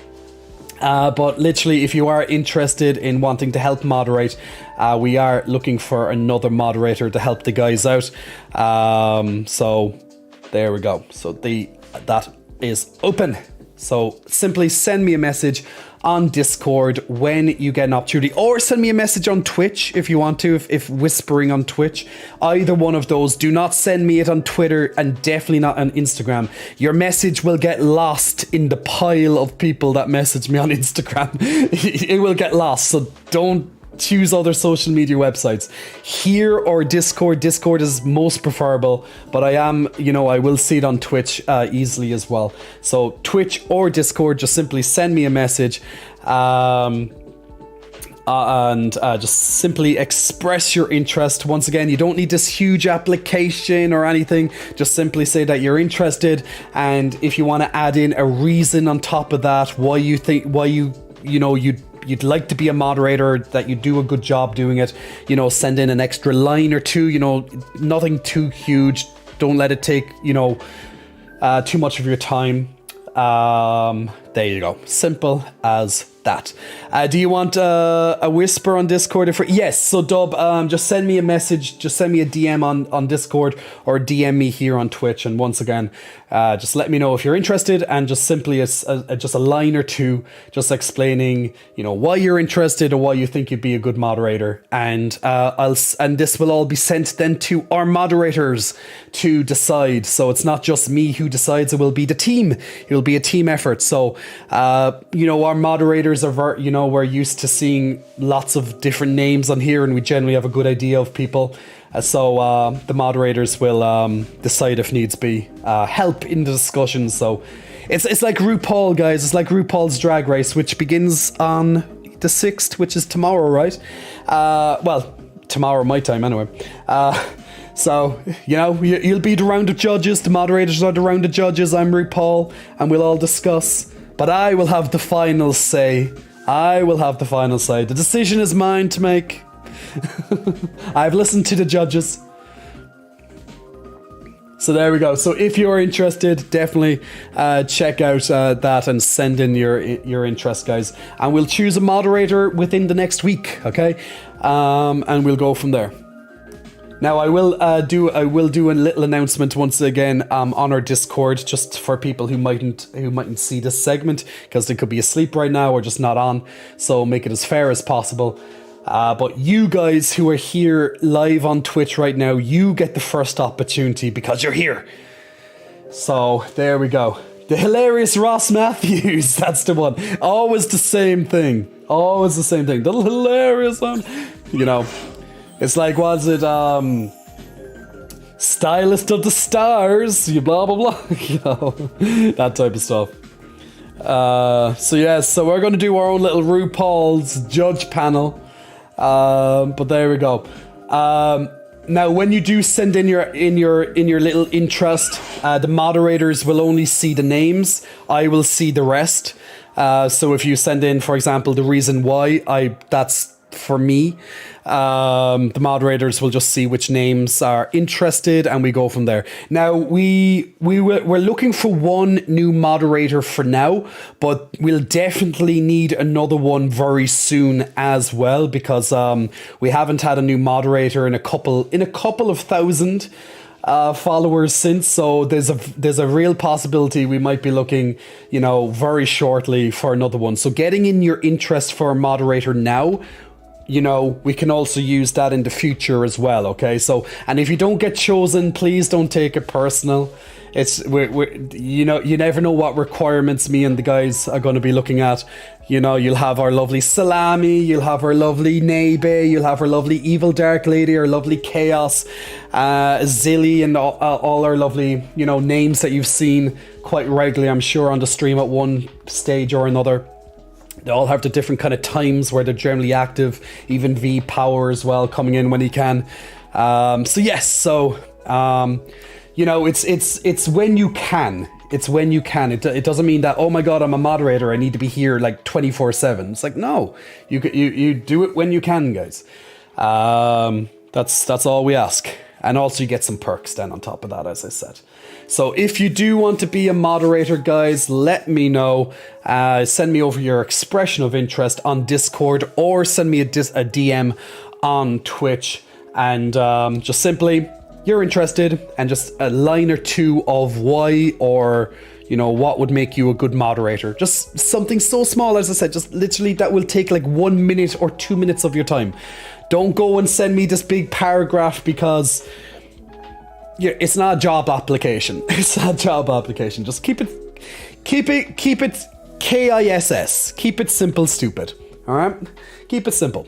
But literally, if you are interested in wanting to help moderate, we are looking for another moderator to help the guys out. So there we go. So that is open. So simply send me a message on Discord when you get an opportunity, or send me a message on Twitch if you want to, if whispering on Twitch. Either one of those. Do not send me it on Twitter, and definitely not on Instagram. Your message will get lost in the pile of people that message me on Instagram. It will get lost, so don't choose other social media websites. Here or Discord. Discord is most preferable, but I will see it on Twitch easily as well. So Twitch or Discord, just simply send me a message and just simply express your interest. Once again, you don't need this huge application or anything. Just simply say that you're interested, and if you want to add in a reason on top of that, why you'd like to be a moderator, that you do a good job doing it, send in an extra line or two, nothing too huge. Don't let it take, too much of your time. There you go. Simple as that. Do you want a whisper on Discord? Yes, so Dub, just send me a message, just send me a DM on Discord, or DM me here on Twitch, and once again, just let me know if you're interested, and just simply just a line or two, just explaining, why you're interested or why you think you'd be a good moderator, and this will all be sent then to our moderators to decide. So it's not just me who decides; it will be the team. It will be a team effort. So our moderators are we're used to seeing lots of different names on here, and we generally have a good idea of people. So the moderators will decide if needs be help in the discussion. So it's like RuPaul, guys. It's like RuPaul's Drag Race, which begins on the 6th, which is tomorrow, right? Well, tomorrow my time anyway. So, you'll be the round of judges. The moderators are the round of judges. I'm RuPaul, and we'll all discuss. But I will have the final say. The decision is mine to make. I've listened to the judges. So there we go. So if you're interested, definitely check out that and send in your interest, guys. And we'll choose a moderator within the next week, okay? And we'll go from there. Now I will do a little announcement once again on our Discord, just for people who mightn't see this segment, because they could be asleep right now or just not on. So make it as fair as possible. But you guys who are here live on Twitch right now, you get the first opportunity because you're here. So there we go. The hilarious Ross Matthews. That's the one. Always the same thing. Always the same thing. The hilarious one. You know, it's like, was it Stylist of the Stars? You blah blah blah. You know, that type of stuff. So we're gonna do our own little RuPaul's judge panel. But there we go. Now, when you do send in your little interest, the moderators will only see the names. I will see the rest. So if you send in, for example, the reason why, that's for me. The moderators will just see which names are interested, and we go from there. Now we're looking for one new moderator for now, but we'll definitely need another one very soon as well, because we haven't had a new moderator in a couple of thousand followers since, so there's a real possibility we might be looking, you know, very shortly for another one. So getting in your interest for a moderator now, you know, we can also use that in the future as well, okay? So, and if you don't get chosen, please don't take it personal. You know, you never know what requirements me and the guys are going to be looking at. You know, you'll have our lovely Salami, you'll have our lovely Nebe, you'll have our lovely Evil Dark Lady, our lovely Chaos, Zilly, and all our lovely, you know, names that you've seen quite regularly, I'm sure, on the stream at one stage or another. They all have the different kind of times where they're generally active. Even V Power as well, coming in when he can. You know, it's when you can. It's when you can. It doesn't mean that, oh my god, I'm a moderator, I need to be here like 24/7. It's like, no, you do it when you can, guys. That's all we ask. And also you get some perks then on top of that, as I said. So if you do want to be a moderator, guys, let me know. Send me over your expression of interest on Discord, or send me a DM on Twitch, and just simply, you're interested, and just a line or two of why, or, you know, what would make you a good moderator. Just something so small, as I said, just literally that will take like 1 minute or 2 minutes of your time. Don't go and send me this big paragraph, because it's not a job application. It's not a job application. Just keep it KISS. Keep it simple, stupid. All right? Keep it simple.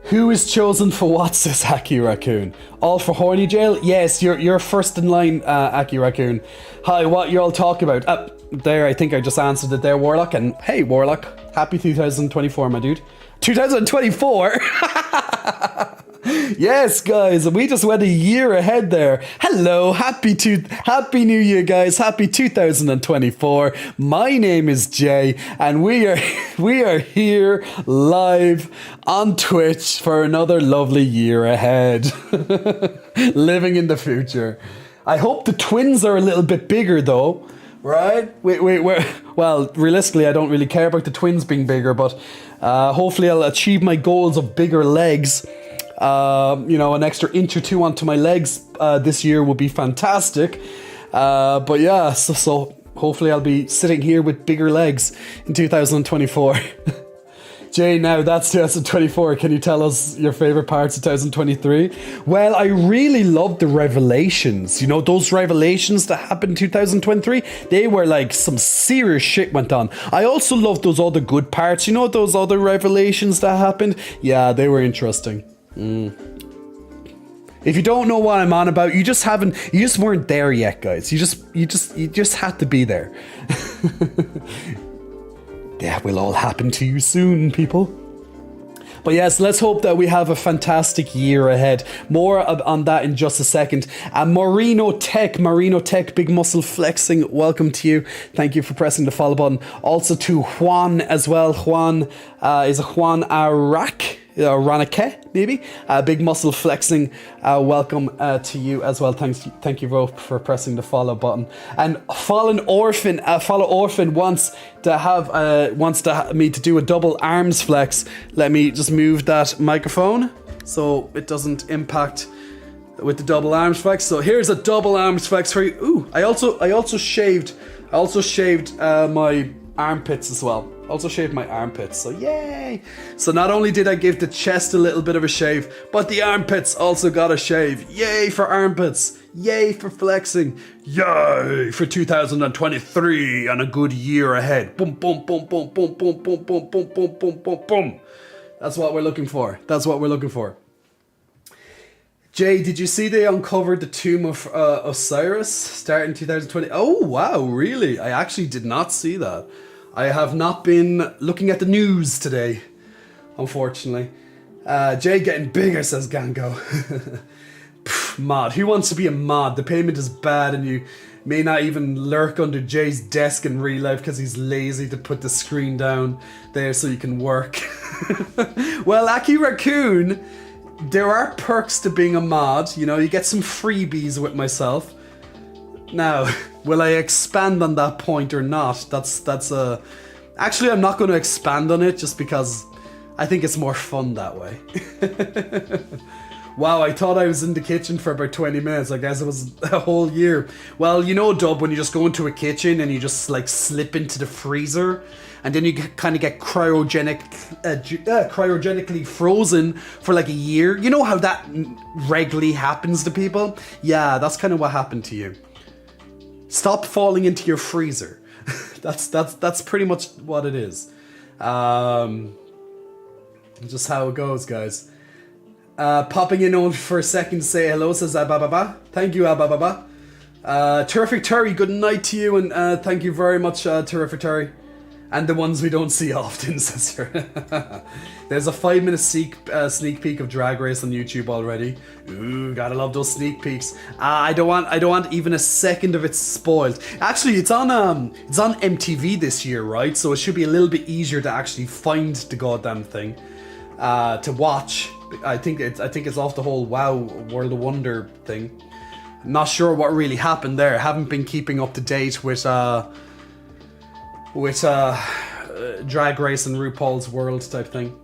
Who is chosen for what, says Aki Raccoon? All for horny jail? Yes, you're first in line, Aki Raccoon. Hi, what you all talking about? There, I think I just answered it there, Warlock. And hey, Warlock, happy 2024, my dude. 2024? Yes, guys, we just went a year ahead there. Hello, happy New Year, guys. Happy 2024. My name is Jay, and we are here live on Twitch for another lovely year ahead. Living in the future. I hope the twins are a little bit bigger, though. Right? Well, realistically, I don't really care about the twins being bigger, but hopefully I'll achieve my goals of bigger legs. You know, an extra inch or two onto my legs this year would be fantastic. But yeah, so hopefully I'll be sitting here with bigger legs in 2024. Jay, now that's 2024. Can you tell us your favorite parts of 2023? Well, I really loved the revelations. You know, those revelations that happened in 2023, they were like some serious shit went on. I also loved those other good parts. You know, those other revelations that happened? Yeah, they were interesting. If you don't know what I'm on about, you just weren't there yet, guys. You just had to be there. That will all happen to you soon, people. But yes, let's hope that we have a fantastic year ahead. More on that in just a second. Marino Tech, Big Muscle Flexing, welcome to you. Thank you for pressing the follow button. Also to Juan as well. Juan is a Juan Arak. Ranake, maybe. Big Muscle Flexing, welcome to you as well. Thank you both for pressing the follow button. And Follow Orphan wants me to do a double arms flex. Let me just move that microphone so it doesn't impact with the double arms flex. So here's a double arms flex for you. Ooh, I also shaved my armpits as well. Also shaved my armpits, so yay! So not only did I give the chest a little bit of a shave, but the armpits also got a shave. Yay for armpits! Yay for flexing! Yay for 2023 and a good year ahead. Boom, boom, boom, boom, boom, boom, boom, boom, boom, boom, boom, boom, boom. That's what we're looking for. That's what we're looking for. Jay, did you see they uncovered the tomb of Osiris starting 2020? Oh, wow, really? I actually did not see that. I have not been looking at the news today, unfortunately. Jay getting bigger, says Gango. Mod. Who wants to be a mod? The payment is bad and you may not even lurk under Jay's desk in real life because he's lazy to put the screen down there so you can work. Well, Aki Raccoon, there are perks to being a mod. You know, you get some freebies with myself. Now, will I expand on that point or not? That's a... Actually, I'm not going to expand on it just because I think it's more fun that way. Wow, I thought I was in the kitchen for about 20 minutes. I guess it was a whole year. Well, you know, Dub, when you just go into a kitchen and you just like slip into the freezer and then you kind of get cryogenically frozen for like a year. You know how that regularly happens to people? Yeah, that's kind of what happened to you. Stop falling into your freezer. That's pretty much what it is. Just how it goes, guys. Popping in on for a second to say hello, says Abababa. Thank you, Abababa. Terrific Terry, good night to you, and thank you very much, Terrific Terry. And the ones we don't see often, says her. There's a 5-minute sneak peek of Drag Race on YouTube already. Ooh, gotta love those sneak peeks. I don't want even a second of it spoiled. Actually, it's on MTV this year, right? So it should be a little bit easier to actually find the goddamn thing to watch. I think it's off the whole WoW World of Wonder thing. I'm not sure what really happened there. I haven't been keeping up to date with Drag Race and RuPaul's World type thing.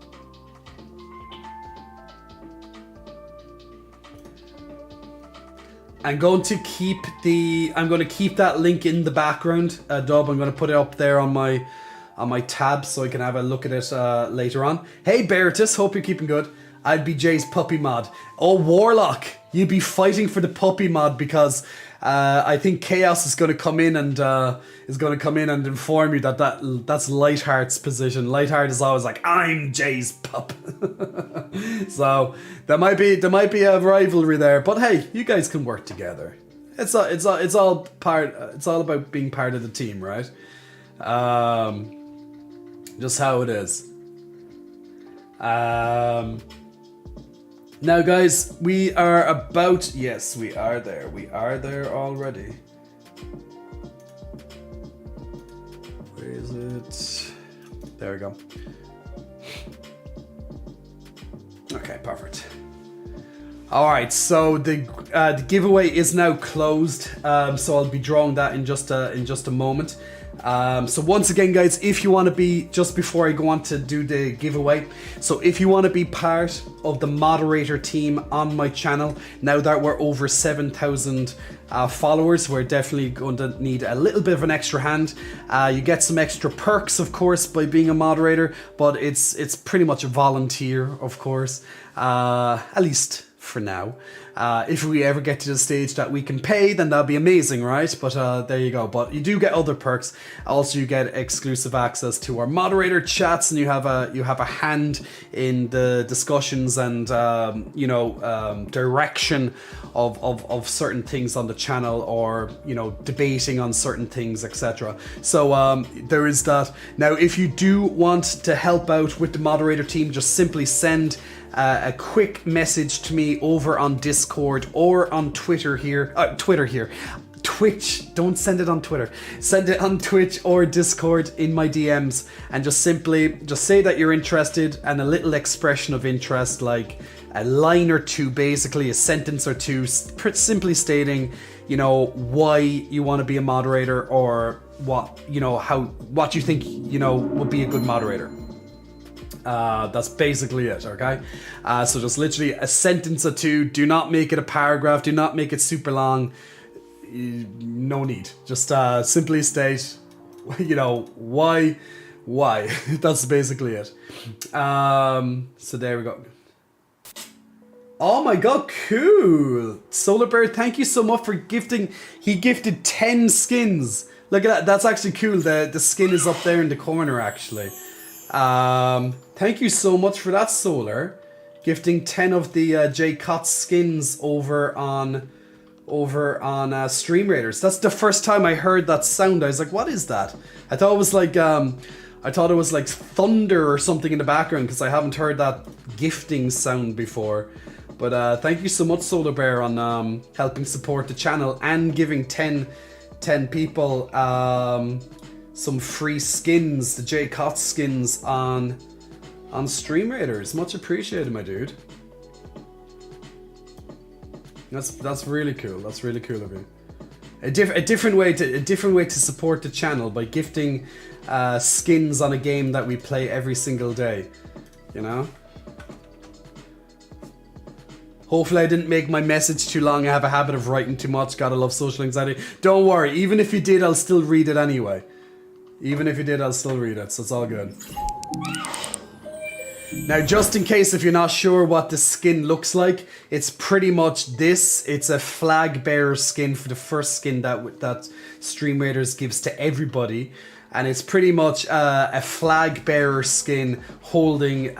I'm going to keep that link in the background, Dub. I'm going to put it up there on my tab so I can have a look at it later on. Hey Bertus, hope you're keeping good. I'd be Jay's puppy mod. Oh, Warlock, you'd be fighting for the puppy mod because I think Chaos is going to come in and inform you that's Lightheart's position. Lightheart is always like, I'm Jay's pup. So there might be a rivalry there, but hey, you guys can work together. It's all about being part of the team, right? Just how it is. Now, guys, we are about... Yes, we are there. We are there already. Where is it? There we go. Okay, perfect. All right, so the giveaway is now closed. So I'll be drawing that in just a moment. So once again, guys, if you want to be, just before I go on to do the giveaway, so if you want to be part of the moderator team on my channel, now that we're over 7,000 followers, we're definitely going to need a little bit of an extra hand. You get some extra perks, of course, by being a moderator, but it's pretty much a volunteer, of course, at least for now. If we ever get to the stage that we can pay, then that'll be amazing, right? But there you go. But you do get other perks. Also, you get exclusive access to our moderator chats, and you have a hand in the discussions and direction of certain things on the channel, or debating on certain things, etc. So there is that. Now, if you do want to help out with the moderator team, just simply send a quick message to me over on Discord or on Twitter here. Twitch, don't send it on Twitter. Send it on Twitch or Discord in my DMs, and just say that you're interested, and a little expression of interest, like a line or two, basically a sentence or two, simply stating, why you want to be a moderator, or what you think would be a good moderator. That's basically it, okay? So just literally a sentence or two. Do not make it a paragraph. Do not make it super long. No need. Just simply state, why Why? That's basically it. So there we go. Oh my god, cool! Solar Bear, thank you so much for gifting. He gifted 10 skins. Look at that. That's actually cool. The skin is up there in the corner, actually. Thank you so much for that, Solar. Gifting 10 of the J Cotts skins over on Stream Raiders. That's the first time I heard that sound. I was like, what is that? I thought it was like thunder or something in the background, because I haven't heard that gifting sound before. But thank you so much, Solar Bear, on helping support the channel and giving 10 people some free skins, the J Cotts skins on Stream Raiders. Much appreciated, my dude. That's really cool. That's really cool of you. A different way to support the channel by gifting skins on a game that we play every single day. You know. Hopefully I didn't make my message too long. I have a habit of writing too much. Gotta love social anxiety. Don't worry. Even if you did, I'll still read it anyway. Even if you did, I'll still read it. So it's all good. Now, just in case if you're not sure what the skin looks like, it's pretty much this. It's a flag bearer skin for the first skin that Stream Raiders gives to everybody. And it's pretty much a flag bearer skin holding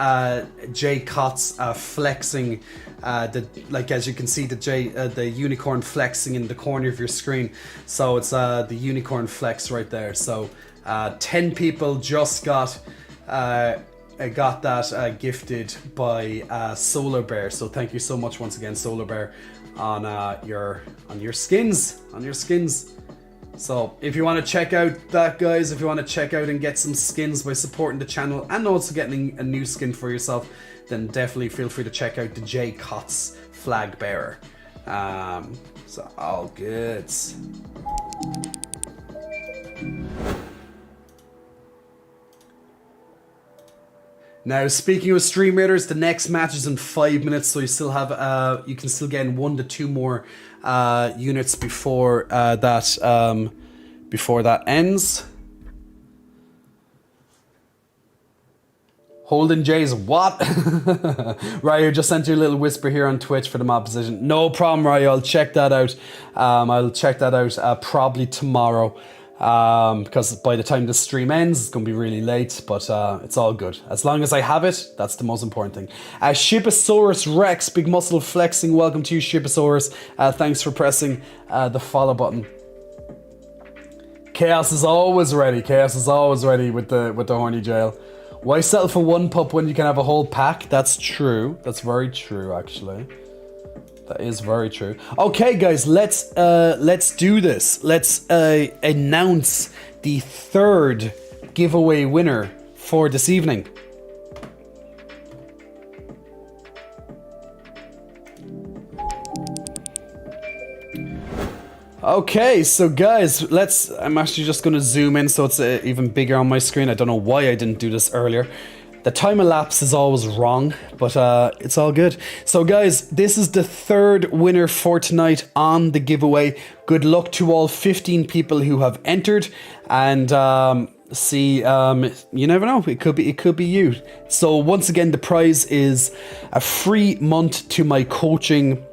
J Cotts flexing, as you can see the unicorn flexing in the corner of your screen. So it's the unicorn flex right there. So 10 people just got that gifted by Solar Bear. So thank you so much once again, Solar Bear, on your skins. So if you want to check out that, guys, if you want to check out and get some skins by supporting the channel and also getting a new skin for yourself, then definitely feel free to check out the J Cotts flag bearer. So all good. Now, speaking of Stream Raiders, the next match is in 5 minutes, so you still have you can still get in 1 to 2 more units before that ends. Holden J's what? Ryu just sent you a little whisper here on Twitch for the mob position. No problem, Ryu. I'll check that out. I'll check that out probably tomorrow. Because by the time this stream ends, it's going to be really late, but it's all good. As long as I have it, that's the most important thing. Shipasaurus Rex, big muscle flexing. Welcome to you, Shipasaurus. Thanks for pressing the follow button. Chaos is always ready. Chaos is always ready with the horny jail. Why settle for one pup when you can have a whole pack? That's true. That's very true, actually. That is very true. Okay, guys, let's do this. Let's announce the third giveaway winner for this evening. Okay, so guys, I'm actually just going to zoom in so it's even bigger on my screen. I don't know why I didn't do this earlier. The time elapse is always wrong, but it's all good. So guys, this is the third winner for tonight on the giveaway. Good luck to all 15 people who have entered, and you never know, it could be you. So once again, the prize is a free month to my coaching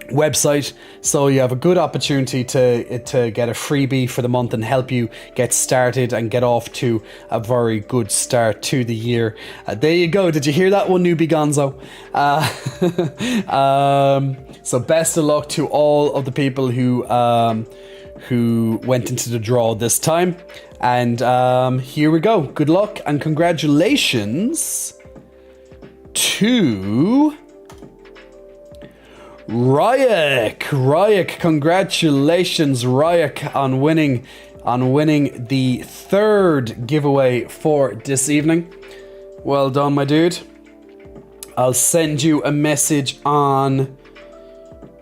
website, so you have a good opportunity to get a freebie for the month and help you get started and get off to a very good start to the year. There you go. Did you hear that one, newbie Gonzo? So best of luck to all of the people who went into the draw this time, and here we go. Good luck and congratulations to Ryak, congratulations, Ryak, on winning the third giveaway for this evening. Well done, my dude. I'll send you a message on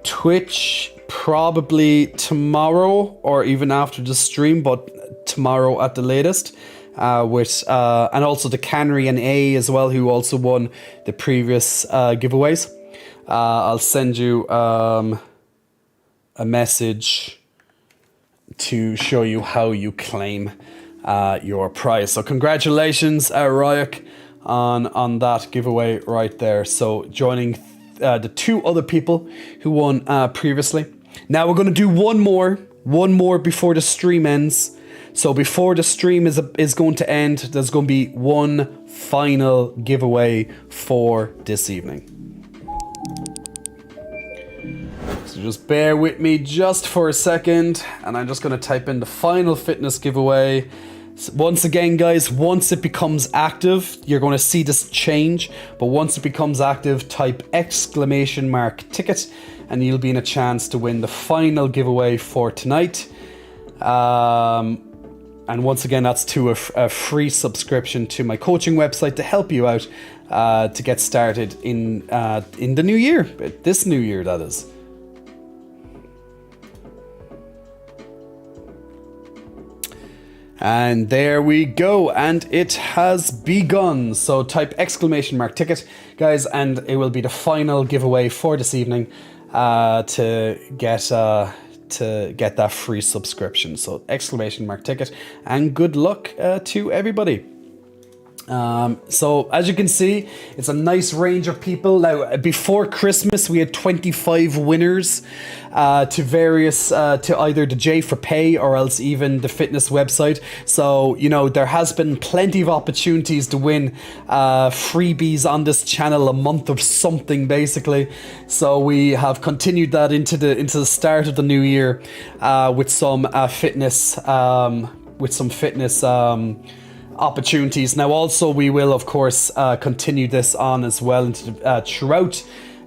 Twitch probably tomorrow or even after the stream, but tomorrow at the latest. And also to Canary and A as well, who also won the previous giveaways. I'll send you a message to show you how you claim your prize. So congratulations, Ryuk, on that giveaway right there. So joining the 2 other people who won previously. Now we're going to do one more before the stream ends. So before the stream is going to end, there's going to be one final giveaway for this evening. So just bear with me just for a second, and I'm just going to type in the final fitness giveaway. So once again, guys, once it becomes active, you're going to see this change. But once it becomes active, type !ticket, and you'll be in a chance to win the final giveaway for tonight. And once again, that's to a free subscription to my coaching website to help you out to get started in the new year. This new year, that is. And there we go, and it has begun. So type !ticket, guys, and it will be the final giveaway for this evening to get that free subscription. So !ticket, and good luck to everybody. So as you can see, it's a nice range of people. Now, before Christmas, we had 25 winners to various, to either the J for Pay or else even the fitness website. So, you know, there has been plenty of opportunities to win freebies on this channel, a month of something basically. So we have continued that into the start of the new year with some fitness opportunities. Now also we will of course continue this on as well into throughout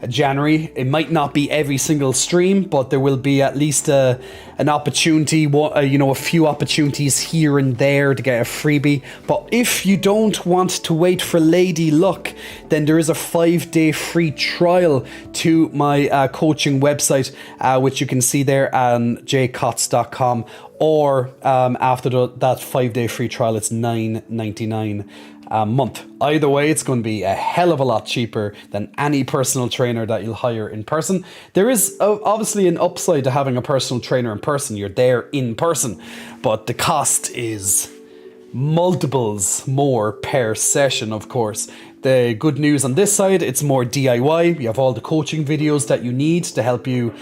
January. It might not be every single stream, but there will be at least an opportunity, a few opportunities here and there to get a freebie. But if you don't want to wait for Lady Luck, then there is a 5-day free trial to my coaching website, which you can see there on jcots.com. Or after that 5-day free trial, it's $9.99 a month. Either way, it's going to be a hell of a lot cheaper than any personal trainer that you'll hire in person. There is obviously an upside to having a personal trainer in person. You're there in person, but the cost is multiples more per session, of course. The good news on this side, it's more DIY. You have all the coaching videos that you need to help you,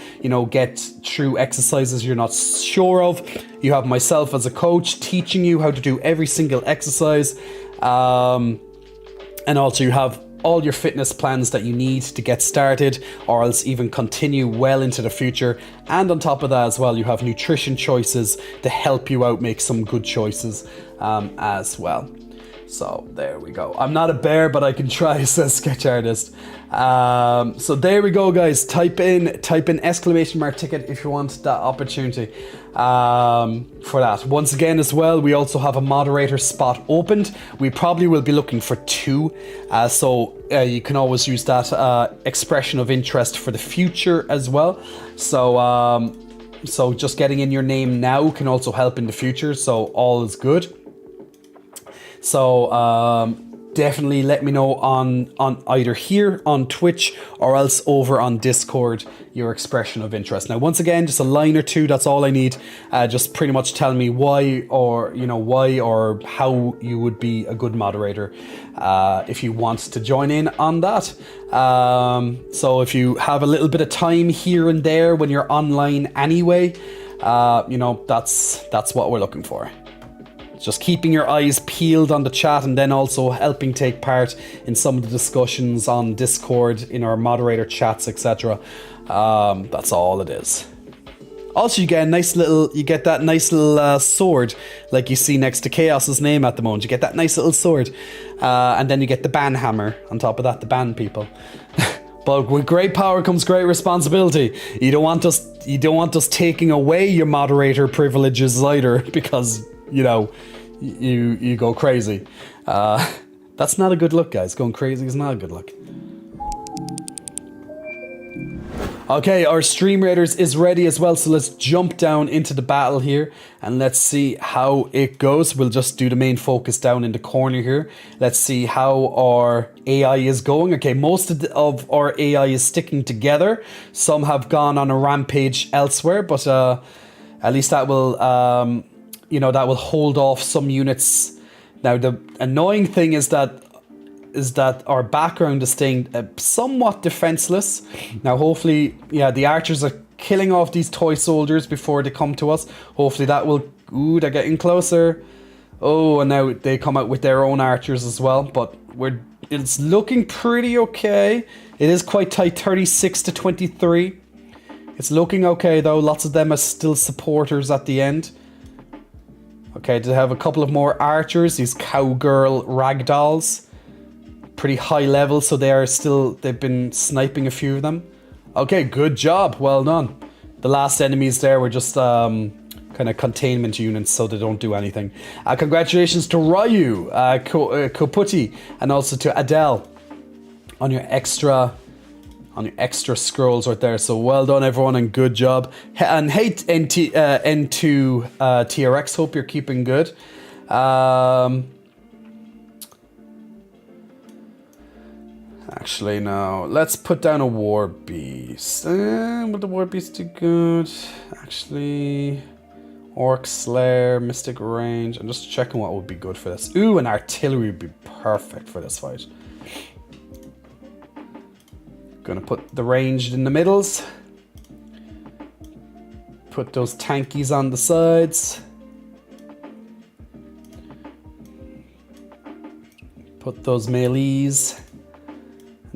get through exercises you're not sure of. You have myself as a coach teaching you how to do every single exercise. And also you have all your fitness plans that you need to get started or else even continue well into the future. And on top of that as well, you have nutrition choices to help you out make some good choices as well. So there we go. I'm not a bear, but I can try, says Sketch Artist. So there we go, guys. Type in !ticket if you want that opportunity for that. Once again as well, we also have a moderator spot opened. We probably will be looking for 2. So you can always use that expression of interest for the future as well. So just getting in your name now can also help in the future. So all is good. So definitely let me know on either here on Twitch or else over on Discord your expression of interest. Now, once again, just a line or 2. That's all I need. Just pretty much tell me why or how you would be a good moderator if you want to join in on that. So if you have a little bit of time here and there when you're online anyway, that's what we're looking for. Just keeping your eyes peeled on the chat and then also helping take part in some of the discussions on Discord, in our moderator chats, etc. That's all it is. Also, you get that nice little sword, like you see next to Chaos's name at the moment. You get that nice little sword, and then you get the ban hammer on top of that, the ban people. But with great power comes great responsibility. You don't want us taking away your moderator privileges either, because you go crazy. That's not a good look, guys. Going crazy is not a good look. Okay, our Stream Raiders is ready as well, so let's jump down into the battle here and let's see how it goes. We'll just do the main focus down in the corner here. Let's see how our AI is going. Okay, most of our AI is sticking together. Some have gone on a rampage elsewhere, but at least that will you know, that will hold off some units. Now, the annoying thing is that our background is staying somewhat defenseless. Now, hopefully, yeah, the archers are killing off these toy soldiers before they come to us. Hopefully that will... Ooh, they're getting closer. Oh, and now they come out with their own archers as well. But it's looking pretty okay. It is quite tight, 36 to 23. It's looking okay, though. Lots of them are still supporters at the end. Okay, they have a couple of more archers. These cowgirl ragdolls. Pretty high level, so they've been sniping a few of them. Okay, good job. Well done. The last enemies there were just kind of containment units, so they don't do anything. Congratulations to Ryu, Koputi, and also to Adele on your extra scrolls right there. So well done, everyone, and good job. And hey, N2 TRX, hope you're keeping good. Actually, no. Let's put down a War Beast. Will the War Beast do good? Actually, Orc Slayer, Mystic Range. I'm just checking what would be good for this. Ooh, an artillery would be perfect for this fight. Gonna put the ranged in the middles. Put those tankies on the sides. Put those melees.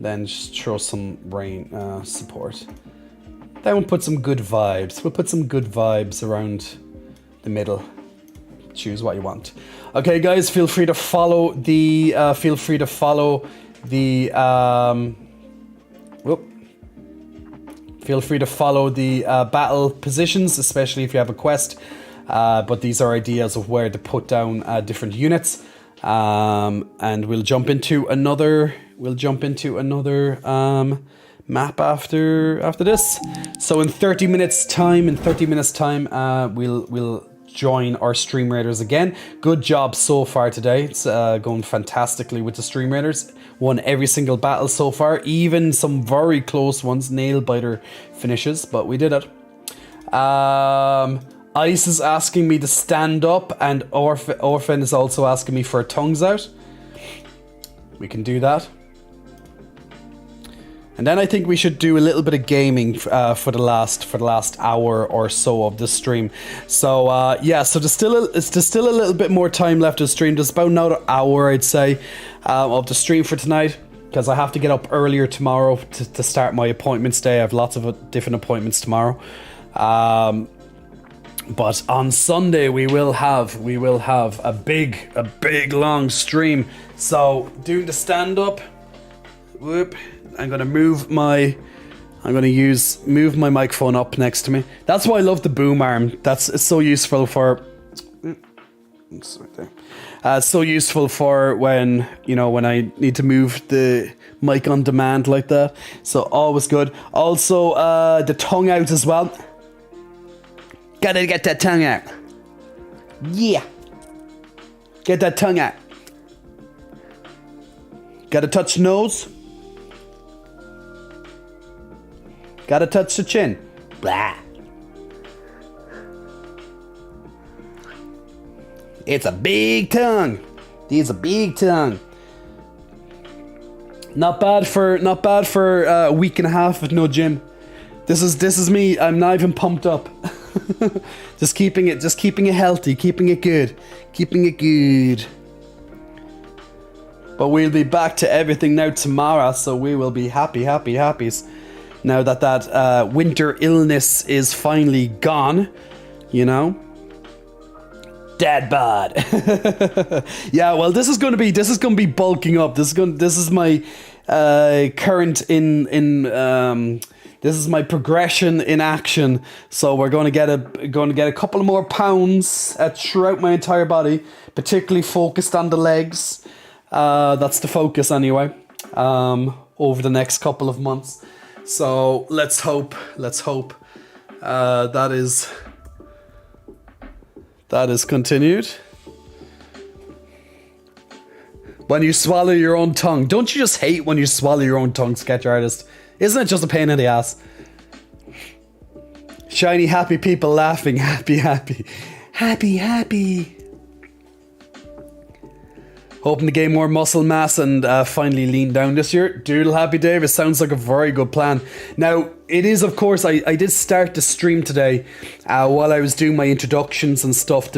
Then just throw some rain support. Then we'll put some good vibes. We'll put some good vibes around the middle. Choose what you want. Okay, guys, feel free to follow the battle positions, especially if you have a quest. But these are ideas of where to put down different units. And we'll jump into another. Map after this. So in 30 minutes time, we'll join our Stream Raiders again. Good job so far today. It's going fantastically with the Stream Raiders. Won every single battle so far, even some very close ones, nail biter finishes, but we did it. Ice is asking me to stand up, and Orphan is also asking me for tongues out. We can do that. And then I think we should do a little bit of gaming for the last hour or so of the stream. So yeah, so there's still a little bit more time left of the stream. There's about another hour, I'd say, of the stream for tonight, because I have to get up earlier tomorrow to start my appointments day. I have lots of different appointments tomorrow. But on Sunday we will have a big long stream. So doing the stand up. Whoop. I'm gonna move my microphone up next to me. That's why I love the boom arm. It's so useful for. So useful for when I need to move the mic on demand like that. So always good. Also, the tongue out as well. Gotta get that tongue out. Yeah. Get that tongue out. Gotta touch the nose. Gotta touch the chin. Blah. It's a big tongue. It's a big tongue. Not bad for a week and a half with no gym. This is me. I'm not even pumped up. just keeping it healthy, keeping it good. But we'll be back to everything now tomorrow, so we will be happies. Now that winter illness is finally gone, Dad bod. Yeah, well, this is gonna be bulking up. This is my this is my progression in action. So we're going to get a couple of more pounds throughout my entire body, particularly focused on the legs. That's the focus anyway. Over the next couple of months. So let's hope that is continued. When you swallow your own tongue, don't you just hate when you swallow your own tongue, sketch artist? Isn't it just a pain in the ass? Shiny happy people laughing, happy. Happy. Hoping to gain more muscle mass and finally lean down this year. Doodle happy Davis sounds like a very good plan. Now, it is, of course, I did start the stream today while I was doing my introductions and stuff.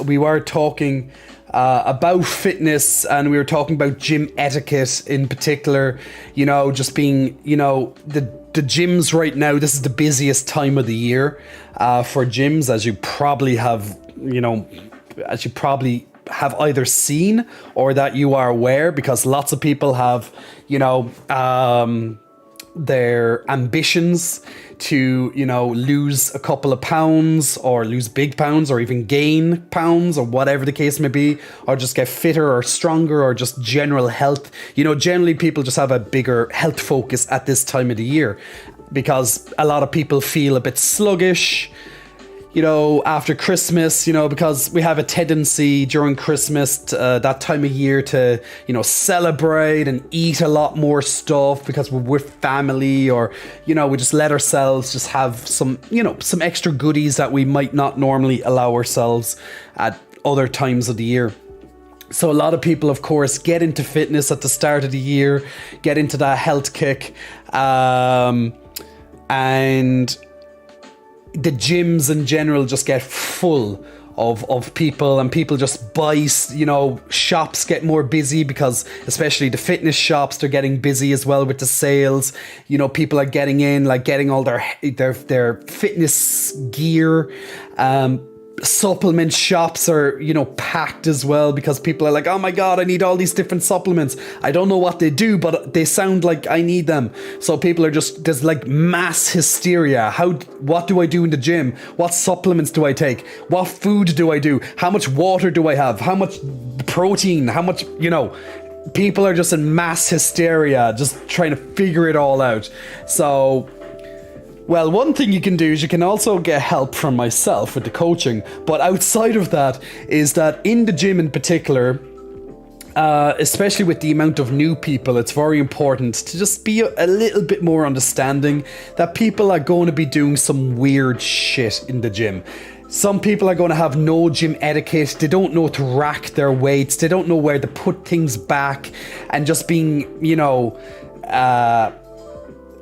We were talking about fitness, and we were talking about gym etiquette in particular. You know, just being, you know, the gyms right now, this is the busiest time of the year for gyms, as you probably have, have either seen or that you are aware, because lots of people have, their ambitions to, lose a couple of pounds or lose big pounds or even gain pounds or whatever the case may be, or just get fitter or stronger or just general health. Generally people just have a bigger health focus at this time of the year because a lot of people feel a bit sluggish, after Christmas, because we have a tendency during Christmas, that time of year to, celebrate and eat a lot more stuff because we're with family, or, we just let ourselves just have some, some extra goodies that we might not normally allow ourselves at other times of the year. So a lot of people, of course, get into fitness at the start of the year, get into that health kick, and the gyms in general just get full of people, and people just buy, shops get more busy because especially the fitness shops, they're getting busy as well with the sales. People are getting in, like getting all their fitness gear. Supplement shops are, packed as well because people are like, oh my God, I need all these different supplements. I don't know what they do, but they sound like I need them. So people are just, there's like mass hysteria. What do I do in the gym? What supplements do I take? What food do I do? How much water do I have? How much protein? How much, people are just in mass hysteria, just trying to figure it all out. So, well, one thing you can do is you can also get help from myself with the coaching. But outside of that is that in the gym in particular, especially with the amount of new people, it's very important to just be a little bit more understanding that people are going to be doing some weird shit in the gym. Some people are going to have no gym etiquette. They don't know to rack their weights. They don't know where to put things back, and just being,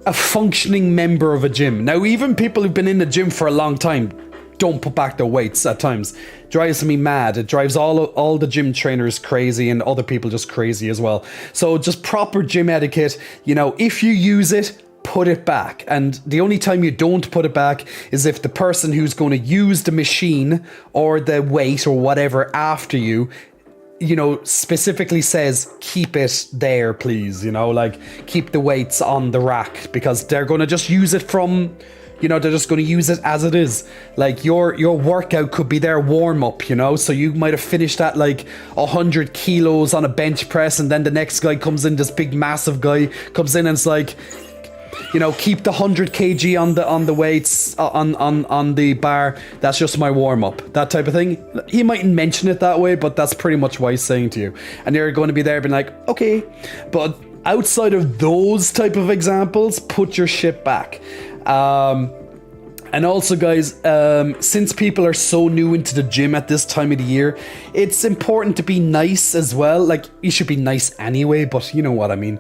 a functioning member of a gym. Now, even people who've been in the gym for a long time don't put back their weights at times. Drives me mad. It drives all the gym trainers crazy, and other people just crazy as well. So just proper gym etiquette. If you use it, put it back. And the only time you don't put it back is if the person who's going to use the machine or the weight or whatever after you, specifically says, keep it there, please, keep the weights on the rack, because they're going to just use it from, they're just going to use it as it is. Like your workout could be their warm up, so you might have finished at like 100 kilos on a bench press, and then the next guy comes in, this big massive guy comes in and it's like, keep the 100 kg on the weights on the bar. That's just my warm up. That type of thing. He mightn't mention it that way, but that's pretty much what he's saying to you. And you're going to be there being like, okay. But outside of those type of examples, put your shit back. And also, guys, since people are so new into the gym at this time of the year, it's important to be nice as well. Like, you should be nice anyway, but you know what I mean.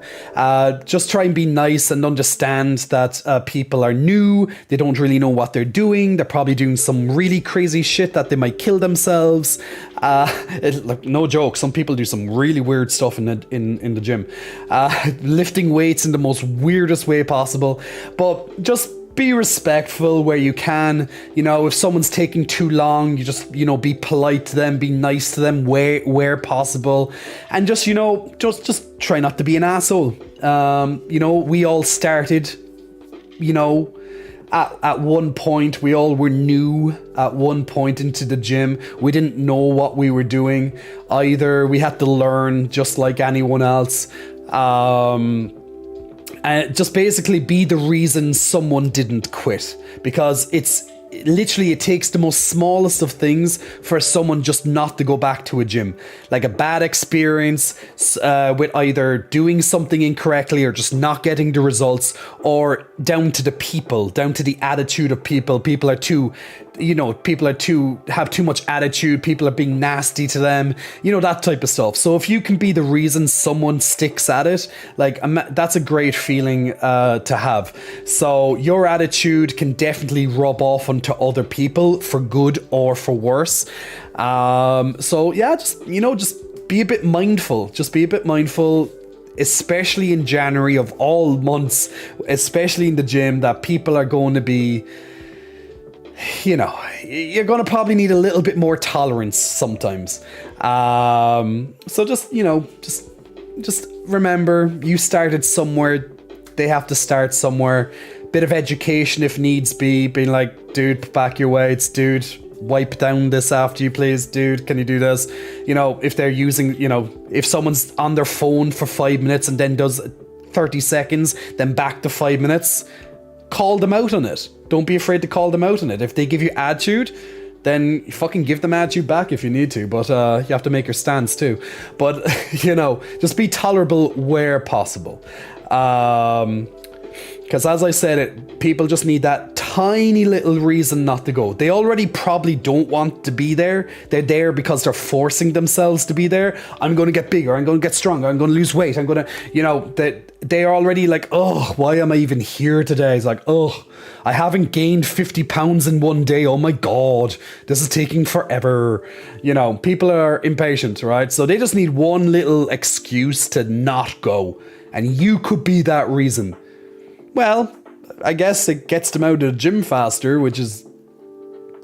Just try and be nice and understand that people are new. They don't really know what they're doing. They're probably doing some really crazy shit that they might kill themselves. No joke. Some people do some really weird stuff in the gym. Lifting weights in the most weirdest way possible. But just be respectful where you can. If someone's taking too long, you just, be polite to them, be nice to them where possible, and just, just try not to be an asshole. We all started, at one point, we all were new at one point into the gym. We didn't know what we were doing either. We had to learn just like anyone else. Just basically be the reason someone didn't quit, because it's literally, it takes the most smallest of things for someone just not to go back to a gym. Like a bad experience with either doing something incorrectly or just not getting the results, or down to the people, down to the attitude of people. People are too people have too much attitude, people are being nasty to them, that type of stuff. So if you can be the reason someone sticks at it, like, that's a great feeling to have. So your attitude can definitely rub off onto other people for good or for worse. So yeah, just be a bit mindful. Just be a bit mindful, especially in January of all months, especially in the gym, that people are going to be, you're going to probably need a little bit more tolerance sometimes. So just remember, you started somewhere, they have to start somewhere. Bit of education if needs be, being like, dude, put back your weights, dude, wipe down this after you, please, dude, can you do this? If they're using, if someone's on their phone for 5 minutes and then does 30 seconds, then back to 5 minutes, call them out on it. Don't be afraid to call them out on it. If they give you attitude, then fucking give them attitude back if you need to, but you have to make your stance too. But, just be tolerable where possible. Because as I said, people just need that tiny little reason not to go. They already probably don't want to be there. They're there because they're forcing themselves to be there. I'm going to get bigger. I'm going to get stronger. I'm going to lose weight. I'm going to, they're already like, oh, why am I even here today? It's like, oh, I haven't gained 50 pounds in one day. Oh my God, this is taking forever. People are impatient, right? So they just need one little excuse to not go. And you could be that reason. Well, I guess it gets them out of the gym faster, which is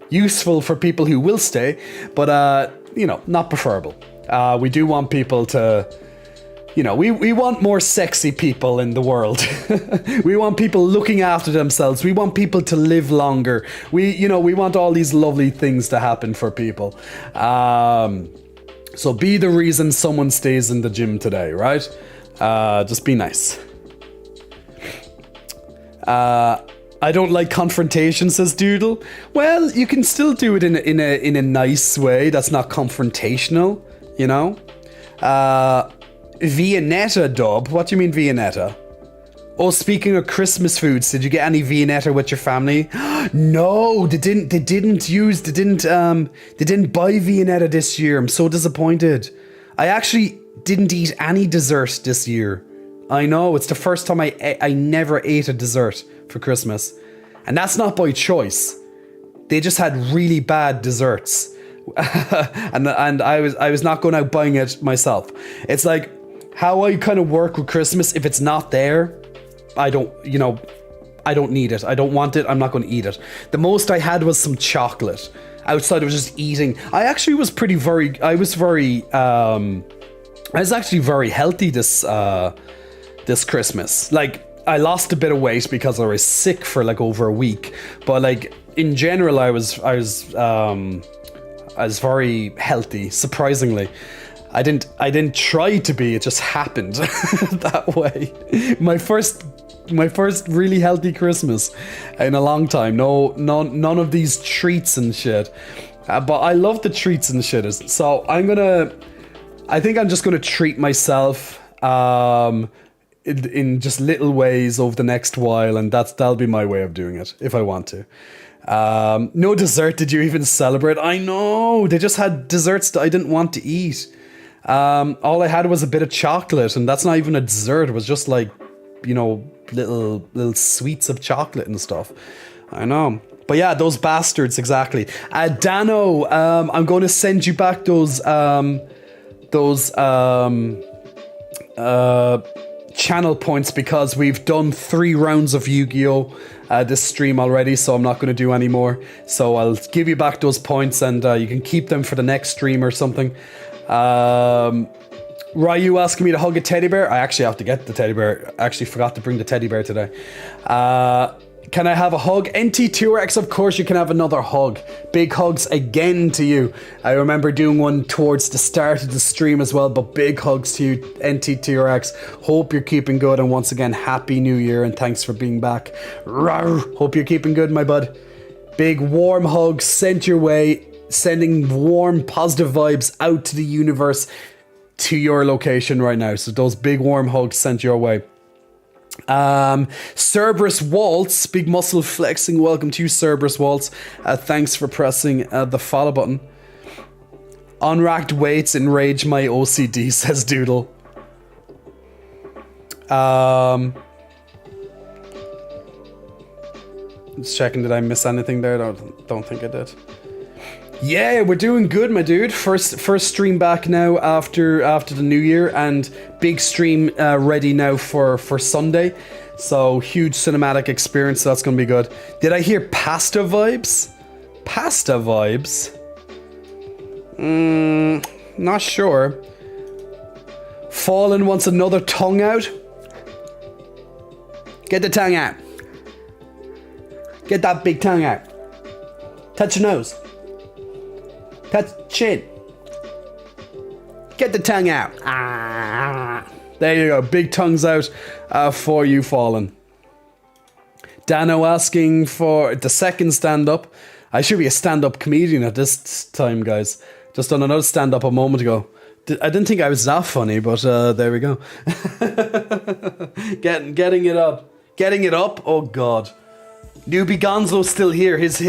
useful for people who will stay, but, not preferable. We do want people to, we want more sexy people in the world. We want people looking after themselves. We want people to live longer. We want all these lovely things to happen for people. So be the reason someone stays in the gym today, right? Just be nice. I don't like confrontation, says Doodle. Well, you can still do it in a nice way that's not confrontational, Viennetta, Dub. What do you mean Viennetta? Oh, speaking of Christmas foods, did you get any Viennetta with your family? No, they didn't buy Viennetta this year. I'm so disappointed. I actually didn't eat any dessert this year. I know, it's the first time I never ate a dessert for Christmas. And that's not by choice. They just had really bad desserts. and I was not going out buying it myself. It's like how I kind of work with Christmas. If it's not there, I don't need it. I don't want it. I'm not going to eat it. The most I had was some chocolate. Outside, I was just eating. I actually was I was actually very healthy this Christmas. Like, I lost a bit of weight because I was sick for like over a week, but like in general, I was very healthy. Surprisingly, I didn't try to be. It just happened that way. My first really healthy Christmas in a long time. None of these treats and shit. But I love the treats and shit. So I think I'm just gonna treat myself. In just little ways over the next while, and that'll be my way of doing it if I want to. No dessert. Did you even celebrate? I know, they just had desserts that I didn't want to eat. All I had was a bit of chocolate, and that's not even a dessert. It was just like, little sweets of chocolate and stuff. I know. But yeah, those bastards, exactly. Dano, I'm going to send you back those channel points because we've done 3 rounds of Yu-Gi-Oh! This stream already, so I'm not going to do any more. So I'll give you back those points, and you can keep them for the next stream or something. Ryu asking me to hug a teddy bear. I actually have to get the teddy bear. I actually forgot to bring the teddy bear today. Can I have a hug? NT2X, of course you can have another hug. Big hugs again to you. I remember doing one towards the start of the stream as well, but big hugs to you, NT2X. Hope you're keeping good, and once again, Happy New Year, and thanks for being back. Rawr. Hope you're keeping good, my bud. Big warm hugs sent your way, sending warm, positive vibes out to the universe, to your location right now. So those big warm hugs sent your way. Cerberus Waltz, big muscle flexing. Welcome to you, Cerberus Waltz. Thanks for pressing the follow button. Unracked weights enrage my OCD, says Doodle. Just checking, did I miss anything there? Don't think I did. Yeah, we're doing good, my dude. First stream back now after the new year, and big stream ready now for Sunday. So huge cinematic experience. So that's gonna be good. Did I hear pasta vibes? Pasta vibes? Not sure. Fallen wants another tongue out. Get the tongue out. Get that big tongue out. Touch your nose. Touch chin. Get the tongue out. There you go. Big tongues out for you, Fallen. Dano asking for the second stand-up. I should be a stand-up comedian at this time, guys. Just done another stand-up a moment ago. I didn't think I was that funny, but there we go. Getting it up. Getting it up? Oh, God. Newbie Gonzo's still here. His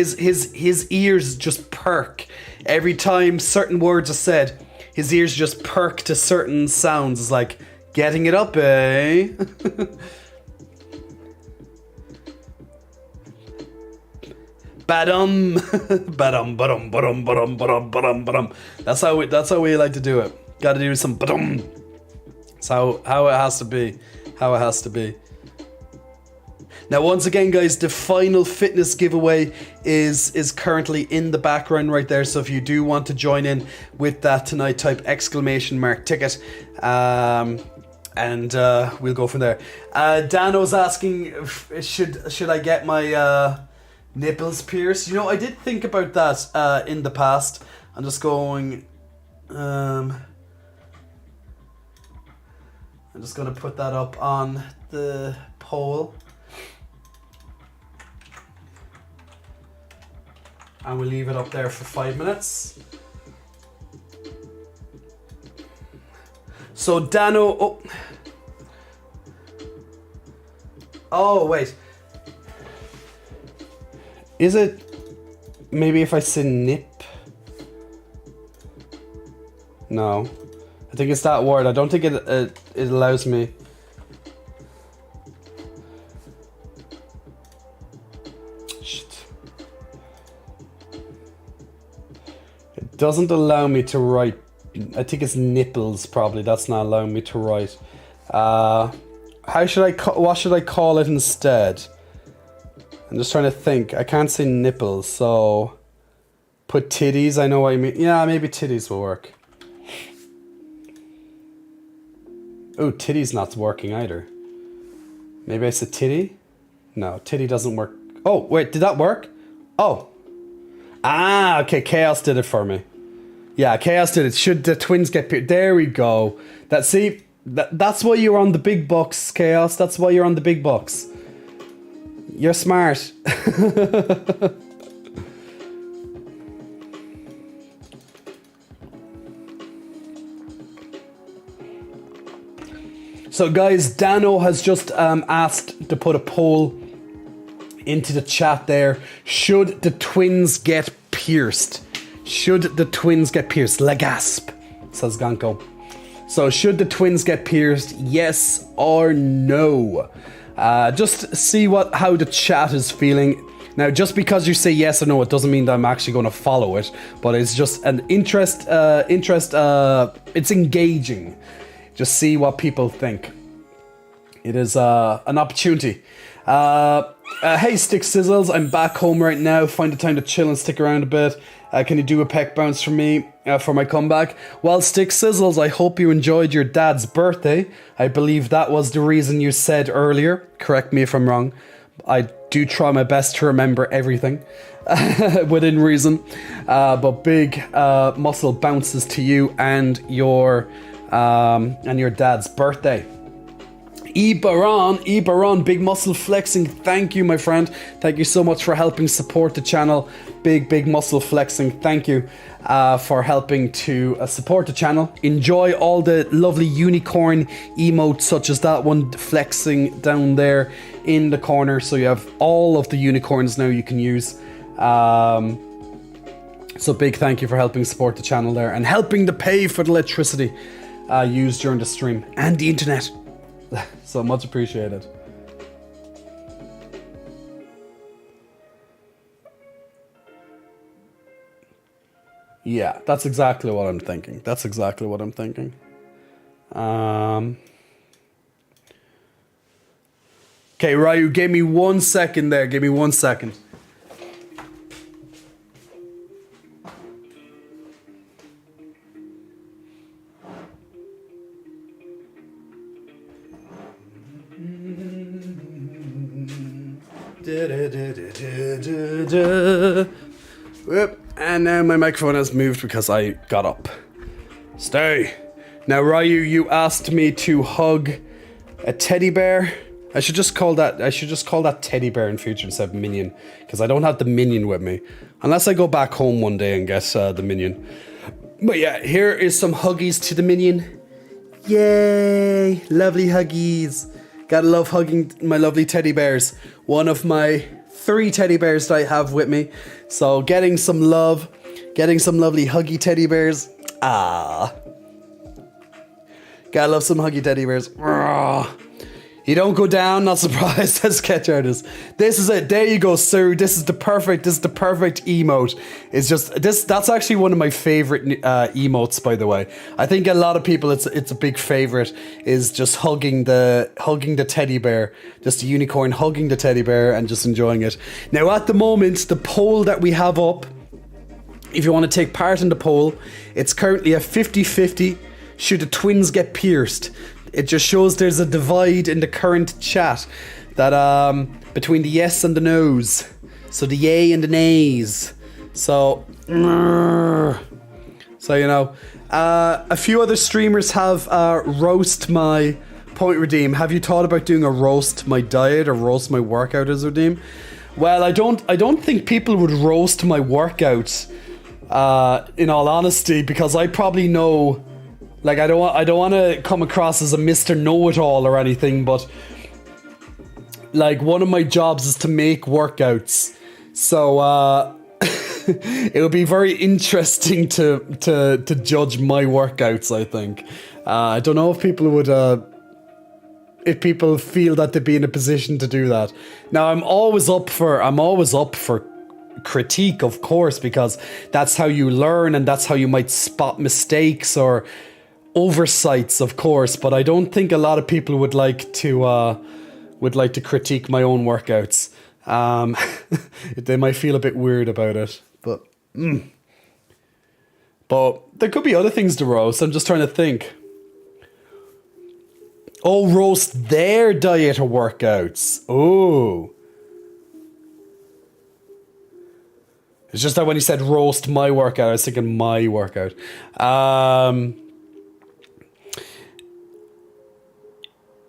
ears just perk every time certain words are said. His ears just perk to certain sounds. It's like, getting it up, eh? Badum, badum, badum, badum, badum, badum, badum, badum. That's how we like to do it. Got to do some badum. That's how it has to be. How it has to be. Now, once again, guys, the final fitness giveaway is currently in the background right there. So if you do want to join in with that tonight, type !ticket, and we'll go from there. Dano's asking, should I get my nipples pierced? You know, I did think about that in the past. I'm just going. I'm just going to put that up on the poll. And we'll leave it up there for 5 minutes. So Dano, oh wait, is it maybe if I say nip? No, I think it's that word. I don't think it allows me. Doesn't allow me to write. I think it's nipples probably. That's not allowing me to write. How should I what should I call it instead? I'm just trying to think. I can't say nipples, so put titties. I know what you mean. Yeah, maybe titties will work. Oh, titty's not working either. Maybe I said titty? No, titty doesn't work. Oh, wait, did that work? Oh. Ah, okay, Chaos did it for me. Yeah, Chaos did it. Should the twins get pierced? There we go. That's why you're on the big bucks, Chaos. That's why you're on the big bucks. You're smart. So guys, Dano has just asked to put a poll into the chat there. Should the twins get pierced? Should the twins get pierced? Legasp, says Ganko. So should the twins get pierced? Yes or no? Just see how the chat is feeling. Now, just because you say yes or no, it doesn't mean that I'm actually going to follow it. But it's just an interest. It's engaging. Just see what people think. It is an opportunity. Hey, Stick Sizzles, I'm back home right now. Find the time to chill and stick around a bit. Can you do a peck bounce for me for my comeback? Well, Stick Sizzles, I hope you enjoyed your dad's birthday. I believe that was the reason you said earlier. Correct me if I'm wrong. I do try my best to remember everything within reason. But big muscle bounces to you and your dad's birthday. Ebaron, big muscle flexing. Thank you, my friend. Thank you so much for helping support the channel. Big muscle flexing. Thank you for helping to support the channel. Enjoy all the lovely unicorn emotes, such as that one flexing down there in the corner. So you have all of the unicorns now you can use. So big thank you for helping support the channel there and helping to pay for the electricity used during the stream and the internet. So much appreciated. Yeah, that's exactly what I'm thinking. Okay, Ryu, give me 1 second there. Give me 1 second. Whoop. And now my microphone has moved because I got up. Stay. Now, Ryu, you asked me to hug a teddy bear. I should just call that teddy bear in future instead of minion, because I don't have the minion with me, unless I go back home one day and get the minion. But yeah, here is some huggies to the minion. Yay! Lovely huggies. Gotta love hugging my lovely teddy bears. One of my 3 teddy bears that I have with me. So getting some love, getting some lovely huggy teddy bears. Ah. Gotta love some huggy teddy bears. You don't go down, not surprised, says Sketch Artist. This is it. There you go, sir. This is the perfect emote. It's just that's actually one of my favorite emotes, by the way. I think a lot of people it's a big favorite, is just hugging the teddy bear, just a unicorn hugging the teddy bear and just enjoying it. Now at the moment, the poll that we have up, if you want to take part in the poll, it's currently a 50-50. Should the twins get pierced? It just shows there's a divide in the current chat that between the yes and the no's. So the yay and the nays. So you know, a few other streamers have roast my point redeem. Have you thought about doing a roast my diet or roast my workout as redeem? Well, I don't think people would roast my workouts. In all honesty, because I probably know. Like, I don't want to come across as a Mr. Know-It-All or anything, but like one of my jobs is to make workouts, so it would be very interesting to judge my workouts. I think I don't know if people would if people feel that they'd be in a position to do that. Now I'm always up for critique, of course, because that's how you learn and that's how you might spot mistakes or oversights, of course, but I don't think a lot of people would like to critique my own workouts. They might feel a bit weird about it, but there could be other things to roast. I'm just trying to think. Oh, roast their diet or workouts. Oh. It's just that when you said roast my workout, I was thinking my workout.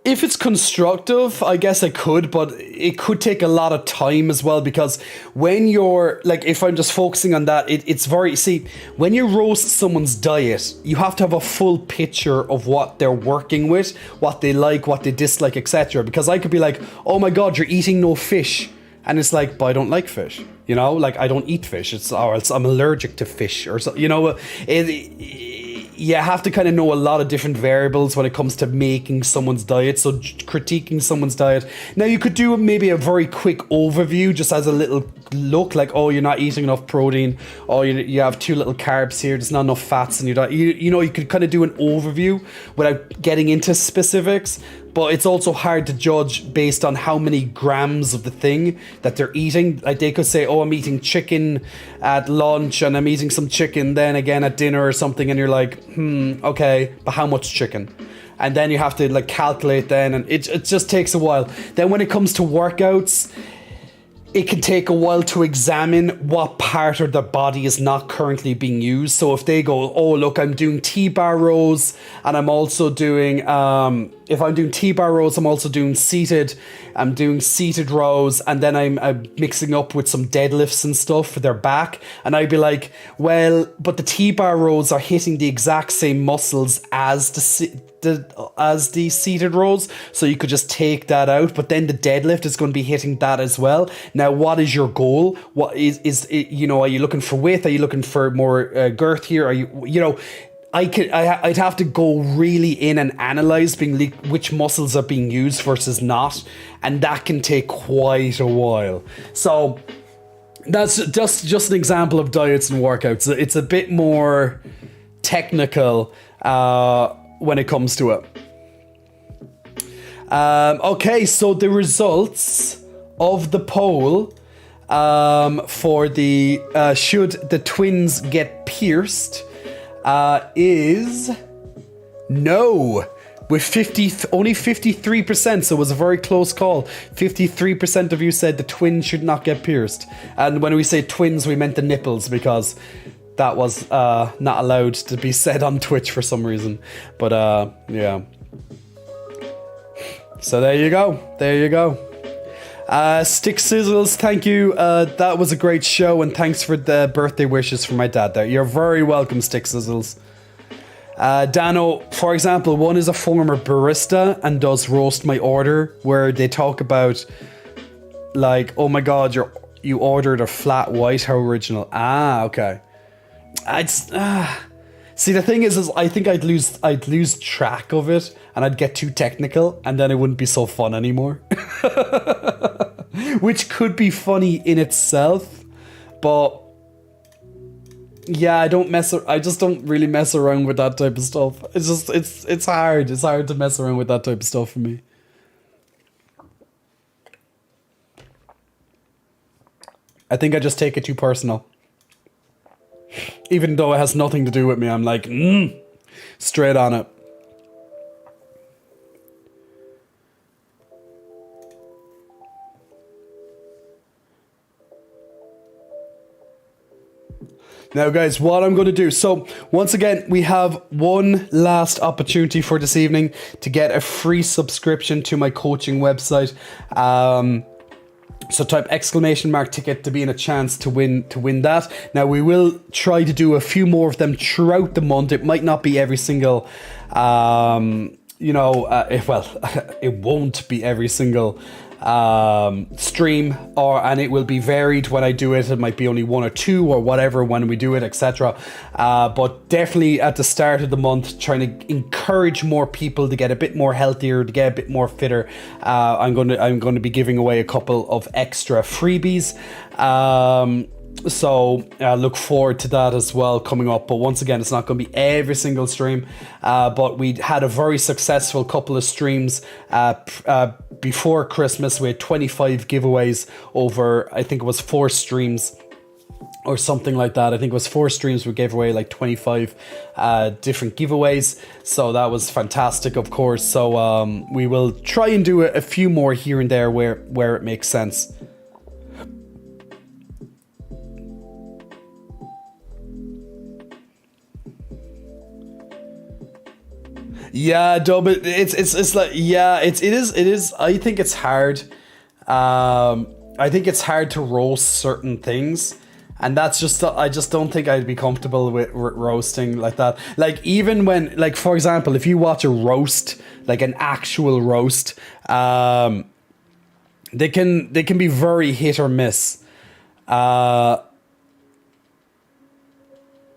If it's constructive, I guess I could, but it could take a lot of time as well, because when you're, like, if I'm just focusing on that, it's very, see, when you roast someone's diet, you have to have a full picture of what they're working with, what they like, what they dislike, etc. Because I could be like, oh my god, you're eating no fish. And it's like, but I don't like fish, you know, like I don't eat fish. Or else I'm allergic to fish or so, you know, you have to kind of know a lot of different variables when it comes to making someone's diet, so critiquing someone's diet. Now you could do maybe a very quick overview, just as a little look, like, oh, you're not eating enough protein, oh, you have too little carbs here, there's not enough fats in your diet. You know, you could kind of do an overview without getting into specifics. But it's also hard to judge based on how many grams of the thing that they're eating. Like they could say, oh, I'm eating chicken at lunch and I'm eating some chicken then again at dinner or something. And you're like, okay, but how much chicken? And then you have to like calculate then, and it just takes a while. Then when it comes to workouts, it can take a while to examine what part of the body is not currently being used. So if they go, oh, look, I'm doing T-bar rows and I'm also doing, if I'm doing T-bar rows, I'm also doing I'm doing seated rows, and then I'm mixing up with some deadlifts and stuff for their back. And I'd be like, well, but the T-bar rows are hitting the exact same muscles as the seated rows, so you could just take that out, but then the deadlift is going to be hitting that as well. Now, what is your goal? What is it, you know, are you looking for width? Are you looking for more girth here? Are you know, I'd have to go really in and analyze which muscles are being used versus not, and that can take quite a while. So that's just an example of diets and workouts. It's a bit more technical when it comes to it. Okay, so the results of the poll for the should the twins get pierced is no, with only 53%, so it was a very close call. 53% of you said the twins should not get pierced. And when we say twins, we meant the nipples, because that was not allowed to be said on Twitch for some reason. But yeah. So there you go. Stick Sizzles, thank you. That was a great show, and thanks for the birthday wishes for my dad there. You're very welcome, Stick Sizzles. Dano, for example, one is a former barista and does Roast My Order, where they talk about, like, oh my god, you ordered a flat white, how original. Ah, okay. See, the thing is I think I'd lose track of it, and I'd get too technical, and then it wouldn't be so fun anymore. Which could be funny in itself, but yeah, I just don't really mess around with that type of stuff. It's hard to mess around with that type of stuff for me. I think I just take it too personal. Even though it has nothing to do with me, I'm like, straight on it. Now, guys, what I'm going to do. So, once again, we have one last opportunity for this evening to get a free subscription to my coaching website. So type !ticket to be in a chance to win that. Now, we will try to do a few more of them throughout the month. It might not be every single, it won't be every single stream, and it will be varied when I do it. It might be only one or two or whatever when we do it, etc. But definitely at the start of the month, trying to encourage more people to get a bit more healthier, to get a bit more fitter. I'm going to be giving away a couple of extra freebies. So look forward to that as well coming up. But once again, it's not going to be every single stream. But we had a very successful couple of streams before Christmas. We had 25 giveaways over, I think it was 4 streams or something like that. I think it was 4 streams. We gave away like 25 different giveaways. So that was fantastic, of course. So we will try and do a few more here and there where it makes sense. Yeah, Dub, it's like, yeah, it is. I think it's hard. I think it's hard to roast certain things, and that's just, I just don't think I'd be comfortable with roasting like that. Like, even when, like, for example, if you watch a roast, like an actual roast, they can be very hit or miss.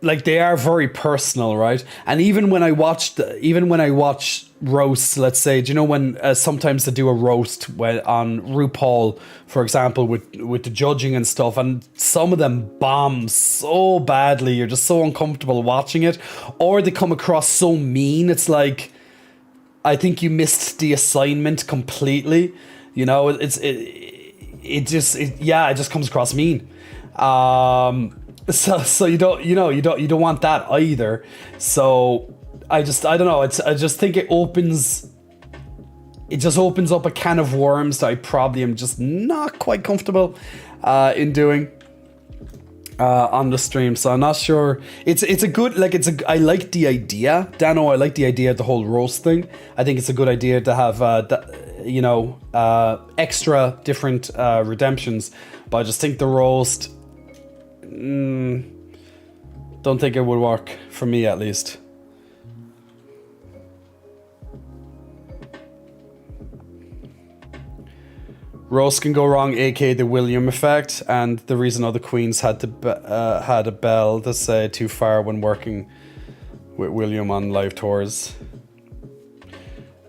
Like, they are very personal, right? And even when I watch roasts, let's say, do you know when sometimes they do a roast on RuPaul, for example, with the judging and stuff, and some of them bomb so badly, you're just so uncomfortable watching it, or they come across so mean. It's like, I think you missed the assignment completely. You know, it just comes across mean. So you don't want that either. So I don't know. I just think it opens it just opens up a can of worms that I probably am just not quite comfortable in doing on the stream. So I'm not sure. It's a good, like, I like the idea, Dano. I like the idea of the whole roast thing. I think it's a good idea to have extra different redemptions, but I just think the roast, don't think it would work for me, at least. Roast can go wrong, aka the William effect, and the reason all the queens had a bell to say too far when working with William on live tours.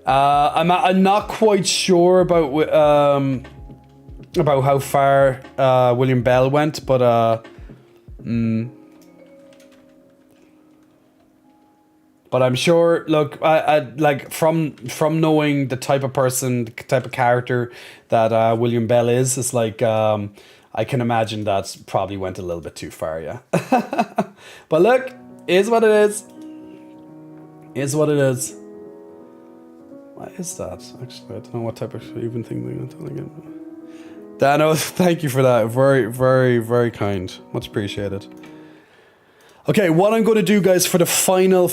I'm not quite sure about how far William Bell went, but but I'm sure. Look, I like from knowing the type of person, the type of character that William Bell is. It's like I can imagine that probably went a little bit too far. Yeah, but look, is what it is. Is what it is. What is that? Actually, I don't know what type of even thing they're telling it. Dano, thank you for that. Very, very, very kind. Much appreciated. Okay, what I'm going to do, guys, for the final,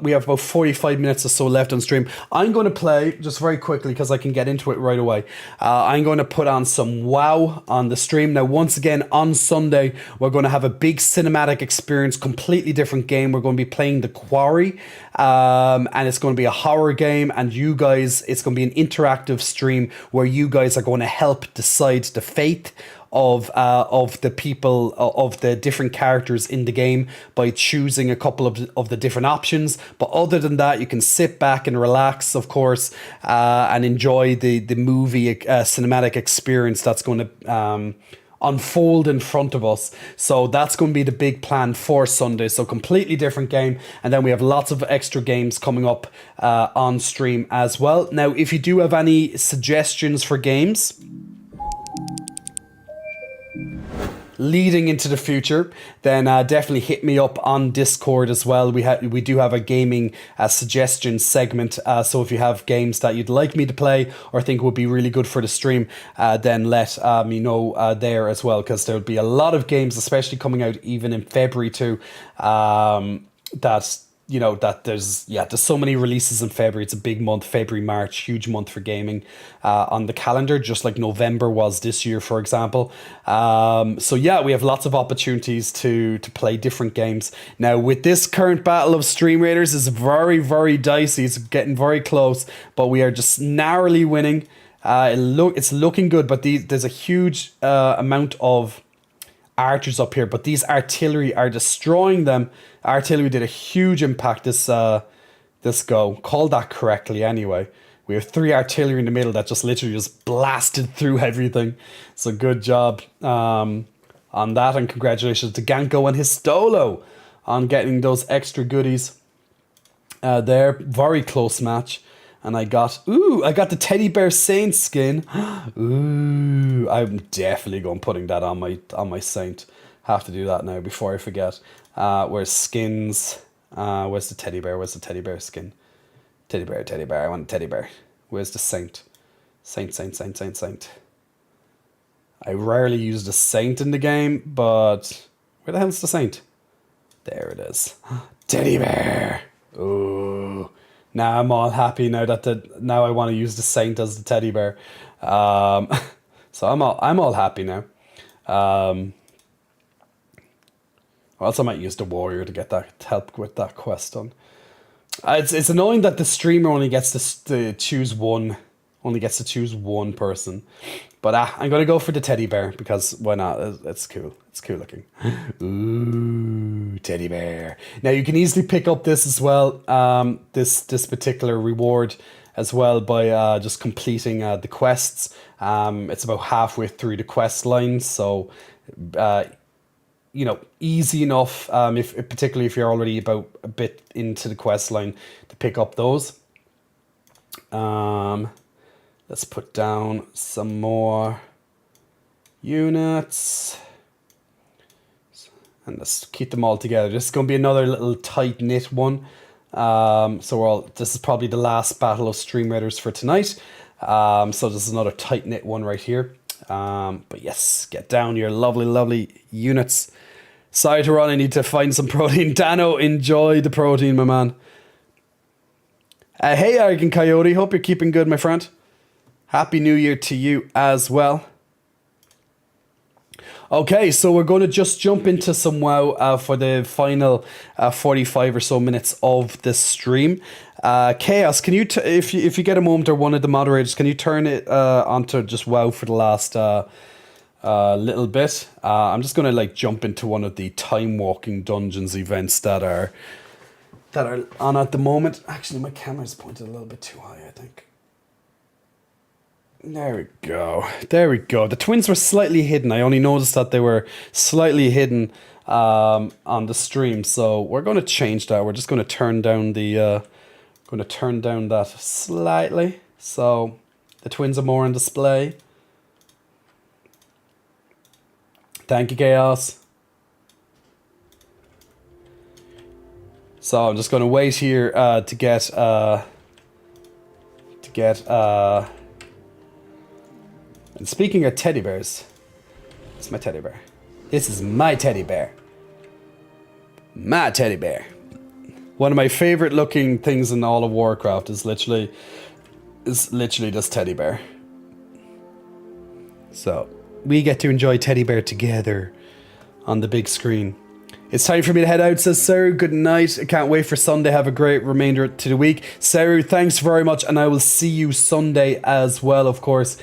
we have about 45 minutes or so left on stream. I'm going to play, just very quickly, because I can get into it right away. I'm going to put on some WoW on the stream. Now, once again, on Sunday, we're going to have a big cinematic experience, completely different game. We're going to be playing The Quarry, and it's going to be a horror game, and you guys, it's going to be an interactive stream where you guys are going to help decide the fate of the people, of the different characters in the game by choosing a couple of the different options. But other than that, you can sit back and relax, of course, and enjoy the movie cinematic experience that's going to unfold in front of us. So that's going to be the big plan for Sunday. So completely different game, and then we have lots of extra games coming up on stream as well. Now, if you do have any suggestions for games leading into the future, then definitely hit me up on Discord as well. We do have a gaming suggestion segment, so if you have games that you'd like me to play or think would be really good for the stream, then let me know there as well, because there'll be a lot of games, especially coming out even in February too, that there's so many releases in February. It's a big month, February, March, huge month for gaming on the calendar, just like November was this year, for example. So yeah, we have lots of opportunities to play different games. Now, with this current battle of Stream Raiders, is very, very dicey. It's getting very close, but we are just narrowly winning. It's looking good, but there's a huge amount of archers up here, but these artillery are destroying them. Artillery did a huge impact this go. Called that correctly anyway. We have 3 artillery in the middle that just literally just blasted through everything. So good job on that, and congratulations to Ganko and his Stolo on getting those extra goodies there. Very close match. And I got the Teddy Bear Saint skin. Ooh, I'm definitely going putting that on my Saint. Have to do that now before I forget. Where's skins? Where's the teddy bear? Where's the teddy bear skin? Teddy bear. I want a teddy bear. Where's the Saint? Saint. I rarely use the Saint in the game, but where the hell's the Saint? There it is. Teddy bear. Ooh. Now I'm all happy now now I want to use the Saint as the teddy bear. So I'm all happy now. Or else I might use the warrior to get that, to help with that quest done. It's annoying that the streamer only gets to choose one person. But I'm gonna go for the teddy bear, because why not? It's cool. It's cool looking. Ooh, teddy bear. Now you can easily pick up this as well. This particular reward as well by just completing the quests. It's about halfway through the quest line, so easy enough. Particularly if you're already about a bit into the quest line, to pick up those. Let's put down some more units. And let's keep them all together. This is going to be another little tight-knit one. So this is probably the last battle of Stream Raiders for tonight. So this is another tight-knit one right here. But yes, get down your lovely, lovely units. Sorry to run, I need to find some protein. Dano, enjoy the protein, my man. Hey, Arrogant Coyote, hope you're keeping good, my friend. Happy New Year to you as well. Okay, so we're going to just jump into some WoW for the final 45 or so minutes of this stream. Chaos, can you, if you get a moment, or one of the moderators, can you turn it onto just WoW for the last little bit? I'm just going to like jump into one of the time walking dungeons events that are on at the moment. Actually, my camera's pointed a little bit too high, I think. There we go. There we go. The twins were slightly hidden. I only noticed that they were slightly hidden on the stream. So we're going to change that. We're just going to turn down the that slightly. So the twins are more on display. Thank you, Chaos. So I'm just going to wait here to get and speaking of teddy bears, it's my teddy bear. This is my teddy bear. My teddy bear. One of my favorite looking things in all of Warcraft is literally this teddy bear. So we get to enjoy teddy bear together on the big screen. It's time for me to head out, says Seru. Good night. I can't wait for Sunday. Have a great remainder to the week. Seru, thanks very much, and I will see you Sunday as well, of course,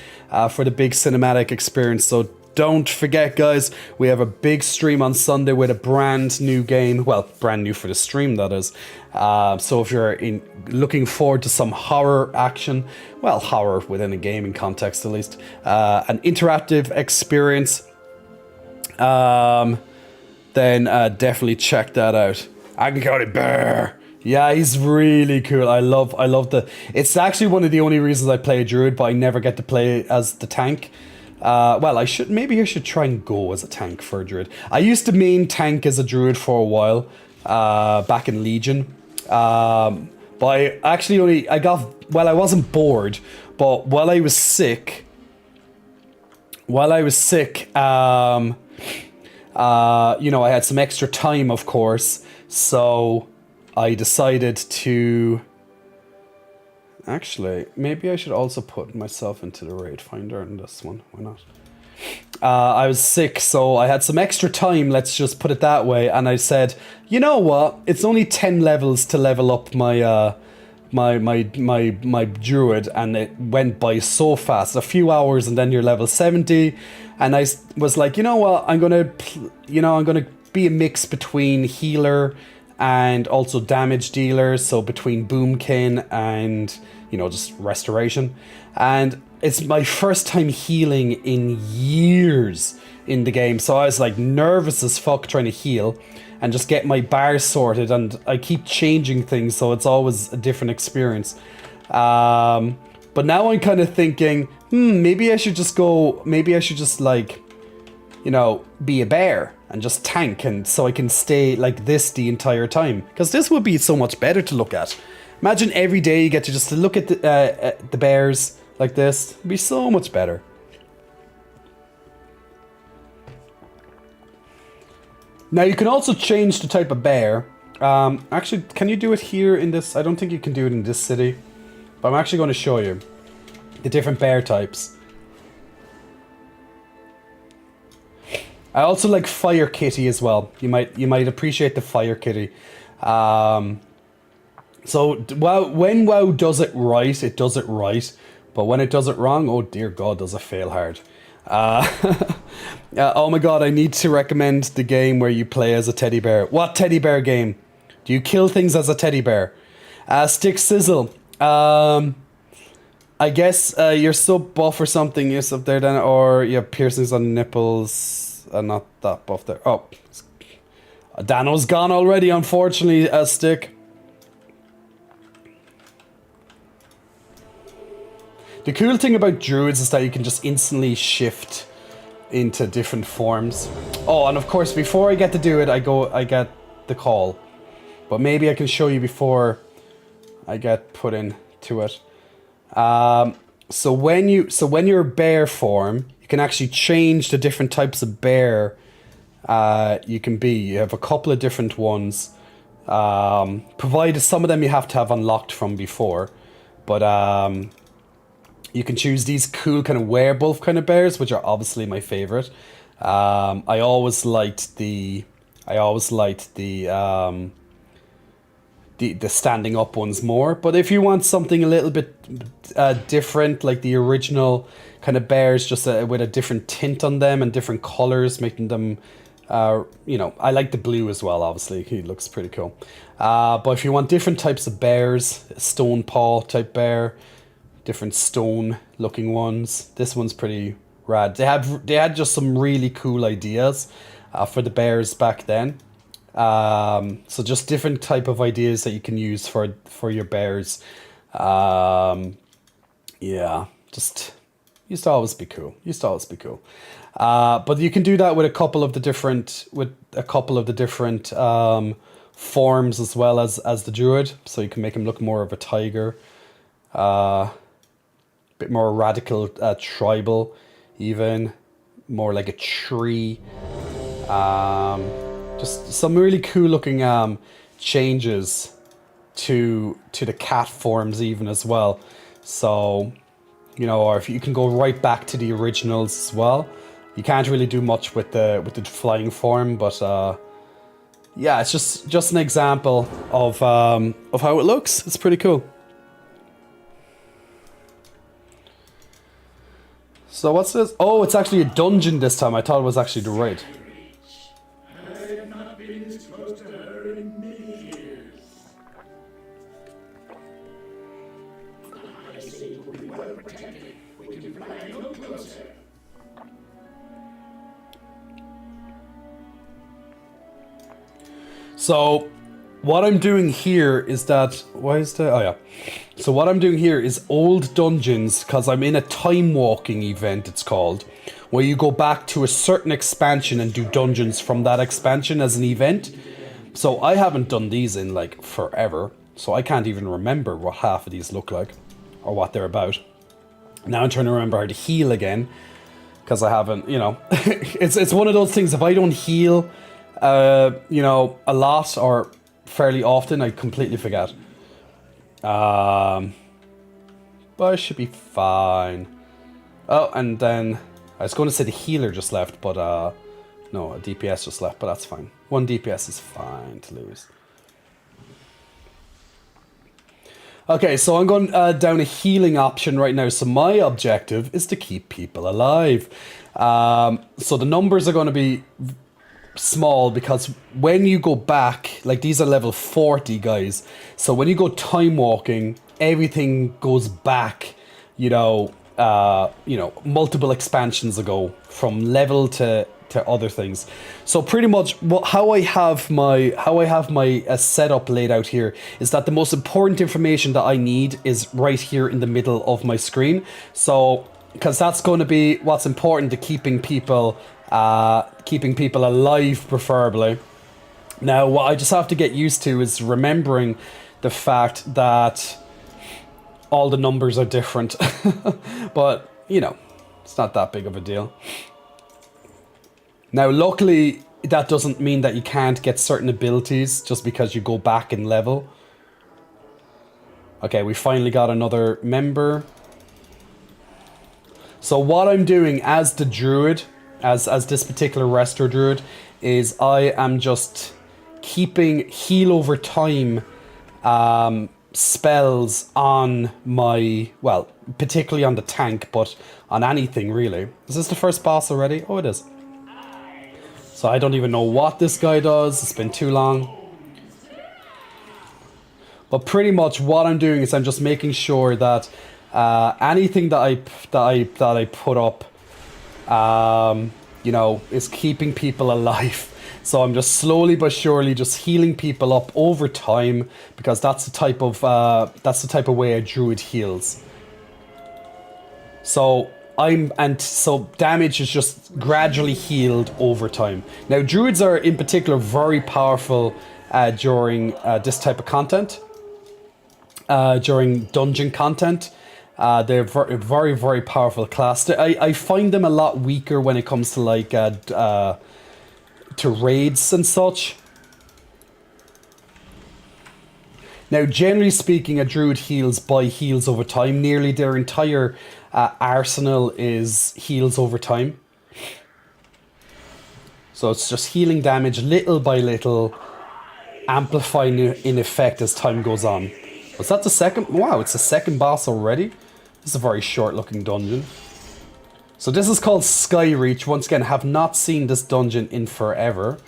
for the big cinematic experience. So don't forget, guys, we have a big stream on Sunday with a brand new game. Well, brand new for the stream, that is. So if you're looking forward to some horror action, well, horror within a gaming context at least, an interactive experience, then definitely check that out. I can call it Bear. Yeah, he's really cool. I love the... It's actually one of the only reasons I play a druid, but I never get to play as the tank. Well, maybe I should try and go as a tank for a druid. I used to main tank as a druid for a while, back in Legion. But I actually I wasn't bored, but while I was sick, I had some extra time, of course, so I decided to... Actually, maybe I should also put myself into the raid finder in this one. Why not? I was sick, so I had some extra time, let's just put it that way, and I said, you know what? It's only 10 levels to level up my my druid, and it went by so fast. A few hours and then you're level 70. And I was like, you know what? I'm gonna be a mix between healer and also damage dealer. So between Boomkin and just restoration. And it's my first time healing in years in the game. So I was like nervous as fuck trying to heal and just get my bars sorted, and I keep changing things, so it's always a different experience. But now I'm kind of thinking, maybe I should just like, be a bear and just tank, and so I can stay like this the entire time. Because this would be so much better to look at. Imagine every day you get to just look at the bears like this. It'd be so much better. Now you can also change the type of bear. Actually, can you do it here in this? I don't think you can do it in this city. But I'm actually going to show you the different bear types. I also like Fire Kitty as well. You might appreciate the Fire Kitty. So when WoW does it right, it does it right. But when it does it wrong, oh dear God, does it fail hard. Oh my God, I need to recommend the game where you play as a teddy bear. What teddy bear game? Do you kill things as a teddy bear? Stick Sizzle. I guess you're so buff or something. You're up there then, or you have piercings on nipples. Not that buff there. Oh, Dano's gone already, unfortunately. Stick. The cool thing about druids is that you can just instantly shift into different forms. Oh, and of course, before I get to do it, I get the call. but maybe I can show you before I get put into it. So when you're bear form, you can actually change the different types of bear you can be. You have a couple of different ones. Provided some of them you have to have unlocked from before, but you can choose these cool kind of werewolf kind of bears, which are obviously my favorite. I always liked the standing up ones more. But if you want something a little bit different, like the original kind of bears, just with a different tint on them and different colors, making them, I like the blue as well, obviously. He looks pretty cool. But if you want different types of bears, stone paw type bear, different stone looking ones, this one's pretty rad. They had just some really cool ideas for the bears back then. So just different type of ideas that you can use for your bears. Yeah, just used to always be cool. But you can do that with a couple of the different forms as well as the druid. So you can make him look more of a tiger, bit more radical, tribal, even more like a tree. Just some really cool looking changes to the cat forms even as well. So, or if you can go right back to the originals as well. You can't really do much with the flying form, but yeah, it's just an example of how it looks. It's pretty cool. So what's this? Oh, it's actually a dungeon this time. I thought it was actually the raid. So what I'm doing here is that, so what I'm doing here is old dungeons, because I'm in a time walking event, it's called, where you go back to a certain expansion and do dungeons from that expansion as an event. So I haven't done these in like forever, so I can't even remember what half of these look like or what they're about. Now I'm trying to remember how to heal again, because I haven't, it's one of those things. If I don't heal a lot or fairly often, I completely forget. But I should be fine. Oh, and then I was going to say the healer just left, but no, a DPS just left, but that's fine. 1 DPS is fine to lose. Okay, so I'm going down a healing option right now. So my objective is to keep people alive. So the numbers are going to be small, because when you go back, like these are level 40 guys, so when you go time walking, everything goes back, multiple expansions ago, from level to other things. So pretty much how I have my setup laid out here is that the most important information that I need is right here in the middle of my screen. So because that's going to be what's important to keeping people alive, preferably. Now, what I just have to get used to is remembering the fact that all the numbers are different. But, it's not that big of a deal. Now, luckily, that doesn't mean that you can't get certain abilities just because you go back in level. Okay, we finally got another member. So what I'm doing as the druid, as this particular Resto druid, is I am just keeping heal over time spells on my, well, particularly on the tank, but on anything really. Is this the first boss already? Oh, it is. So I don't even know what this guy does. It's been too long. But pretty much what I'm doing is I'm just making sure that anything that I put up, is keeping people alive. So I'm just slowly but surely just healing people up over time, because that's the type of way a druid heals. So damage is just gradually healed over time. Now druids are in particular very powerful during this type of content, during dungeon content. They're very, very powerful class. I find them a lot weaker when it comes to like to raids and such. Now, generally speaking, a druid heals over time. Nearly their entire arsenal is heals over time. So it's just healing damage little by little, amplifying in effect as time goes on. Was that the second? Wow, it's the second boss already? This is a very short looking dungeon. So this is called Skyreach. Once again, have not seen this dungeon in forever.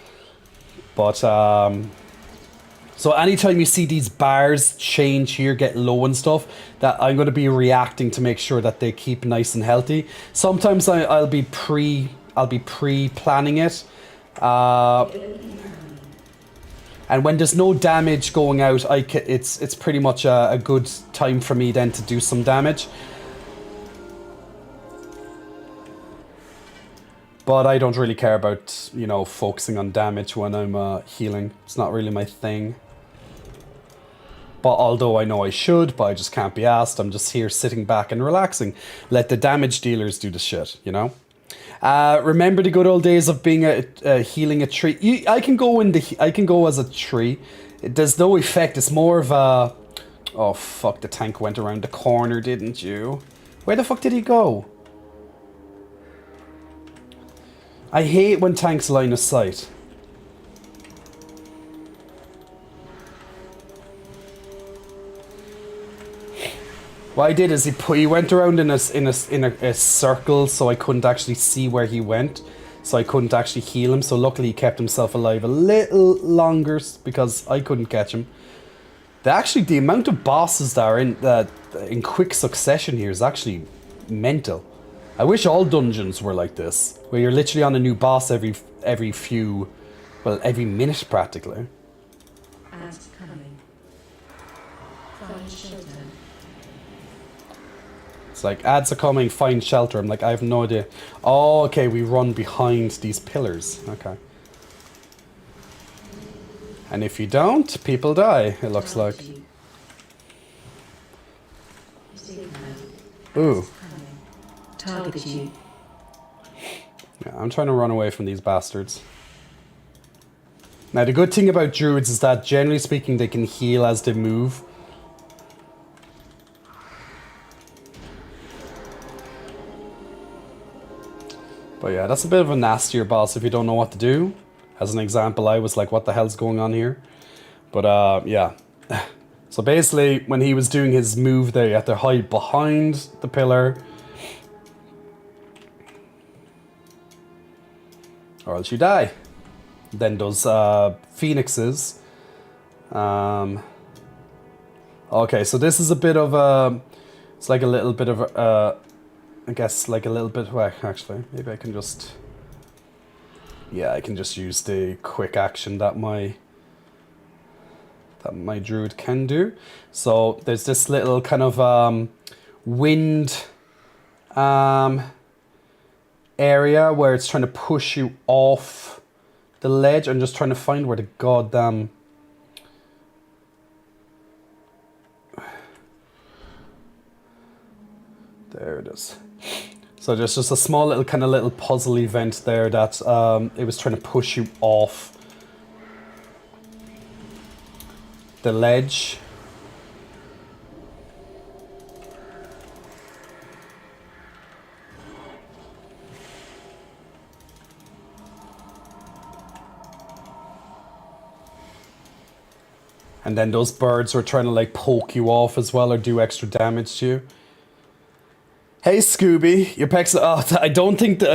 But, so anytime you see these bars change here, get low and stuff, that I'm going to be reacting to make sure that they keep nice and healthy. Sometimes I'll be pre-planning it. And when there's no damage going out, it's pretty much a good time for me then to do some damage. But I don't really care about, you know, focusing on damage when I'm healing. It's not really my thing. But although I know I should, but I just can't be asked. I'm just here sitting back and relaxing. Let the damage dealers do the shit, you know? Remember the good old days of being healing a tree? I can go as a tree. There's no effect. It's more of a... Oh, fuck. The tank went around the corner, didn't you? Where the fuck did he go? I hate when tanks line of sight. What I did is he went around in a circle, so I couldn't actually see where he went, so I couldn't actually heal him. So luckily he kept himself alive a little longer because I couldn't catch him. The amount of bosses that are in quick succession here is actually mental. I wish all dungeons were like this, where you're literally on a new boss every minute practically.
Ads coming. Find shelter.
It's like, ads are coming, find shelter. I'm like, I have no idea. Oh, okay, we run behind these pillars. Okay. And if you don't, people die, it looks like. Ooh.
Target you.
Yeah, I'm trying to run away from these bastards. Now, the good thing about druids is that, generally speaking, they can heal as they move. But yeah, that's a bit of a nastier boss if you don't know what to do. As an example, I was like, what the hell's going on here? But yeah. So basically, when he was doing his move there, you have to hide behind the pillar. Or else you die. Then those phoenixes. Okay, so this is a bit of a... It's like a little bit of a... I guess like a little bit... Well, actually, maybe I can just... Yeah, I can just use the quick action that my druid can do. So there's this little kind of wind area where it's trying to push you off the ledge. I'm just trying to find where the goddamn... There it is. So there's just a small little puzzle event there that it was trying to push you off the ledge. And then those birds were trying to like poke you off as well or do extra damage to you. Hey Scooby, your pecs. Oh, I don't think the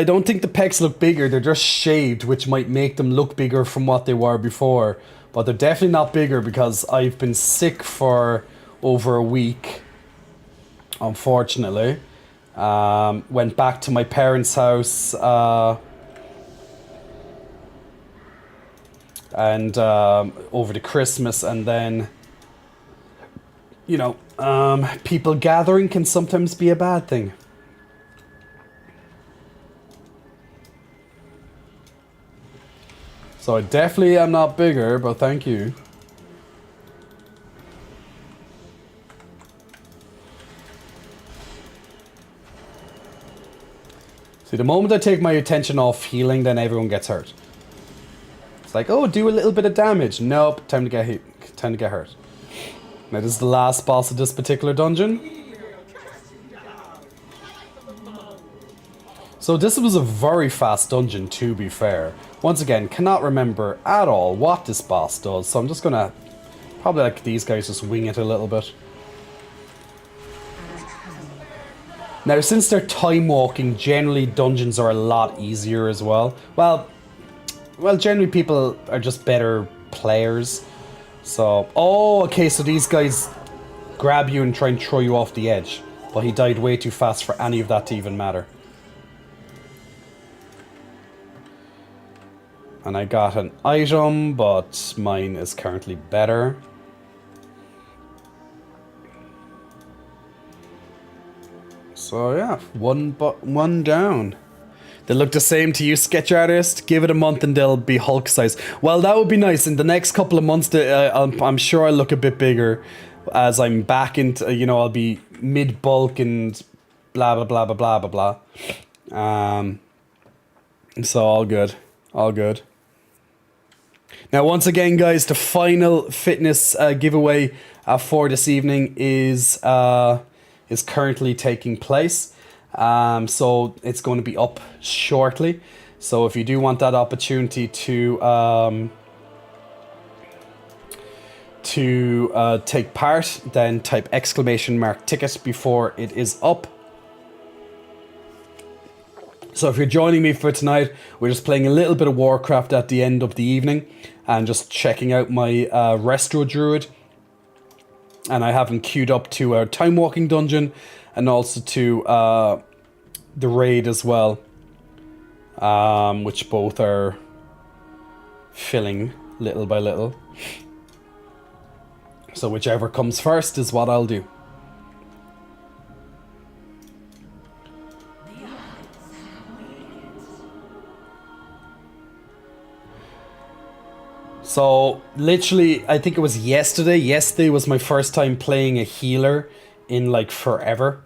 pecs look bigger. They're just shaved, which might make them look bigger from what they were before. But they're definitely not bigger because I've been sick for over a week. Unfortunately, went back to my parents' house and over the Christmas, and then you know. People gathering can sometimes be a bad thing. So I definitely am not bigger, but thank you. See, the moment I take my attention off healing, then everyone gets hurt. It's like, oh, do a little bit of damage. Nope, time to get hit. Time to get hurt. Now, this is the last boss of this particular dungeon. So this was a very fast dungeon, to be fair. Once again, cannot remember at all what this boss does, so I'm just gonna probably like these guys just wing it a little bit. Now, since they're time walking, generally dungeons are a lot easier as well. Well, generally people are just better players. So, oh, okay, so these guys grab you and try and throw you off the edge. But he died way too fast for any of that to even matter. And I got an item, but mine is currently better. So yeah, one down. They look the same to you, sketch artist. Give it a month and they'll be Hulk size. Well, that would be nice. In the next couple of months, I'm sure I'll look a bit bigger as I'm back into, you know, I'll be mid bulk and blah blah blah blah blah blah blah. So all good, all good. Now, once again, guys, the final fitness giveaway for this evening is currently taking place. So it's going to be up shortly. So if you do want that opportunity to take part, then type !ticket before it is up. So if you're joining me for tonight, we're just playing a little bit of Warcraft at the end of the evening and just checking out my Resto Druid. And I have him queued up to our Time Walking Dungeon and also to the Raid as well, which both are filling little by little. So whichever comes first is what I'll do. So, literally, I think it was yesterday. Yesterday was my first time playing a healer in, like, forever.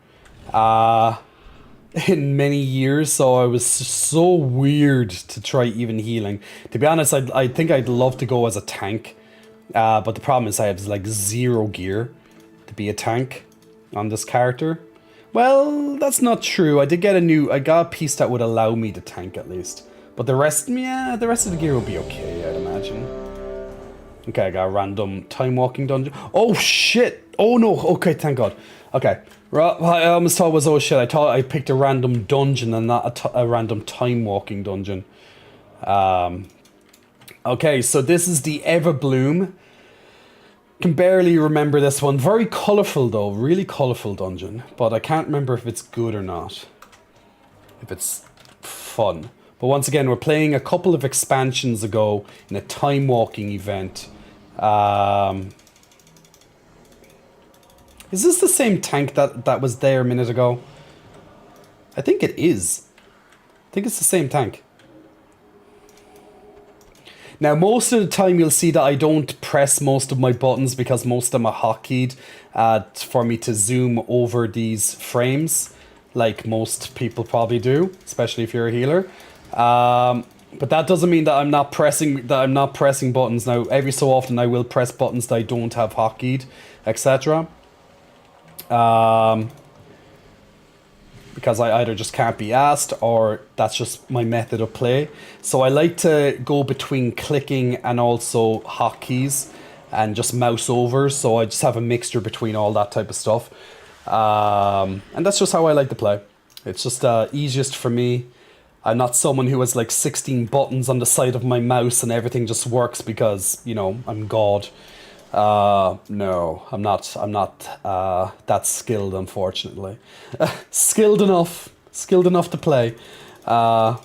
In many years, so I was so weird to try even healing. To be honest, I think I'd love to go as a tank. But the problem is I have, like, 0 gear to be a tank on this character. Well, that's not true. I got a piece that would allow me to tank at least. But the rest of the gear will be okay, I'd imagine. Okay, I got a random time walking dungeon. Oh shit! Oh no! Okay, thank God. Okay, I almost thought it was oh shit. I thought I picked a random dungeon and not a random time walking dungeon. Okay, so this is the Everbloom. Can barely remember this one. Very colourful though, really colourful dungeon. But I can't remember if it's good or not. If it's fun. But once again, we're playing a couple of expansions ago in a time walking event. Is this the same tank that was there a minute ago? I think it is. I think it's the same tank. Now, most of the time you'll see that I don't press most of my buttons because most of them are hotkeyed for me to zoom over these frames, like most people probably do, especially if you're a healer. But that doesn't mean that I'm not pressing buttons. Now, every so often I will press buttons that I don't have hotkeyed, etc. Because I either just can't be asked or that's just my method of play. So I like to go between clicking and also hotkeys and just mouse over. So I just have a mixture between all that type of stuff. And that's just how I like to play. It's just easiest for me. I'm not someone who has like 16 buttons on the side of my mouse and everything just works because, you know, I'm God. No, I'm not that skilled, unfortunately. Skilled enough to play,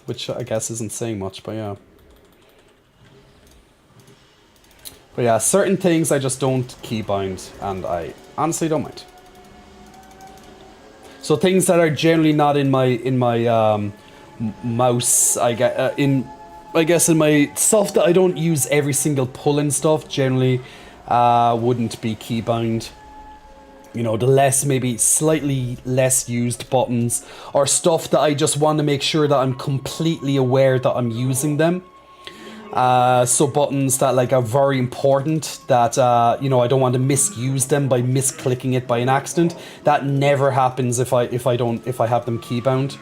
which I guess isn't saying much, but yeah. But yeah, certain things I just don't keybind, and I honestly don't mind. So things that are generally not in my mouse, I get I guess in my stuff that I don't use every single pull-in stuff, generally wouldn't be keybound. You know, the less, maybe slightly less used buttons, or stuff that I just want to make sure that I'm completely aware that I'm using them. So buttons that like are very important, that you know, I don't want to misuse them by misclicking it by an accident. That never happens if I have them keybound.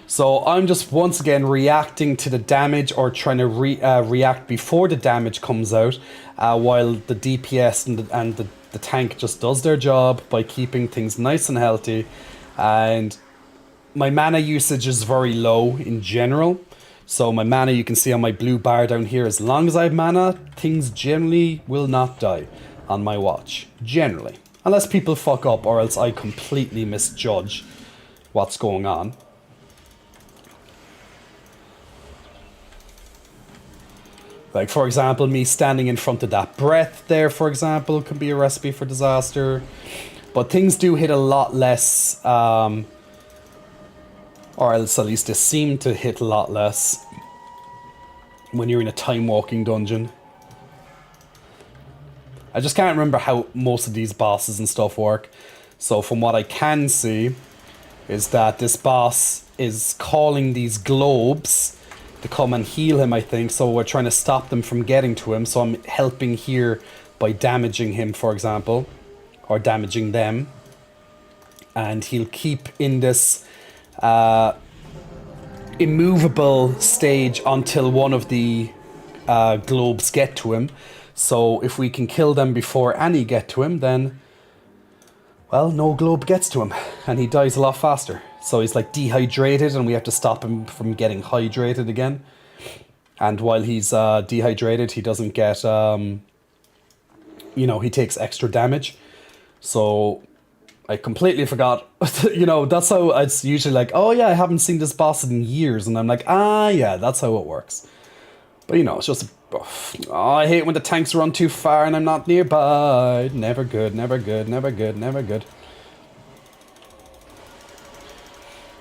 So I'm just once again reacting to the damage, or trying to react before the damage comes out, while the DPS and the tank just does their job by keeping things nice and healthy. And my mana usage is very low in general. So my mana, you can see on my blue bar down here, as long as I have mana, things generally will not die on my watch. Generally. Unless people fuck up, or else I completely misjudge what's going on. Like, for example, me standing in front of that breath there, for example, could be a recipe for disaster. But things do hit a lot less, or else at least they seem to hit a lot less when you're in a time-walking dungeon. I just can't remember how most of these bosses and stuff work. So from what I can see, is that this boss is calling these globes to come and heal him, I think. So we're trying to stop them from getting to him. So I'm helping here by damaging him, for example. Or damaging them. And he'll keep in this immovable stage until one of the globes get to him. So if we can kill them before any get to him, then, well, no globe gets to him. And he dies a lot faster. So he's like dehydrated, and we have to stop him from getting hydrated again. And while he's dehydrated, he doesn't get, you know, he takes extra damage. So I completely forgot, you know, that's how it's usually like, oh yeah, I haven't seen this boss in years. And I'm like, ah, yeah, that's how it works. But you know, it's just, oh, I hate when the tanks run too far and I'm not nearby. Never good, never good, never good, never good.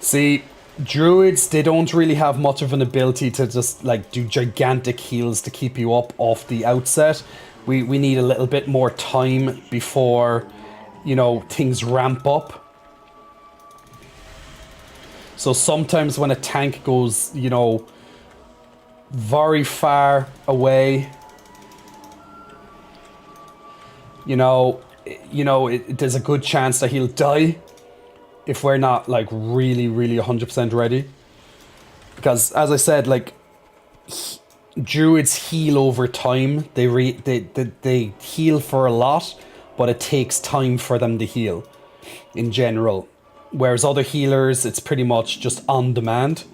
See, druids, they don't really have much of an ability to just like do gigantic heals to keep you up off the outset. We need a little bit more time before, you know, things ramp up. So sometimes when a tank goes, you know, very far away, you know, there's a good chance that he'll die if we're not like really 100% ready. Because as I said, like, druids heal over time. They heal for a lot, but it takes time for them to heal in general. Whereas other healers, it's pretty much just on demand.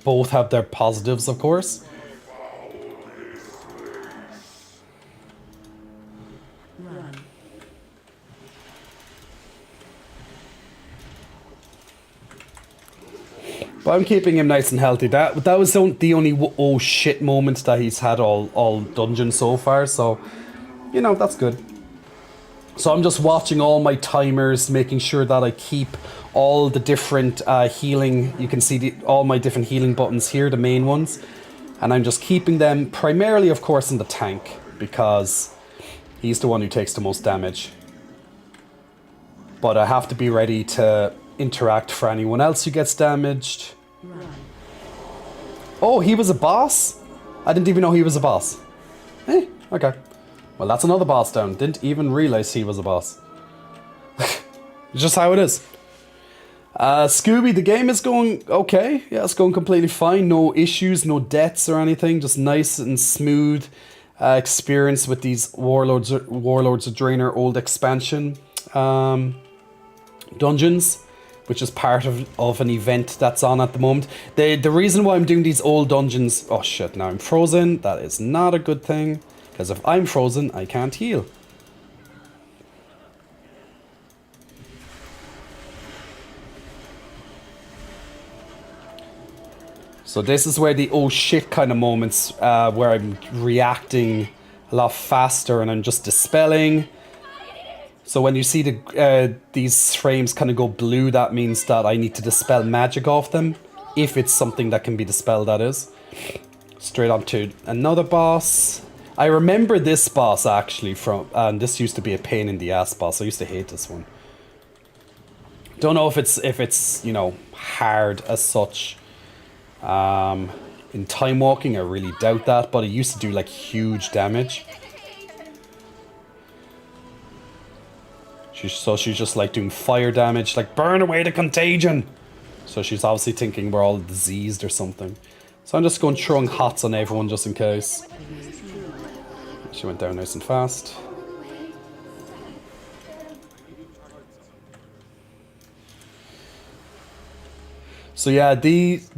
Both have their positives, of course. But I'm keeping him nice and healthy. That was the only oh shit moment that he's had all dungeon so far. So, you know, that's good. So I'm just watching all my timers, making sure that I keep all the different healing. You can see all my different healing buttons here, the main ones. And I'm just keeping them primarily, of course, in the tank, because he's the one who takes the most damage. But I have to be ready to interact for anyone else who gets damaged. Oh, he was a boss? I didn't even know he was a boss. Okay. Well, that's another boss down. Didn't even realize he was a boss. It's just how it is. Scooby, the game is going okay. Yeah, it's going completely fine. No issues, no deaths or anything. Just nice and smooth experience with these Warlords of Draenor old expansion dungeons, which is part of an event that's on at the moment. The reason why I'm doing these old dungeons... Oh shit, now I'm frozen. That is not a good thing. Because if I'm frozen, I can't heal. So this is where the oh shit kind of moments, where I'm reacting a lot faster, and I'm just dispelling. So when you see these frames kind of go blue, that means that I need to dispel magic off them. If it's something that can be dispelled, that is. Straight on to another boss. I remember this boss actually from, and this used to be a pain in the ass boss. I used to hate this one. Don't know if it's you know, hard as such. In time walking, I really doubt that, but it used to do like huge damage. She's just like doing fire damage, like burn away the contagion. So she's obviously thinking we're all diseased or something. So I'm just going throwing hots on everyone just in case. She went down nice and fast. So yeah, these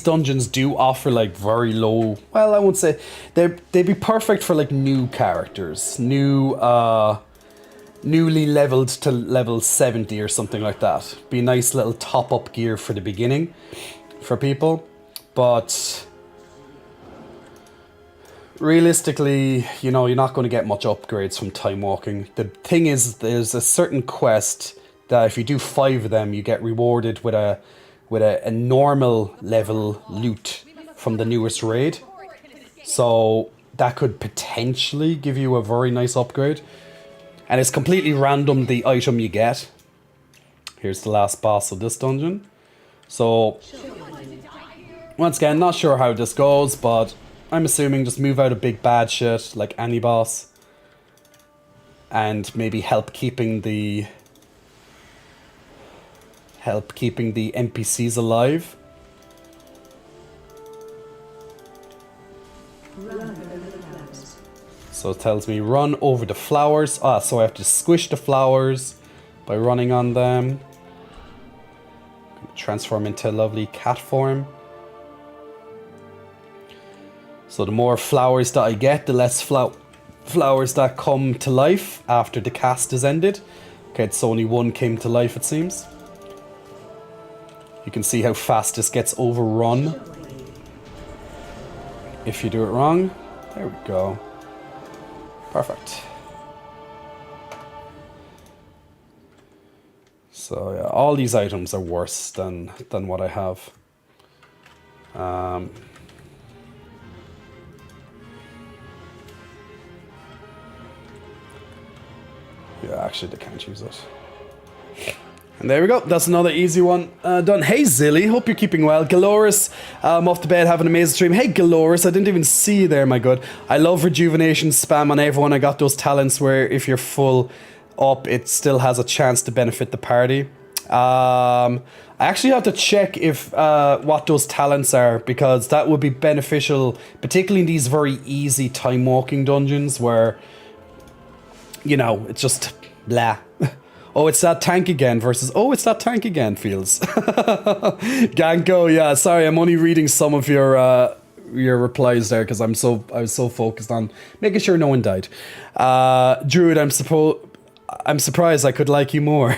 dungeons do offer like very low, well, I won't say they'd be perfect for like new characters, newly leveled to level 70 or something like that. Be nice little top up gear for the beginning for people. But realistically, you know, you're not going to get much upgrades from time walking. The thing is, there's a certain quest that if you do 5 of them, you get rewarded with a normal level loot from the newest raid. So that could potentially give you a very nice upgrade. And it's completely random the item you get. Here's the last boss of this dungeon. So once again, not sure how this goes, but I'm assuming just move out a big bad shit like any boss. And maybe help keeping the NPCs alive. So it tells me run over the flowers. So I have to squish the flowers by running on them. Transform into a lovely cat form. So the more flowers that I get, the less flowers that come to life after the cast is ended. Okay, it's only one came to life, it seems. You can see how fast this gets overrun if you do it wrong. There we go. Perfect. So yeah, all these items are worse than what I have. Yeah, actually they can't use it. And there we go, that's another easy one done. Hey Zilly, hope you're keeping well. Galoris, off the bed, have an amazing stream. Hey Galoris, I didn't even see you there, my good. I love rejuvenation spam on everyone. I got those talents where if you're full up, it still has a chance to benefit the party. I actually have to check if what those talents are, because that would be beneficial, particularly in these very easy time walking dungeons where, you know, it's just blah. Oh, it's that tank again versus, oh, it's that tank again feels. Ganko, yeah, sorry, I'm only reading some of your replies there because I was so focused on making sure no one died. Druid, I'm surprised I could like you more.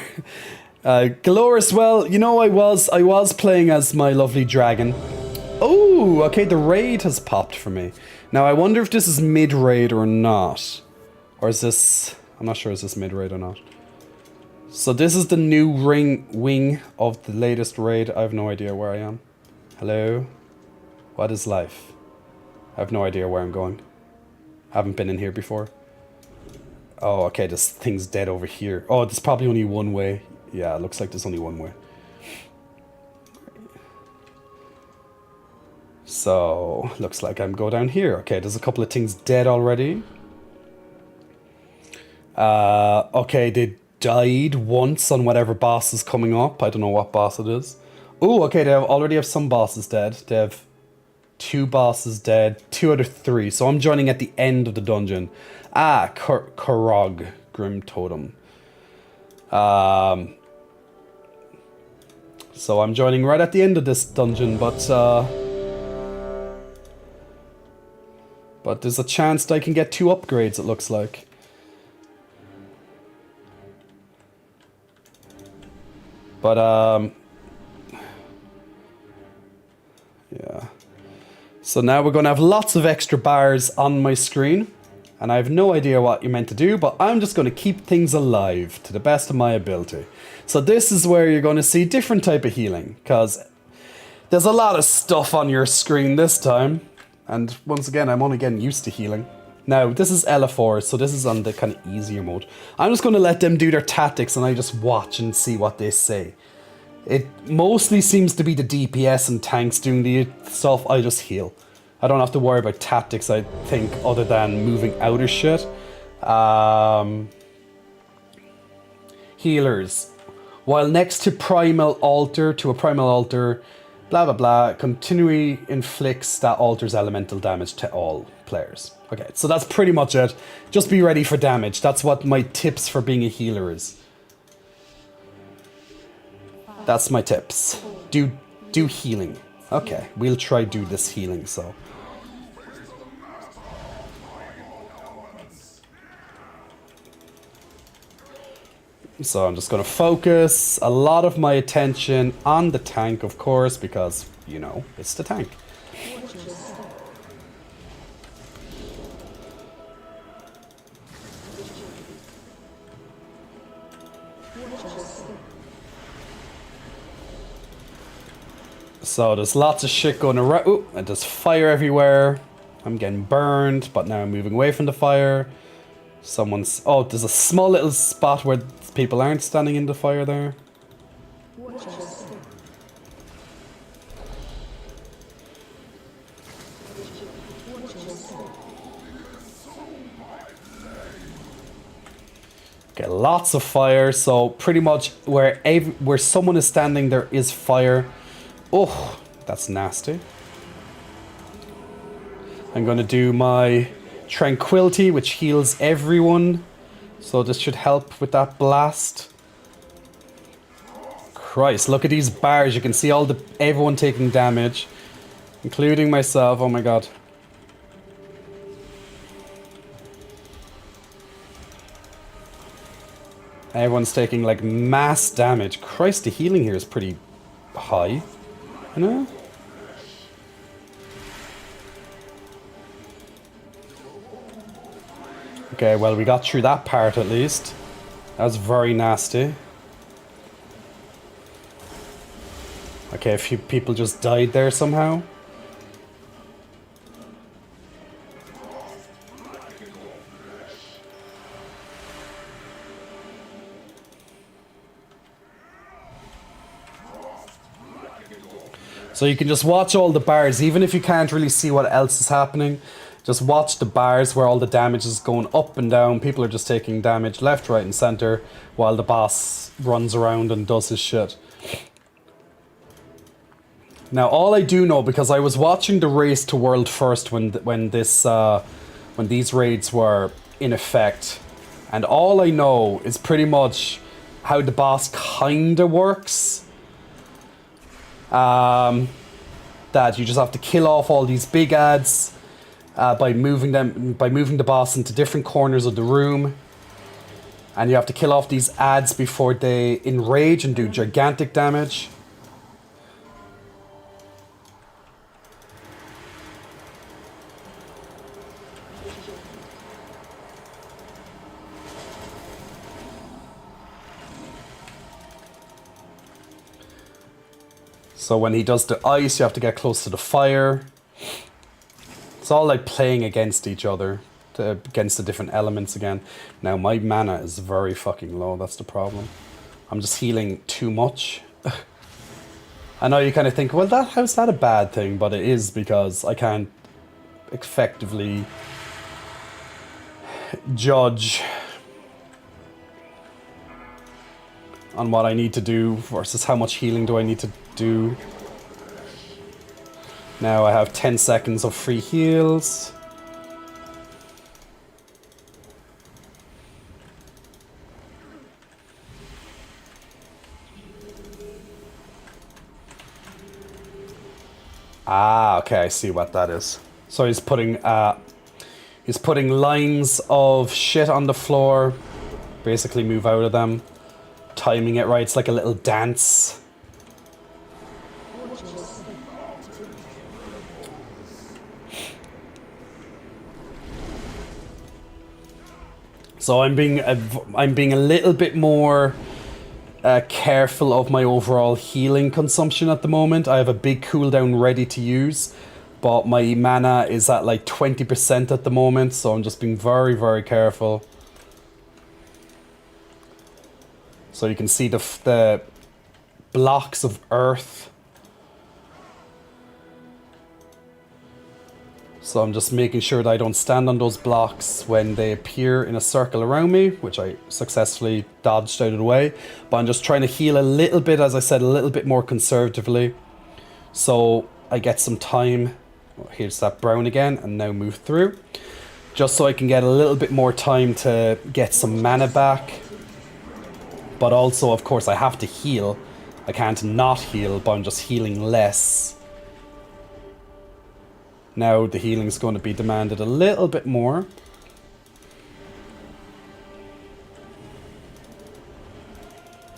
Galoris, well, you know, I was playing as my lovely dragon. Oh, okay, the raid has popped for me. Now, I wonder if this is mid-raid or not. Or is this, I'm not sure, is this mid-raid or not? So this is the new wing of the latest raid. I have no idea where I am. Hello? What is life? I have no idea where I'm going. Haven't been in here before. Oh, okay, this thing's dead over here. Oh, there's probably only one way. Yeah, it looks like there's only one way. So, looks like I'm go down here. Okay, there's a couple of things dead already. Okay, they died once on whatever boss is coming up. I don't know what boss it is. Oh, okay, they already have some bosses dead. They have 2 bosses dead, 2 out of 3. So I'm joining at the end of the dungeon. Ah, Korog, Grim Totem. So I'm joining right at the end of this dungeon, but there's a chance that I can get 2 upgrades, it looks like. But, yeah. So now we're going to have lots of extra bars on my screen. And I have no idea what you're meant to do, but I'm just going to keep things alive to the best of my ability. So this is where you're going to see different type of healing, because there's a lot of stuff on your screen this time. And once again, I'm only getting used to healing. Now, this is LF4, so this is on the kind of easier mode. I'm just going to let them do their tactics and I just watch and see what they say. It mostly seems to be the DPS and tanks doing the stuff. I just heal. I don't have to worry about tactics, I think, other than moving out of shit. Healers. While next to a primal altar, blah blah blah, continually inflicts that altar's elemental damage to all players. Okay, so that's pretty much it. Just be ready for damage. That's what my tips for being a healer is. That's my tips. Do healing. Okay, we'll try do this healing, so. So I'm just going to focus a lot of my attention on the tank, of course, because, you know, it's the tank. So there's lots of shit going around. Ooh, and there's fire everywhere. I'm getting burned, but now I'm moving away from the fire. Someone's... Oh, there's a small little spot where people aren't standing in the fire there. Okay, lots of fire. So pretty much where someone is standing, there is fire. Oh, that's nasty. I'm going to do my Tranquility, which heals everyone. So this should help with that blast. Christ, look at these bars. You can see everyone taking damage, including myself. Oh my god. Everyone's taking like mass damage. Christ, the healing here is pretty high. You know? Okay, well, we got through that part at least. That was very nasty. Okay, a few people just died there somehow. So you can just watch all the bars, even if you can't really see what else is happening. Just watch the bars where all the damage is going up and down. People are just taking damage left, right, and center while the boss runs around and does his shit. Now, all I do know, because I was watching the Race to World First when these raids were in effect, and all I know is pretty much how the boss kinda works. That you just have to kill off all these big ads by moving the boss into different corners of the room, and you have to kill off these ads before they enrage and do gigantic damage. So when he does the ice, you have to get close to the fire. It's all like playing against each other, against the different elements again. Now my mana is very fucking low, that's the problem. I'm just healing too much. I know you kind of think, well, how's that a bad thing? But it is, because I can't effectively judge on what I need to do versus how much healing do I need to do. Now I have 10 seconds of free heals. Ah, okay, I see what that is. So he's putting lines of shit on the floor. Basically move out of them. Timing it right, it's like a little dance. So I'm being a little bit more careful of my overall healing consumption at the moment. I have a big cooldown ready to use, but my mana is at like 20% at the moment, so I'm just being very, very careful. So you can see the blocks of earth. So I'm just making sure that I don't stand on those blocks when they appear in a circle around me, which I successfully dodged out of the way. But I'm just trying to heal a little bit, as I said, a little bit more conservatively. So I get some time. Oh, here's that brown again, and now move through. Just so I can get a little bit more time to get some mana back. But also, of course, I have to heal. I can't not heal, but I'm just healing less. Now the healing's going to be demanded a little bit more.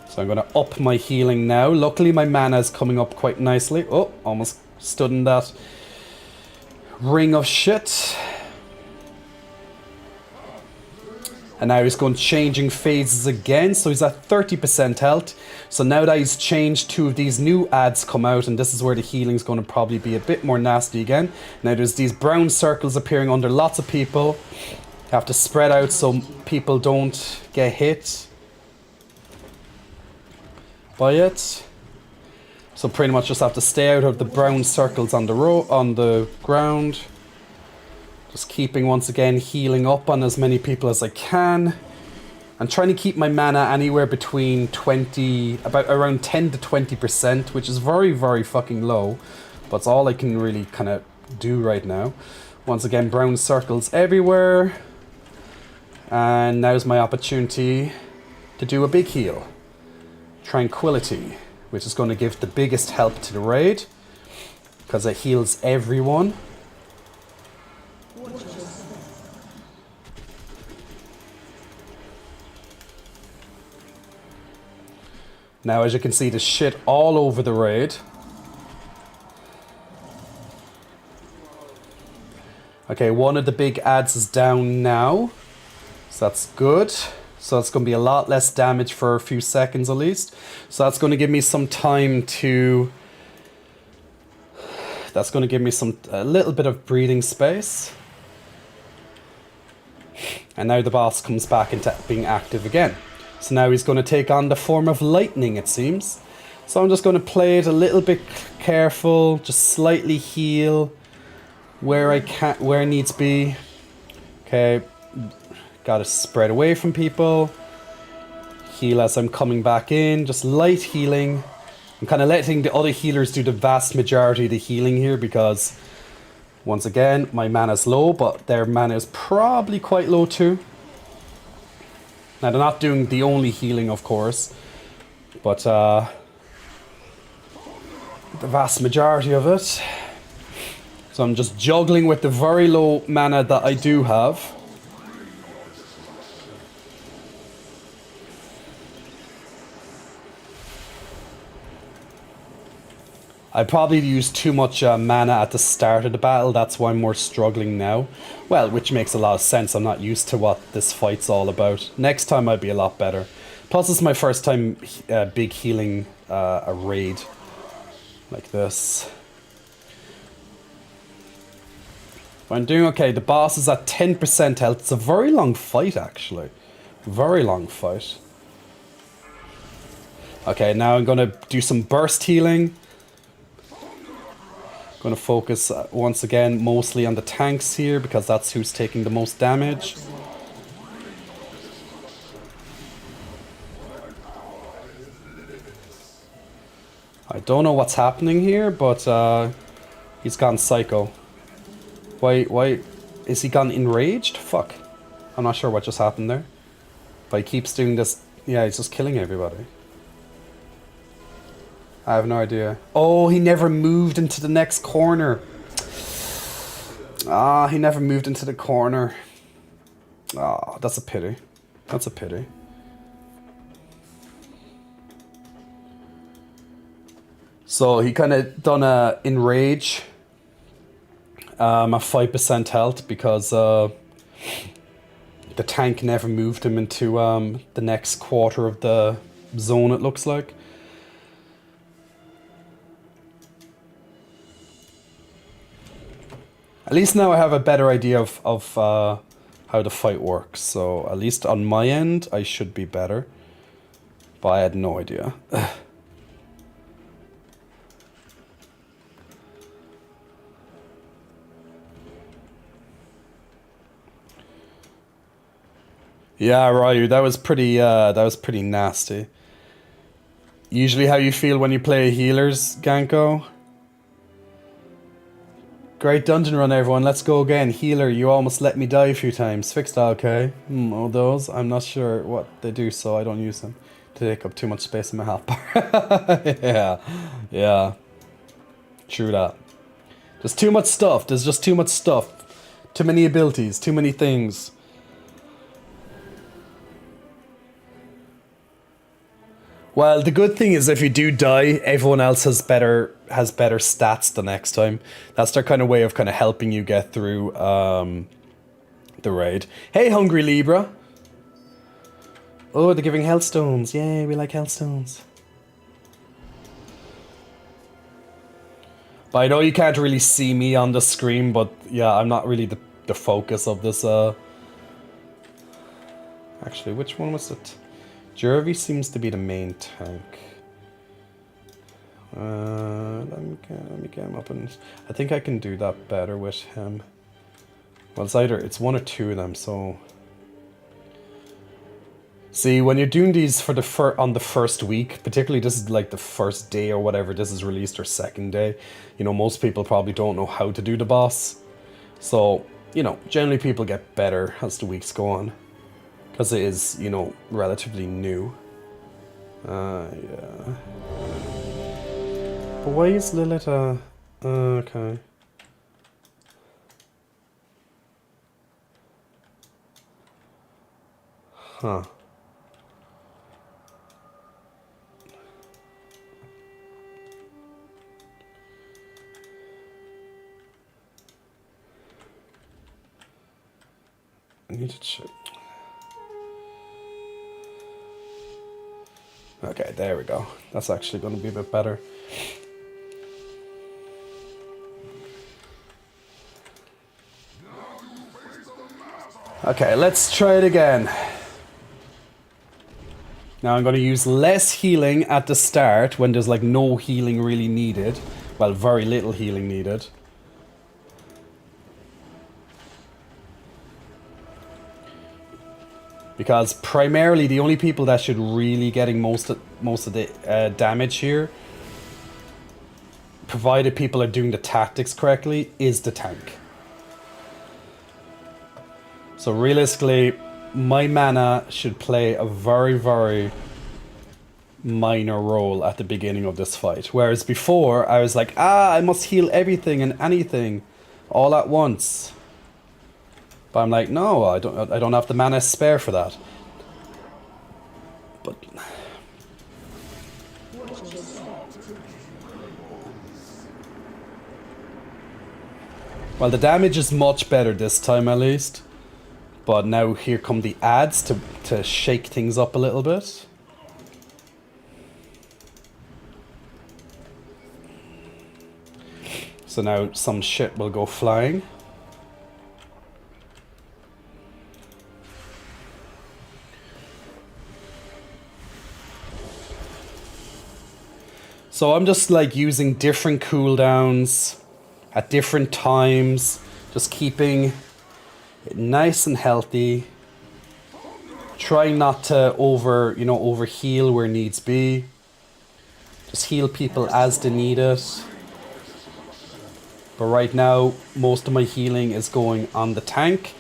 So I'm going to up my healing now. Luckily my mana is coming up quite nicely. Oh, almost stood in that ring of shit. And now he's going changing phases again, so he's at 30% health. So now that he's changed, 2 of these new ads come out, and this is where the healing's going to probably be a bit more nasty again. Now there's these brown circles appearing under lots of people. You have to spread out so people don't get hit by it. So pretty much just have to stay out of the brown circles on the ground. Just keeping, once again, healing up on as many people as I can. I'm trying to keep my mana anywhere between around 10 to 20%, which is very, very fucking low. But it's all I can really kind of do right now. Once again, brown circles everywhere. And now's my opportunity to do a big heal. Tranquility, which is going to give the biggest help to the raid, because it heals everyone. Now, as you can see, there's shit all over the raid. Okay, one of the big ads is down now. So that's good. So it's going to be a lot less damage for a few seconds at least. So that's going to give me some time to... That's going to give me a little bit of breathing space. And now the boss comes back into being active again. So now he's going to take on the form of lightning, it seems. So I'm just going to play it a little bit careful, just slightly heal where I can, where needs be. Okay, got to spread away from people. Heal as I'm coming back in, just light healing. I'm kind of letting the other healers do the vast majority of the healing here because, once again, my mana's low, but their mana is probably quite low too. Now, they're not doing the only healing, of course, but the vast majority of it. So I'm just juggling with the very low mana that I do have. I probably used too much mana at the start of the battle, that's why I'm more struggling now. Well, which makes a lot of sense, I'm not used to what this fight's all about. Next time I'll be a lot better. Plus it's my first time big healing a raid like this. I'm doing okay, the boss is at 10% health. It's a very long fight actually. Very long fight. Okay, now I'm gonna do some burst healing. Going to focus once again mostly on the tanks here because that's who's taking the most damage. I don't know what's happening here, but he's gone psycho. Why is he gone enraged? Fuck. I'm not sure what just happened there. But he keeps doing this. Yeah, he's just killing everybody. I have no idea. Oh, he never moved into the next corner. Ah, he never moved into the corner. Ah, that's a pity. That's a pity. So he kind of done a enrage. At 5% health because the tank never moved him into the next quarter of the zone, it looks like. At least now I have a better idea of how the fight works. So at least on my end, I should be better. But I had no idea. Yeah, Ryu, that was pretty nasty. Usually how you feel when you play healers, Ganko? Great dungeon run, everyone. Let's go again. Healer, you almost let me die a few times. Fixed, okay. Oh, those? I'm not sure what they do, so I don't use them. They take up too much space in my health bar. Yeah. True that. There's too much stuff. There's just too much stuff. Too many abilities. Too many things. Well, the good thing is if you do die, everyone else has better stats the next time. That's their kind of way of kind of helping you get through the raid. Hey, Hungry Libra. Oh, they're giving Hellstones. Yay, we like Hellstones. But I know you can't really see me on the screen, but yeah, I'm not really the focus of this. Actually, which one was it? Jervy seems to be the main tank. Let me get him up, and I think I can do that better with him. Well, it's one or two of them. So, see, when you're doing these for on the first week, particularly this is like the first day or whatever this is released, or second day. You know, most people probably don't know how to do the boss. So, you know, generally people get better as the weeks go on. Because it is, you know, relatively new. Yeah. But why is Lilith okay. Huh. I need to check. Okay, there we go. That's actually going to be a bit better. Okay, let's try it again. Now I'm going to use less healing at the start when there's like no healing really needed. Well, very little healing needed. Because primarily the only people that should really getting most of the damage here, provided people are doing the tactics correctly, is the tank. So realistically, my mana should play a very, very minor role at the beginning of this fight. Whereas before, I was like, I must heal everything and anything all at once. But I'm like, no, I don't have the mana spare for that. But well, the damage is much better this time at least. But now here come the ads to shake things up a little bit. So now some shit will go flying. So I'm just like using different cooldowns at different times, just keeping it nice and healthy. Trying not to over heal where needs be. Just heal people as they need it. But right now, most of my healing is going on the tank.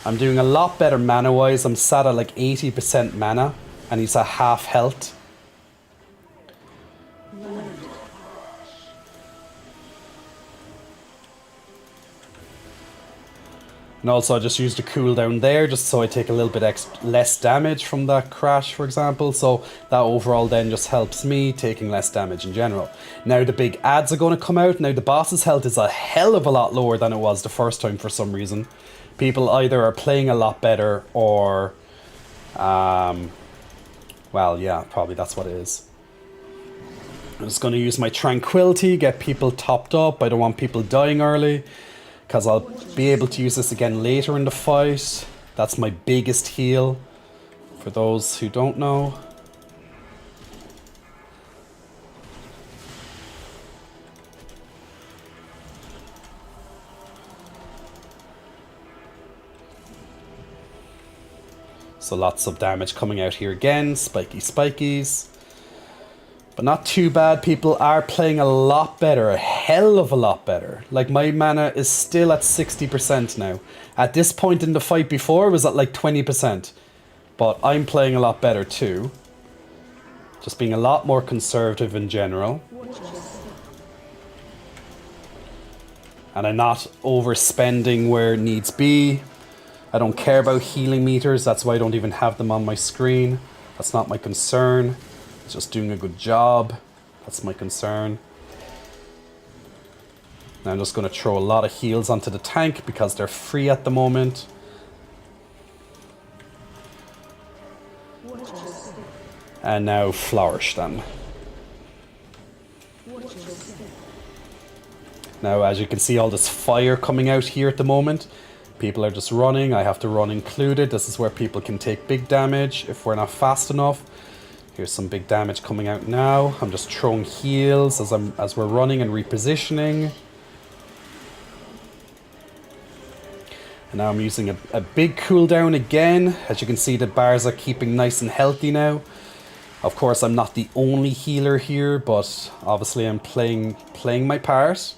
I'm doing a lot better mana-wise. I'm sat at like 80% mana, and he's at half health. And also I just used a cooldown there just so I take a little bit less damage from that crash, for example. So that overall then just helps me taking less damage in general. Now the big ads are going to come out. Now the boss's health is a hell of a lot lower than it was the first time for some reason. People either are playing a lot better or... well, yeah, probably that's what it is. I'm just going to use my tranquility, get people topped up. I don't want people dying early, because I'll be able to use this again later in the fight. That's my biggest heal, for those who don't know. So lots of damage coming out here again. Spiky spikies. But not too bad. People are playing a lot better. A hell of a lot better. Like, my mana is still at 60% now. At this point in the fight before, it was at like 20%. But I'm playing a lot better too. Just being a lot more conservative in general. And I'm not overspending where it needs be. I don't care about healing meters. That's why I don't even have them on my screen. That's not my concern. Just doing a good job. That's my concern. Now I'm just going to throw a lot of heals onto the tank because they're free at the moment. And now flourish them. Now as you can see, all this fire coming out here at the moment. People are just running. I have to run included. This is where people can take big damage if we're not fast enough. Here's some big damage coming out now. I'm just throwing heals as we're running and repositioning. And now I'm using a big cooldown again. As you can see, the bars are keeping nice and healthy now. Of course, I'm not the only healer here, but obviously I'm playing my part.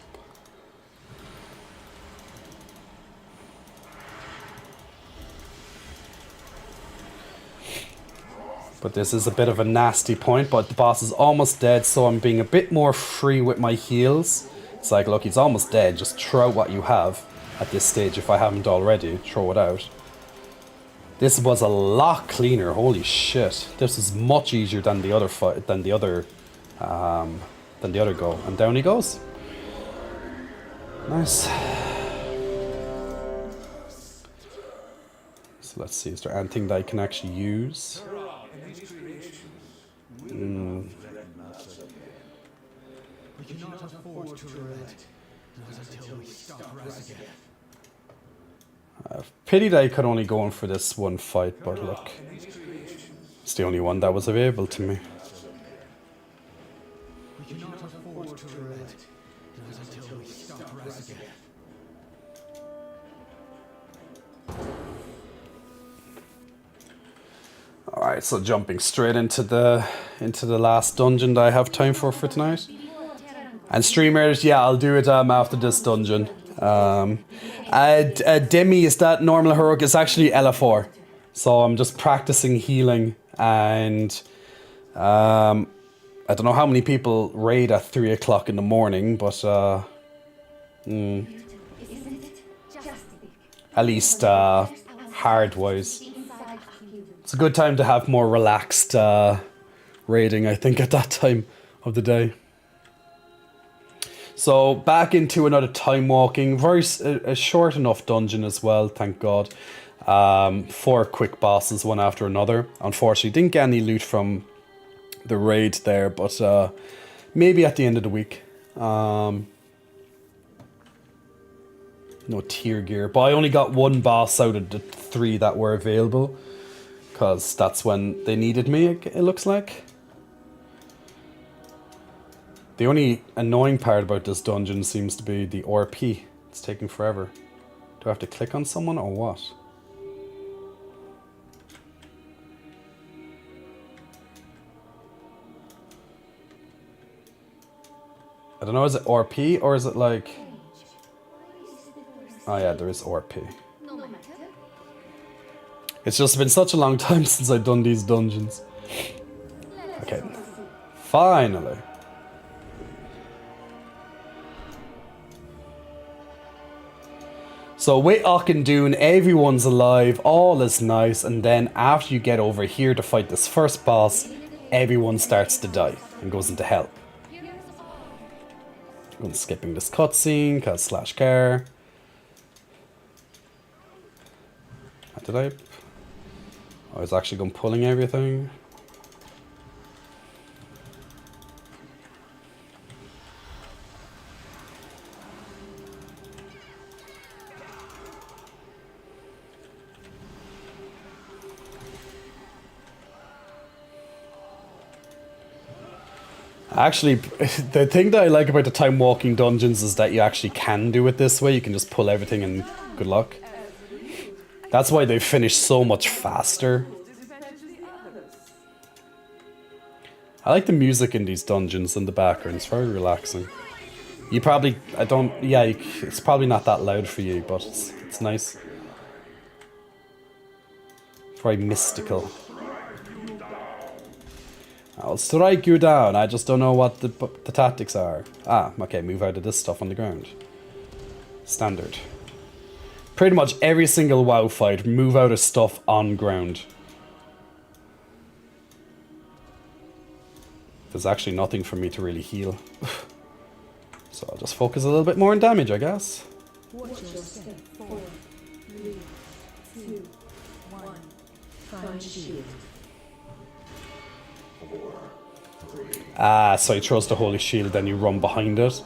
But this is a bit of a nasty point, but the boss is almost dead, so I'm being a bit more free with my heals. It's like, look, he's almost dead, just throw out what you have at this stage. If I haven't already, throw it out. This was a lot cleaner, holy shit. This is much easier than the other fight, than the other go. And down he goes. Nice. So let's see, is there anything that I can actually use? Pity that I could only go in for this one fight, but look, it's the only one that was available to me. Alright, so jumping straight into the last dungeon that I have time for tonight. And streamers, yeah, I'll do it after this dungeon. Demi, is that normal heroic? It's actually LF4. So I'm just practicing healing, and I don't know how many people raid at 3 o'clock in the morning, but at least hard-wise. It's a good time to have more relaxed raiding, I think, at that time of the day. So back into another time walking, a short enough dungeon as well, thank God. 4 quick bosses, one after another. Unfortunately, didn't get any loot from the raid there, but maybe at the end of the week. No tier gear, but I only got 1 boss out of the 3 that were available, because that's when they needed me, it looks like. The only annoying part about this dungeon seems to be the RP. It's taking forever. Do I have to click on someone or what? I don't know, is it RP or is it like... Oh yeah, there is RP. It's just been such a long time since I've done these dungeons. Okay, finally. So with Auchindoun, everyone's alive, all is nice, and then after you get over here to fight this first boss, everyone starts to die and goes into hell. I'm skipping this cutscene because slash car. Did I was actually going pulling everything. Actually, the thing that I like about the time walking dungeons is that you actually can do it this way. You can just pull everything and good luck. That's why they finish so much faster. I like the music in these dungeons in the background. It's very relaxing. You probably, it's probably not that loud for you, but it's nice. It's very mystical. I'll strike you down. I just don't know what the tactics are. Ah, okay, move out of this stuff on the ground. Standard. Pretty much every single WoW fight, move out of stuff on ground. There's actually nothing for me to really heal. So I'll just focus a little bit more on damage, I guess.
Watch your step. 4, 3, 2, 1. Find shield.
Ah, so he throws the holy shield, then you run behind it.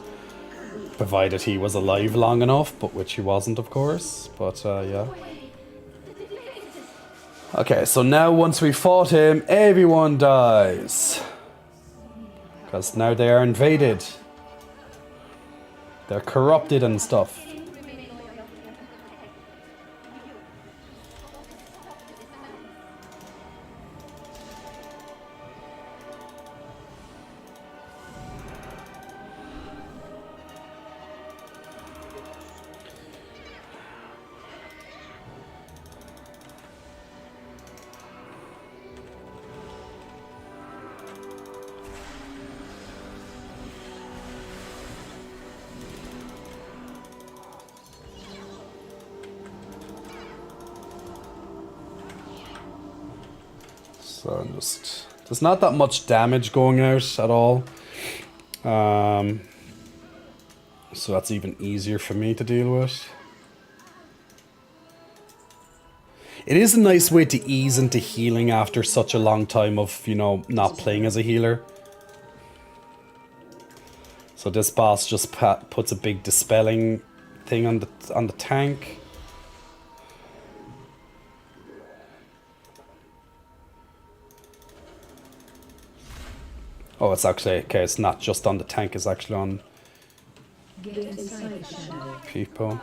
Provided he was alive long enough, but which he wasn't, of course. But, yeah. Okay, so now once we fought him, everyone dies. Because now they are invaded. They're corrupted and stuff. So just, there's not that much damage going out at all. So that's even easier for me to deal with. It is a nice way to ease into healing after such a long time of, you know, not playing as a healer. So this boss just puts a big dispelling thing on the tank. Oh, it's actually, okay, it's not just on the tank, it's actually on people.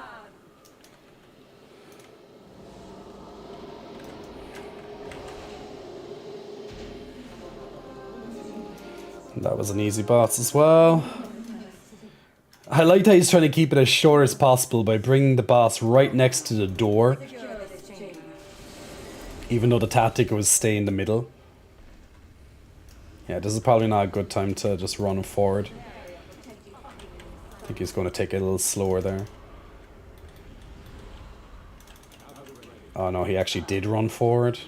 And that was an easy boss as well. I liked how he's trying to keep it as short as possible by bringing the boss right next to the door. Even though the tactic was stay in the middle. Yeah, this is probably not a good time to just run forward. I think he's going to take it a little slower there. Oh no, he actually did run forward.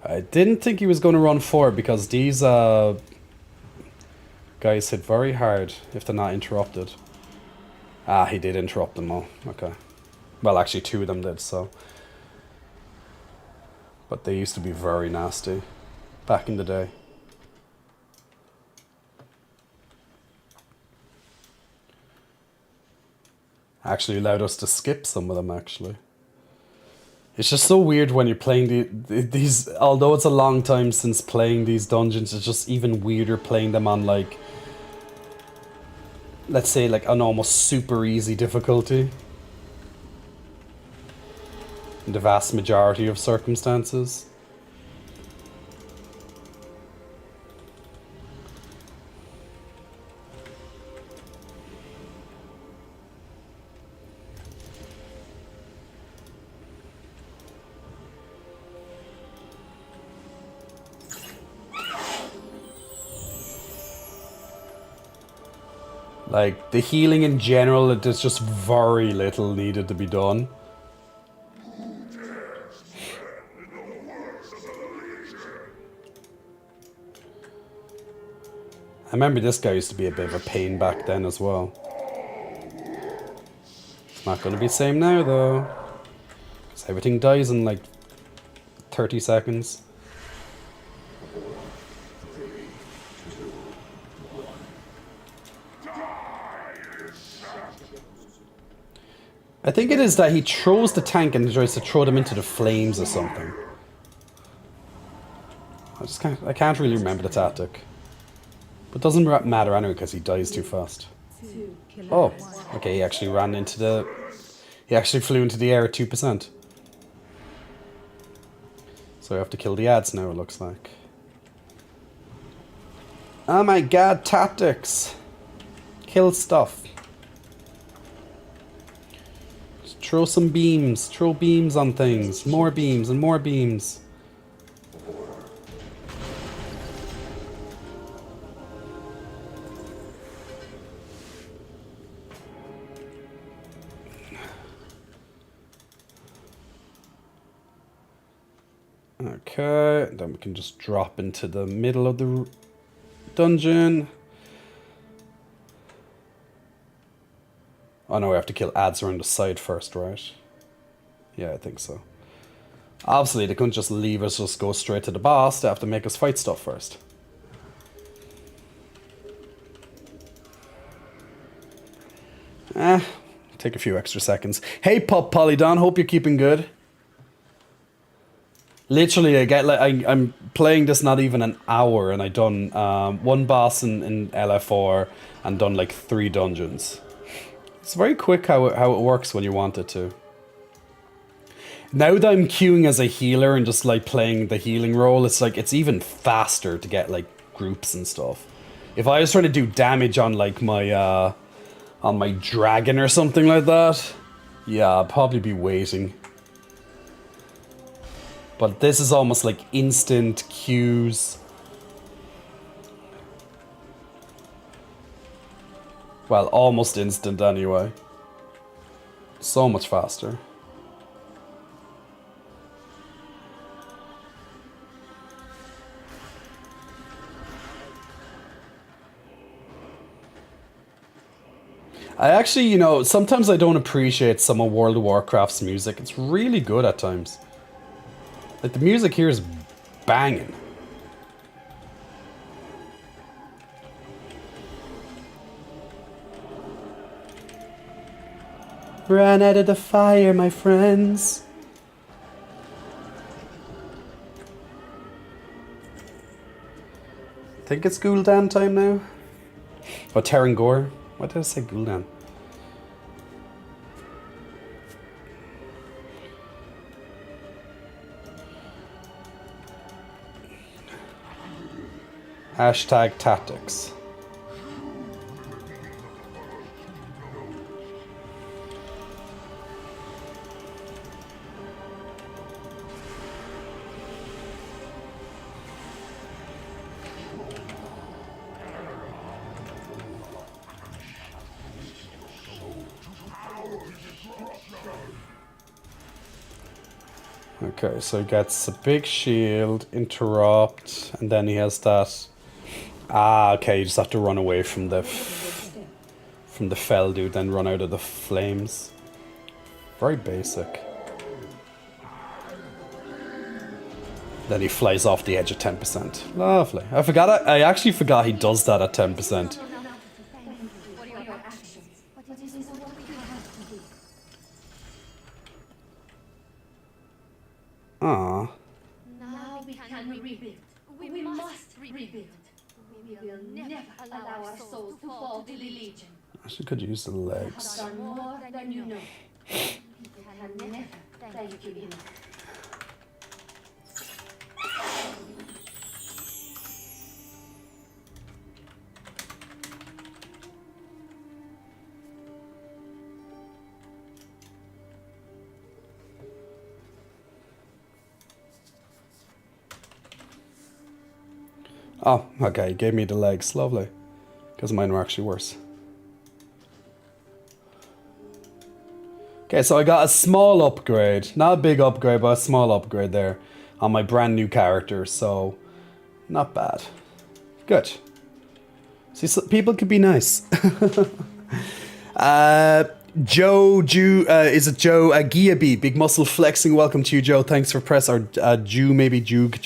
I didn't think he was going to run forward because these guys hit very hard if they're not interrupted. Ah, he did interrupt them all. Okay. Well, actually, two of them did, so. But they used to be very nasty back in the day. Actually allowed us to skip some of them, actually. It's just so weird when you're playing these, although it's a long time since playing these dungeons, it's just even weirder playing them on, like, let's say, like, an almost super easy difficulty. In the vast majority of circumstances. Like, the healing in general, there's just very little needed to be done. I remember this guy used to be a bit of a pain back then as well. It's not going to be the same now, though. Because everything dies in, like, 30 seconds. I think it is that he throws the tank and tries to throw them into the flames or something. I can't really remember the tactic. But it doesn't matter anyway because he dies too fast. Oh, okay, he actually ran into the... He actually flew into the air at 2%. So I have to kill the ads now, it looks like. Oh my god, tactics! Kill stuff. Just throw some beams. Throw beams on things. More beams and more beams. Okay, then we can just drop into the middle of the dungeon. Oh no, we have to kill ads around the side first, right? Yeah, I think so. Obviously, they couldn't just leave us, just go straight to the boss. They have to make us fight stuff first. Take a few extra seconds. Hey, Pop Polydon, hope you're keeping good. Literally, I get like I'm playing this not even an hour, and I done one boss in LF4 and done like 3 dungeons. It's very quick how it works when you want it to. Now that I'm queuing as a healer and just like playing the healing role, it's like it's even faster to get like groups and stuff. If I was trying to do damage on like my dragon or something like that, yeah, I'd probably be waiting. But this is almost like instant queues. Well, almost instant anyway. So much faster. I actually, you know, sometimes I don't appreciate some of World of Warcraft's music. It's really good at times. Like, the music here is banging. Run out of the fire, my friends. I think it's Gul'dan time now. Oh, Terrangor. Why did I say Gul'dan? Hashtag tactics. Okay, so he gets a big shield, interrupt, and then he has that. Ah, okay, you just have to run away from the fell dude, then run out of the flames. Very basic. Then he flies off the edge at 10%. Lovely. I actually forgot he does that at 10%. Ah.
Now we can rebuild. We must rebuild. We will never allow our souls to fall to the Legion.
Actually could use the legs.
Done more than you know. We can never thank you enough.
Oh, okay, he gave me the legs. Lovely. Because mine were actually worse. Okay, so I got a small upgrade. Not a big upgrade, but a small upgrade there on my brand new character. So, not bad. Good. See, so people could be nice. Joe, is it Joe Giaby? Big muscle flexing. Welcome to you, Joe. Thanks for press. Or Jew, maybe Jug.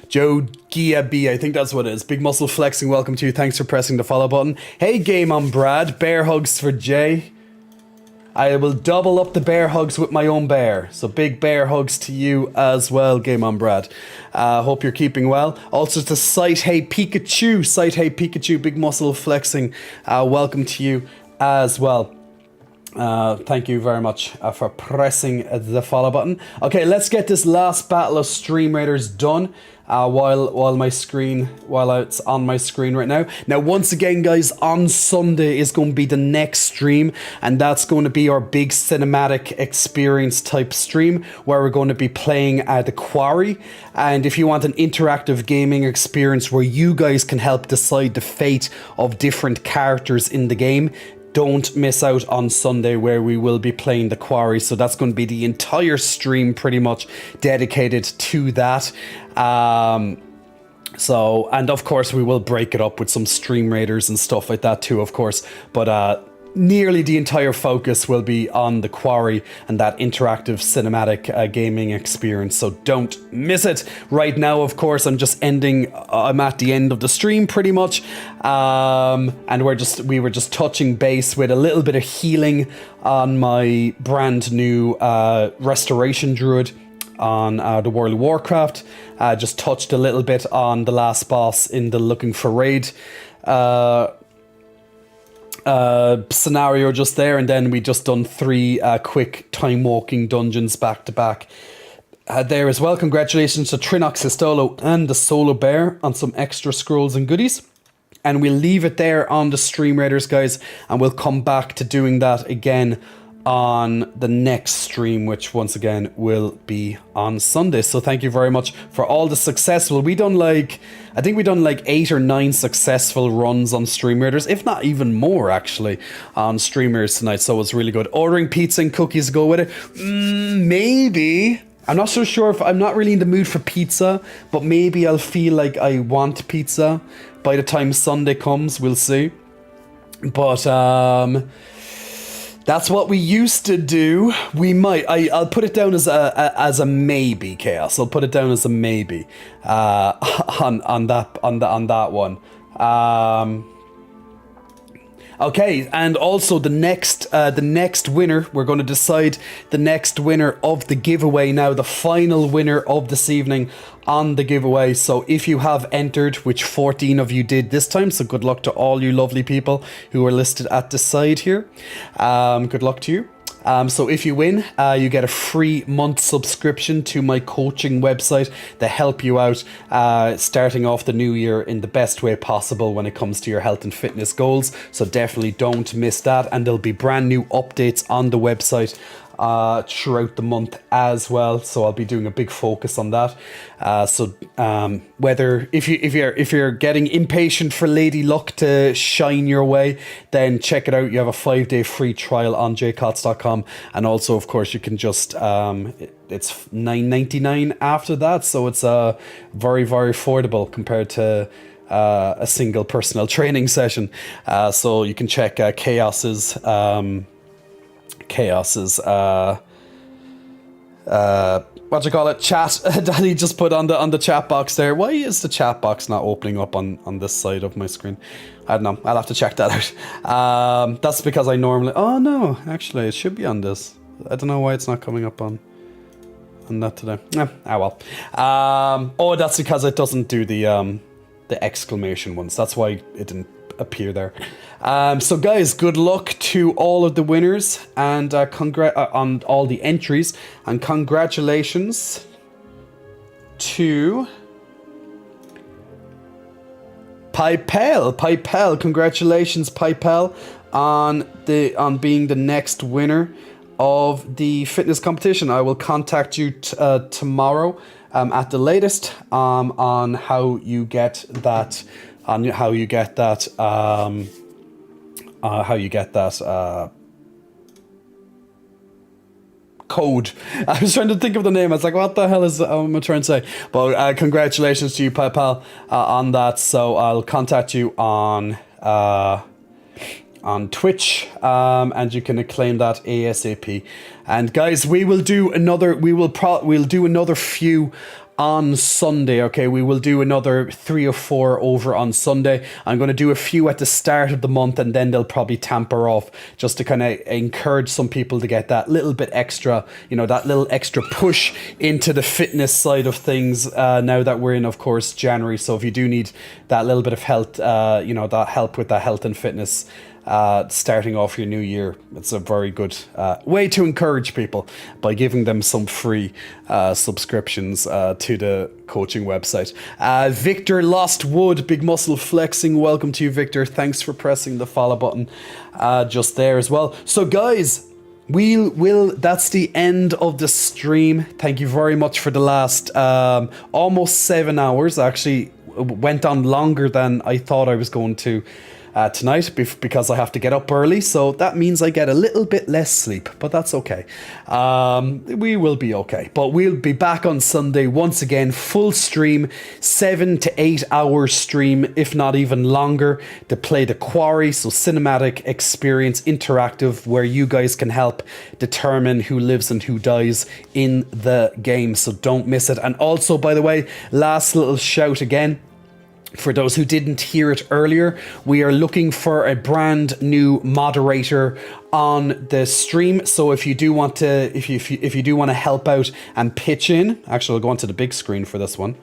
Joe Giaby, I think that's what it is. Big muscle flexing. Welcome to you. Thanks for pressing the follow button. Hey, Game on Brad. Bear hugs for Jay. I will double up the bear hugs with my own bear. So big bear hugs to you as well, Game on Brad. Hope you're keeping well. Also to Sight Hey Pikachu. Sight Hey Pikachu, big muscle flexing. Welcome to you as well. Thank you very much for pressing the follow button. Okay, let's get this last battle of Stream Raiders done. While it's on my screen right now. Now, once again, guys, on Sunday is going to be the next stream, and that's going to be our big cinematic experience type stream where we're going to be playing the Quarry. And if you want an interactive gaming experience where you guys can help decide the fate of different characters in the game, don't miss out on Sunday where we will be playing the Quarry. So that's going to be the entire stream pretty much dedicated to that. And of course we will break it up with some Stream Raiders and stuff like that too, of course. But nearly the entire focus will be on the Quarry and that interactive cinematic gaming experience. So don't miss it. Right now, of course, I'm at the end of the stream pretty much. And we were just touching base with a little bit of healing on my brand new restoration druid on the World of Warcraft. Just touched a little bit on the last boss in the Looking for Raid scenario just there, and then we just done 3 quick time walking dungeons back to back there as well. Congratulations to Trinox, Histolo and the Solo Bear on some extra scrolls and goodies. And we'll leave it there on the Stream Raiders, guys, and we'll come back to doing that again on the next stream, which once again will be on Sunday. So thank you very much for all the successful. I think we done like 8 or 9 successful runs on Stream Raiders, if not even more actually, on streamers tonight. So it was really good. Ordering pizza and cookies to go with it. Maybe. I'm not so sure if I'm not really in the mood for pizza, but maybe I'll feel like I want pizza by the time Sunday comes. We'll see. But that's what we used to do. We might. I'll put it down as a maybe, Chaos. I'll put it down as a maybe on that one. Okay, and also the next winner. We're going to decide the next winner of the giveaway now. The final winner of this evening on the giveaway. So if you have entered, which 14 of you did this time, so good luck to all you lovely people who are listed at the side here. Good luck to you. So if you win, you get a free month subscription to my coaching website to help you out starting off the new year in the best way possible when it comes to your health and fitness goals. So definitely don't miss that. And there'll be brand new updates on the website throughout the month as well. So I'll be doing a big focus on that. Whether if you're getting impatient for Lady Luck to shine your way, then check it out. You have a 5-day free trial on jcots.com, and also of course you can just it's $9.99 after that. So it's very, very affordable compared to a single personal training session. So you can check Chaos's what do you call it, chat that he just put on the chat box there. Why is the chat box not opening up on this side of my screen? I don't know, I'll have to check that out. That's because I normally, oh no, actually it should be on this. I don't know why it's not coming up on that today. Well. Oh, that's because it doesn't do the exclamation ones. That's why it didn't appear there. So guys, good luck to all of the winners, and on all the entries, and congratulations to Pipel. Congratulations, Pipel, on being the next winner of the fitness competition. I will contact you tomorrow at the latest on how you get that. code. I was trying to think of the name. I was like, what the hell is am I trying to say? But congratulations to you, pal, on that. So I'll contact you on Twitch, and you can claim that ASAP. And guys, we'll do another few on Sunday. Okay, we will do another 3 or 4 over on Sunday. I'm going to do a few at the start of the month, and then they'll probably tamper off, just to kind of encourage some people to get that little bit extra, that little extra push into the fitness side of things, now that we're in, of course, January. So if you do need that little bit of health, that help with that health and fitness, starting off your new year, it's a very good way to encourage people by giving them some free subscriptions to the coaching website. Victor Lost Wood, Big Muscle Flexing, welcome to you, Victor. Thanks for pressing the follow button just there as well. So guys, that's the end of the stream. Thank you very much for the last almost 7 hours. Actually went on longer than I thought I was going to tonight, because I have to get up early, so that means I get a little bit less sleep, but that's okay. We will be okay, but we'll be back on Sunday once again, full stream, 7 to 8 hour stream, if not even longer, to play the Quarry. So cinematic experience, interactive, where you guys can help determine who lives and who dies in the game, so don't miss it. And also, by the way, last little shout again, for those who didn't hear it earlier, we are looking for a brand new moderator on the stream. So if you do want to, if you do want to help out and pitch in, actually, I'll go onto the big screen for this one.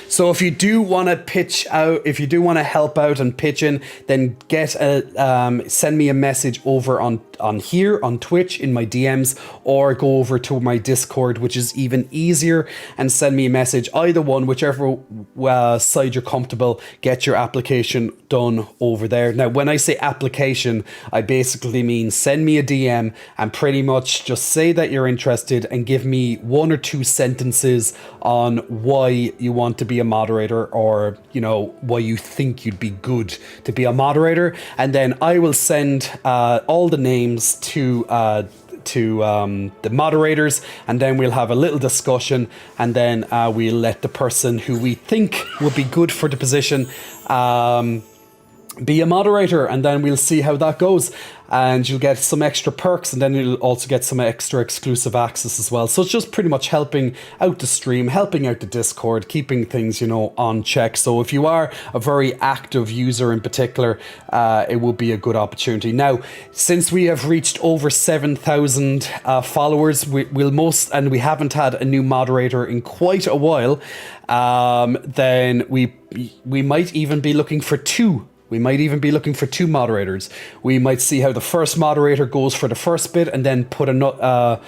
So if you do want to pitch out, if you do want to help out and pitch in, then send me a message over on here on Twitch in my DMs, or go over to my Discord, which is even easier, and send me a message. Either one, whichever side you're comfortable, get your application done over there. Now, when I say application, I basically mean send me a DM and pretty much just say that you're interested and give me 1 or 2 sentences on why you want to be a moderator, or why you think you'd be good to be a moderator, and then I will send all the names to the moderators, and then we'll have a little discussion, and then we'll let the person who we think would be good for the position be a moderator, and then we'll see how that goes. And you'll get some extra perks, and then you'll also get some extra exclusive access as well. So it's just pretty much helping out the stream, helping out the Discord, keeping things, on check. So if you are a very active user in particular, it will be a good opportunity. Now, since we have reached over 7,000 followers, and we haven't had a new moderator in quite a while, then we might even be looking for 2. We might even be looking for 2 moderators. We might see how the first moderator goes for the first bit, and then put another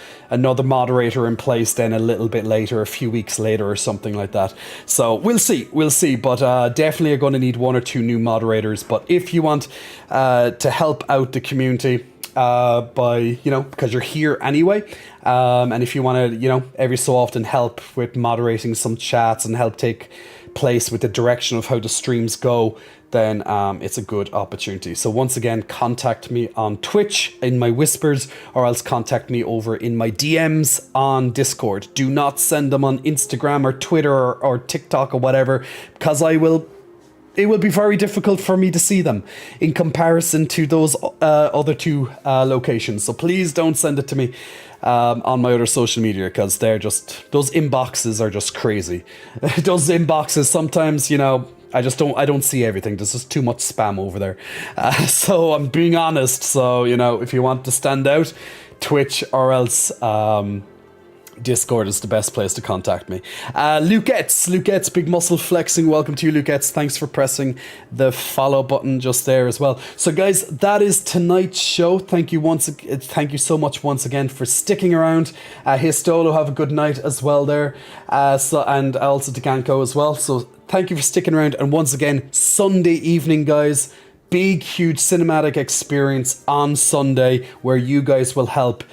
moderator in place then a little bit later, a few weeks later or something like that. So we'll see. But definitely are going to need 1 or 2 new moderators. But if you want to help out the community, because you're here anyway, and if you want to, every so often help with moderating some chats and help take place with the direction of how the streams go, then it's a good opportunity. So once again, contact me on Twitch in my whispers, or else contact me over in my DMs on Discord. Do not send them on Instagram or Twitter or TikTok or whatever, because it will be very difficult for me to see them in comparison to those other 2 locations. So please don't send it to me on my other social media, because those inboxes are just crazy. Those inboxes sometimes, I don't see everything. There's just too much spam over there. So I'm being honest. So, if you want to stand out, Twitch, or else Discord is the best place to contact me. Lukettes, Big Muscle Flexing, welcome to you, Lukettes. Thanks for pressing the follow button just there as well. So guys, that is tonight's show. Thank you so much once again for sticking around. Histolo, have a good night as well there. And also to Ganko as well. So thank you for sticking around. And once again, Sunday evening, guys, big, huge cinematic experience on Sunday, where you guys will help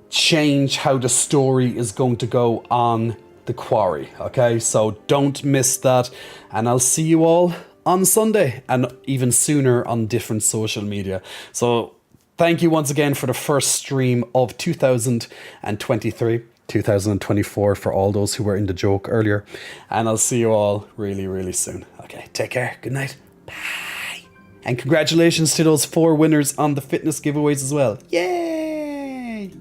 change how the story is going to go on the Quarry. Okay, so don't miss that, and I'll see you all on Sunday, and even sooner on different social media. So thank you once again for the first stream of 2023. 2024 for all those who were in the joke earlier. And I'll see you all really, really soon. Okay, take care. Good night. Bye. And congratulations to those 4 winners on the fitness giveaways as well. Yay!